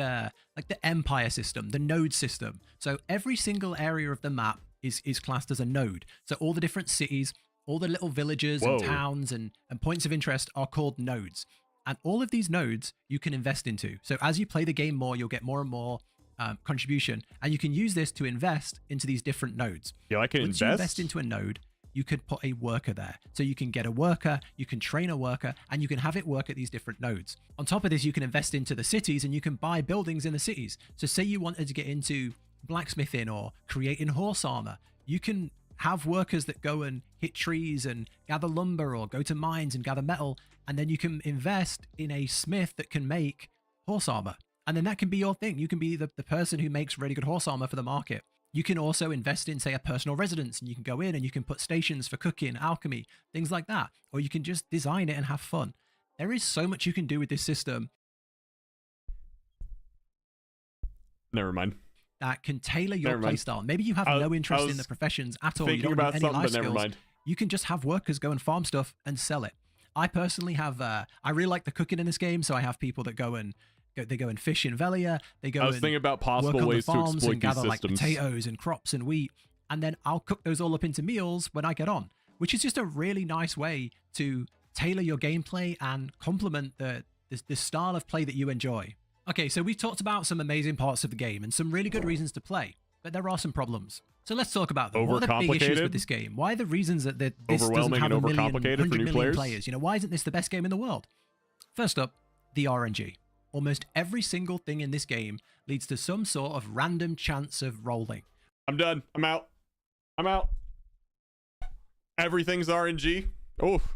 like the empire system, the node system. So every single area of the map is classed as a node. So all the different cities, all the little villages and towns and points of interest are called nodes. And all of these nodes you can invest into. So as you play the game more, you'll get more and more contribution, and you can use this to invest into these different nodes. Yeah, I can Once you invest into a node, you could put a worker there. So you can get a worker, you can train a worker, and you can have it work at these different nodes. On top of this, you can invest into the cities, and you can buy buildings in the cities. So say you wanted to get into blacksmithing or creating horse armor, you can have workers that go and hit trees and gather lumber, or go to mines and gather metal, and then you can invest in a smith that can make horse armor. And then that can be your thing. You can be the person who makes really good horse armor for the market. You can also invest in, say, a personal residence, and you can go in and you can put stations for cooking, alchemy, things like that. Or you can just design it and have fun. There is so much you can do with this system. Never mind. That can tailor your playstyle. Maybe you have no interest in the professions at all. You don't have any life skills. You can just have workers go and farm stuff and sell it. I personally have, I really like the cooking in this game, so I have people that go and They go and fish in Velia. They go. I was and thinking about possible work on ways the to farms exploit and these gather like systems. potatoes and crops and wheat, and then I'll cook those all up into meals when I get on, which is just a really nice way to tailor your gameplay and complement the style of play that you enjoy. Okay, so we've talked about some amazing parts of the game and some really good reasons to play, but there are some problems. So let's talk about them. What are the big issues with this game? Why are the reasons that this doesn't have 100 million players? You know, why isn't this the best game in the world? First up, the RNG. Almost every single thing in this game leads to some sort of random chance of rolling. I'm done. I'm out. I'm out. Everything's RNG. Oof.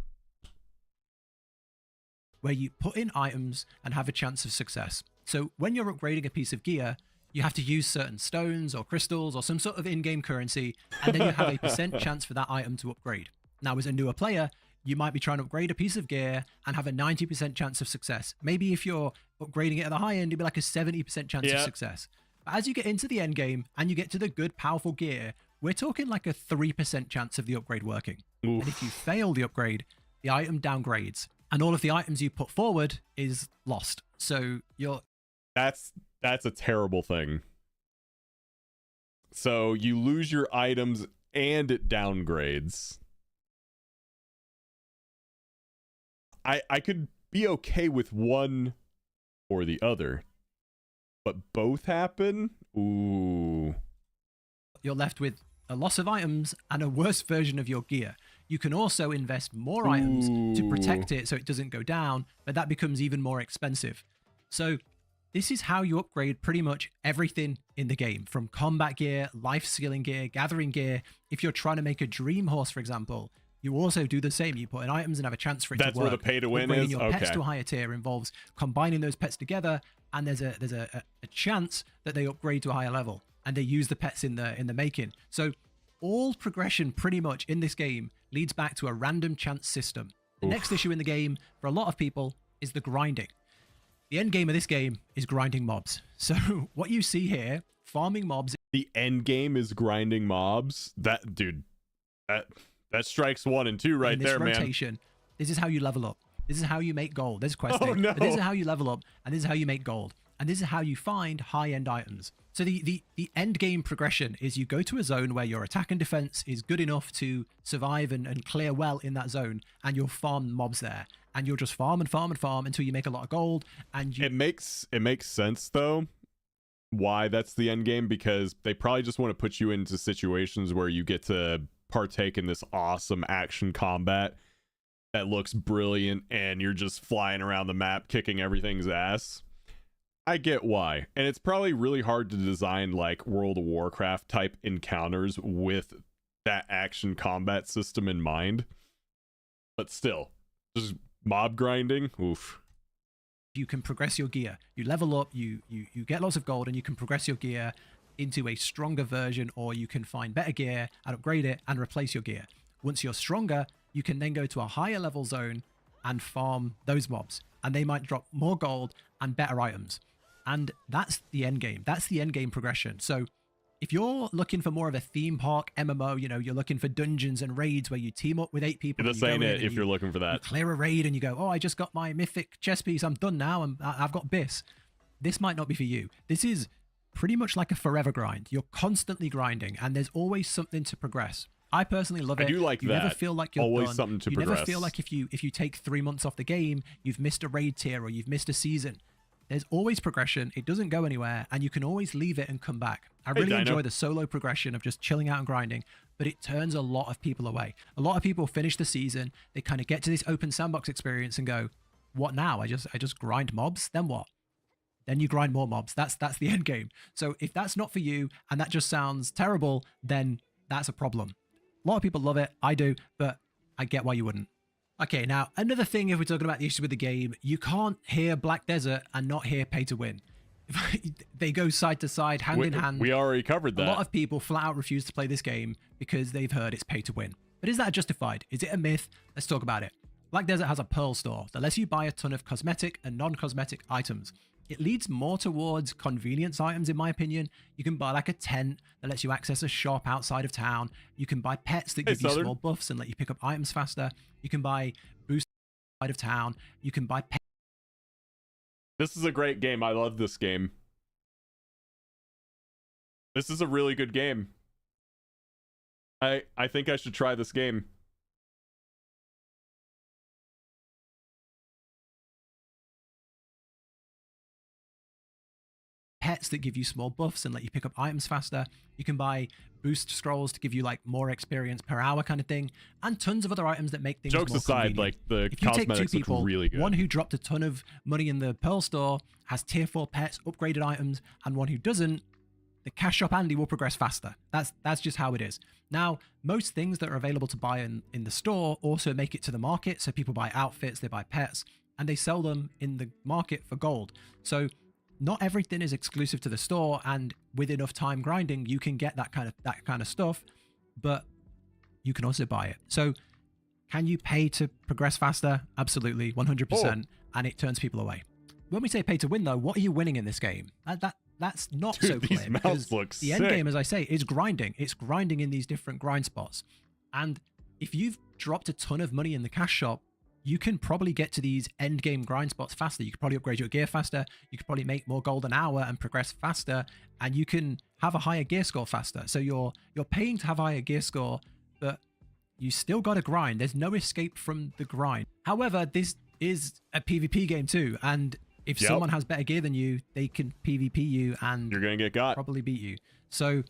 Where you put in items and have a chance of success. So when you're upgrading a piece of gear, you have to use certain stones or crystals or some sort of in-game currency, and then you have a % chance for that item to upgrade. Now, as a newer player, you might be trying to upgrade a piece of gear and have a 90% chance of success. Maybe if you're upgrading it at the high end, it'd be like a 70% chance of success. But as you get into the end game and you get to the good, powerful gear, we're talking like a 3% chance of the upgrade working. Oof. And if you fail the upgrade, the item downgrades. And all of the items you put forward is lost. So you're... That's a terrible thing. So you lose your items and it downgrades. I could be okay with one or the other, but both happen? Ooh. You're left with a loss of items and a worse version of your gear. You can also invest more items to protect it so it doesn't go down, but that becomes even more expensive. So this is how you upgrade pretty much everything in the game, from combat gear, life scaling gear, gathering gear. If you're trying to make a dream horse, for example, you also do the same. You put in items and have a chance for it to work. That's where the pay to win Upgrading is? your pets to a higher tier involves combining those pets together, and there's a chance that they upgrade to a higher level, and they use the pets in the making. So all progression pretty much in this game leads back to a random chance system. The next issue in the game for a lot of people is the grinding. The end game of this game is grinding mobs. So what you see here, farming mobs. The end game is grinding mobs? That, dude, that strikes 1 and 2 right there, rotation, man. This is how you level up. This is how you make gold. There's questing. Oh, no. But this is how you level up, and this is how you make gold. And this is how you find high-end items. So the end game progression is you go to a zone where your attack and defense is good enough to survive and clear well in that zone, and you'll farm mobs there. And you'll just farm and farm and farm until you make a lot of gold. And it makes sense though why that's the end game, because they probably just want to put you into situations where you get to partake in this awesome action combat that looks brilliant and you're just flying around the map kicking everything's ass. I get why. And it's probably really hard to design like World of Warcraft type encounters with that action combat system in mind. But still, just mob grinding, oof. You can progress your gear. You level up, you get lots of gold, and you can progress your gear into a stronger version, or you can find better gear and upgrade it and replace your gear. Once you're stronger, you can then go to a higher level zone and farm those mobs, and they might drop more gold and better items. And that's the end game. That's the end game progression. So if you're looking for more of a theme park MMO, you know, you're looking for dungeons and raids where you team up with 8 people. This ain't it if you're looking for that. You clear a raid and you go, oh, I just got my mythic chess piece. I'm done now. I've got Biss. This might not be for you. This is pretty much like a forever grind. You're constantly grinding and there's always something to progress. I personally love it. I do like you that. You never feel like you're always done. Something to you progress. Never feel like if you take 3 months off the game, you've missed a raid tier or you've missed a season. There's always progression. It doesn't go anywhere, and you can always leave it and come back. I really enjoy the solo progression of just chilling out and grinding, but it turns a lot of people away. A lot of people finish the season, they kind of get to this open sandbox experience and go, what now? I just grind mobs? Then what? Then you grind more mobs. That's the end game. So if that's not for you, and that just sounds terrible, then that's a problem. A lot of people love it. I do, but I get why you wouldn't. Okay, now, another thing, if we're talking about the issue with the game, you can't hear Black Desert and not hear pay to win. They go side to side, hand in hand. We already covered that. A lot of people flat out refuse to play this game because they've heard it's pay to win. But is that justified? Is it a myth? Let's talk about it. Black Desert has a Pearl store that lets you buy a ton of cosmetic and non-cosmetic items. It leads more towards convenience items, in my opinion. You can buy like a tent that lets you access a shop outside of town. You can buy pets that give you small buffs and let you pick up items faster. You can buy boosts outside of town. You can buy pets This is a great game. I love this game. This is a really good game. I think I should try this game. Pets that give you small buffs and let you pick up items faster. You can buy boost scrolls to give you like more experience per hour kind of thing, and tons of other items that make things Jokes more aside, convenient. like the If you take two cosmetics look people, really good. one who dropped a ton of money in the Pearl store has tier 4 pets, upgraded items, and one who doesn't, the cash shop Andy will progress faster. That's just how it is. Now, most things that are available to buy in the store also make it to the market. So people buy outfits, they buy pets, and they sell them in the market for gold. So not everything is exclusive to the store, and with enough time grinding, you can get that kind of stuff, but you can also buy it. So can you pay to progress faster? Absolutely, 100%, and it turns people away. When we say pay to win, though, what are you winning in this game? That's not so clear. These mounts look the sick. end game, as I say, is grinding. It's grinding in these different grind spots, and if you've dropped a ton of money in the cash shop, you can probably get to these end game grind spots faster. You could probably upgrade your gear faster. You could probably make more gold an hour and progress faster, and you can have a higher gear score faster. So you're paying to have a higher gear score, but you still got to grind. There's no escape from the grind. However, this is a PvP game too, and if someone has better gear than you, they can PvP you and you're gonna get got. Probably beat you. So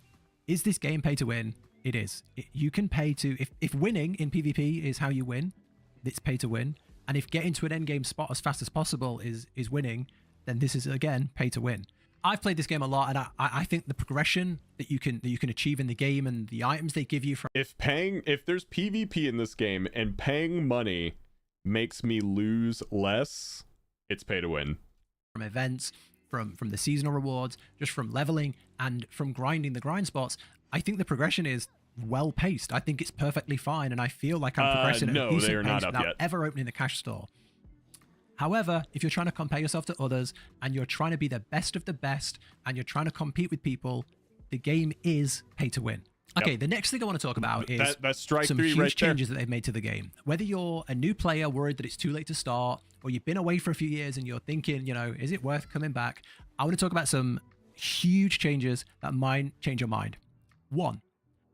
is this game pay to win? It is. You can pay to, if winning in PvP is how you win, it's pay to win. And if getting to an end game spot as fast as possible is winning, then this is again pay to win. I've played this game a lot, and I think the progression that you can achieve in the game and the items they give you from if there's PvP in this game and paying money makes me lose less, it's pay to win. From events, from the seasonal rewards, just from leveling and from grinding the grind spots, I think the progression is well paced. I think it's perfectly fine, and I feel like I'm progressing at a decent pace without ever opening the cash store. However, if you're trying to compare yourself to others and you're trying to be the best of the best and you're trying to compete with people, the game is pay to win. Okay, the next thing I want to talk about is some huge changes that they've made to the game. Whether you're a new player worried that it's too late to start, or you've been away for a few years and you're thinking, is it worth coming back? I want to talk about some huge changes that might change your mind. 1,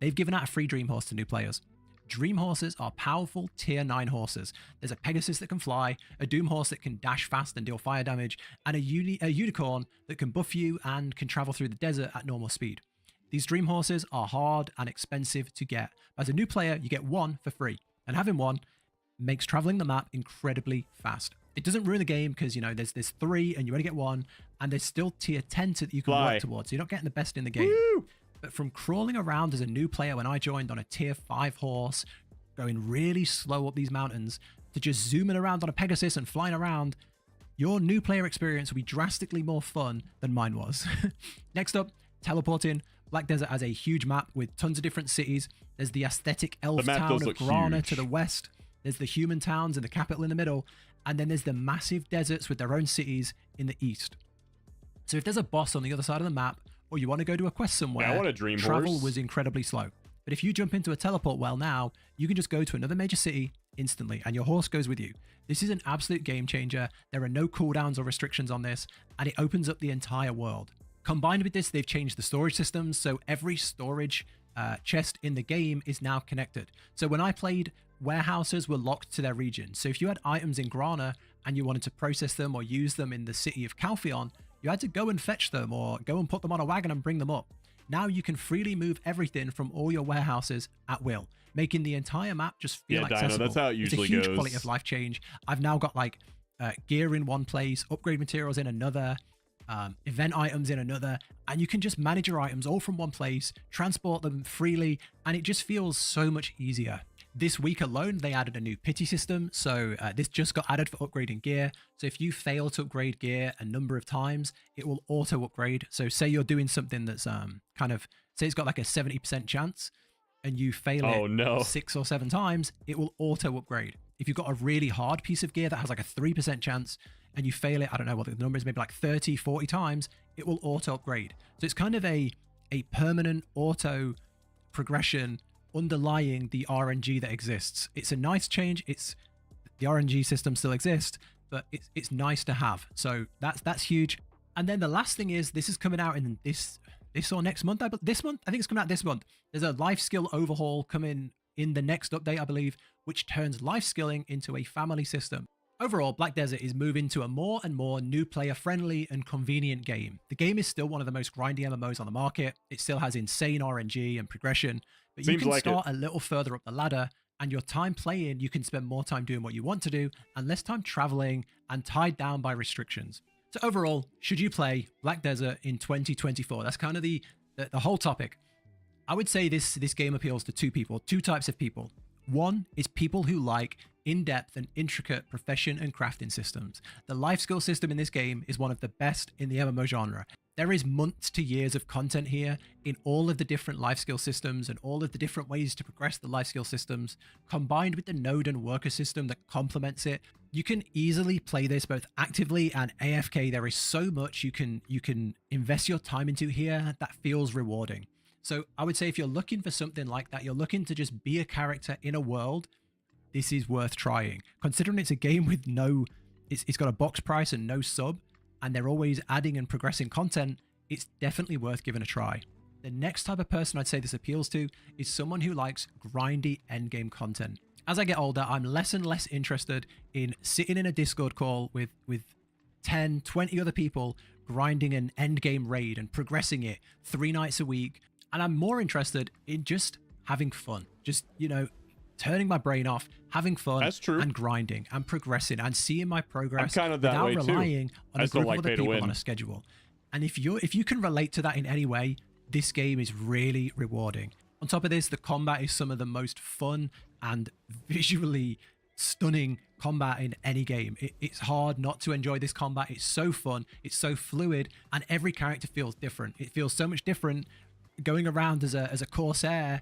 they've given out a free Dream Horse to new players. Dream Horses are powerful tier 9 horses. There's a Pegasus that can fly, a Doom Horse that can dash fast and deal fire damage, and a Unicorn that can buff you and can travel through the desert at normal speed. These Dream Horses are hard and expensive to get. As a new player, you get one for free, and having one makes traveling the map incredibly fast. It doesn't ruin the game because, there's 3 and you only get 1, and there's still tier 10 that you can work towards. So you're not getting the best in the game. Woo! But from crawling around as a new player when I joined on a tier 5 horse, going really slow up these mountains, to just zooming around on a Pegasus and flying around, your new player experience will be drastically more fun than mine was. Next up, teleporting. Black Desert has a huge map with tons of different cities. There's the aesthetic elf town of Grana to the west. There's the human towns and the capital in the middle. And then there's the massive deserts with their own cities in the east. So if there's a boss on the other side of the map, or you want to go to a quest somewhere, I want a Dream travel Horse. was incredibly slow. But if you jump into a teleport well now, you can just go to another major city instantly, and your horse goes with you. This is an absolute game changer. There are no cooldowns or restrictions on this, and it opens up the entire world. Combined with this, they've changed the storage systems, so every storage chest in the game is now connected. So when I played, warehouses were locked to their region. So if you had items in Grana and you wanted to process them or use them in the city of Calpheon, you had to go and fetch them or go and put them on a wagon and bring them up. Now you can freely move everything from all your warehouses at will, making the entire map just feel accessible. Dino, that's how it usually it's a huge goes. quality of life change. I've now got like gear in one place, upgrade materials in another, event items in another, and you can just manage your items all from one place, transport them freely, and it just feels so much easier. This week alone, they added a new pity system, so this just got added for upgrading gear. So if you fail to upgrade gear a number of times, it will auto upgrade. So say you're doing something that's say it's got like a 70% chance, and you fail it 6 or 7 times, it will auto upgrade. If you've got a really hard piece of gear that has like a 3% chance, and you fail it, I don't know what the number is, maybe like 30, 40 times, it will auto upgrade. So it's kind of a permanent auto progression underlying the RNG that exists. It's a nice change. The RNG system still exists, but it's nice to have. So that's huge. And then the last thing is, this is coming out in this or next month. This month, I think it's coming out this month. There's a life skill overhaul coming in the next update, I believe, which turns life skilling into a family system. Overall, Black Desert is moving to a more and more new player friendly and convenient game. The game is still one of the most grindy MMOs on the market. It still has insane RNG and progression, but you can start a little further up the ladder, and your time playing, you can spend more time doing what you want to do and less time traveling and tied down by restrictions. So overall, should you play Black Desert in 2024? That's kind of the whole topic. I would say this game appeals to two types of people. One is people who like in-depth and intricate profession and crafting systems. The life skill system in this game is one of the best in the MMO genre. There is months to years of content here in all of the different life skill systems and all of the different ways to progress the life skill systems, combined with the node and worker system that complements it. You can easily play this both actively and AFK. There is so much you can invest your time into here that feels rewarding. So I would say if you're looking for something like that, you're looking to just be a character in a world, this is worth trying. Considering it's a game with it's got a box price and no sub, and they're always adding and progressing content, it's definitely worth giving a try. The next type of person I'd say this appeals to is someone who likes grindy endgame content. As I get older, I'm less and less interested in sitting in a Discord call with 10, 20 other people grinding an endgame raid and progressing it 3 nights a week. And I'm more interested in just having fun. Just, turning my brain off, having fun, and grinding and progressing and seeing my progress without relying on a group of other people on a schedule. And if you can relate to that in any way, this game is really rewarding. On top of this, the combat is some of the most fun and visually stunning combat in any game. It's hard not to enjoy this combat. It's so fun, it's so fluid, and every character feels different. It feels so much different going around as a corsair,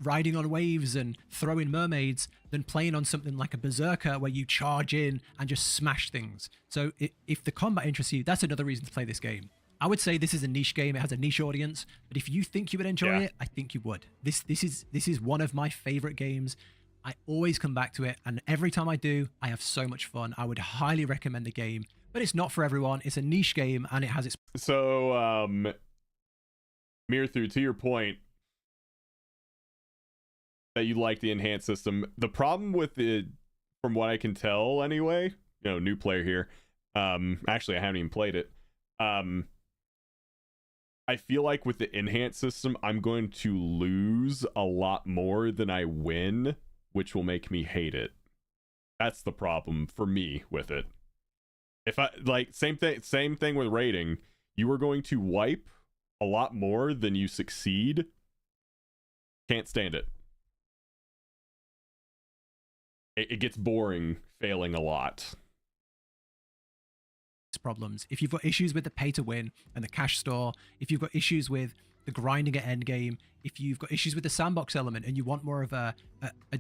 riding on waves and throwing mermaids, than playing on something like a berserker where you charge in and just smash things. So if the combat interests you, that's another reason to play this game. I would say this is a niche game. It has a niche audience, but if you think you would enjoy it, I think you would. This is one of my favorite games. I always come back to it, and every time I do, I have so much fun. I would highly recommend the game, but it's not for everyone. It's a niche game, and it has its... So, Mirthu, to your point, that you like the enhanced system, the problem with it, from what I can tell anyway, new player here, actually I haven't even played it, I feel like with the enhanced system, I'm going to lose a lot more than I win, which will make me hate it. That's the problem for me with it. If I same thing with rating, you are going to wipe a lot more than you succeed. Can't stand it. It gets boring failing a lot. Problems. If you've got issues with the pay to win and the cash store, if you've got issues with the grinding at endgame, if you've got issues with the sandbox element and you want more of a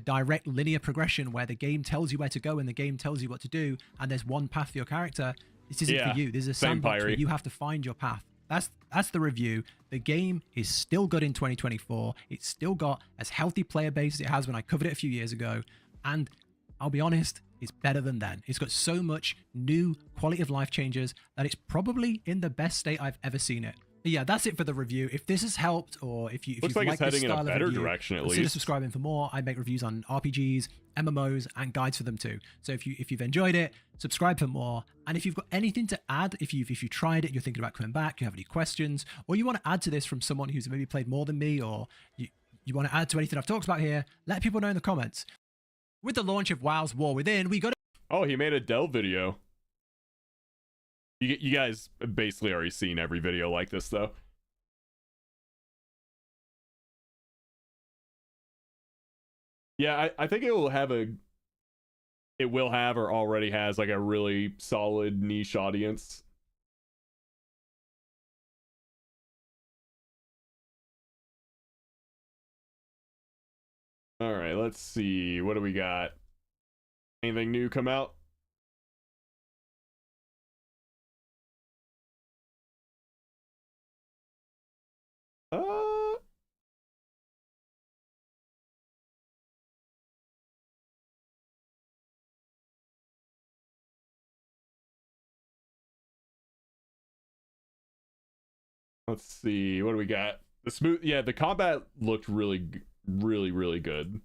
direct linear progression where the game tells you where to go and the game tells you what to do and there's one path for your character, this isn't for you. There's a sandbox where you have to find your path. That's the review. The game is still good in 2024. It's still got as healthy player base as it has when I covered it a few years ago, and I'll be honest, it's better than then. It's got so much new quality of life changes that it's probably in the best state I've ever seen it. But yeah, that's it for the review. If this has helped, or if you looks like it's heading in a better direction, at least, consider subscribing for more. I make reviews on RPGs, MMOs, and guides for them too. So if you've enjoyed it, subscribe for more. And if you've got anything to add, if you tried it, you're thinking about coming back, you have any questions, or you want to add to this from someone who's maybe played more than me, or you want to add to anything I've talked about here, let people know in the comments. With the launch of WoW's War Within, we got... Oh, he made a Dell video. You guys basically already seen every video like this, though. Yeah, I think it will have or already has like a really solid niche audience. All right, let's see. What do we got? Anything new come out? Let's see, what do we got? The smooth, yeah, the combat looked really, really good.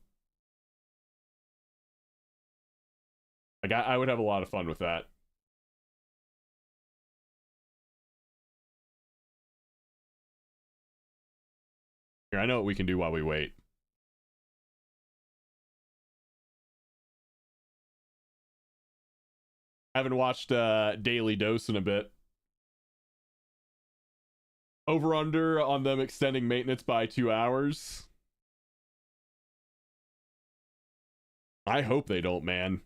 Like, I would have a lot of fun with that. Here, I know what we can do while we wait. I haven't watched Daily Dose in a bit. Over under on them extending maintenance by 2 hours. I hope they don't, man.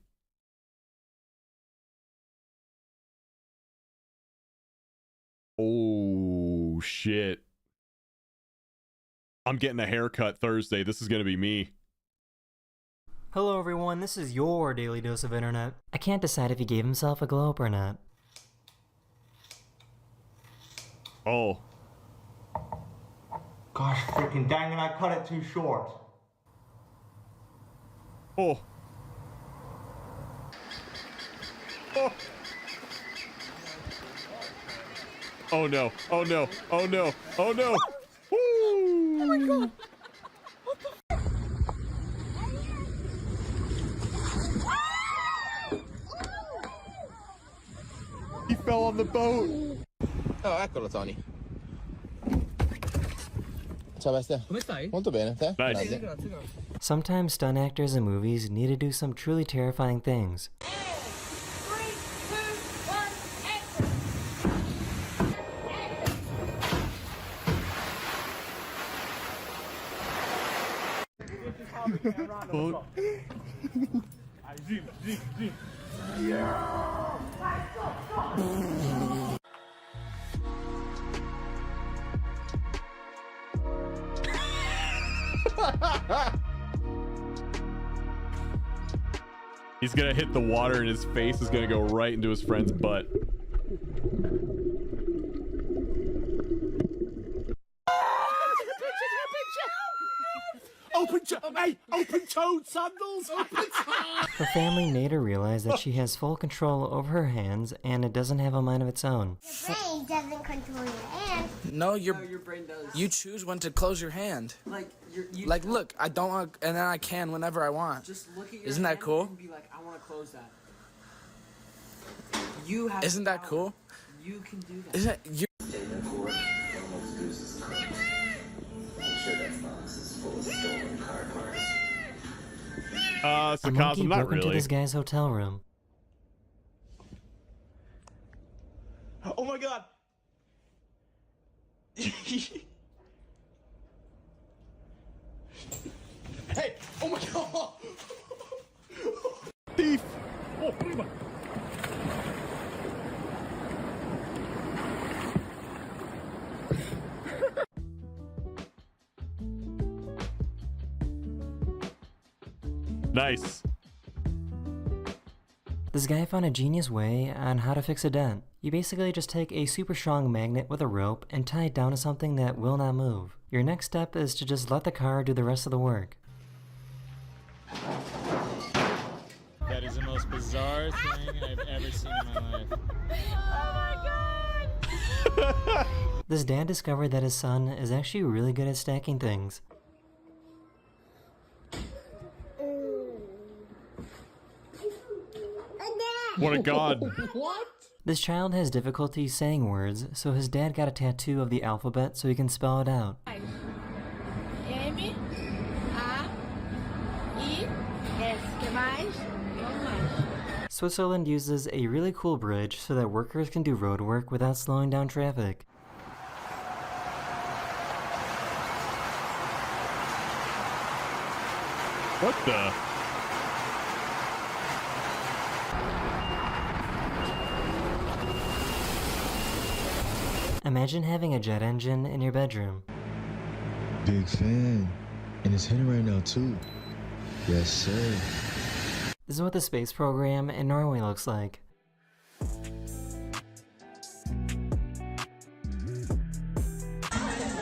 Oh, shit. I'm getting a haircut Thursday. This is going to be me. Hello everyone, this is your daily dose of internet. I can't decide if he gave himself a glow up or not. Oh. Gosh freaking dang it, I cut it too short. Oh. Oh. Oh no. Oh no. Oh no. Oh no. Woo. Oh my god. He fell on the boat. Oh, eccolo Tony. Ciao bestia. Come stai? Molto bene, te? Nice. Grazie. Sometimes stunt actors in movies need to do some truly terrifying things. He's gonna hit the water and his face is gonna go right into his friend's butt. Open-toed sandals! Her family made her realize that she has full control over her hands and it doesn't have a mind of its own. Your brain doesn't control your hand. No, your brain does. You choose when to close your hand. Like, look, I don't want, and then I can whenever I want. Just look at your Isn't that hand cool? and be like, I want to close that. You have. Isn't that cool? You can do that. Isn't you? A monkey sarcasm, not broke into really. this guy's hotel room. Oh my god! Hey! Oh my god! Thief! Oh, prima! Nice. This guy found a genius way on how to fix a dent. You basically just take a super strong magnet with a rope and tie it down to something that will not move. Your next step is to just let the car do the rest of the work. That is the most bizarre thing I've ever seen in my life. Oh my god! This dad discovered that his son is actually really good at stacking things. What a god. What? This child has difficulty saying words, so his dad got a tattoo of the alphabet so he can spell it out. M, A, I, S. Que mais? Não mais. Switzerland uses a really cool bridge so that workers can do road work without slowing down traffic. What the? Imagine having a jet engine in your bedroom. Big fan. And it's hitting right now too. Yes, sir. This is what the space program in Norway looks like.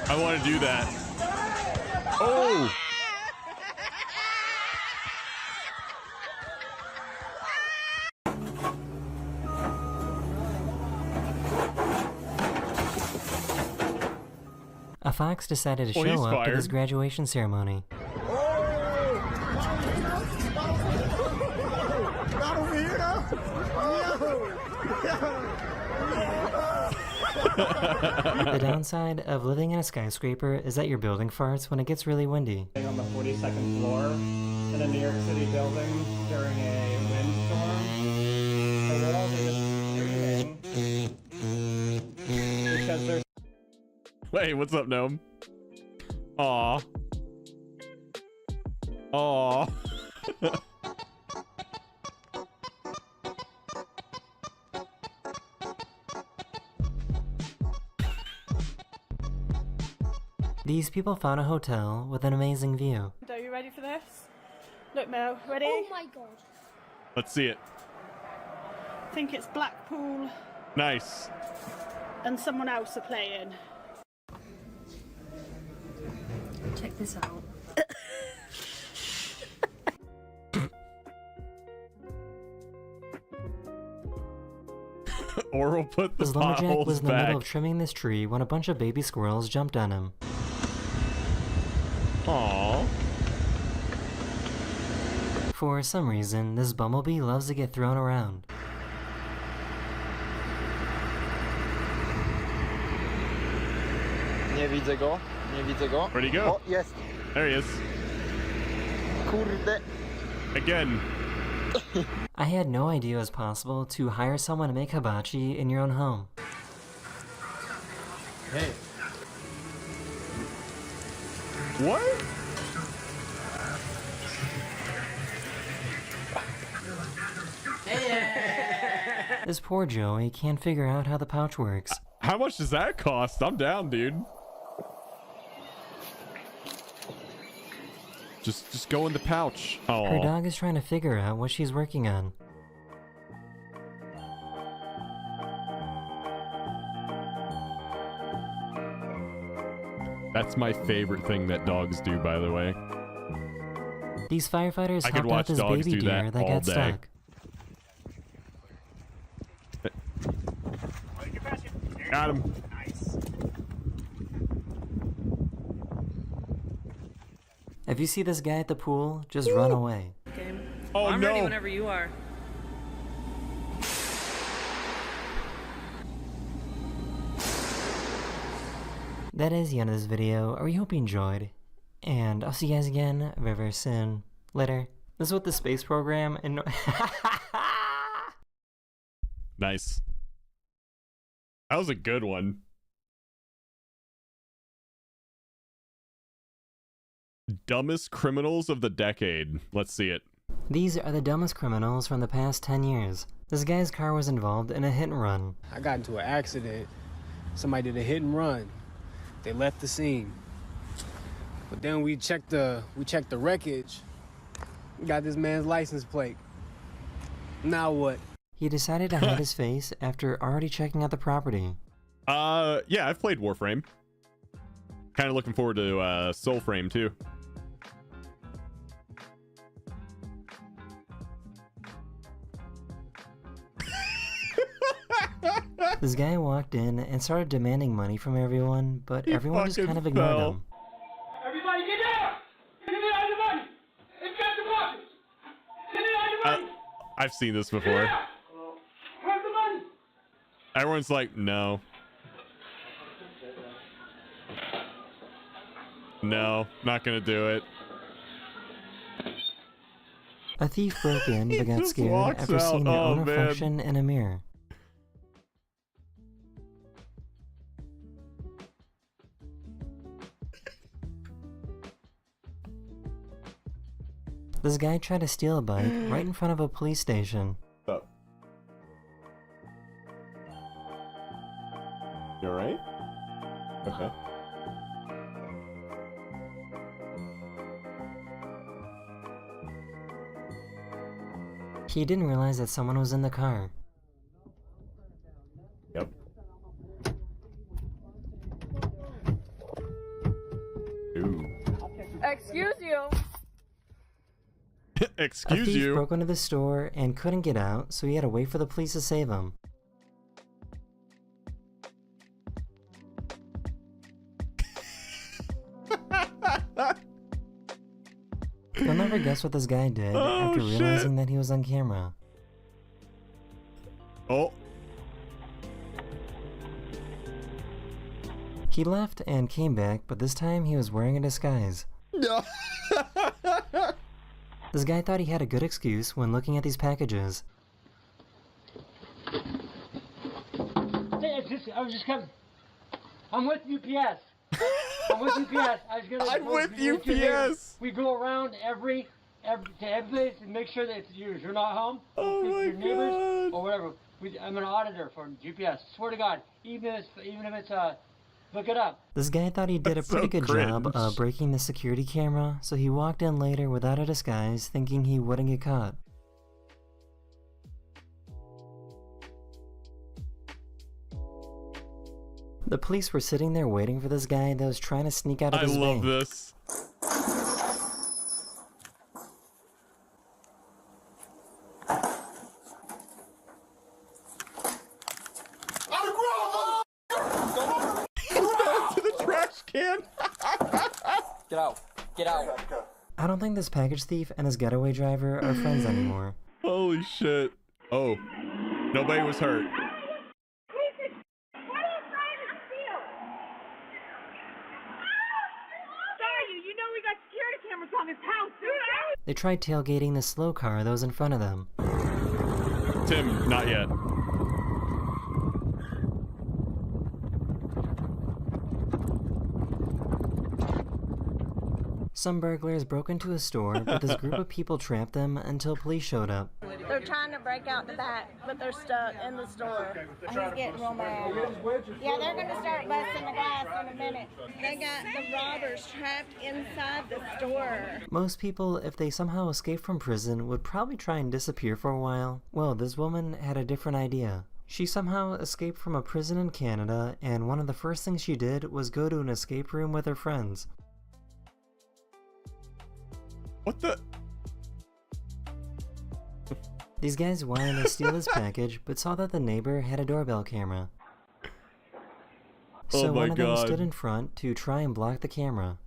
I want to do that. Oh! A fox decided to Well, show he's up to fired. this graduation ceremony. Not over here now. The downside of living in a skyscraper is that your building farts when it gets really windy. On the 42nd floor in a New York City building during a windstorm. The walls are just screaming because there's. Wait, what's up, Gnome? Aw. Aw. These people found a hotel with an amazing view. Are you ready for this? Look, Mo, ready? Oh my god. Let's see it. I think it's Blackpool Nice. and someone else are playing. Check this out. Or we'll put the This lumberjack potholes was in the back. middle of trimming this tree when a bunch of baby squirrels jumped on him. Aww. For some reason, this bumblebee loves to get thrown around. Nie widzę go, nie widzę go. Where'd he go? O, jest. There he is. Kurde. Again. I had no idea it was possible to hire someone to make hibachi in your own home. Hey. What? This poor Joey can't figure out how the pouch works. How much does that cost? I'm down, dude. Just go in the pouch. Her Oh. dog is trying to figure out what she's working on. That's my favorite thing that dogs do, by the way. These firefighters I could helped out watch this dogs baby do deer that that all got day. stuck. Got him. If you see this guy at the pool, just run away. Oh, I'm no. ready whenever you are. That is the end of this video. I really hope you enjoyed. And I'll see you guys again very, very soon. Later. This is what the space program and Nice. That was a good one. Dumbest criminals of the decade. Let's see it. These are the dumbest criminals from the past 10 years. This guy's car was involved in a hit and run. I got into an accident. Somebody did a hit and run. They left the scene. But then we checked the wreckage. Got this man's license plate. Now what? He decided to hide his face after already checking out the property. Yeah, I've played Warframe. Kind of looking forward to Soulframe too. This guy walked in and started demanding money from everyone, but everyone just kind of ignored him. Everybody get down! Give me all your money! It's got the boxes! Give me all your money! I've seen this before. Where's the money? Everyone's like, no. No, not gonna do it. A thief broke in but got just scared walks after out. seeing their Oh, owner man. function in a mirror. This guy tried to steal a bike right in front of a police station. Up. You alright? Okay. He didn't realize that someone was in the car. Yep. Ooh. Excuse you. Excuse a thief you. broke into the store and couldn't get out, so he had to wait for the police to save him. You'll never guess what this guy did after realizing that he was on camera. Oh. He left and came back, but this time he was wearing a disguise. No. This guy thought he had a good excuse when looking at these packages. I was just coming. I'm with UPS. I'm with UPS. I was gonna. I'm with UPS. We go around every place and make sure that you're not home. Oh my your neighbors or whatever. I'm an auditor for UPS. Swear to God, even if it's look it up. This guy thought he did a pretty good job of breaking the security camera, so he walked in later without a disguise, thinking he wouldn't get caught. The police were sitting there waiting for this guy that was trying to sneak out of his bank. I love this. To the trash can. Get out. Get out. I don't think this package thief and his getaway driver are friends anymore. Holy shit. Oh, nobody was hurt. They tried tailgating the slow car that was in front of them. Tim, not yet. Some burglars broke into a store, but this group of people trapped them until police showed up. They're trying to break out the back, but they're stuck in the store. He's getting real mad. Yeah, they're going to start busting the glass in a minute. They got the robbers trapped inside the store. Most people, if they somehow escaped from prison, would probably try and disappear for a while. Well, this woman had a different idea. She somehow escaped from a prison in Canada, and one of the first things she did was go to an escape room with her friends. What the? These guys wanted to steal this package, but saw that the neighbor had a doorbell camera. So one of them stood in front to try and block the camera.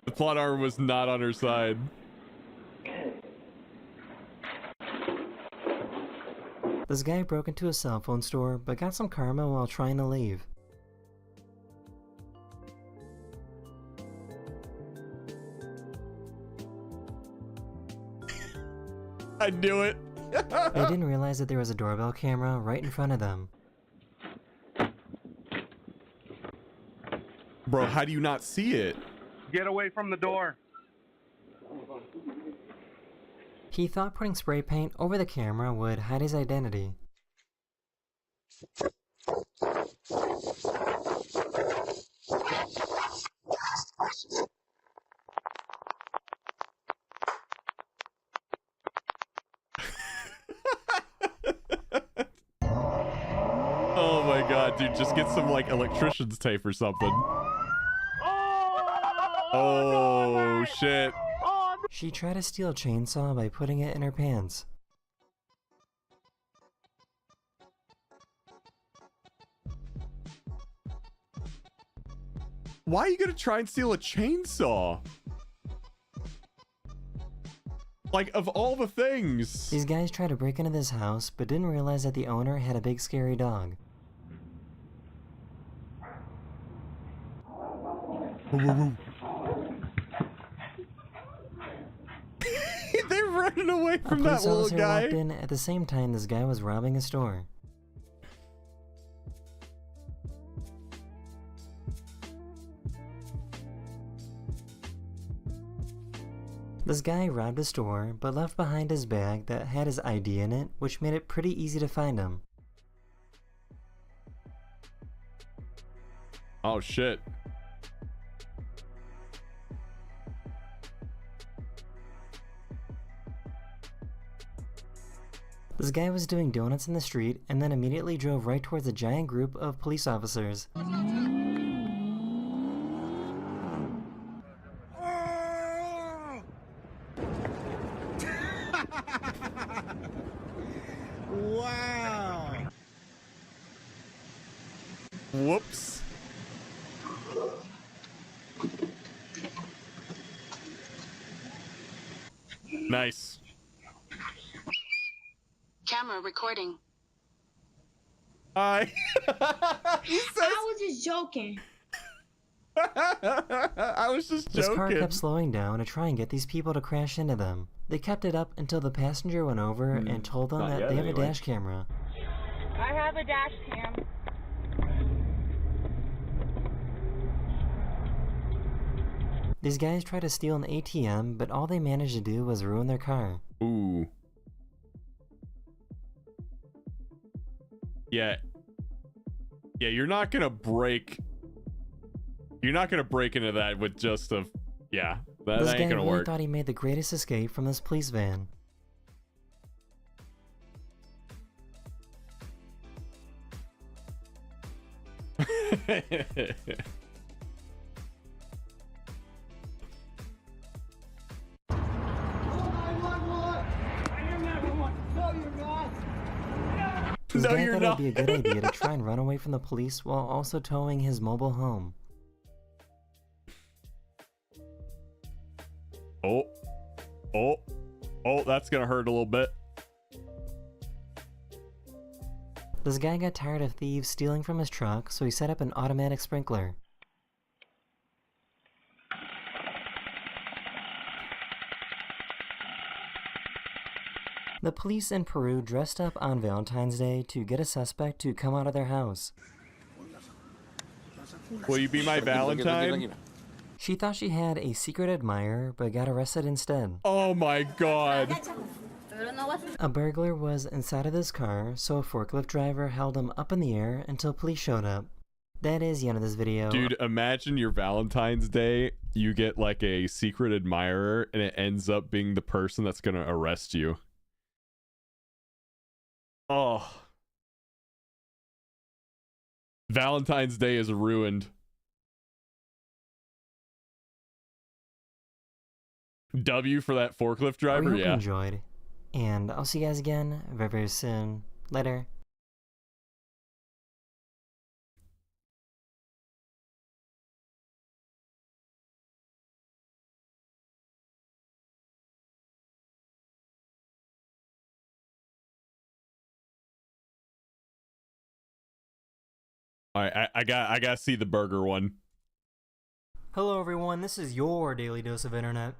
The plot armor was not on her side. This guy broke into a cell phone store, but got some karma while trying to leave. I knew it. They didn't realize that there was a doorbell camera right in front of them. Bro, how do you not see it? Get away from the door. He thought putting spray paint over the camera would hide his identity. Oh my god, dude, just get some like electrician's tape or something. Oh shit. She tried to steal a chainsaw by putting it in her pants. Why are you gonna try and steal a chainsaw? Like, of all the things. These guys tried to break into this house, but didn't realize that the owner had a big scary dog. They're running away from a that police little officer guy. walked in at the same time this guy was robbing a store. This guy robbed a store, but left behind his bag that had his ID in it, which made it pretty easy to find him. Oh shit. This guy was doing donuts in the street and then immediately drove right towards a giant group of police officers. Wow. Nice. Camera recording. Hi. I was just joking. I was just This car joking. kept slowing down to try and get these people to crash into them. They kept it up until the passenger went over and told them Not that yet, they have anyway. a dash camera. I have a dash cam. These guys tried to steal an ATM, but all they managed to do was ruin their car. Ooh. Yeah. Yeah, you're not gonna break into that with just a... Yeah, that This ain't guy gonna really work. thought he made the greatest escape from this police van. This No, guy you're thought not. it'd be a good idea to try and run away from the police while also towing his mobile home. Oh. Oh. Oh, that's gonna hurt a little bit. This guy got tired of thieves stealing from his truck, so he set up an automatic sprinkler. The police in Peru dressed up on Valentine's Day to get a suspect to come out of their house. Will you be my Valentine? She thought she had a secret admirer, but got arrested instead. Oh my god. A burglar was inside of this car, so a forklift driver held him up in the air until police showed up. That is the end of this video. Dude, imagine your Valentine's Day, you get like a secret admirer, and it ends up being the person that's gonna arrest you. Oh. Valentine's Day is ruined. W for that forklift driver, We hope you yeah. enjoyed, and I'll see you guys again very, very soon. Later. All right, I gotta see the burger one. Hello everyone, this is your daily dose of internet.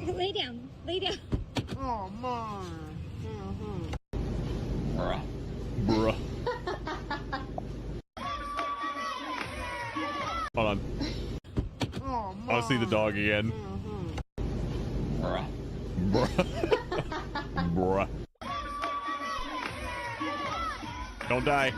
Lay down. Lay down. Oh, man. Bruh. Hold on. Oh, I wanna see the dog again. Bruh. Bruh. Don't die.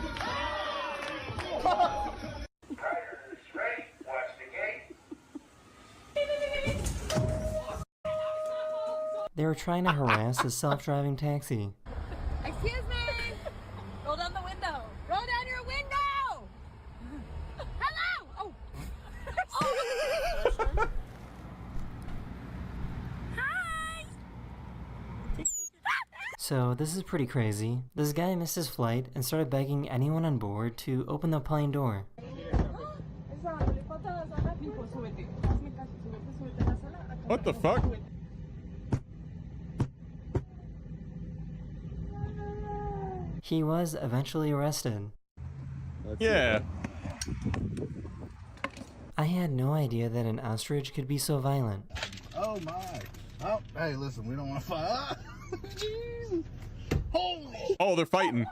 They were trying to harass the self-driving taxi. Excuse me. Roll down the window. Roll down your window. Hello. Oh. Hi. So this is pretty crazy. This guy missed his flight and started begging anyone on board to open the plane door. What the fuck? He was eventually arrested. Yeah. I had no idea that an ostrich could be so violent. Oh, my. Oh, hey, listen, we don't want to fight. Jesus. Holy. Oh, they're fighting.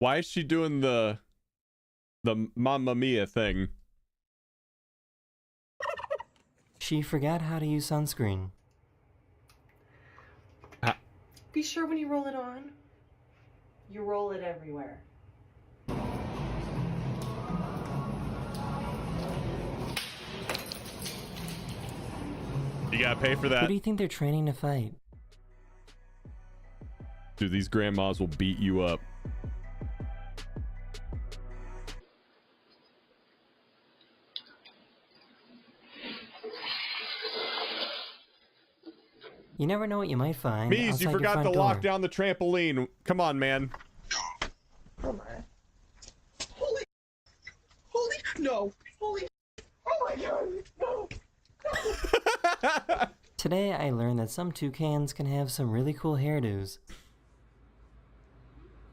Why is she doing the Mamma Mia thing? She forgot how to use sunscreen. Be sure when you roll it on, you roll it everywhere. You gotta pay for Who that. do you think they're training to fight? Dude, these grandmas will beat you up. You never know what you might find. Mees, you outside your forgot front to door. lock down the trampoline. Come on, man. Holy, no, holy, oh my god, no. Today I learned that some toucans can have some really cool hairdos.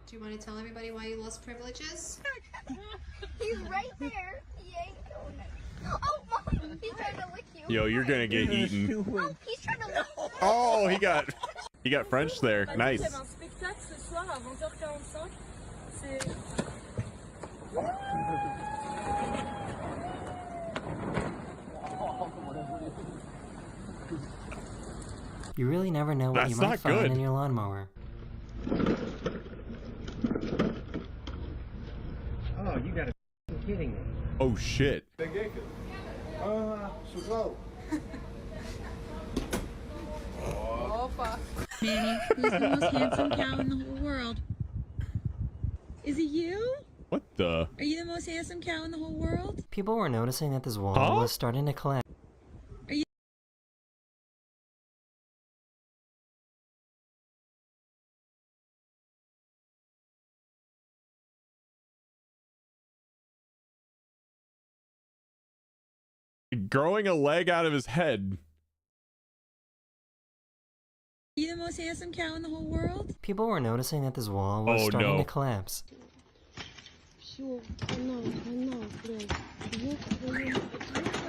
Do you want to tell everybody why you lost privileges? He's right there. He ain't going there. Oh, Mom, he's trying to lick you. Yo, you're gonna get eaten. Oh, he's trying to lick you. Oh, he got French there. Nice. Il y avait un spectacle ce soir à 20h45. C'est... You really never know what That's you might not find good. in your lawnmower. Oh, you gotta be kidding me. Oh shit. Oh fuck. Manny, who's the most handsome cow in the whole world? Is it you? What the? Are you the most handsome cow in the whole world? People were noticing that this wall Huh? was starting to collapse. Are you? Growing a leg out of his head. Are you the most handsome cow in the whole world? People were noticing that this wall was Oh, starting no. to collapse.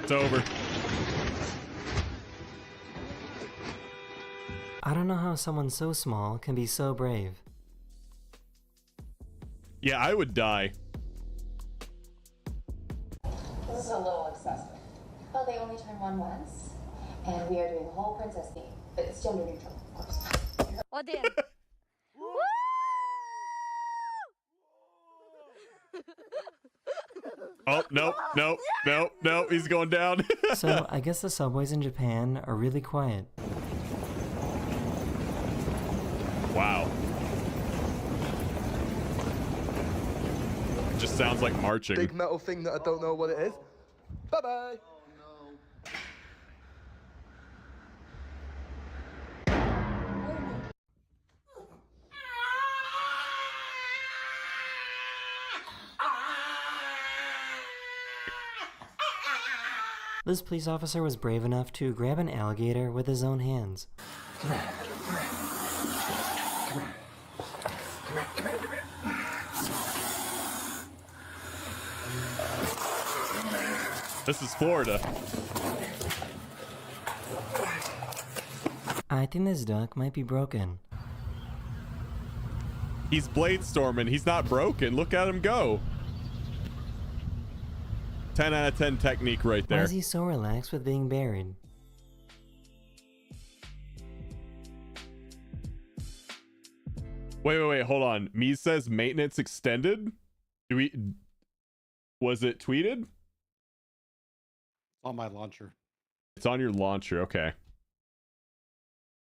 It's over. I don't know how someone so small can be so brave. Yeah, I would die. This is a little excessive. Well, they only turn one once, and we are doing the whole princess theme, but it's gender neutral, of course. Oh damn. Oh, no, he's going down. So I guess the subways in Japan are really quiet. Wow. It just sounds like marching. Big metal thing that I don't know what it is. Bye bye. This police officer was brave enough to grab an alligator with his own hands. This is Florida. I think this duck might be broken. He's blade storming. He's not broken. Look at him go. 10 out of 10 technique right Why there. is he so relaxed with being buried? Wait, hold on. Me says maintenance extended? Was it tweeted? On my launcher. It's on your launcher, okay.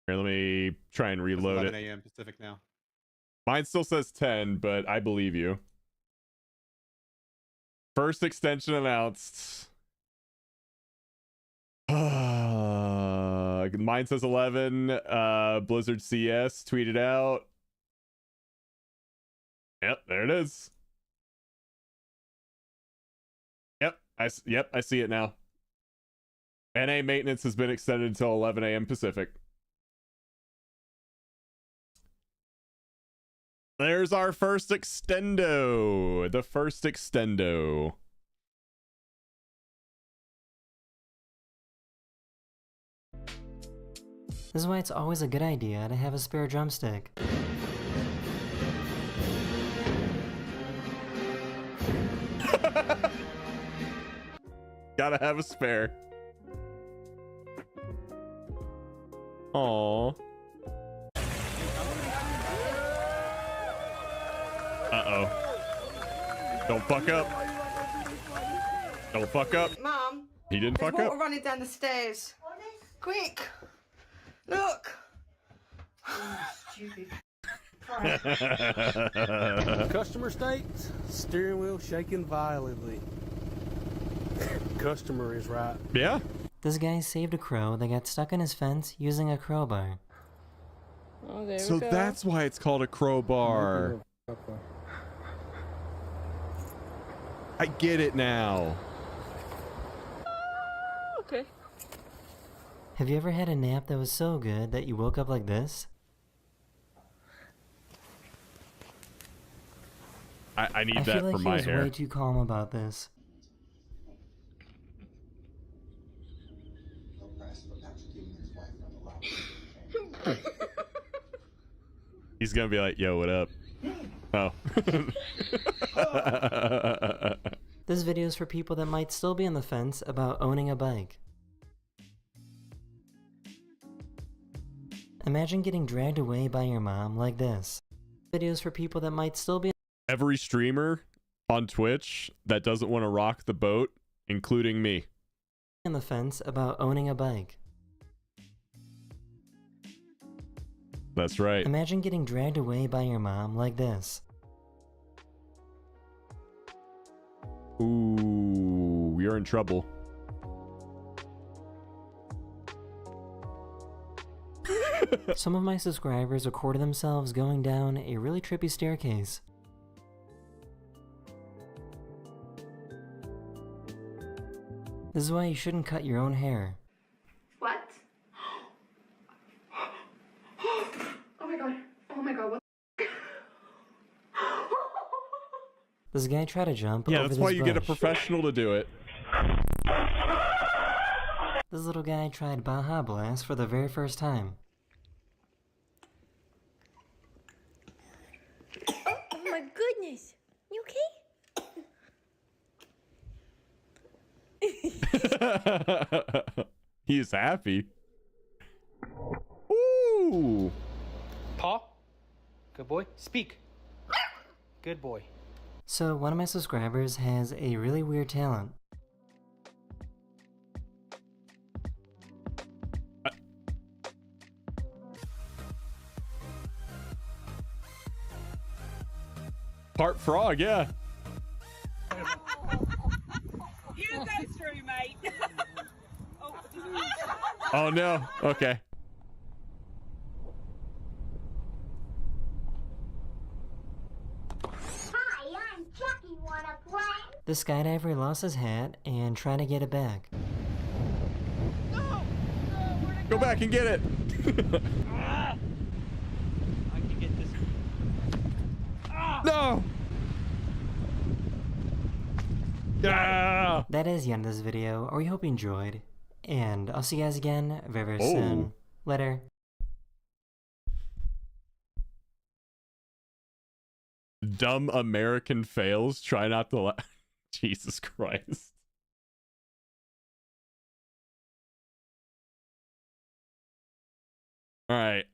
Here, let me try and reload It's it. 11 a.m. Pacific now. Mine still says 10, but I believe you. First extension announced. Mine says 11. Blizzard CS tweeted out. Yep, there it is. Yep, I see it now. NA maintenance has been extended until 11 a.m. Pacific. There's our first extendo. The first extendo. This is why it's always a good idea to have a spare drumstick. Gotta have a spare. Aww. Uh-oh. Don't fuck up. Don't fuck up. Mom. He didn't There's fuck water up. running down the stairs. Quick. Look. Stupid. Customer states, steering wheel shaking violently. Customer is right. Yeah. This guy saved a crow that got stuck in his fence using a crowbar. Oh, there So we go. that's why it's called a crowbar. I get it now. Okay. Have you ever had a nap that was so good that you woke up like this? I need I that feel like for he my was hair. way too calm about this. He's gonna be like, yo, what up? Oh. This video is for people that might still be on the fence about owning a bike. Imagine getting dragged away by your mom like this. Videos for people that might still be Every streamer on Twitch that doesn't want to rock the boat, including me. on the fence about owning a bike. That's right. Imagine getting dragged away by your mom like this. Ooh, you're in trouble. Some of my subscribers recorded themselves going down a really trippy staircase. This is why you shouldn't cut your own hair. What? Oh my god. Oh my god. What? This guy tried to jump Yeah, over that's this why you get a bush. professional to do it. This little guy tried Baja Blast for the very first time. Oh my goodness. You okay? He's happy. Ooh. Paul? Good boy. Speak. Good boy. So one of my subscribers has a really weird talent. Part frog, yeah. You go through, mate. Oh no. Okay. Hi, I'm Chucky. Wanna play? The skydiver lost his hat and tried to get it back. Go back and get it. I can get this. No. Ah. That is the end of this video, or we hope you enjoyed. And I'll see you guys again very, very soon. Later. Dumb American fails. Try not to laugh. Jesus Christ. All right.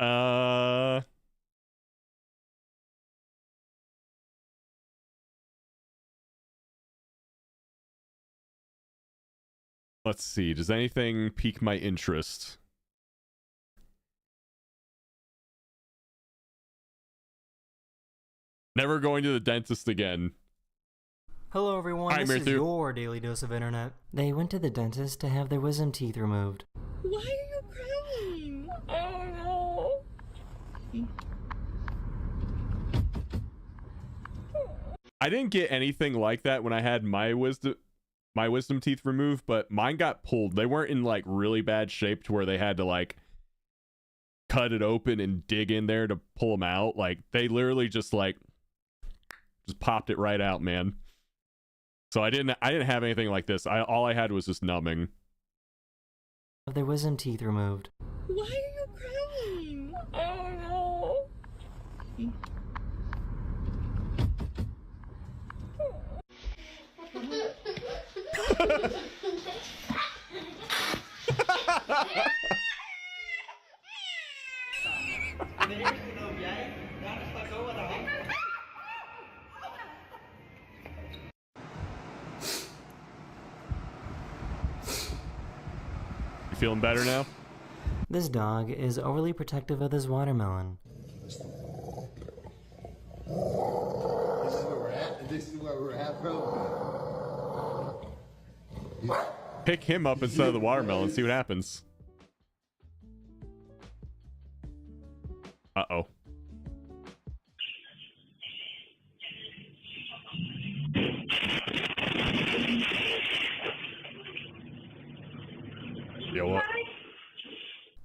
Let's see. Does anything pique my interest? Never going to the dentist again. Hello everyone, Hi, this is Mirthu. your daily dose of internet. They went to the dentist to have their wisdom teeth removed. Why are you crying? Oh no. I didn't get anything like that when I had my wisdom teeth removed, but mine got pulled. They weren't in like really bad shape to where they had to like cut it open and dig in there to pull them out. Like they literally just popped it right out, man. So I didn't have anything like this. All I had was just numbing. Have their wisdom teeth removed. Why are you crying? Oh no. You feeling better now? This dog is overly protective of this watermelon. This is where we're at. This is where we're at, bro. Pick him up instead of the watermelon, see what happens. Uh-oh.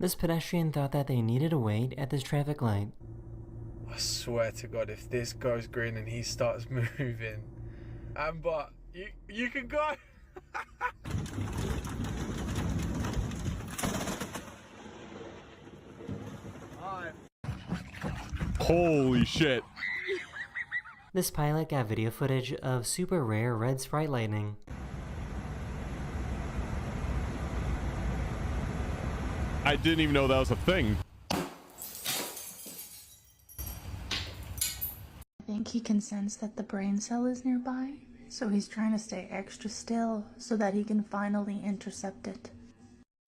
This pedestrian thought that they needed to wait at this traffic light. I swear to God, if this goes green and he starts moving, Amber, you can go. Holy shit. This pilot got video footage of super rare red sprite lightning. I didn't even know that was a thing. I think he can sense that the brain cell is nearby, so he's trying to stay extra still so that he can finally intercept it.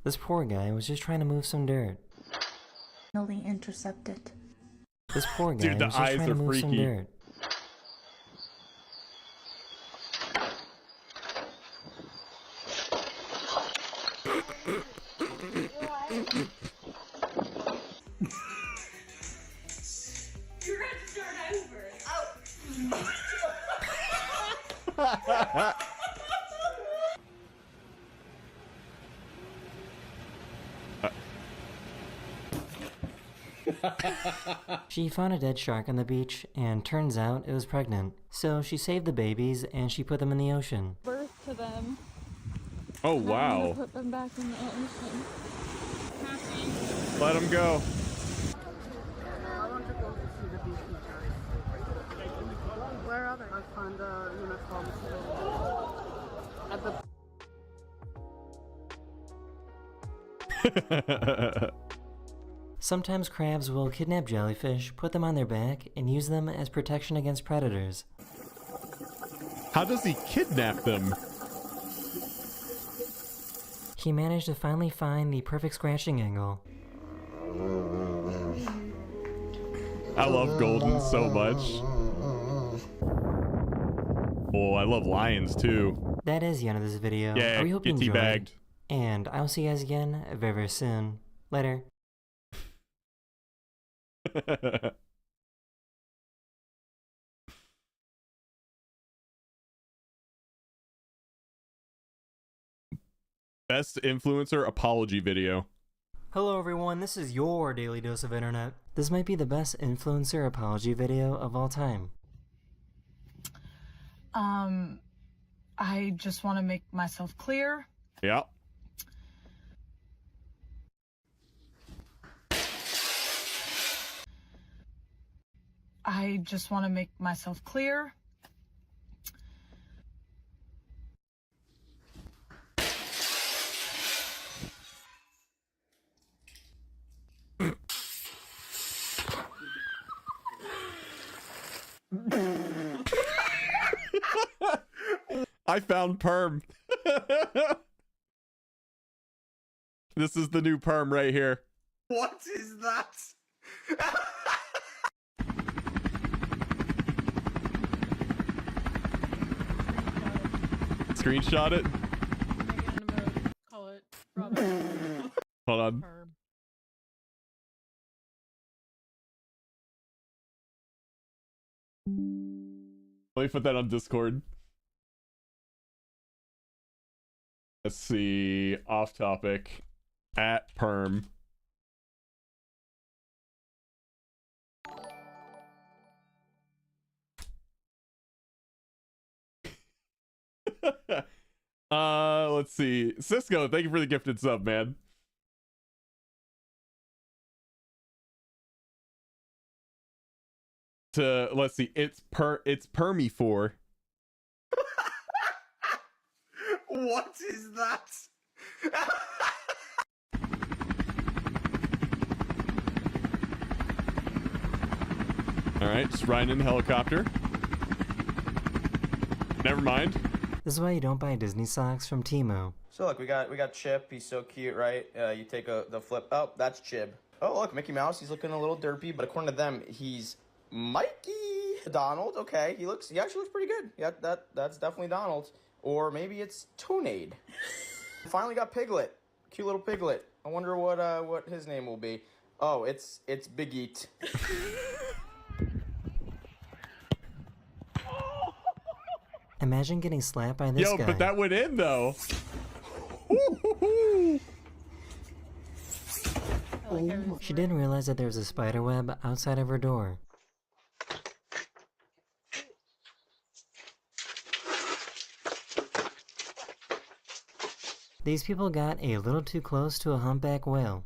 This poor guy was just trying to move some dirt. Finally intercept it. This poor guy Dude, the was just eyes trying are to move some freaky. dirt. You're going to start over. She found a dead shark on the beach, and turns out it was pregnant. So she saved the babies, and she put them in the ocean. Birth to them. Oh, And I'm wow. gonna put them back in the ocean. Happy. Let him go. Where are they? I found a uniform at the Sometimes crabs will kidnap jellyfish, put them on their back, and use them as protection against predators. How does he kidnap them? He managed to finally find the perfect scratching angle. I love Golden so much. Oh, I love lions too. That is the end of this video. Yeah, We hope you get enjoyed. teabagged. And I will see you guys again very, very soon. Later. Best influencer apology video. Hello everyone, this is your Daily Dose of Internet. This might be the best influencer apology video of all time. I just want to make myself clear. Yeah. I just want to make myself clear. I found perm. This is the new perm right here. What is that? Screenshot it. Call it Robin. Hold on. Perm. Let me put that on Discord. Let's see. Off topic. At perm. Let's see. Cisco, thank you for the gifted sub, man. Let's see. It's Permy 4. What is that? All right, just riding in the helicopter. Never mind. This is why you don't buy Disney socks from Temu. So look, we got Chip. He's so cute, right? You take the flip. Oh, that's Chib. Oh, look, Mickey Mouse. He's looking a little derpy, but according to them, he's Mikey. Donald. Okay, he actually looks pretty good. Yeah, that's definitely Donald. Or maybe it's Toonade. Finally got Piglet. Cute little Piglet. I wonder what his name will be. Oh, it's Big Eat. Imagine getting slapped by this guy. Yo, but that went in though. She didn't realize that there was a spider web outside of her door. These people got a little too close to a humpback whale.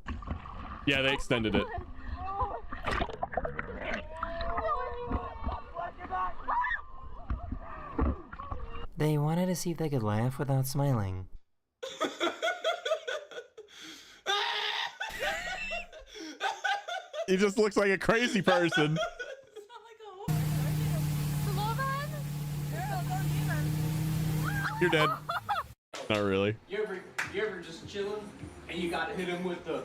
Yeah, they extended it. They wanted to see if they could laugh without smiling. He just looks like a crazy person. You're dead. Not really. You ever just chilling and you gotta hit him with the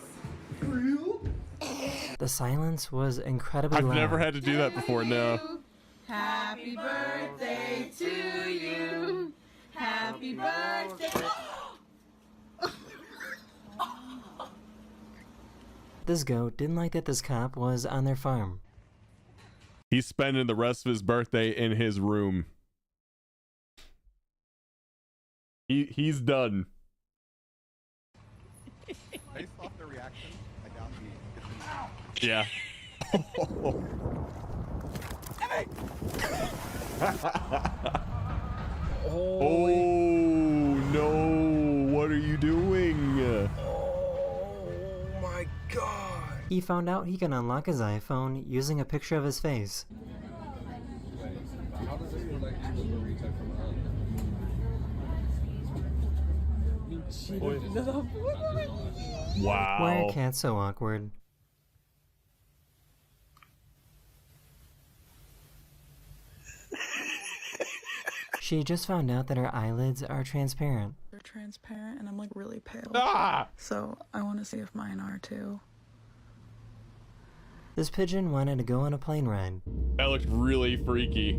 The silence was incredibly loud. I've never had to do that before, no. Happy birthday to you. Happy birthday. This goat didn't like that this cop was on their farm. He's spending the rest of his birthday in his room. He's done. Based off the reaction, I doubt he. Yeah. Oh no, what are you doing? Oh my god. He found out he can unlock his iPhone using a picture of his face. How does this relate to the retake from Wow. Why are cats so awkward? She just found out that her eyelids are transparent. They're transparent and I'm like really pale. Ah! So I want to see if mine are too. This pigeon wanted to go on a plane ride. That looks really freaky.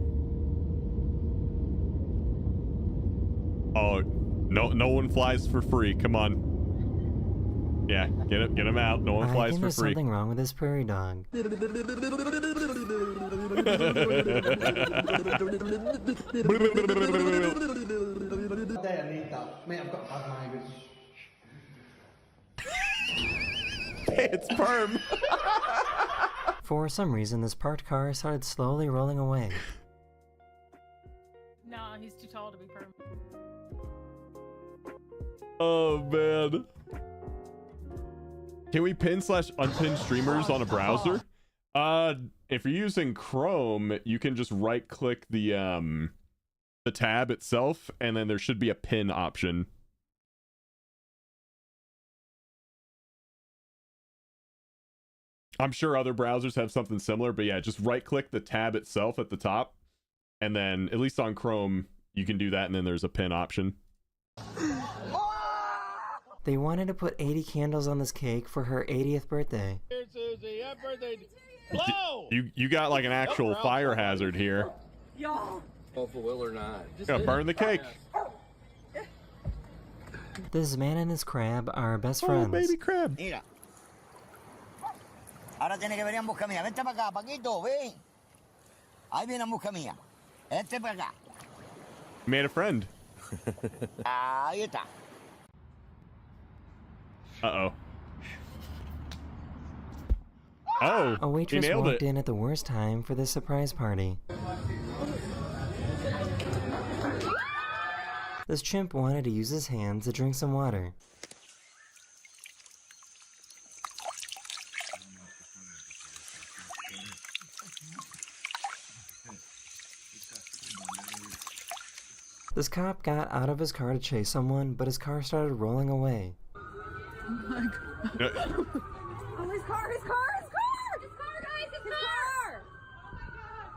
Oh, no one flies for free. Come on. Yeah, get him out. No one I flies think for there's free. something wrong with this prairie dog. It's perm. For some reason, this parked car started slowly rolling away. Nah, he's too tall to be permanent. Oh man. Can we pin/unpin streamers on a browser? If you're using Chrome, you can just right click the tab itself, and then there should be a pin option. I'm sure other browsers have something similar, but yeah, just right click the tab itself at the top, and then at least on Chrome, you can do that, and then there's a pin option. They wanted to put 80 candles on this cake for her 80th birthday. Here, Susie. Happy birthday. Blow! You got like an actual fire hazard here. Y'all. Well, if it will or not. Gotta burn the cake. This man and his crab are best Oh, friends. baby crab. Mira. Ahora tiene que venir en busca mía. Vente para acá, Paquito, ven. Ahí viene en busca mía. Vente para acá. Made a friend. Ahí está. Uh-oh. Oh, A he waitress nailed walked it. in at the worst time for this surprise party. This chimp wanted to use his hands to drink some water. This cop got out of his car to chase someone, but his car started rolling away. Oh my god. Oh, his car, his car, his car! His car, guys, his car!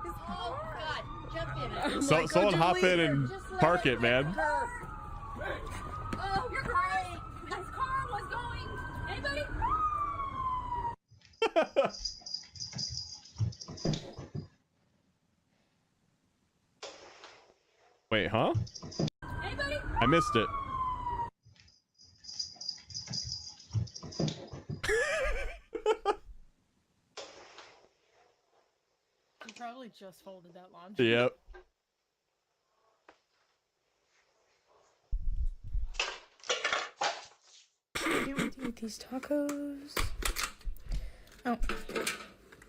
His car! Oh, God, jump in it. So, someone hop in and park it, man. Oh, you're great! His car was going... Anybody? Wait, huh? Anybody? I missed it. You probably just folded that laundry. Yep. I can't wait to eat these tacos. Oh.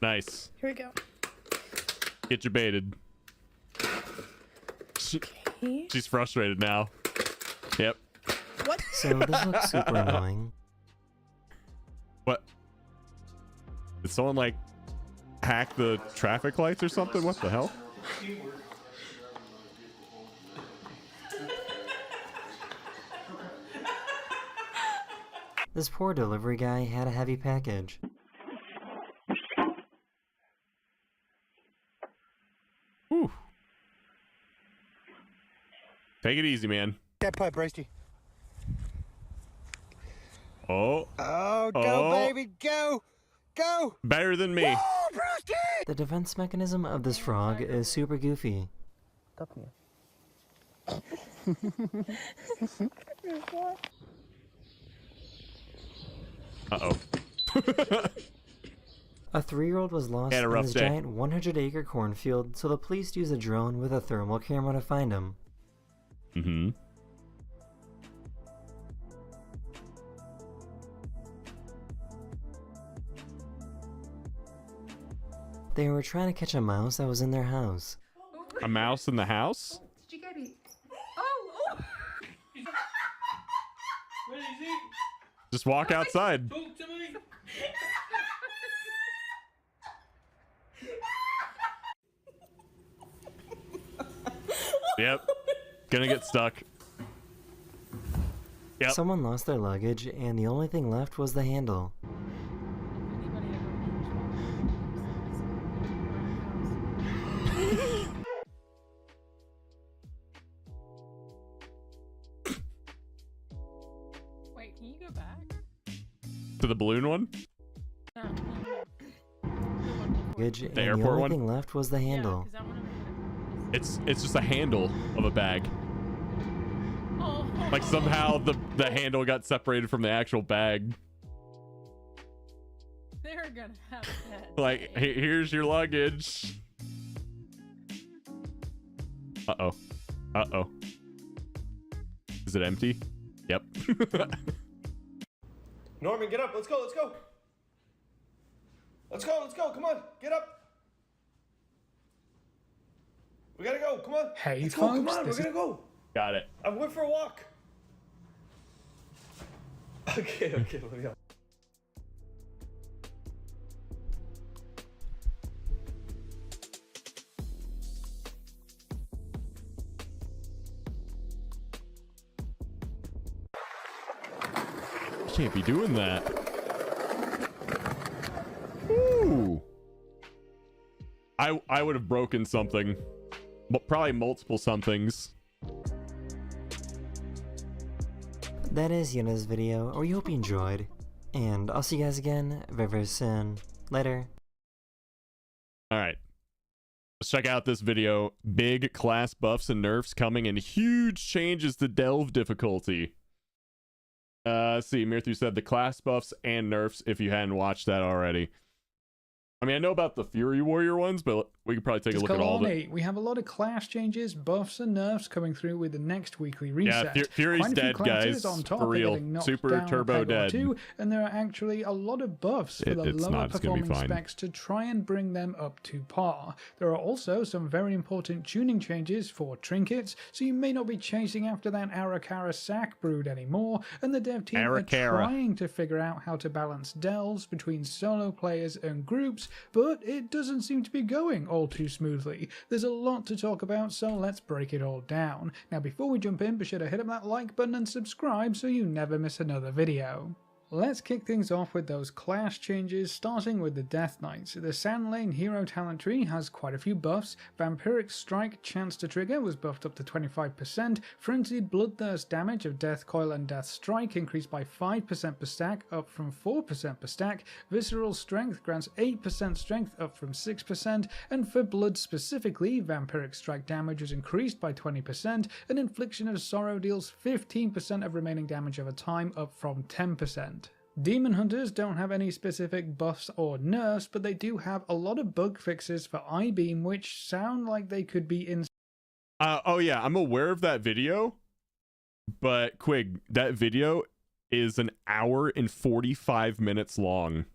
Nice. Here we go. Get you baited. She's frustrated now. Yep. What? So this looks super annoying. What? Did someone like hack the traffic lights or something? What the hell? This poor delivery guy had a heavy package. Whew. Take it easy, man. That pipe, Bracey. Oh. Oh, go, baby, go! Go! Better than me. The defense mechanism of this frog is super goofy. Uh-oh. A 3-year-old was lost Had a in rough this day. giant 100-acre cornfield, so the police used a drone with a thermal camera to find him. Mm-hmm. They were trying to catch a mouse that was in their house. A mouse in the house? Did you get it? Oh! Where is he? Just walk outside. Talk to me. Yep. Gonna get stuck. Yep. Someone lost their luggage, and the only thing left was the handle. Wait, can you go back? To the balloon one? Luggage, and airport the only one? thing left was the handle. It's just a handle of a bag. Oh. Like somehow the handle got separated from the actual bag. They're gonna have that. Like, here's your luggage. Uh-oh. Uh-oh. Is it empty? Yep. Norman, get up. Let's go. Let's go. Let's go. Let's go. Come on. Get up. We gotta go. Come on. Hey, Let's folks. go. Come on. We're This gonna go. Got it. I went for a walk. Okay. Okay. Let me go. Can't be doing that. Ooh. I would have broken something. But probably multiple somethings. That is the end of this video. We hope you enjoyed. And I'll see you guys again very, very soon. Later. Alright. Let's check out this video. Big class buffs and nerfs coming and huge changes to delve difficulty. Let's see, Mirthu said the class buffs and nerfs if you hadn't watched that already. I mean, I know about the Fury Warrior ones, but we could probably take a look at all of it. We have a lot of class changes, buffs, and nerfs coming through with the next weekly reset. Yeah, Fury's Quite a few dead, classes guys. on top For are real. getting knocked Super down a turbo peg or dead. two, and there are actually a lot of buffs for the It's lower not. It's gonna be performing fine. specs to try and bring them up to par. There are also some very important tuning changes for trinkets, so you may not be chasing after that Arakara sack brood anymore, and the dev team are Arakara. trying to figure out how to balance delves between solo players and groups, but it doesn't seem to be going all too smoothly. There's a lot to talk about, so let's break it all down. Now before we jump in, be sure to hit up that like button and subscribe so you never miss another video. Let's kick things off with those class changes, starting with the Death Knights. The Sand Lane hero talent tree has quite a few buffs. Vampiric Strike chance to trigger was buffed up to 25%, Frenzied Bloodthirst damage of Death Coil and Death Strike increased by 5% per stack, up from 4% per stack, Visceral Strength grants 8% strength, up from 6%, and for Blood specifically, Vampiric Strike damage was increased by 20%, and Infliction of Sorrow deals 15% of remaining damage over time, up from 10%. Demon Hunters don't have any specific buffs or nerfs, but they do have a lot of bug fixes for I-Beam, which sound like they could be in. Oh yeah, I'm aware of that video, but Quig, that video is an hour and 45 minutes long.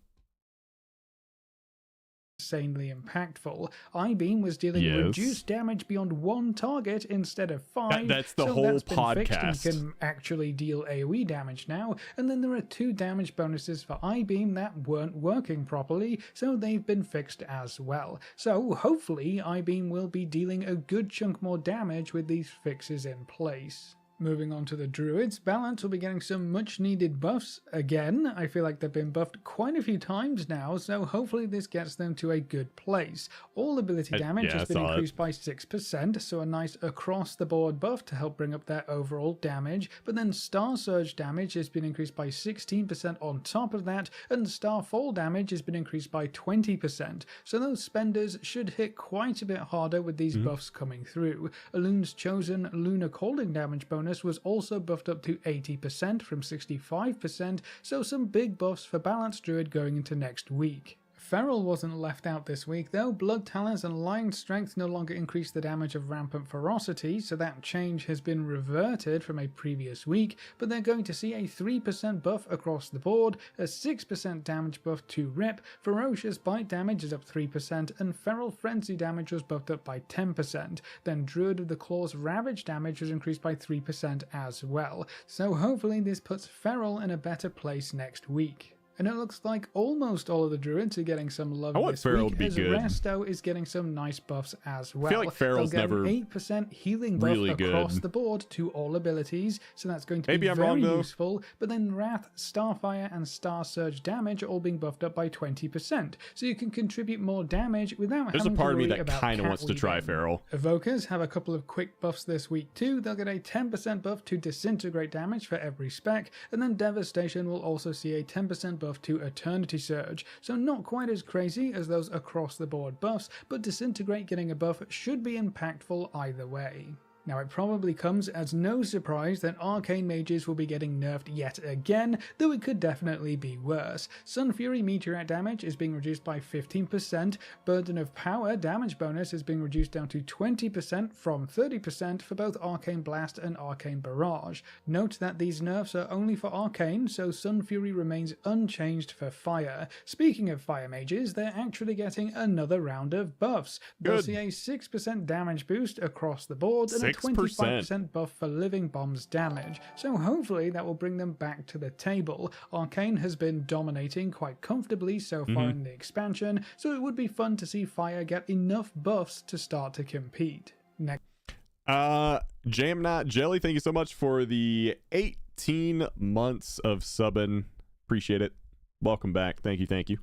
insanely impactful. I-Beam was dealing reduced damage beyond 1 target instead of 5. That's the so whole that's been fixed podcast. and you can actually deal AoE damage now. And then there are 2 damage bonuses for I-Beam that weren't working properly, so they've been fixed as well. So hopefully I-Beam will be dealing a good chunk more damage with these fixes in place. Moving on to the Druids, Balance will be getting some much needed buffs again. I feel like they've been buffed quite a few times now, so hopefully this gets them to a good place. All ability damage has been increased by 6%, so a nice across the board buff to help bring up their overall damage, but then Star Surge damage has been increased by 16% on top of that, and Starfall damage has been increased by 20%, so those spenders should hit quite a bit harder with these buffs coming through. Elune's Chosen Lunar Calling damage bonus was also buffed up to 80% from 65%, so some big buffs for Balanced Druid going into next week. Feral wasn't left out this week though. Blood Talons and Lion Strength no longer increase the damage of Rampant Ferocity, so that change has been reverted from a previous week, but they're going to see a 3% buff across the board, a 6% damage buff to Rip, Ferocious Bite damage is up 3%, and Feral Frenzy damage was buffed up by 10%. Then Druid of the Claw's Ravage damage was increased by 3% as well, so hopefully this puts Feral in a better place next week. And it looks like almost all of the Druids are getting some love this week, as Resto is getting some nice buffs as well. I feel like Feral's never an 8% healing buff really across good. the board to all abilities, so that's going to Maybe be I'm very wrong, though. useful. But then Wrath, Starfire, and Star Surge damage are all being buffed up by 20%, so you can contribute more damage without There's a having part to of me worry that about kind of cat wants to try weaving. Feral. Evokers have a couple of quick buffs this week too. They'll get a 10% buff to Disintegrate damage for every spec, and then Devastation will also see a 10% buff to Eternity Surge, so not quite as crazy as those across the board buffs, but Disintegrate getting a buff should be impactful either way. Now it probably comes as no surprise that Arcane Mages will be getting nerfed yet again, though it could definitely be worse. Sun Fury Meteorite damage is being reduced by 15%, Burden of Power damage bonus is being reduced down to 20% from 30% for both Arcane Blast and Arcane Barrage. Note that these nerfs are only for Arcane, so Sun Fury remains unchanged for Fire. Speaking of Fire Mages, they're actually getting another round of buffs. They'll see a 6% damage boost across the board and a 25% buff for Living Bombs damage, so hopefully that will bring them back to the table. Arcane has been dominating quite comfortably so far in the expansion, so it would be fun to see Fire get enough buffs to start to compete. Next. Jamnot Jelly, thank you so much for the 18 months of subbing. Appreciate it. Welcome back. Thank you.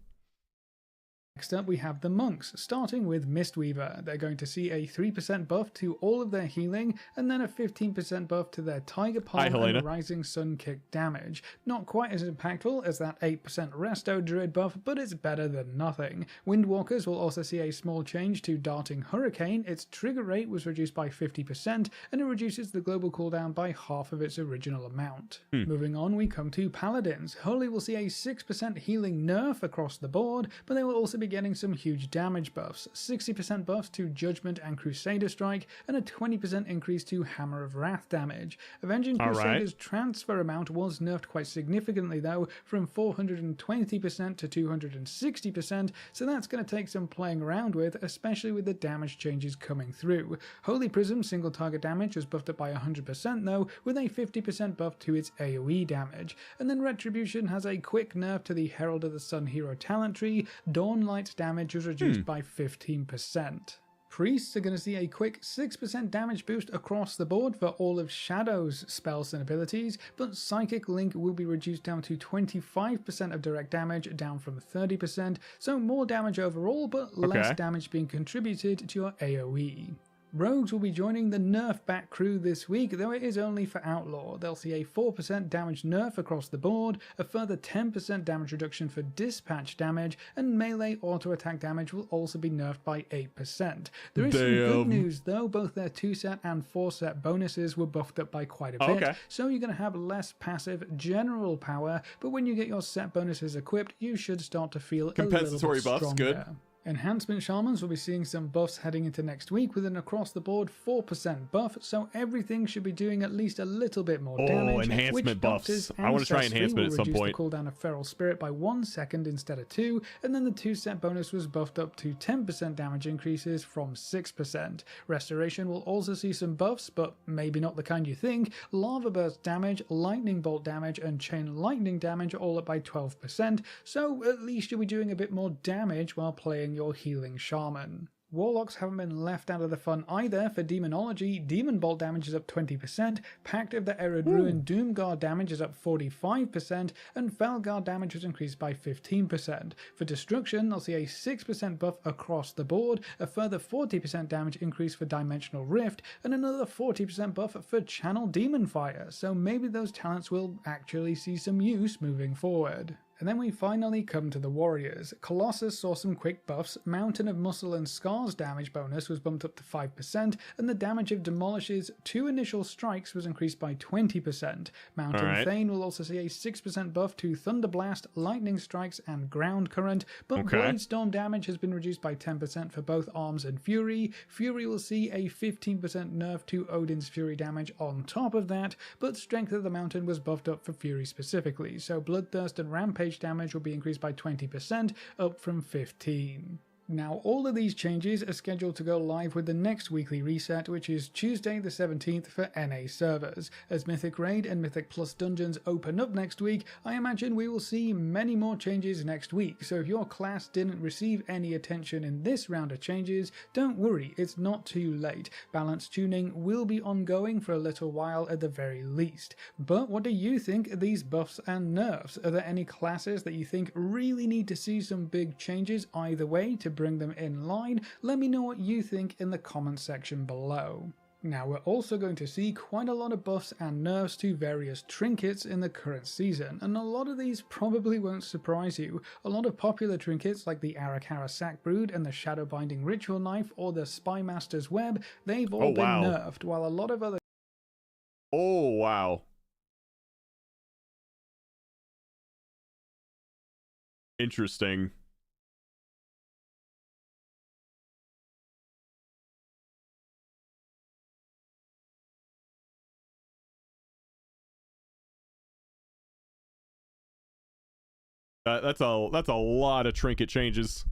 Next up we have the Monks, starting with Mistweaver. They're going to see a 3% buff to all of their healing, and then a 15% buff to their Tiger Palm and Rising Sun Kick damage. Not quite as impactful as that 8% Resto Druid buff, but it's better than nothing. Windwalkers will also see a small change to Darting Hurricane. Its trigger rate was reduced by 50%, and it reduces the global cooldown by half of its original amount. Moving on, we come to Paladins. Holy will see a 6% healing nerf across the board, but they will also be getting some huge damage buffs, 60% buffs to Judgment and Crusader Strike, and a 20% increase to Hammer of Wrath damage. Avenging Crusader's transfer amount was nerfed quite significantly though, from 420% to 260%, so that's going to take some playing around with, especially with the damage changes coming through. Holy Prism single target damage was buffed up by 100% though, with a 50% buff to its AoE damage. And then Retribution has a quick nerf to the Herald of the Sun hero talent tree. Dawnlight damage was reduced by 15%. Priests are going to see a quick 6% damage boost across the board for all of Shadow's spells and abilities, but Psychic Link will be reduced down to 25% of direct damage, down from 30%, so more damage overall, but less damage being contributed to your AoE. Rogues will be joining the nerf back crew this week, though it is only for Outlaw. They'll see a 4% damage nerf across the board, a further 10% damage reduction for dispatch damage, and melee auto attack damage will also be nerfed by 8%. There is some good news though, both their 2-set and 4-set bonuses were buffed up by quite a bit, so you're going to have less passive general power, but when you get your set bonuses equipped, you should start to feel a little bit stronger. Good. Enhancement Shamans will be seeing some buffs heading into next week with an across-the-board 4% buff, so everything should be doing at least a little bit more damage. Enhancement buffs. I want to try enhancement at some point. Will reduce the cooldown of Feral Spirit by 1 second instead of 2, and then the 2-set bonus was buffed up to 10% damage increases from 6%. Restoration will also see some buffs, but maybe not the kind you think. Lava Burst damage, Lightning Bolt damage, and Chain Lightning damage are all up by 12%, so at least you'll be doing a bit more damage while playing your healing shaman. Warlocks haven't been left out of the fun either. For Demonology, Demon Bolt damage is up 20%, Pact of the Arid Ruin Doomguard damage is up 45%, and Felguard damage was increased by 15%. For Destruction, they'll see a 6% buff across the board, a further 40% damage increase for Dimensional Rift, and another 40% buff for Channel Demon Fire, so maybe those talents will actually see some use moving forward. And then we finally come to the warriors. Colossus saw some quick buffs, Mountain of Muscle and Scars damage bonus was bumped up to 5%, and the damage of Demolishes 2 initial strikes was increased by 20%. Mountain Thane will also see a 6% buff to Thunder Blast, Lightning Strikes, and Ground Current, but Bladestorm damage has been reduced by 10% for both Arms and Fury. Fury will see a 15% nerf to Odin's Fury damage on top of that, but Strength of the Mountain was buffed up for Fury specifically, so Bloodthirst and Rampage damage will be increased by 20%, up from 15%. Now, all of these changes are scheduled to go live with the next weekly reset, which is Tuesday the 17th for NA servers. As Mythic Raid and Mythic Plus dungeons open up next week, I imagine we will see many more changes next week, so if your class didn't receive any attention in this round of changes, don't worry, it's not too late. Balance tuning will be ongoing for a little while at the very least. But what do you think of these buffs and nerfs? Are there any classes that you think really need to see some big changes either way to bring them in line? Let me know what you think in the comment section below. Now, we're also going to see quite a lot of buffs and nerfs to various trinkets in the current season, and a lot of these probably won't surprise you. A lot of popular trinkets like the Arakara Sack Brood and the Shadow Binding Ritual Knife or the Spymaster's Web, they've all been nerfed, while a lot of other Interesting. That's a lot of trinket changes.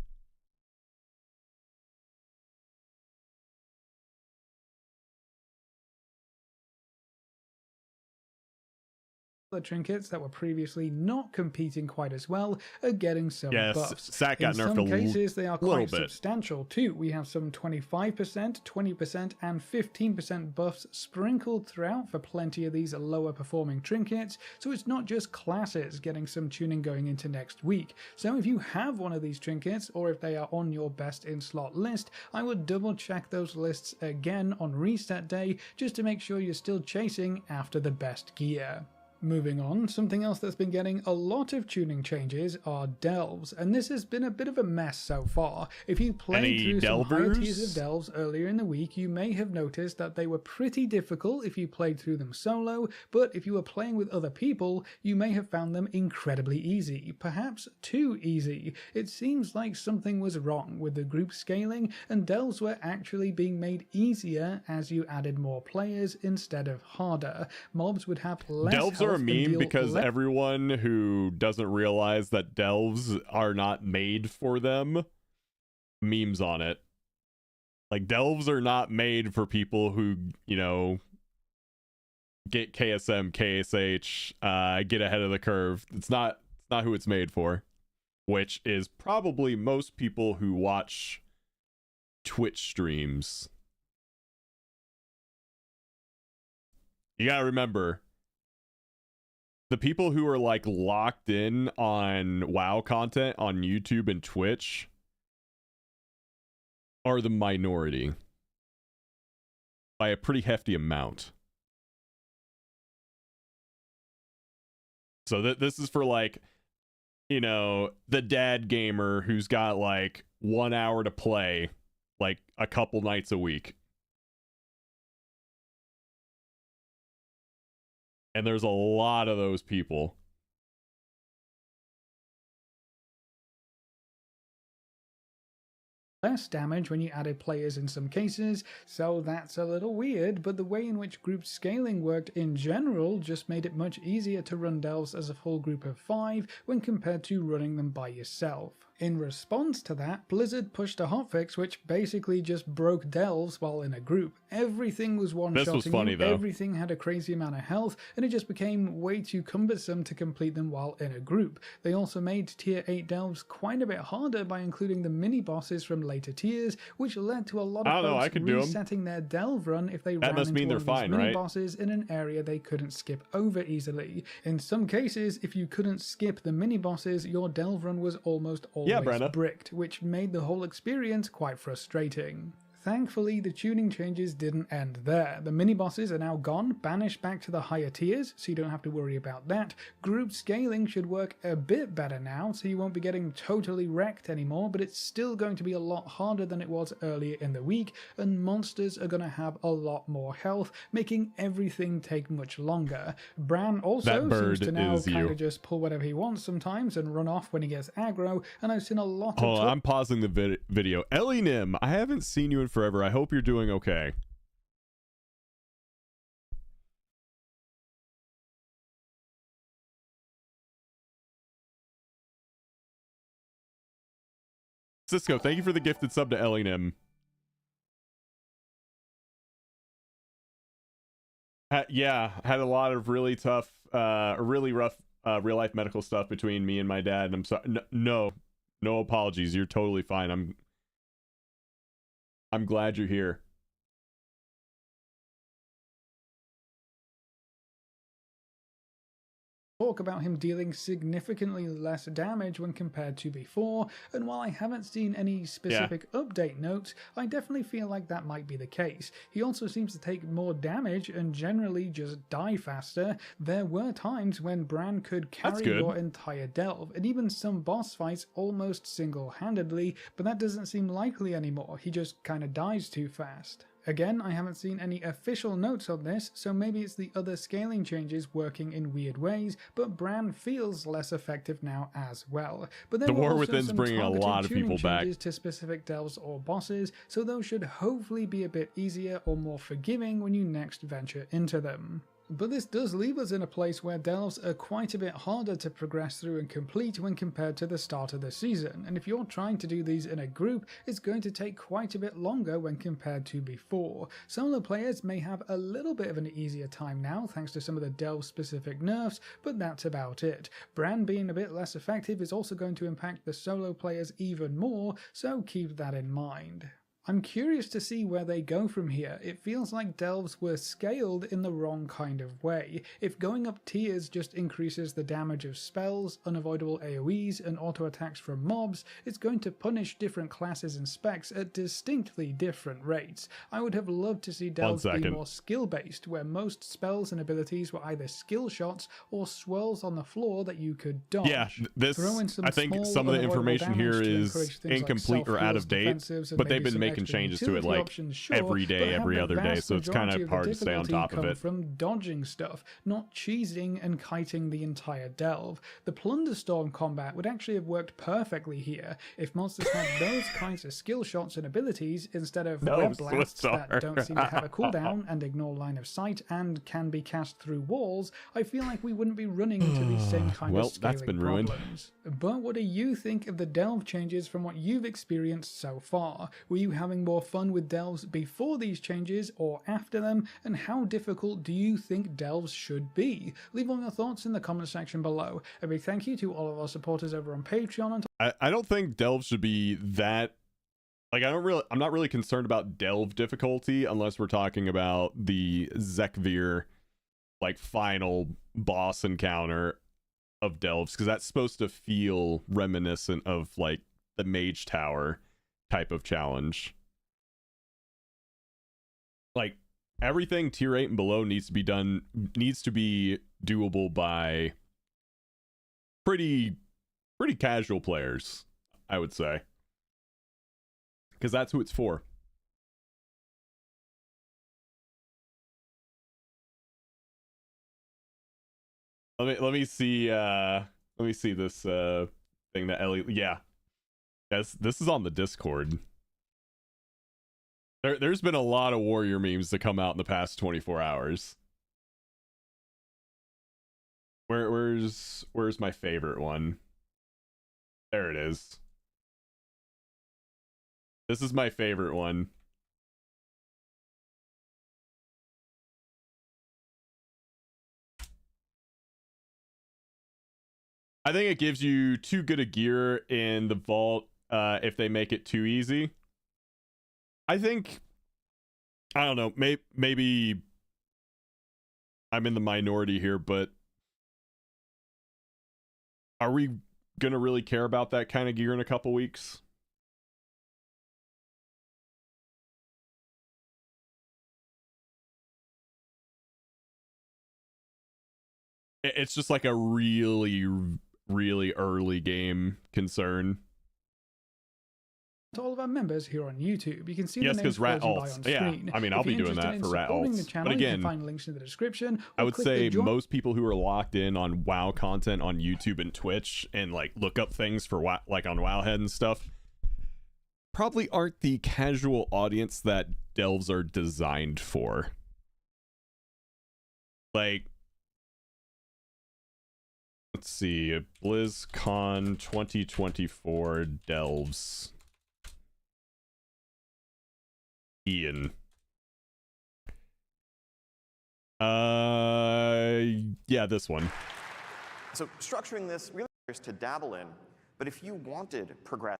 trinkets that were previously not competing quite as well are getting some buffs. Sack got nerfed in some cases, they are quite bit. substantial too. We have some 25%, 20%, and 15% buffs sprinkled throughout for plenty of these lower performing trinkets, so it's not just classes getting some tuning going into next week. So if you have one of these trinkets, or if they are on your best in slot list, I would double check those lists again on reset day just to make sure you're still chasing after the best gear. Moving on, something else that's been getting a lot of tuning changes are delves, and this has been a bit of a mess so far. If you played through some higher tiers of delves earlier in the week, you may have noticed that they were pretty difficult if you played through them solo, but if you were playing with other people, you may have found them incredibly easy, perhaps too easy. It seems like something was wrong with the group scaling, and delves were actually being made easier as you added more players instead of harder. Mobs would have less delves health are a meme because everyone who doesn't realize that delves are not made for them memes on it. Like, delves are not made for people who, you know, get KSM, KSH, get ahead of the curve. It's not who it's made for, which is probably most people who watch Twitch streams. You gotta remember, the people who are like locked in on WoW content on YouTube and Twitch are the minority by a pretty hefty amount. So this is for, like, you know, the dad gamer who's got like 1 hour to play like a couple nights a week. And there's a lot of those people. less damage when you added players in some cases, so that's a little weird, but the way in which group scaling worked in general just made it much easier to run delves as a full group of 5 when compared to running them by yourself. In response to that, Blizzard pushed a hotfix which basically just broke delves while in a group. Everything was one-shotting you, everything had a crazy amount of health, and it just became way too cumbersome to complete them while in a group. They also made tier 8 delves quite a bit harder by including the mini-bosses from later tiers, which led to a lot of folks resetting their delve run if they ran into one of these mini-bosses in an area they couldn't skip over easily. In some cases, if you couldn't skip the mini-bosses, your delve run was almost always bricked, which made the whole experience quite frustrating. Thankfully, the tuning changes didn't end there. The mini-bosses are now gone, banished back to the higher tiers, so you don't have to worry about that. Group scaling should work a bit better now, so you won't be getting totally wrecked anymore, but it's still going to be a lot harder than it was earlier in the week, and monsters are going to have a lot more health, making everything take much longer. Bran also seems to now kind of just pull whatever he wants sometimes and run off when he gets aggro, and I've seen a lot of... Hold on, I'm pausing the video. Ellie Nim, I haven't seen you in forever. I hope you're doing okay. Cisco, thank you for the gifted sub to Ellie Nim. Yeah, had a lot of really tough, really rough real life medical stuff between me and my dad, and I'm sorry. No apologies. You're totally fine. I'm glad you're here. Talk about him dealing significantly less damage when compared to before, and while I haven't seen any specific update notes, I definitely feel like that might be the case. He also seems to take more damage and generally just die faster. There were times when Bran could carry your entire delve, and even some boss fights almost single-handedly, but that doesn't seem likely anymore. He just kinda dies too fast. Again, I haven't seen any official notes on this, so maybe it's the other scaling changes working in weird ways, but Bran feels less effective now as well. But there the War were also Within's some bringing a lot of people back to specific delves or bosses, so those should hopefully be a bit easier or more forgiving when you next venture into them. But this does leave us in a place where delves are quite a bit harder to progress through and complete when compared to the start of the season, and if you're trying to do these in a group, it's going to take quite a bit longer when compared to before. Solo players may have a little bit of an easier time now thanks to some of the delve specific nerfs, but that's about it. Bran being a bit less effective is also going to impact the solo players even more, so keep that in mind. I'm curious to see where they go from here. It feels like delves were scaled in the wrong kind of way. If going up tiers just increases the damage of spells, unavoidable AoEs, and auto attacks from mobs, it's going to punish different classes and specs at distinctly different rates. I would have loved to see delves be more skill-based, where most spells and abilities were either skill shots or swirls on the floor that you could dodge. Yeah, I think some of the information here is incomplete or out of date, but they've been making changes to it like every day, every other day, so it's kind of hard to stay on top of it. From dodging stuff, not cheesing and kiting the entire delve. The Plunderstorm combat would actually have worked perfectly here if monsters had those kinds of skill shots and abilities instead of web blasts that don't seem to have a cooldown and ignore line of sight and can be cast through walls. I feel like we wouldn't be running into these same kind of scaling problems. But what do you think of the delve changes from what you've experienced so far? Were you having more fun with delves before these changes or after them, and how difficult do you think delves should be? Leave all your thoughts in the comment section below. A big thank you to all of our supporters over on Patreon. I don't think delves should be that, like, I'm not really concerned about delve difficulty unless we're talking about the Zekvir like final boss encounter of delves, because that's supposed to feel reminiscent of like the Mage Tower type of challenge. Like, everything tier 8 and below needs to be doable by pretty casual players, I would say, because that's who it's for. Let me see this thing that Ellie, this is on the Discord. There's been a lot of warrior memes that come out in the past 24 hours. Where's my favorite one? There it is. This is my favorite one. I think it gives you too good a gear in the vault if they make it too easy. I think, I don't know, maybe I'm in the minority here, but are we gonna really care about that kind of gear in a couple weeks? It's just like a really early game concern. To all of our members here on YouTube, you can see yes, the names Rat floating by Alts. on screen. Yeah, I mean, If I'll be you're doing that interested for in Rat supporting Alts. the channel, But again, you can find links in the description. I or would click the say join most people who are locked in on WoW content on YouTube and Twitch and like look up things for WoW, like on Wowhead and stuff, probably aren't the casual audience that delves are designed for. Like, let's see, BlizzCon 2024 delves. Ian. Yeah, this one. So structuring this really is to dabble in, but if you wanted progress.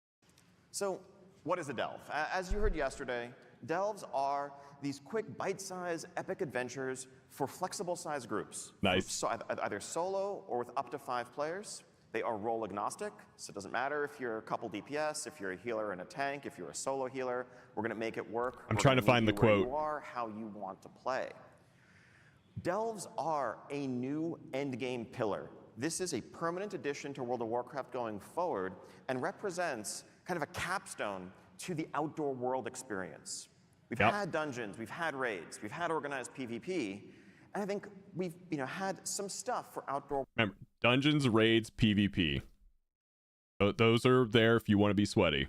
So what is a delve? As you heard yesterday, delves are these quick bite-sized epic adventures for flexible size groups. Nice. So either solo or with up to 5 players. They are role agnostic, so it doesn't matter if you're a couple DPS, if you're a healer and a tank, if you're a solo healer, we're gonna make it work. I'm trying to find the quote. You are how you want to play. Delves are a new endgame pillar. This is a permanent addition to World of Warcraft going forward and represents kind of a capstone to the outdoor world experience. We've had dungeons, we've had raids, we've had organized PvP, and I think we've had some stuff for outdoor. Remember, dungeons, raids, PvP. Those are there if you want to be sweaty.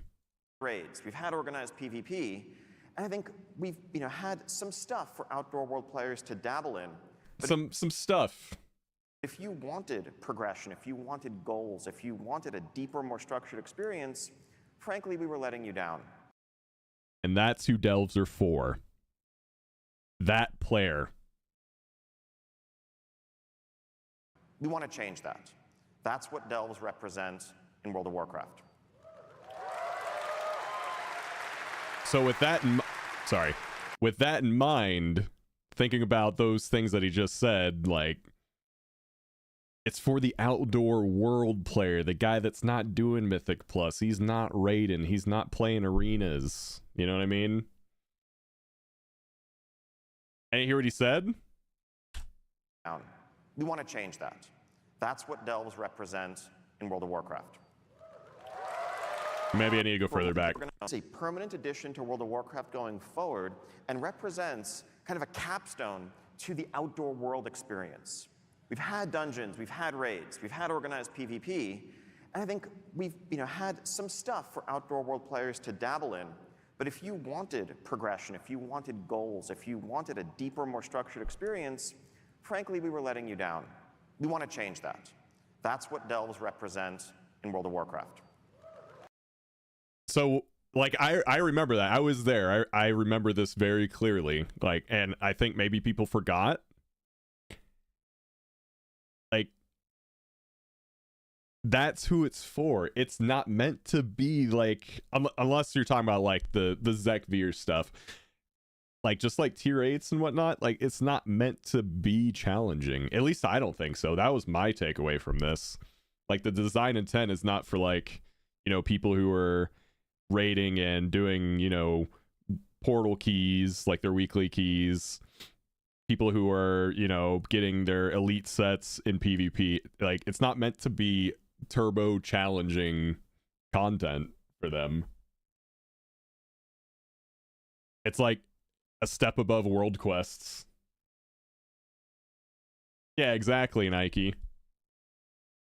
Raids, we've had organized PvP, and I think we've had some stuff for outdoor world players to dabble in. But Some stuff. if you wanted progression, if you wanted goals, if you wanted a deeper, more structured experience, frankly, we were letting you down. And that's who delves are for. That player. We want to change that. That's what delves represent in World of Warcraft. So with that in mind, thinking about those things that he just said, like, it's for the outdoor world player, the guy that's not doing Mythic Plus. He's not raiding. He's not playing arenas. You know what I mean? And you hear what he said? We want to change that. That's what delves represent in World of Warcraft. Maybe I need to go further back. It's a permanent addition to World of Warcraft going forward and represents kind of a capstone to the outdoor world experience. We've had dungeons, we've had raids, we've had organized PvP, and I think we've had some stuff for outdoor world players to dabble in. But if you wanted progression, if you wanted goals, if you wanted a deeper, more structured experience, frankly, we were letting you down. We want to change that. That's what delves represent in World of Warcraft. So, like, I remember that. I was there. I remember this very clearly. Like, and I think maybe people forgot. Like, that's who it's for. It's not meant to be like, unless you're talking about like the Zekvir stuff, like just like tier 8s and whatnot. Like, it's not meant to be challenging. At least I don't think so. That was my takeaway from this. Like, the design intent is not for like, people who are raiding and doing, portal keys, like their weekly keys. People who are, getting their elite sets in PvP. Like, it's not meant to be turbo challenging content for them. It's like a step above world quests. Yeah, exactly, Nike.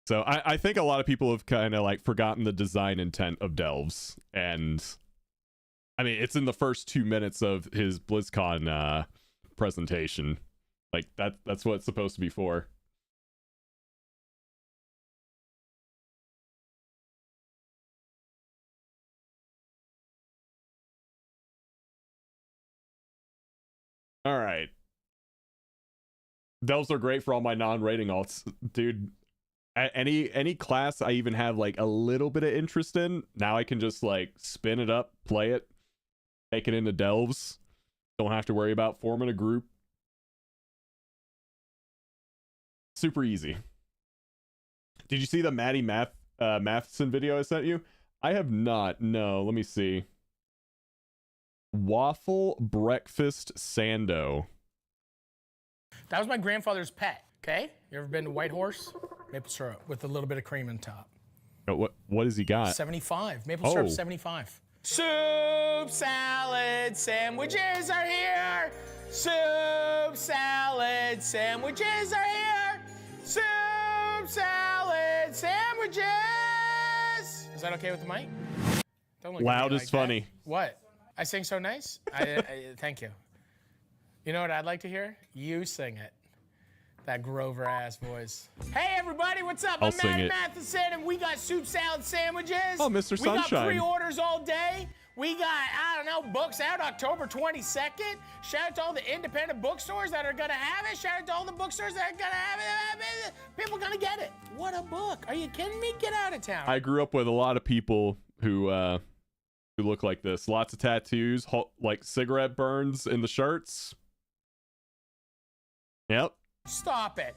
So I think a lot of people have kind of like forgotten the design intent of delves, and I mean, it's in the first 2 minutes of his BlizzCon presentation. Like that's what it's supposed to be for. All right. Delves are great for all my non-rating alts, dude. Any class I even have like a little bit of interest in, now I can just like spin it up, play it, make it into delves. Don't have to worry about forming a group. Super easy. Did you see the Maddie Matheson video I sent you? I have not. No, let me see. Waffle breakfast sando. That was my grandfather's pet. Okay, you ever been to White Horse? Maple syrup with a little bit of cream on top. What has he got? 75. Maple syrup 75. Soup, salad, sandwiches are here. Soup, salad, sandwiches are here. Soup, salad, sandwiches. Is that okay with the mic? Don't look Loud at me is like funny. that. What? I sing so nice? I thank you. You know what I'd like to hear? You sing it. That Grover ass voice. Hey everybody, what's up? I'll I'm sing Matt it. Matheson, and we got soup salad sandwiches. Oh, Mr. We got Sunshine. pre-orders all day. We got, I don't know, books out October 22nd. Shout out to all the independent bookstores that are gonna have it. Shout out to all the bookstores that are gonna have it. People gonna get it. What a book. Are you kidding me? Get out of town. I grew up with a lot of people who look like this. Lots of tattoos, like cigarette burns in the shirts. Yep. Stop it.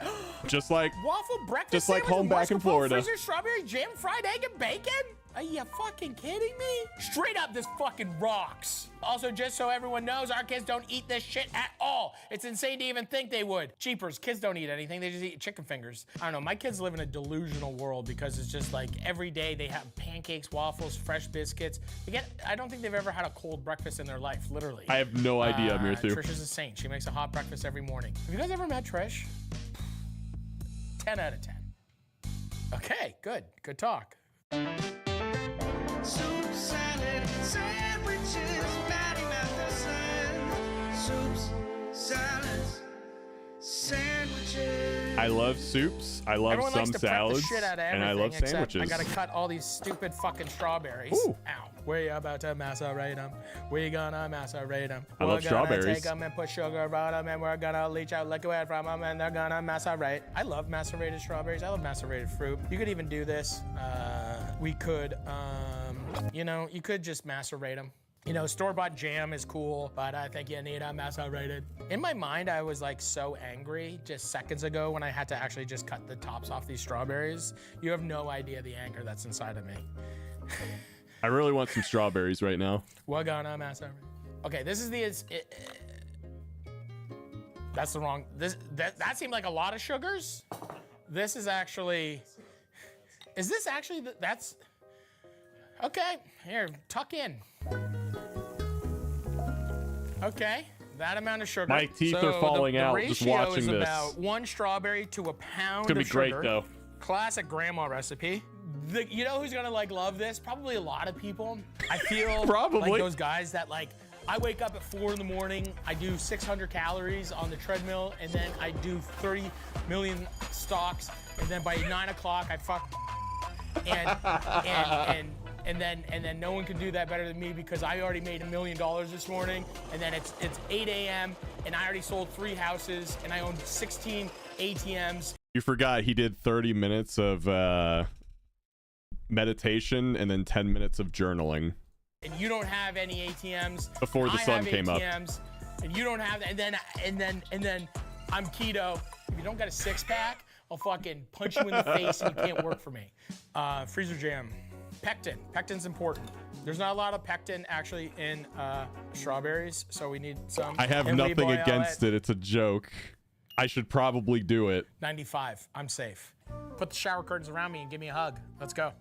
Just like waffle breakfast just like sandwich home with back in mascarpone, Florida. freezer, strawberry jam, fried egg, and bacon? Are you fucking kidding me? Straight up, this fucking rocks. Also, just so everyone knows, our kids don't eat this shit at all. It's insane to even think they would. Cheapers, kids don't eat anything. They just eat chicken fingers. I don't know, my kids live in a delusional world because it's just like every day they have pancakes, waffles, fresh biscuits. I don't think they've ever had a cold breakfast in their life, literally. I have no idea, Mirthu. Trish is a saint. She makes a hot breakfast every morning. Have you guys ever met Trish? 10 out of 10. Okay, good. Good talk. Soup, salad, sandwiches, Maddie Matheson. Soups, salads, sandwiches. I love soups. I love Everyone some likes to prep salads, the shit out of and I love everything, except sandwiches. I gotta cut all these stupid fucking strawberries. Ooh. Ow. We're about to macerate them. We're gonna macerate them. I love We're strawberries. gonna take them and put sugar on them, and we're gonna leach out liquid from them, and they're gonna macerate. I love macerated strawberries. I love macerated fruit. You could even do this. We could, you know, you could just macerate them. You know, store-bought jam is cool, but I think you need a macerated. In my mind, I was like so angry just seconds ago when I had to actually just cut the tops off these strawberries. You have no idea the anger that's inside of me. I really want some strawberries right now. We're gonna macerate. Okay, this is the. That's the wrong. That seemed like a lot of sugars. This is actually. Is this actually that's? Okay, here, tuck in. Okay, that amount of sugar. My teeth are falling out just watching is this. about 1 strawberry to a pound It's gonna be of sugar. great though. Classic grandma recipe. You know who's gonna like love this? Probably a lot of people. I feel Probably. like those guys that like, I wake up at 4 in the morning, I do 600 calories on the treadmill, and then I do 30 million stalks, and then by 9 o'clock I fuck, and then no one can do that better than me because I already made $1 million this morning, and then it's 8 a.m. and I already sold 3 houses, and I own 16 ATMs. You forgot he did 30 minutes of meditation and then 10 minutes of journaling. And you don't have any ATMs. Before the sun came up. ATMs, and you don't have that. And then I'm keto. If you don't got a 6-pack, I'll fucking punch you in the face and you can't work for me. Freezer jam. Pectin. Pectin's important. There's not a lot of pectin actually in strawberries, so we need some. I have And we nothing boil against it. It's a joke. I should probably do it. 95. I'm safe. Put the shower curtains around me and give me a hug. Let's go.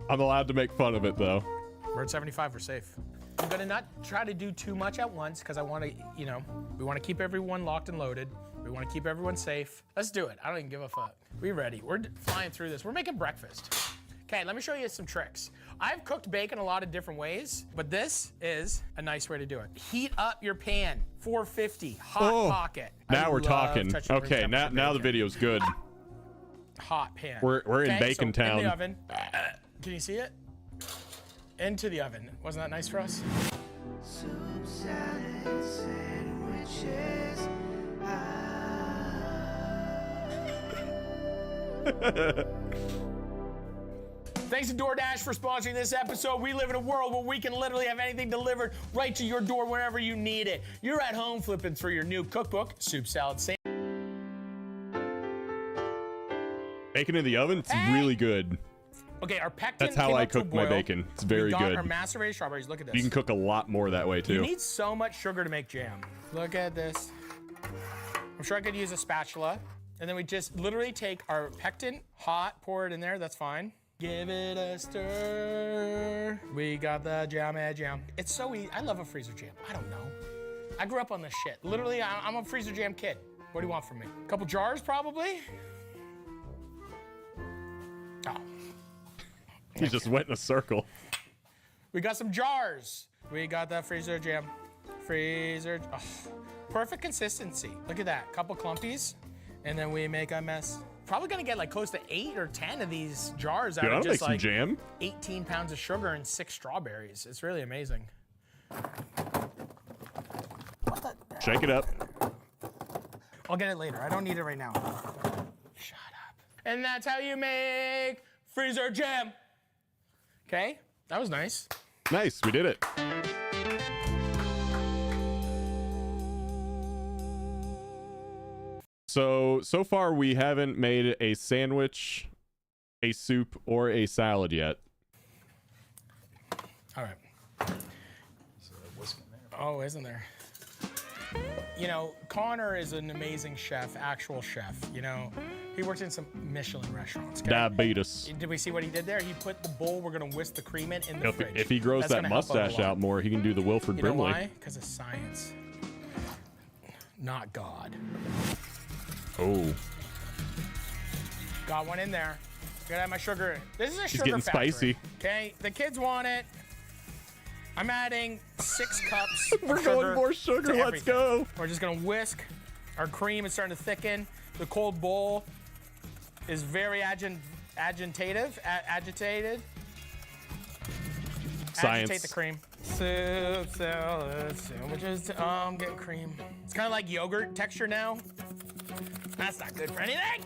I'm allowed to make fun of it though. We're at 75. We're safe. I'm gonna not try to do too much at once because I want to, you know, we want to keep everyone locked and loaded. We want to keep everyone safe. Let's do it. I don't even give a fuck. We ready. We're flying through this. We're making breakfast. Okay, let me show you some tricks. I've cooked bacon a lot of different ways, but this is a nice way to do it. Heat up your pan, 450, hot pocket. Now we're talking. Okay, now the video's good. Hot pan. We're in bacon town. In the oven. Can you see it? Into the oven. Wasn't that nice for us? Soup, salad, sandwiches. Thanks to DoorDash for sponsoring this episode. We live in a world where we can literally have anything delivered right to your door wherever you need it. You're at home flipping through your new cookbook, Soup, Salad, Sandwich. Bacon in the oven, it's really good. Okay, our pectin. That's how I cook my bacon. It's very good. Our macerated strawberries. Look at this. You can cook a lot more that way too. You need so much sugar to make jam. Look at this. I'm sure I could use a spatula. And then we just literally take our pectin, hot, pour it in there. That's fine. Give it a stir. We got the jam. It's so easy. I love a freezer jam. I don't know. I grew up on this shit. Literally, I'm a freezer jam kid. What do you want from me? A couple jars, probably? Oh. He just went in a circle. We got some jars. We got that freezer jam. Oh, perfect consistency. Look at that. Couple clumpies. And then we make a mess. Probably gonna get like close to 8 or 10 of these jars out of just like jam. 18 pounds of sugar and 6 strawberries. It's really amazing. Shake it up. I'll get it later. I don't need it right now. Shut up. And that's how you make freezer jam. Okay, that was nice. Nice, we did it. So far we haven't made a sandwich, a soup, or a salad yet. All right. Oh, isn't there? You know, Connor is an amazing chef, actual chef. You know, he worked in some Michelin restaurants. Okay? Diabetes. Did we see what he did there? He put the bowl we're gonna whisk the cream in the fridge. If he grows that mustache out more, he can do the Wilford Brimley. You know why? Because of science, not God. Oh. Got one in there. Gotta have my sugar. This is a He's sugar getting factory. spicy. Okay, the kids want it. I'm adding 6 cups. We're going more sugar. Let's go. We're just gonna whisk. Our cream is starting to thicken. The cold bowl is very agitated. Science. Agitate the cream. Soup, salad, sandwiches. I'm getting cream. It's kind of like yogurt texture now. That's not good for anything.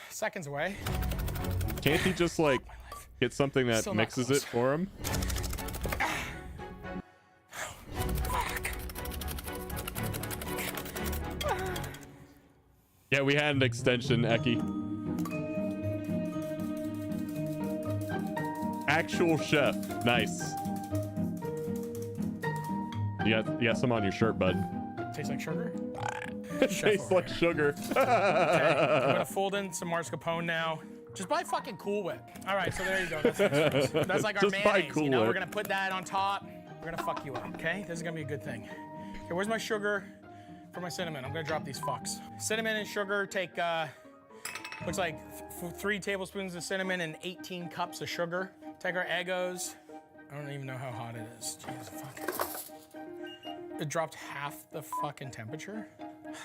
Seconds away. Can't he just like get something that mixes it for him? Yeah, we had an extension, Eki. Actual chef. Nice. You got some on your shirt, bud. Tastes like sugar? Tastes like sugar. Okay, I'm gonna fold in some mascarpone now. Just buy fucking Cool Whip. All right, so there you go. That's like our Just buy mayonnaise. Cool You know, Whip. we're gonna put that on top. We're gonna fuck you up. Okay, this is gonna be a good thing. Okay, where's my sugar for my cinnamon? I'm gonna drop these fucks. Cinnamon and sugar take looks like 3 tablespoons of cinnamon and 18 cups of sugar. Take our Eggos. I don't even know how hot it is. Jesus fuck. It dropped half the fucking temperature.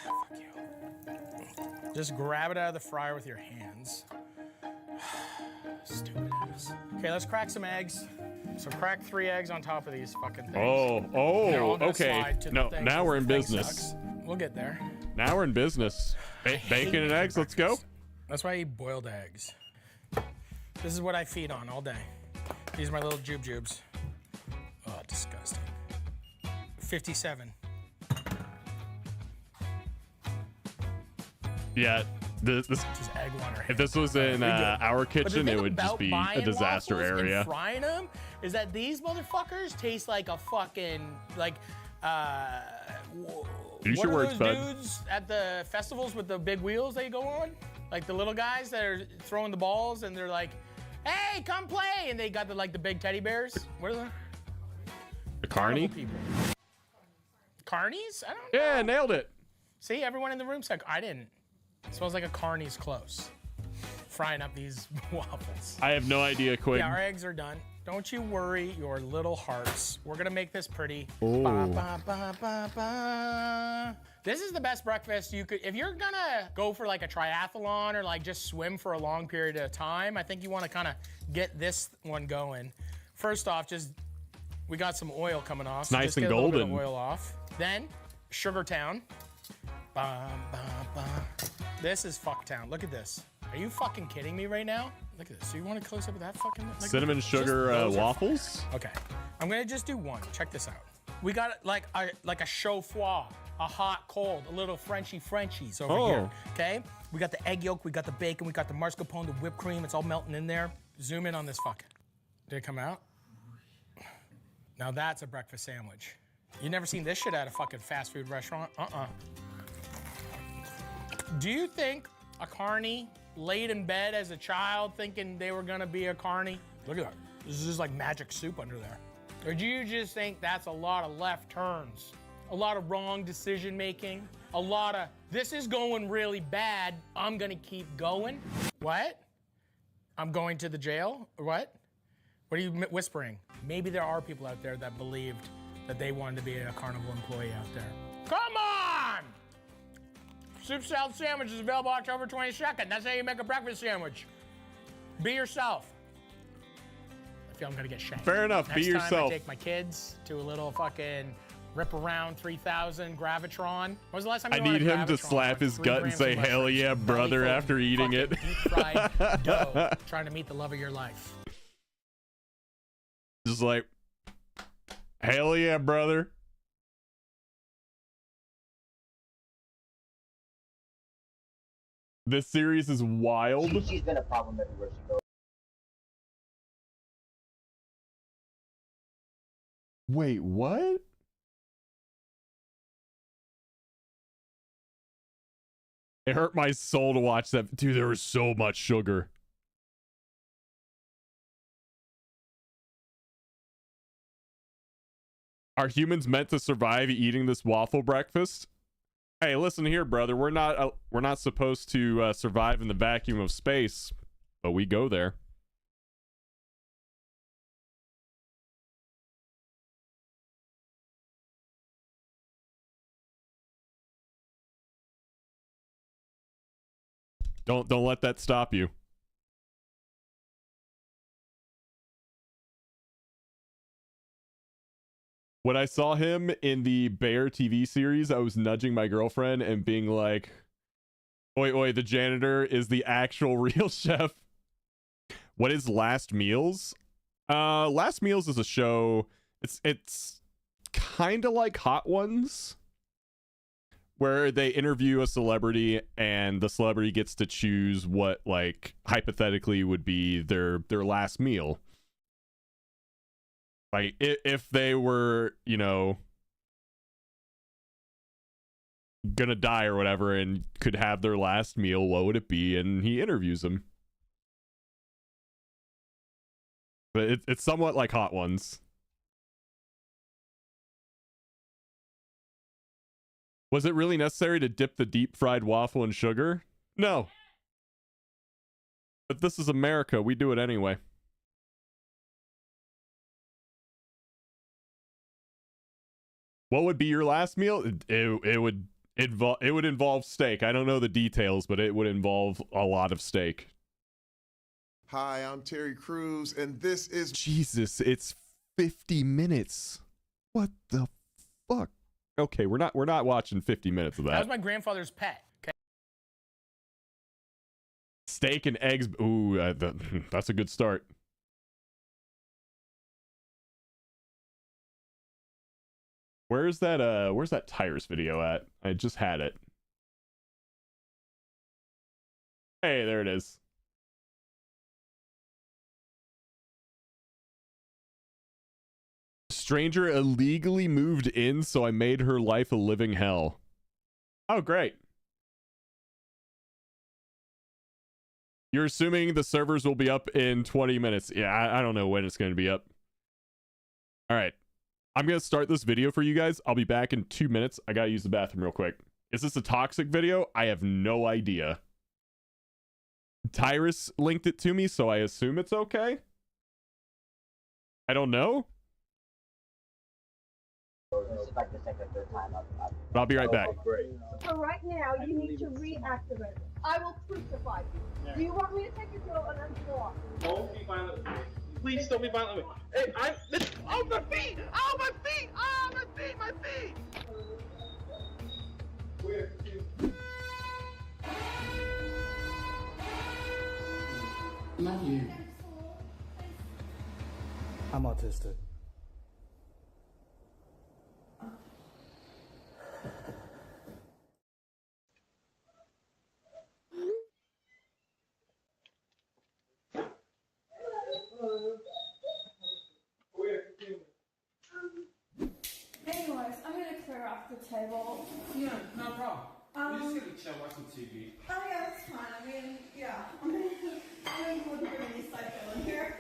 Fuck you. Just grab it out of the fryer with your hands. Stupid ass. Okay, let's crack some eggs. So crack 3 eggs on top of these fucking things. Oh, okay. No, now we're in business. We'll get there. Now we're in business. Bacon and eggs, let's go. That's why I eat boiled eggs. This is what I feed on all day. These are my little jubes. Oh, disgusting. 57. Yeah, this Just egg water. if this was in our kitchen, it would just be a disaster area. And frying them is that these motherfuckers taste like a fucking like. Use what your are words, those bud. dudes at the festivals with the big wheels that you go on? Like the little guys that are throwing the balls and they're like, "Hey, come play!" And they got the big teddy bears. What are they? The carny? People. Carnies? I don't know. Yeah, nailed it. See, everyone in the room said I didn't. It smells like a carny's close. frying up these waffles. I have no idea, Quinn. Yeah, our eggs are done. Don't you worry your little hearts. We're gonna make this pretty. Oh. Ba, ba, ba, ba, ba. This is the best breakfast you could, if you're gonna go for like a triathlon or like just swim for a long period of time, I think you wanna kinda get this one going. First off, we got some oil coming off. It's nice just and get a little bit golden. of oil off. Then, Sugar Town. Ba, ba, ba. This is Fucktown. Look at this. Are you fucking kidding me right now? Look at this. So you want to close up with that fucking Cinnamon sugar waffles? Okay. I'm gonna just do one. Check this out. We got like a chaud-froid, a hot, cold, a little Frenchies over here. Okay? We got the egg yolk, we got the bacon, we got the mascarpone, the whipped cream. It's all melting in there. Zoom in on this fucker. Did it come out? Now that's a breakfast sandwich. You never seen this shit at a fucking fast food restaurant? Do you think a carny laid in bed as a child thinking they were gonna be a carny? Look at that. This is just like magic soup under there. Or do you just think that's a lot of left turns? A lot of wrong decision making? A lot of, this is going really bad, I'm gonna keep going? What? I'm going to the jail? What? What are you whispering? Maybe there are people out there that believed that they wanted to be a carnival employee out there. Come on! Soup salad sandwich is available October 22nd. That's how you make a breakfast sandwich. Be yourself. I feel I'm gonna get shanked. Fair enough, be Next time yourself. I take my kids to a little fucking rip around 3000 Gravitron. When was the last time I you went need on a him to Gravitron? slap Like his 3 gut and grams say, of hell mushrooms, yeah, brother, belly full after of eating it. fucking deep fried dough, trying to meet the love of your life. Just like, hell yeah, brother. This series is wild. She's been a problem everywhere she goes. Wait, what? It hurt my soul to watch that. Dude, there was so much sugar. Are humans meant to survive eating this waffle breakfast? Hey, listen here, brother. We're not supposed to survive in the vacuum of space, but we go there. Don't let that stop you. When I saw him in the Bear TV series, I was nudging my girlfriend and being like, oi, the janitor is the actual real chef. What is Last Meals? Last Meals is a show. It's kind of like Hot Ones, where they interview a celebrity and the celebrity gets to choose what, like, hypothetically would be their last meal. Like, if they were, you know, gonna die or whatever and could have their last meal, what would it be? And he interviews them. But it's somewhat like Hot Ones. Was it really necessary to dip the deep fried waffle in sugar? No. But this is America. We do it anyway. What would be your last meal? It would involve steak. I don't know the details, but it would involve a lot of steak. Hi, I'm Terry Crews, and this is... Jesus, it's 50 minutes. What the fuck? Okay, we're not watching 50 minutes of That that. was my grandfather's pet. Okay. Steak and eggs. Ooh, that's a good start. Where's that tires video at? I just had it. Hey, there it is. Stranger illegally moved in, so I made her life a living hell. Oh, great. You're assuming the servers will be up in 20 minutes. Yeah, I don't know when it's going to be up. All right. I'm going to start this video for you guys. I'll be back in 2 minutes. I got to use the bathroom real quick. Is this a toxic video? I have no idea. Tyrus linked it to me, so I assume it's okay. I don't know. But I'll be right back. So right now, you need to reactivate it. I will crucify you. Do you want me to take your throat and unscrew? Don't be violent with me. Please don't be violent with me. Hey, oh, my feet! Oh, my feet! Oh, my feet! My feet! Love you. I'm autistic. Anyways, I'm gonna clear off the table. Yeah, no problem. We just gonna chill, watch some TV. Oh yeah, that's fine. I mean, yeah. I'm gonna look for any psycho in here.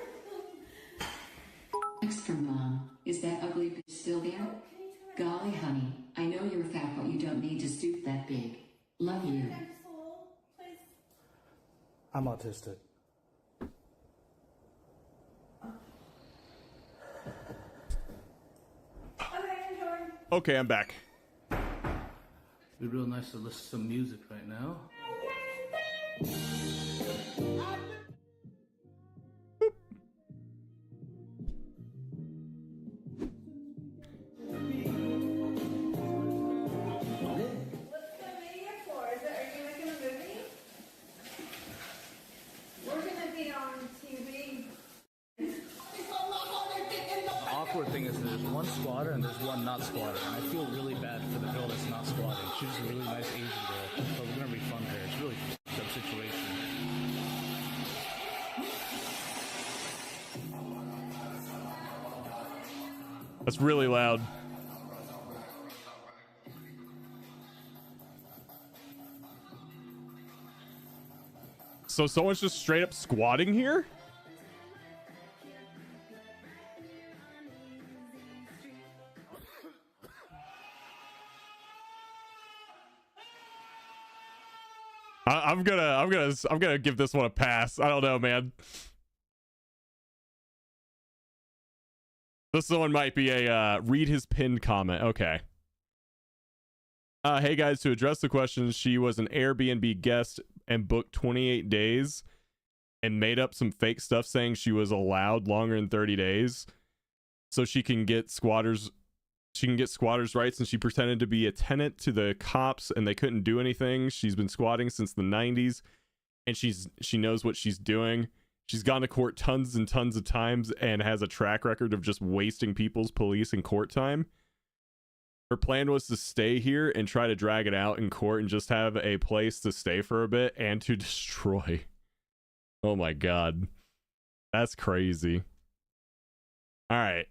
Extra mom, is that ugly bitch still there? Golly, honey, I know you're fat, but you don't need to stoop that big. Love you. I'm autistic. Okay, I'm back. It'd be real nice to listen to some music right now. Awkward thing is there's one squatter and there's one not squatter, and I feel really bad for the girl that's not squatting. She's a really nice Asian girl, so we're gonna refund her. It's really a f***ed up situation. That's really loud. So someone's just straight up squatting here? I'm gonna give this one a pass. I don't know, man. This one might be a read his pinned comment. Okay. Hey guys, to address the question, she was an Airbnb guest and booked 28 days and made up some fake stuff saying she was allowed longer than 30 days so she can get squatters rights, and she pretended to be a tenant to the cops and they couldn't do anything. She's been squatting since the 90s and she knows what she's doing. She's gone to court tons and tons of times and has a track record of just wasting people's police and court time. Her plan was to stay here and try to drag it out in court and just have a place to stay for a bit and to destroy. Oh my god. That's crazy. All right.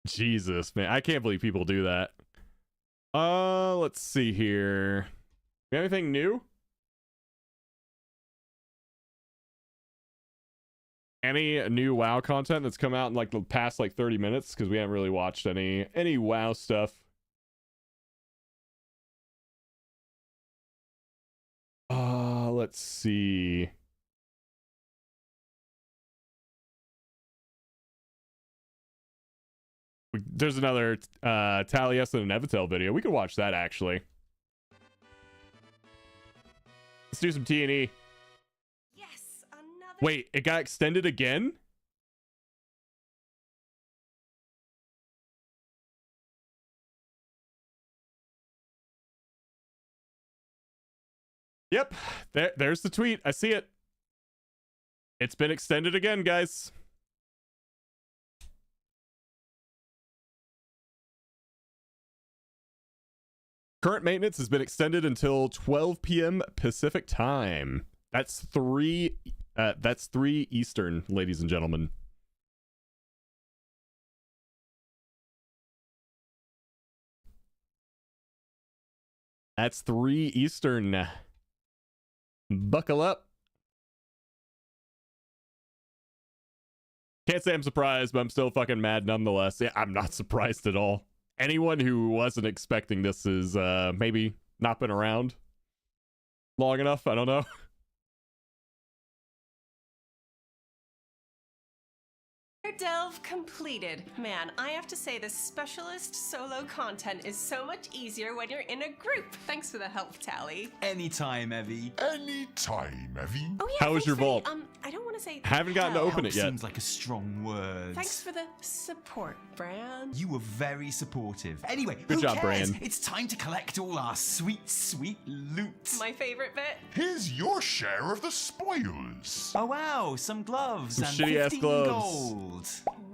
Jesus, man. I can't believe people do that. Let's see here. You have anything new? Any new WoW content that's come out in like the past like 30 minutes? Because we haven't really watched any WoW stuff. Let's see. There's another Taliesin and Evitel video. We could watch that actually. Let's do some T&E. Yes, another. Wait, it got extended again? Yep, there's the tweet. I see it. It's been extended again, guys. Current maintenance has been extended until 12 p.m. Pacific time. That's 3 Eastern, ladies and gentlemen. That's 3 Eastern. Buckle up. Can't say I'm surprised, but I'm still fucking mad nonetheless. Yeah, I'm not surprised at all. Anyone who wasn't expecting this is maybe not been around. long enough. I don't know. Delve completed. Man, I have to say this specialist solo content is so much easier when you're in a group. Thanks for the help, Tally. Anytime, Evie. Anytime, Evie. Oh yeah. How was your vault? I don't want to say. Haven't gotten to open it yet. Seems like a strong word. Thanks for the support, Bran. You were very supportive. Anyway, Good job, cares? Bran. It's time to collect all our sweet, sweet loot. My favorite bit. Here's your share of the spoils. Oh wow, some gloves Some and shitty-ass 15 gloves. gold.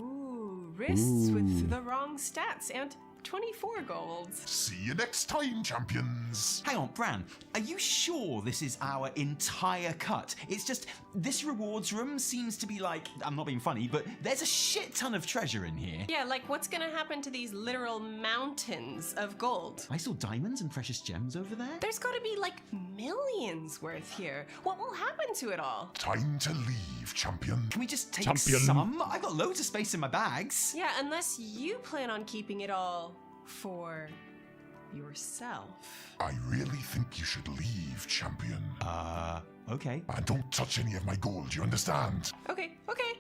Ooh, wrists with the wrong stats and 24 golds. See you next time, champions. Hang on, Bran, are you sure this is our entire cut? It's just, this rewards room seems to be like, I'm not being funny, but there's a shit ton of treasure in here. Yeah, like what's gonna happen to these literal mountains of gold? I saw diamonds and precious gems over there. There's gotta be like millions worth here. What will happen to it all? Time to leave, champion. Can we just take Champion. some? I've got loads of space in my bags. Yeah, unless you plan on keeping it all for yourself. I really think you should leave, champion. Okay. And don't touch any of my gold, you understand? Okay.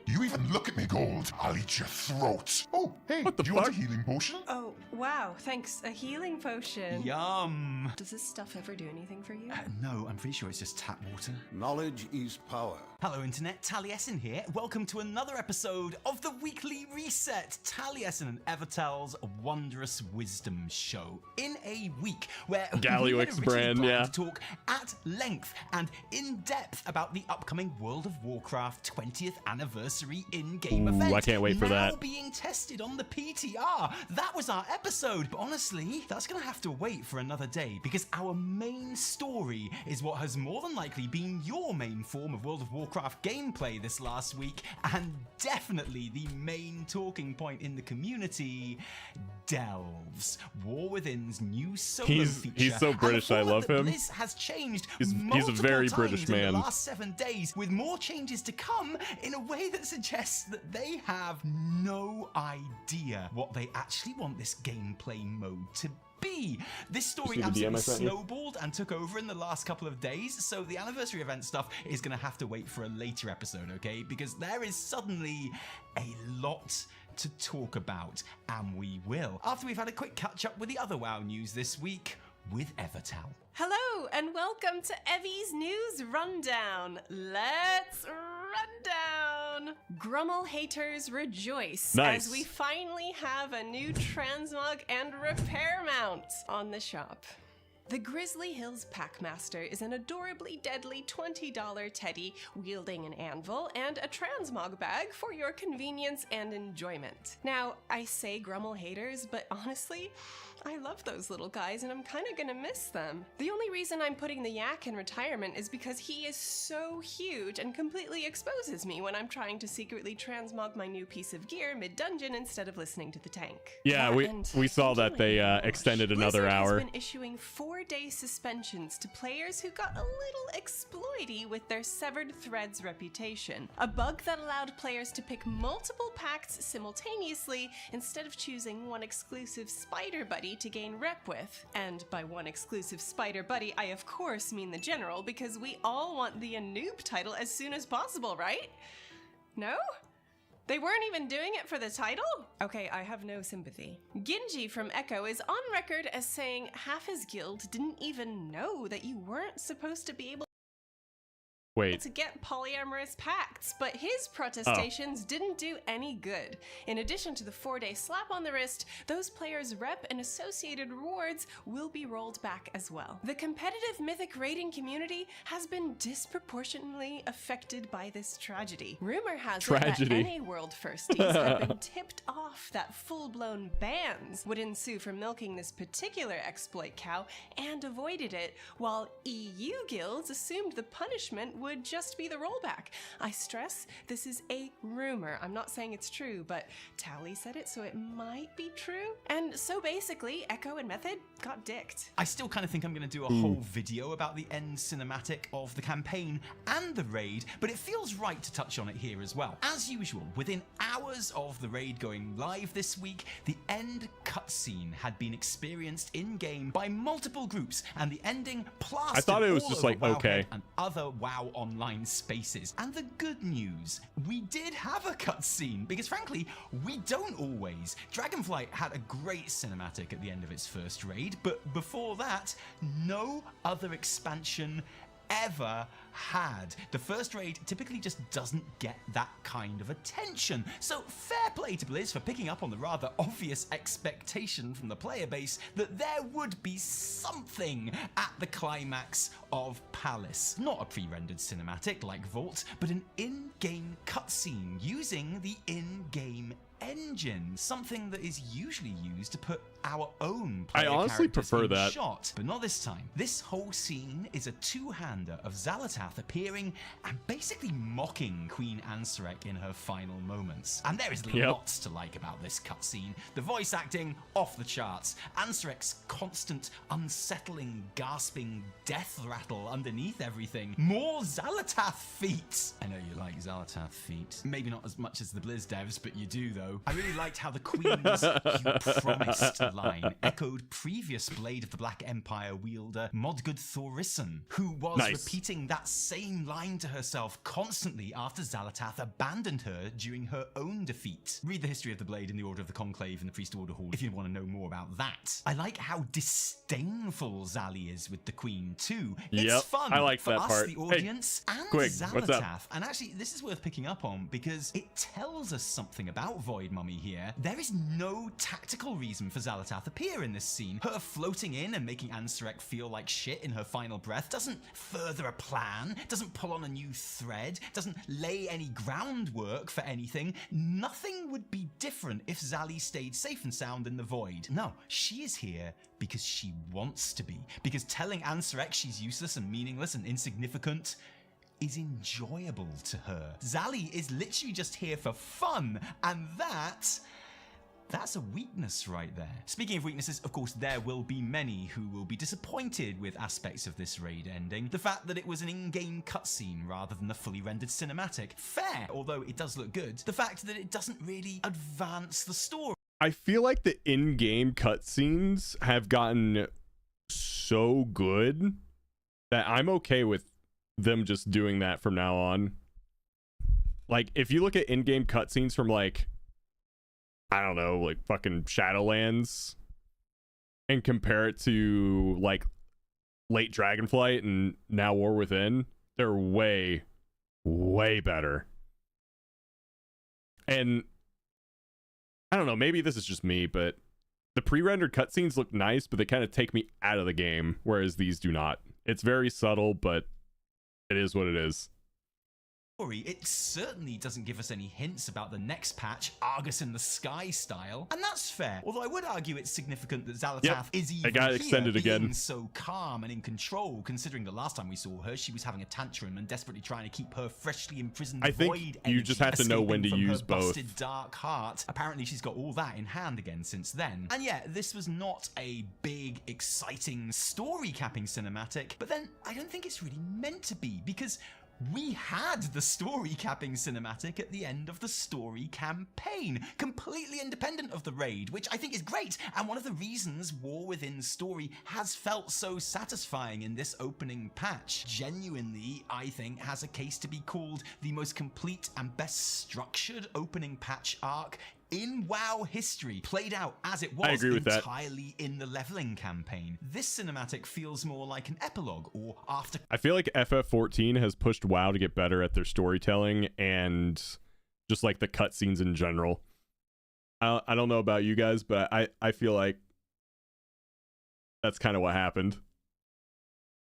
You even look at me, gold, I'll eat your throat. Oh, hey, What the do you fuck? want a healing potion? Oh, wow, thanks. A healing potion. Yum. Does this stuff ever do anything for you? No, I'm pretty sure it's just tap water. Knowledge is power. Hello Internet, Taliesin here. Welcome to another episode of the Weekly Reset, Taliesin and Evertel's Wondrous Wisdom Show. In a week where Gallywix brand, yeah. to talk at length and in depth about the upcoming World of Warcraft 20th anniversary in-game event. I can't wait for now that. being tested on the PTR. That was our episode. But honestly, that's gonna have to wait for another day because our main story is what has more than likely been your main form of World of Warcraft gameplay this last week, and definitely the main talking point in the community, Delves, War Within's new solo feature. He's so British, I love him. Blizz has changed He's a very multiple British times in man. the last 7 days, with more changes to come in a way that suggests that they have no idea what they actually want this gameplay mode to be. This story See the DM absolutely I sent you? snowballed and took over in the last couple of days, so the anniversary event stuff is going to have to wait for a later episode, okay? Because there is suddenly a lot to talk about, and we will. After we've had a quick catch up with the other WoW news this week with Evertel. Hello and welcome to Evie's News Rundown. Let's run down. Grummel haters rejoice Nice. as we finally have a new transmog and repair mount on the shop. The Grizzly Hills Packmaster is an adorably deadly $20 teddy wielding an anvil and a transmog bag for your convenience and enjoyment. Now, I say Grummel haters, but honestly, I love those little guys and I'm kind of gonna miss them. The only reason I'm putting the yak in retirement is because he is so huge and completely exposes me when I'm trying to secretly transmog my new piece of gear mid-dungeon instead of listening to the tank. Yeah, we saw that they extended another Blizzard hour. has been issuing 4-day suspensions to players who got a little exploity with their severed threads reputation. A bug that allowed players to pick multiple pacts simultaneously instead of choosing one exclusive spider buddy to gain rep with. And by one exclusive spider buddy, I of course mean the general, because we all want the Anoop title as soon as possible, right? No? They weren't even doing it for the title? Okay, I have no sympathy. Ginji from Echo is on record as saying half his guild didn't even know that you weren't supposed to be able Wait. to get polyamorous pacts, but his protestations didn't do any good. In addition to the 4-day slap on the wrist, those players' rep and associated rewards will be rolled back as well. The competitive Mythic raiding community has been disproportionately affected by this tragedy. Rumor has it that NA World firsties have been tipped off that full-blown bans would ensue for milking this particular exploit cow and avoided it, while EU guilds assumed the punishment would just be the rollback. I stress, this is a rumor. I'm not saying it's true, but Tally said it, so it might be true. And so basically, Echo and Method got dicked. I still kind of think I'm going to do a whole video about the end cinematic of the campaign and the raid, but it feels right to touch on it here as well. As usual, within hours of the raid going live this week, the end cutscene had been experienced in-game by multiple groups, and the ending plastered I thought it was all just over like, Wowhead okay. and other WoW online spaces. And the good news, we did have a cutscene, because frankly, we don't always. Dragonflight had a great cinematic at the end of its first raid, but before that, no other expansion ever had. The first raid typically just doesn't get that kind of attention, so fair play to Blizz for picking up on the rather obvious expectation from the player base that there would be something at the climax of Palace. Not a pre-rendered cinematic like Vault, but an in-game cutscene using the in-game engine, something that is usually used to put our own player I honestly characters prefer in that. shot, but not this time. This whole scene is a two-hander of Xalatath appearing and basically mocking Queen Ansarek in her final moments. And there is lots to like about this cutscene. The voice acting, off the charts. Ansarek's constant, unsettling, gasping death rattle underneath everything. More Xalatath feet. I know you like Xalatath feet. Maybe not as much as the Blizz devs, but you do though. I really liked how the Queen's "You promised" line echoed previous Blade of the Black Empire wielder Modgud Thorissen, who was repeating that same line to herself constantly after Xalatath abandoned her during her own defeat. Read the history of the Blade in the Order of the Conclave in the Priest Order Hall if you want to know more about that. I like how disdainful Xali is with the Queen too. It's fun I like for that us, part. the audience, and Quig, what's up? Xalatath. And actually, this is worth picking up on because it tells us something about Void Mummy here. There is no tactical reason for Xalatath appear in this scene. Her floating in and making Ansarek feel like shit in her final breath doesn't further a plan, doesn't pull on a new thread, doesn't lay any groundwork for anything. Nothing would be different if Xali stayed safe and sound in the Void. No, she is here because she wants to be. Because telling Ansarek she's useless and meaningless and insignificant is enjoyable to her. Xali is literally just here for fun, and that's a weakness right there. Speaking of weaknesses, of course, there will be many who will be disappointed with aspects of this raid ending. The fact that it was an in-game cutscene rather than the fully rendered cinematic. Fair, although it does look good. The fact that it doesn't really advance the story. I feel like the in-game cutscenes have gotten so good that I'm okay with them just doing that from now on. Like, if you look at in-game cutscenes from, like, I don't know, like fucking Shadowlands, and compare it to like late Dragonflight and now War Within, they're way, way better. And I don't know, maybe this is just me, but the pre-rendered cutscenes look nice, but they kind of take me out of the game, whereas these do not. It's very subtle, but it is what it is. It certainly doesn't give us any hints about the next patch, Argus in the Sky style, and that's fair. Although I would argue it's significant that Xalatath is even got extended here, being again. so calm and in control, considering the last time we saw her, she was having a tantrum and desperately trying to keep her freshly imprisoned I think void you just have to know when to escaping from use her both. busted dark heart. Apparently she's got all that in hand again since then. And yeah, this was not a big, exciting story-capping cinematic, but then I don't think it's really meant to be, because we had the story-capping cinematic at the end of the story campaign, completely independent of the raid, which I think is great, and one of the reasons War Within story has felt so satisfying in this opening patch. Genuinely, I think, has a case to be called the most complete and best structured opening patch arc in WoW history, played out as it was I agree with that. entirely in the leveling campaign. This cinematic feels more like an epilogue or after. I feel like FF14 has pushed WoW to get better at their storytelling and just like the cutscenes in general. I don't know about you guys, but I feel like that's kind of what happened.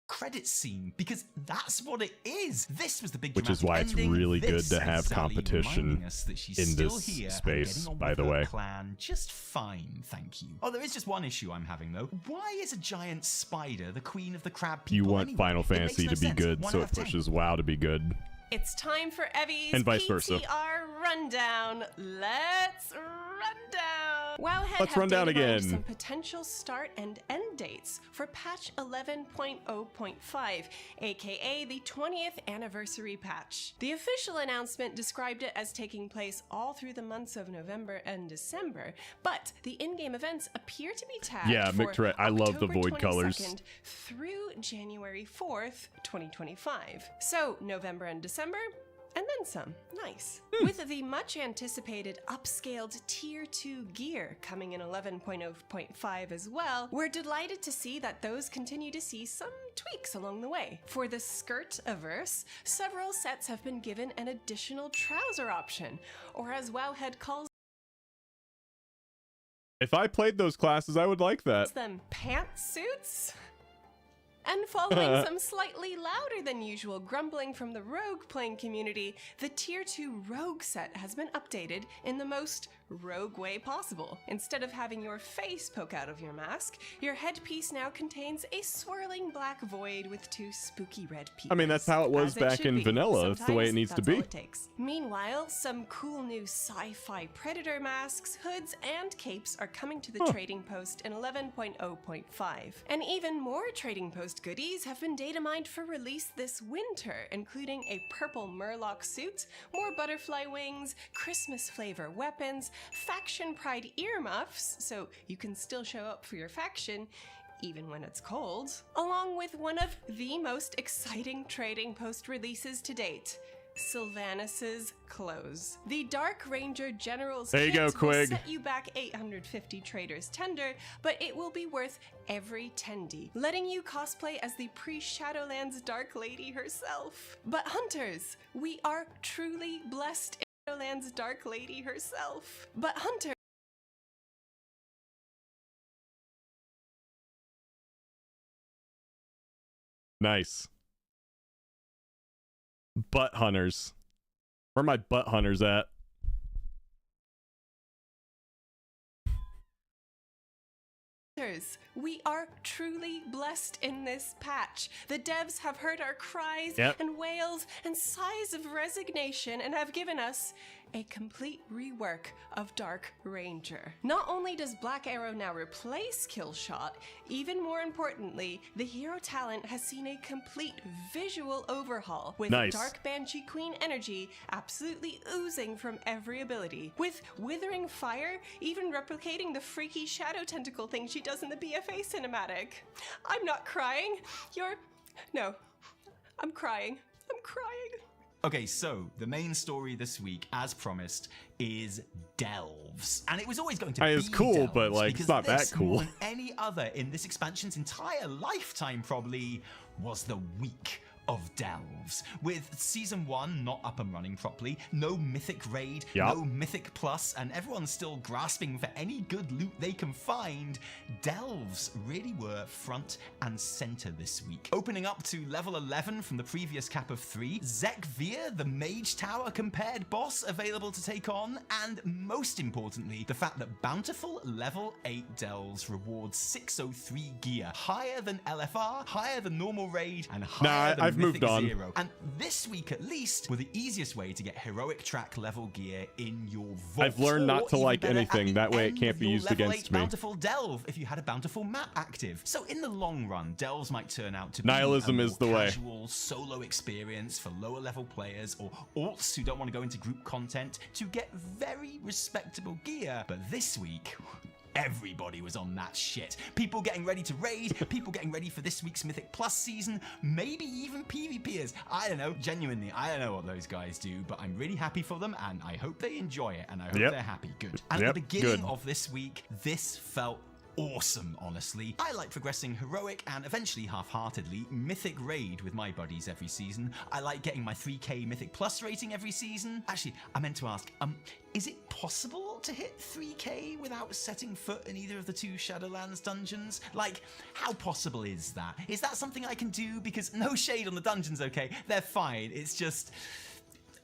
credit scene, because that's what it is. This was the big Which is why it's ending. really good This to have is Sally competition reminding us that she's in still this here and space, getting on by with the her way. plan just fine, thank you. Oh, there is just one issue I'm having though. Why is a giant spider the queen of the crab people? You want anyway? Final It makes Fantasy no to be sense. good, 1 so out it of 10. pushes WoW to be good. It's time for Evie's And vice versa. PTR rundown. Let's run down. Wowhead Let's have run down data mined again. some potential start and end dates for patch 11.0.5, aka the 20th anniversary patch. The official announcement described it as taking place all through the months of November and December, but the in-game events appear to be tagged Yeah, for Mictret, I love the October void colors. 22nd through January 4th, 2025. So November and December, and then some. Nice. With the much anticipated upscaled Tier 2 gear coming in 11.0.5 as well, we're delighted to see that those continue to see some tweaks along the way. For the skirt averse, several sets have been given an additional trouser option, or as Wowhead calls If I played those classes, I would like that. them, pantsuits. And following some slightly louder than usual grumbling from the rogue playing community, the Tier 2 Rogue set has been updated in the most rogue way possible. Instead of having your face poke out of your mask, your headpiece now contains a swirling black void with 2 spooky red peepers. I mean, that's how it was As back should in be. vanilla. It's the way it Sometimes needs to that's all be. it takes. Meanwhile, some cool new sci-fi predator masks, hoods, and capes are coming to the trading post in 11.0.5. And even more trading post goodies have been data mined for release this winter, including a purple Murloc suit, more butterfly wings, Christmas flavor weapons, faction pride earmuffs, so you can still show up for your faction even when it's cold, along with one of the most exciting trading post releases to date, Sylvanas' clothes. The Dark Ranger General's There you go, kit will Quig. set you back 850 traders tender, but it will be worth every tendy, letting you cosplay as the pre-Shadowlands Dark Lady herself. But hunters, we are truly blessed in Shadowlands Dark Lady herself. But hunters, Nice. Butt hunters. Where are my butt hunters at? we are truly blessed in this patch. The devs have heard our cries and wails and sighs of resignation and have given us a complete rework of Dark Ranger. Not only does Black Arrow now replace Killshot, even more importantly, the hero talent has seen a complete visual overhaul, with Dark Banshee Queen energy absolutely oozing from every ability, with Withering Fire even replicating the freaky shadow tentacle thing she does in the BFA cinematic. I'm not crying. No. I'm crying. I'm crying. Okay, so the main story this week, as promised, is Delves. And it was always going to be It's cool, Delves, but like, it's not that this, cool. more than any other in this expansion's entire lifetime, probably, was the week of Delves. With Season 1 not up and running properly, no Mythic raid, no Mythic Plus, and everyone's still grasping for any good loot they can find, Delves really were front and center this week. Opening up to level 11 from the previous cap of 3, Zekvir, the Mage Tower compared boss, available to take on, and most importantly, the fact that bountiful level 8 Delves rewards 603 gear, higher than LFR, higher than normal raid, and higher than I've moved Mythic on. Zero. And this week at least were the easiest way to get heroic track level gear in your vault. I've learned not Or to even like better, anything. at That the way it end can't of be your used level against 8 me. Bountiful Delve if you had a bountiful map active. So in the long run, Delves might turn out to be Nihilism a is more the way. casual solo experience for lower level players or alts who don't want to go into group content to get very respectable gear. But this week, everybody was on that shit. People getting ready to raid, people getting ready for this week's Mythic Plus season, maybe even PvPers. I don't know, genuinely, I don't know what those guys do, but I'm really happy for them and I hope they enjoy it and I hope they're happy. Good. And at the beginning of this week, this felt awesome, honestly. I like progressing heroic and eventually half-heartedly Mythic raid with my buddies every season. I like getting my 3k Mythic Plus rating every season. Actually, I meant to ask, is it possible difficult to hit 3k without setting foot in either of the 2 Shadowlands dungeons? Like, how possible is that? Is that something I can do? Because no shade on the dungeons, okay? They're fine. It's just,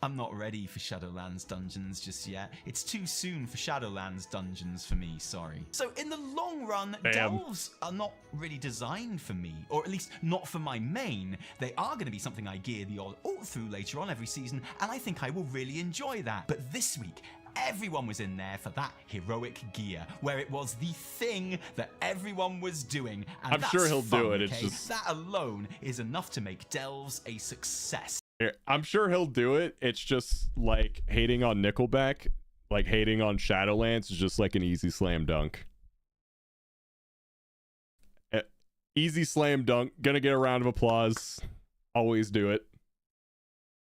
I'm not ready for Shadowlands dungeons just yet. It's too soon for Shadowlands dungeons for me, sorry. So in the long run, delves are not really designed for me, or at least not for my main. They are going to be something I gear the odd ult through later on every season, and I think I will really enjoy that. But this week, everyone was in there for that heroic gear, where it was the thing that everyone was doing. And I'm that's sure he'll fun, do it. It's okay? just... That alone is enough to make delves a success. I'm sure he'll do it. It's just like hating on Nickelback, like hating on Shadowlands is just like an easy slam dunk. Easy slam dunk. Gonna get a round of applause. Always do it.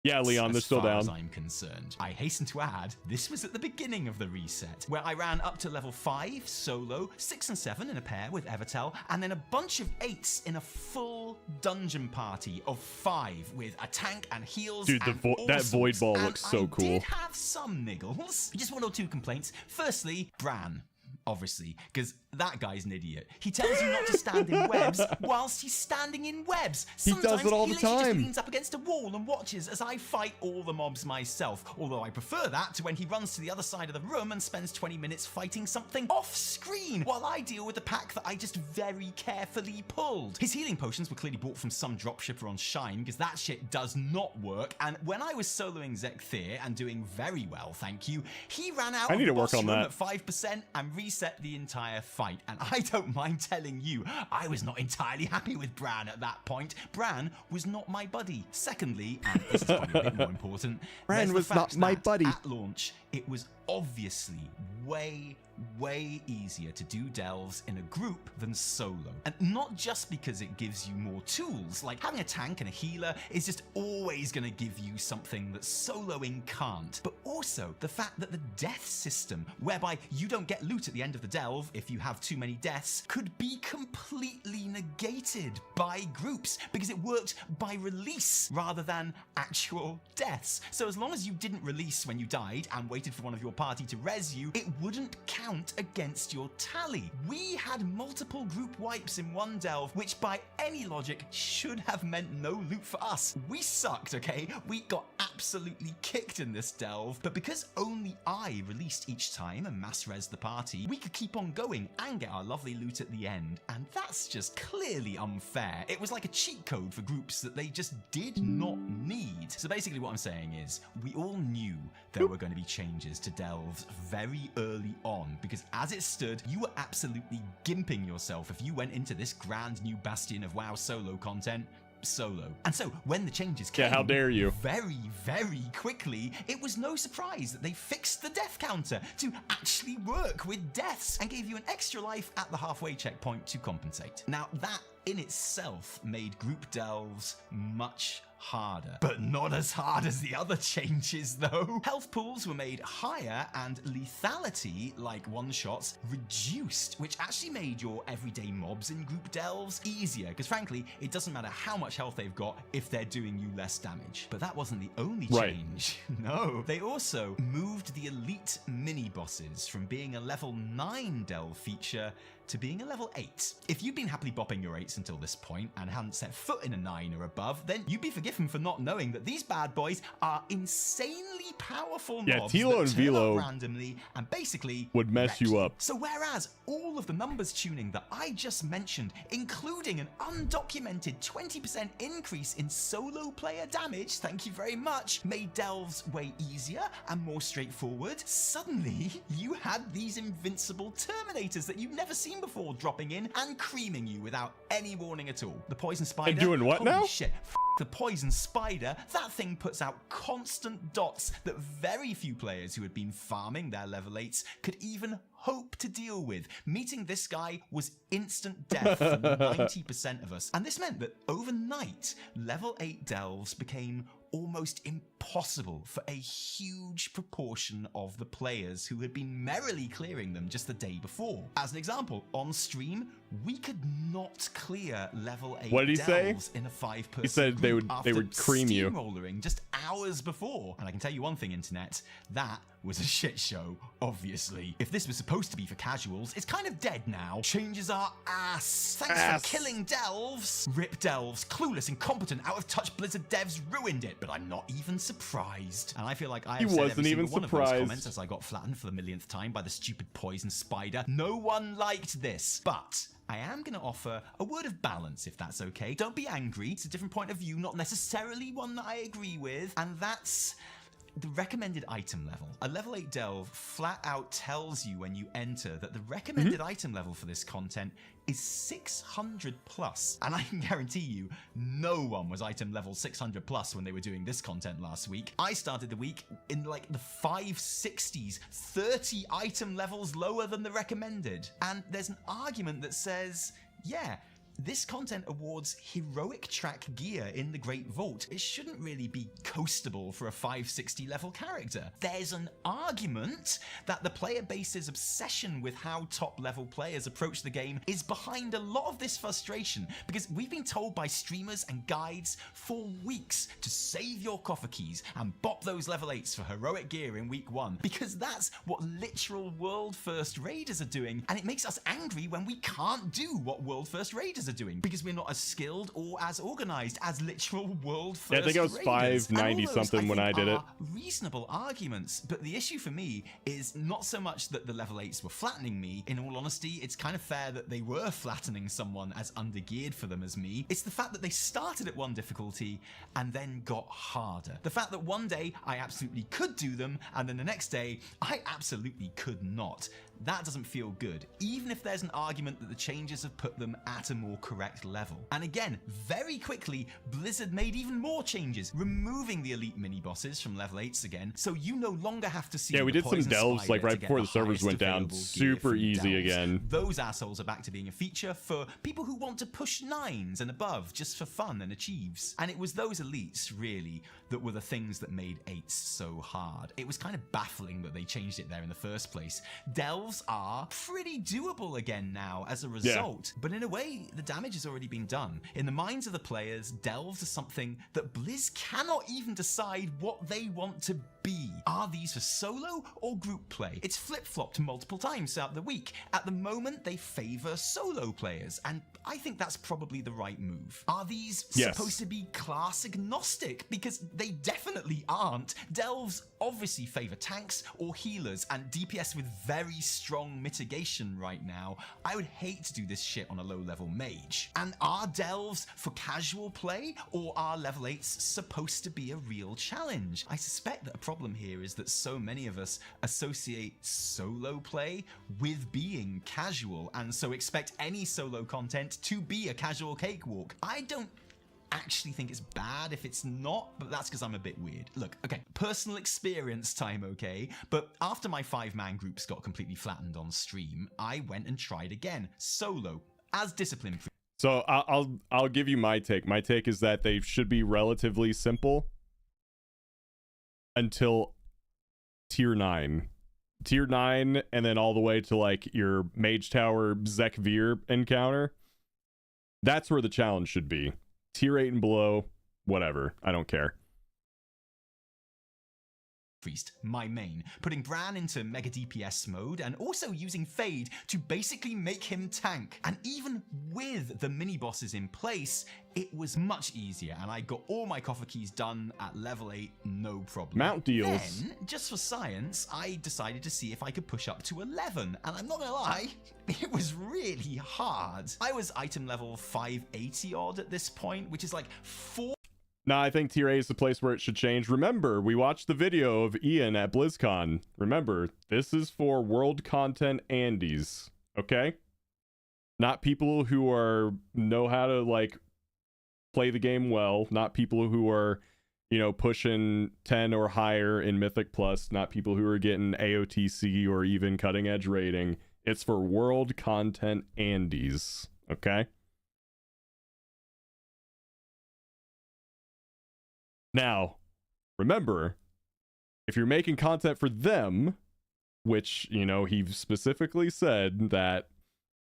Yeah, Leon, they're still down. As far as I'm concerned, I hasten to add, this was at the beginning of the reset, where I ran up to level 5 solo, 6 and 7 in a pair with Evertel, and then a bunch of 8s in a full dungeon party of 5 with a tank and heals. Dude, that void ball looks so cool. I did have some niggles. Just 1 or 2 complaints. Firstly, Bran. Obviously, because that guy's an idiot. He tells you not to stand in webs whilst he's standing in webs. Sometimes he does it all the time. He just leans up against a wall and watches as I fight all the mobs myself. Although I prefer that to when he runs to the other side of the room and spends 20 minutes fighting something off screen while I deal with the pack that I just very carefully pulled. His healing potions were clearly bought from some dropshipper on Shine, because that shit does not work. And when I was soloing Zekthir and doing very well, thank you, he ran out of the boss room at 5% and reset the entire fight. And I don't mind telling you, I was not entirely happy with Bran at that point. Bran was not my buddy. Secondly, and this is probably a bit more important, Bran was not my buddy. At launch, it was obviously way easier to do delves in a group than solo. And not just because it gives you more tools, like having a tank and a healer is just always going to give you something that soloing can't, but also the fact that the death system, whereby you don't get loot at the end of the delve if you have too many deaths, could be completely negated by groups because it worked by release rather than actual deaths. So as long as you didn't release when you died and waited for one of your party to res you, it wouldn't count against your tally. We had multiple group wipes in one delve, which by any logic should have meant no loot for us. We sucked, okay? We got absolutely kicked in this delve, but because only I released each time and mass res the party, we could keep on going and get our lovely loot at the end, and that's just clearly unfair. It was like a cheat code for groups that they just did not need. So basically what I'm saying is, we all knew there were going to be changes to delves very early on, because as it stood, you were absolutely gimping yourself if you went into this grand new bastion of WoW solo content solo. And so when the changes came, how dare you, very quickly, it was no surprise that they fixed the death counter to actually work with deaths and gave you an extra life at the halfway checkpoint to compensate. Now that in itself made group delves much harder, but not as hard as the other changes though. Health pools were made higher and lethality, like one-shots, reduced, which actually made your everyday mobs in group delves easier, because frankly, it doesn't matter how much health they've got if they're doing you less damage. But that wasn't the only change. No, they also moved the elite mini-bosses from being a level 9 delve feature to being a level 8. If you've been happily bopping your 8s until this point and hadn't set foot in a 9 or above, then you'd be forgiven for not knowing that these bad boys are insanely powerful mobs Tilo and that turn Velo up randomly and basically would mess you up. So whereas all of the numbers tuning that I just mentioned, including an undocumented 20% increase in solo player damage, thank you very much, made delves way easier and more straightforward, suddenly you had these invincible Terminators that you've never seen before dropping in and creaming you without any warning at all. The Poison Spider... And doing what now? Shit. The Poison Spider, that thing puts out constant dots that very few players who had been farming their level 8s could even hope to deal with. Meeting this guy was instant death for 90% of us. And this meant that overnight, level 8 delves became almost impossible possible for a huge proportion of the players who had been merrily clearing them just the day before. As an example, on stream, we could not clear level 8 What did he say? delves in a 5-person He said they would cream you. Steamrollering just hours before. And I can tell you one thing, internet, that was a shit show, obviously. If this was supposed to be for casuals, it's kind of dead now. Changes are ass. Thanks for killing delves. Rip delves, clueless, incompetent, out of touch Blizzard devs ruined it, but I'm not even surprised. And I feel like I have said every single one of those comments as I got flattened for the millionth time by the stupid poison spider. No one liked this, but I am going to offer a word of balance, if that's okay. Don't be angry. It's a different point of view, not necessarily one that I agree with, and that's the recommended item level. A level 8 delve flat out tells you when you enter that the recommended item level for this content is 600 plus. And I can guarantee you, no one was item level 600 plus when they were doing this content last week. I started the week in like the 560s, 30 item levels lower than the recommended. And there's an argument that says, yeah, this content awards heroic track gear in the Great Vault. It shouldn't really be coastable for a 560 level character. There's an argument that the player base's obsession with how top level players approach the game is behind a lot of this frustration, because we've been told by streamers and guides for weeks to save your coffer keys and bop those level 8s for heroic gear in week 1, because that's what literal world first raiders are doing, and it makes us angry when we can't do what world first raiders are doing because we're not as skilled or as organized as literal world first. Yeah, I think I was 590 something when I did it. Reasonable arguments, but the issue for me is not so much that the level 8s were flattening me. In all honesty, it's kind of fair that they were flattening someone as undergeared for them as me. It's the fact that they started at 1 difficulty and then got harder. The fact that one day I absolutely could do them and then the next day I absolutely could not. That doesn't feel good, even if there's an argument that the changes have put them at a more correct level. And again, very quickly, Blizzard made even more changes, removing the elite mini-bosses from level 8s again, so you no longer have to see we did some delves like right before the servers went down, super easy again. Those assholes are back to being a feature for people who want to push 9s and above just for fun and achieves. And it was those elites, really, that were the things that made 8s so hard. It was kind of baffling that they changed it there in the first place. Delves are pretty doable again now as a result, but in a way, the damage has already been done. In the minds of the players, delves are something that Blizz cannot even decide what they want to be. Are these for solo or group play? It's flip-flopped multiple times throughout the week. At the moment, they favor solo players, and I think that's probably the right move. Are these supposed to be class agnostic? Because they definitely aren't. Delves obviously favor tanks or healers and DPS with very strong mitigation right now. I would hate to do this shit on a low-level mage. And are delves for casual play, or are level 8s supposed to be a real challenge? I suspect that a problem here is that so many of us associate solo play with being casual, and so expect any solo content to be a casual cakewalk. I don't actually think it's bad if it's not, but that's because I'm a bit weird. Look, okay, personal experience time, okay? But after my 5-man groups got completely flattened on stream, I went and tried again, solo, as discipline. So I'll give you my take. My take is that they should be relatively simple until tier 9. Tier 9 and then all the way to like your Mage Tower Zekvir encounter. That's where the challenge should be. Tier 8 and below, whatever. I don't care. Priest, my main, putting Bran into mega DPS mode and also using Fade to basically make him tank. And even with the mini bosses in place, it was much easier and I got all my coffer keys done at level 8, no problem. Mount deals. Then, just for science, I decided to see if I could push up to 11, and I'm not gonna lie, it was really hard. I was item level 580 odd at this point, which is like 4. Nah, I think tier 8 is the place where it should change. Remember, we watched the video of Ian at BlizzCon. Remember, this is for world content Andes, okay? Not people who know how to like play the game well, not people who are, you know, pushing 10 or higher in Mythic Plus, not people who are getting AOTC or even cutting edge rating. It's for world content Andes, okay? Now, remember, if you're making content for them, which, you know, he specifically said that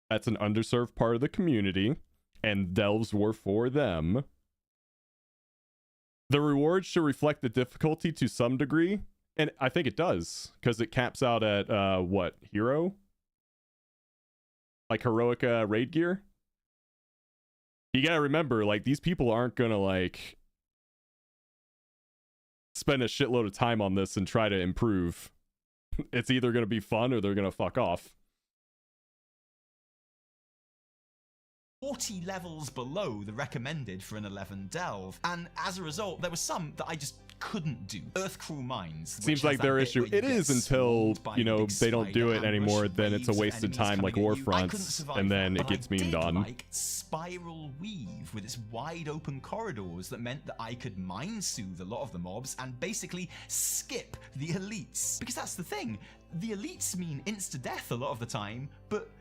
that's an underserved part of the community, and delves were for them, the rewards should reflect the difficulty to some degree. And I think it does, because it caps out at, what, hero? Like heroic raid gear? You gotta remember, like, these people aren't gonna, like, spend a shitload of time on this and try to improve. It's either gonna be fun or they're gonna fuck off. 40 levels below the recommended for an 11 delve, and as a result there were some that I just couldn't do. Earthcruel Mines seems like their issue. It is until, you know, they don't do it anymore, then it's a wasted time like Warfronts, and then it gets memed on. Like Spiral Weave with its wide open corridors that meant that I could mind soothe a lot of the mobs and basically skip the elites. Because that's the thing, the elites mean insta-death a lot of the time, but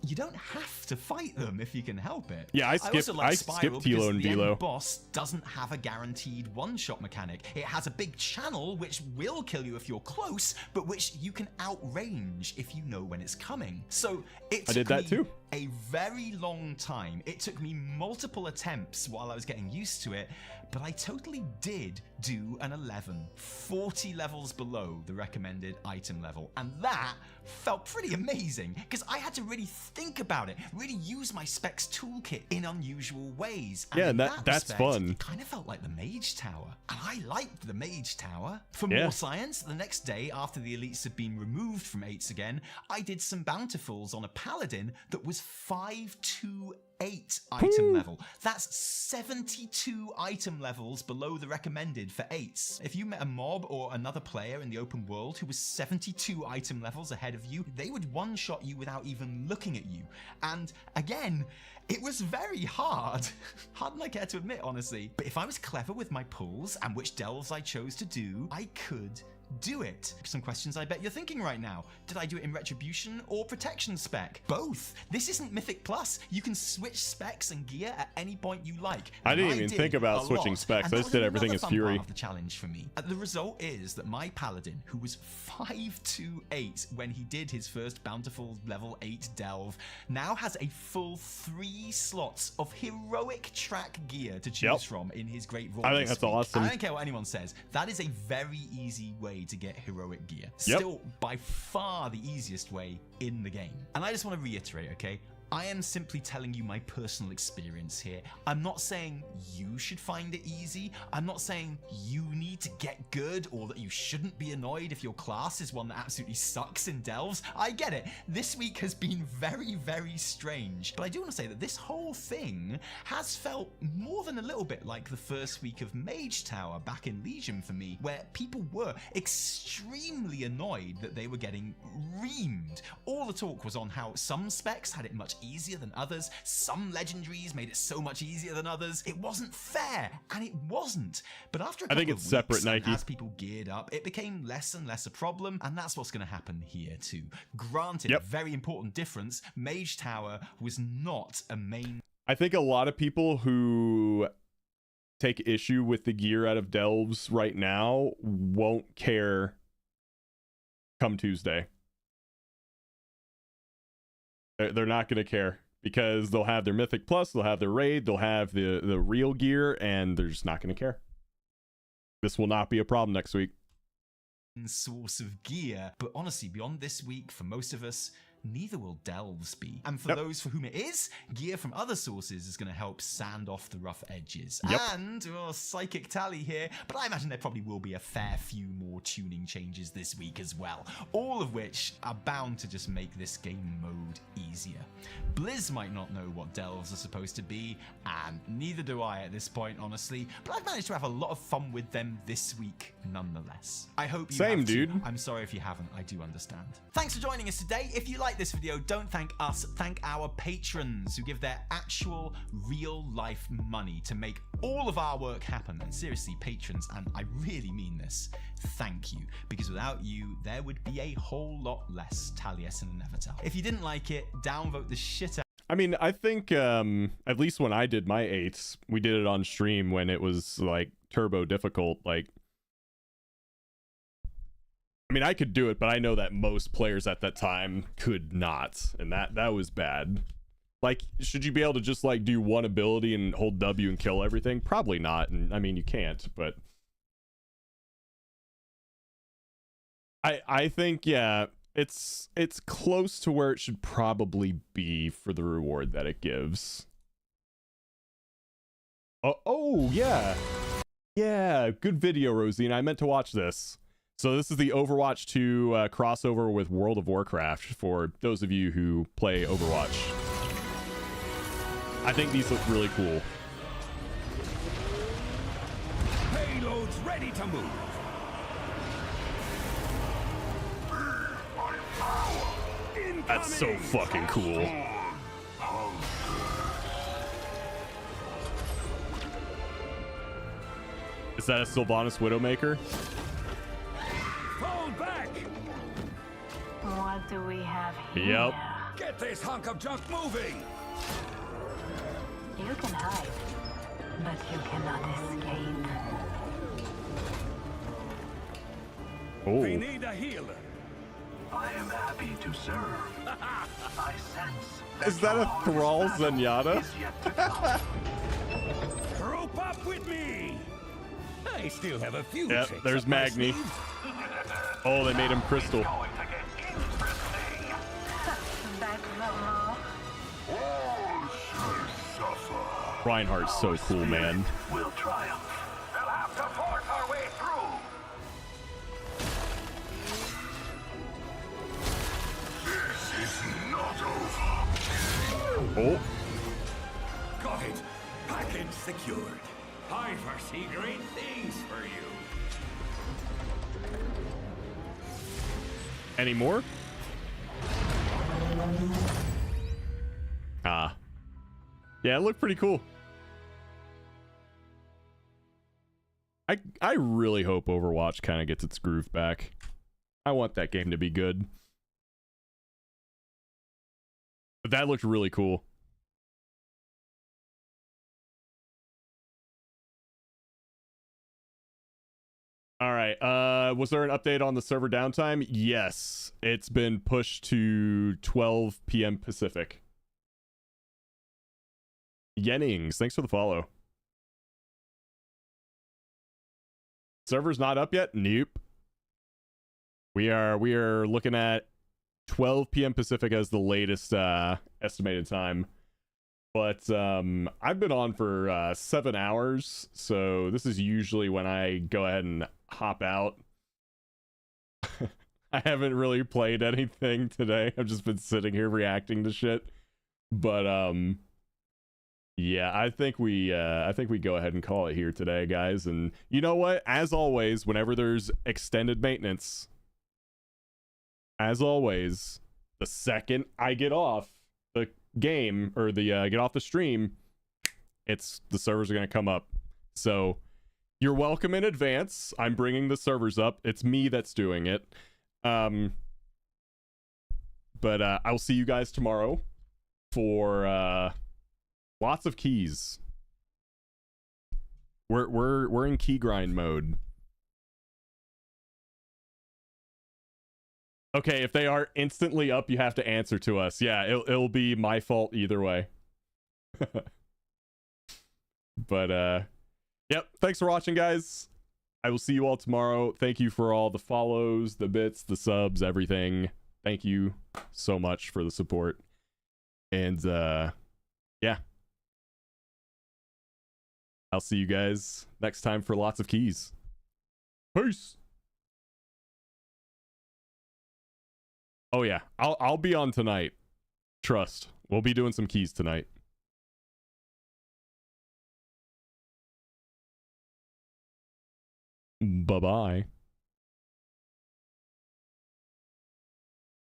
you don't have to fight them if you can help it. Yeah, I skipped Tilo and the Velo. end boss doesn't have a guaranteed one-shot mechanic. It has a big channel which will kill you if you're close, but which you can outrange if you know when it's coming. So it took me a very long time. It took me multiple attempts while I was getting used to it, but I totally did do an 11, 40 levels below the recommended item level, and that felt pretty amazing because I had to really think about it, really use my specs toolkit in unusual ways. And yeah, in that's respect, fun. It kind of felt like the Mage Tower, and I liked the Mage Tower. For more science, the next day after the elites had been removed from 8s again, I did some bountifuls on a paladin that was 528 item level. That's 72 item levels below the recommended for 8s. If you met a mob or another player in the open world who was 72 item levels ahead of you, they would one-shot you without even looking at you. And again, it was very hard. Harder than I care to admit, honestly. But if I was clever with my pulls and which delves I chose to do, I could do it. Some questions I bet you're thinking right now. Did I do it in Retribution or Protection spec? Both. This isn't Mythic Plus. You can switch specs and gear at any point you like. I didn't even think about switching specs. I just did everything as Fury. Part of the challenge for me. The result is that my Paladin, who was 528 when he did his first bountiful level 8 delve, now has a full 3 slots of heroic track gear to choose from in his Great Vault. I think that's awesome. I don't care what anyone says. That is a very easy way to get heroic gear. Still by far the easiest way in the game. And I just want to reiterate, okay? I am simply telling you my personal experience here. I'm not saying you should find it easy. I'm not saying you need to get good or that you shouldn't be annoyed if your class is one that absolutely sucks in delves. I get it. This week has been very, very strange. But I do want to say that this whole thing has felt more than a little bit like the first week of Mage Tower back in Legion for me, where people were extremely annoyed that they were getting reamed. All the talk was on how some specs had it much easier than others, some legendaries made it so much easier than others. It wasn't fair, and it wasn't. But after a couple of weeks, separate, Nike. As people geared up, it became less and less a problem, and that's what's going to happen here too. Granted, very important difference, Mage Tower was not a main... I think a lot of people who take issue with the gear out of delves right now won't care come Tuesday. They're not going to care because they'll have their Mythic Plus, they'll have their raid, they'll have the real gear, and they're just not going to care. This will not be a problem next week. Source of gear, but honestly, beyond this week, for most of us, neither will delves be. And for those for whom it is, gear from other sources is going to help sand off the rough edges. And, psychic tally here, but I imagine there probably will be a fair few more tuning changes this week as well, all of which are bound to just make this game mode easier. Blizz might not know what delves are supposed to be, and neither do I at this point, honestly, but I've managed to have a lot of fun with them this week nonetheless. I hope you have too. I'm sorry if you haven't, I do understand. Thanks for joining us today. If you like this video, don't thank us, thank our patrons who give their actual real life money to make all of our work happen. And seriously, patrons, and I really mean this, thank you, because without you there would be a whole lot less Taliesin and Nevertell. If you didn't like it, downvote the shit out. I mean, I think at least when I did my 8s, we did it on stream when it was like turbo difficult. Like I mean, I could do it, but I know that most players at that time could not, and that was bad. Like, should you be able to just like do one ability and hold W and kill everything? Probably not. And I mean, you can't, but I think, yeah, it's close to where it should probably be for the reward that it gives. Oh yeah. Yeah, good video, Rosine. I meant to watch this. So this is the Overwatch 2 crossover with World of Warcraft for those of you who play Overwatch. I think these look really cool. Payload's ready to move. That's so fucking cool. Is that a Sylvanas Widowmaker? Fall back. What do we have here? Yep. Get this hunk of junk moving. You can hide, but you cannot escape. Oh. We need a healer. I am happy to serve. I sense. Is that a Thrall Zenyatta? Group up with me. I still have a few. Yep, tricks there's up my Magni. sleeve. Oh, they made him crystal. Reinhardt's so cool, man. Will triumph. We'll have to force our way through. This is not over. Oh. Got it. Package secured. I foresee great things for you. Any more? Ah. Yeah, it looked pretty cool. I really hope Overwatch kind of gets its groove back. I want that game to be good. But that looked really cool. All right. Was there an update on the server downtime? Yes. It's been pushed to 12 p.m. Pacific. Yennings, thanks for the follow. Server's not up yet? Nope. We are looking at 12 p.m. Pacific as the latest estimated time. But I've been on for 7 hours, so this is usually when I go ahead and hop out. I haven't really played anything today. I've just been sitting here reacting to shit. But yeah, I think we go ahead and call it here today, guys. And you know what? As always, whenever there's extended maintenance, as always, the second I get off the game or the get off the stream, the servers are going to come up. So you're welcome in advance. I'm bringing the servers up. It's me that's doing it. But I'll see you guys tomorrow for lots of keys. We're in key grind mode. Okay, if they are instantly up, you have to answer to us. Yeah, it'll be my fault either way. But yep, thanks for watching, guys. I will see you all tomorrow. Thank you for all the follows, the bits, the subs, everything. Thank you so much for the support. And yeah. I'll see you guys next time for lots of keys. Peace. Oh yeah, I'll be on tonight. Trust. We'll be doing some keys tonight. Bye-bye.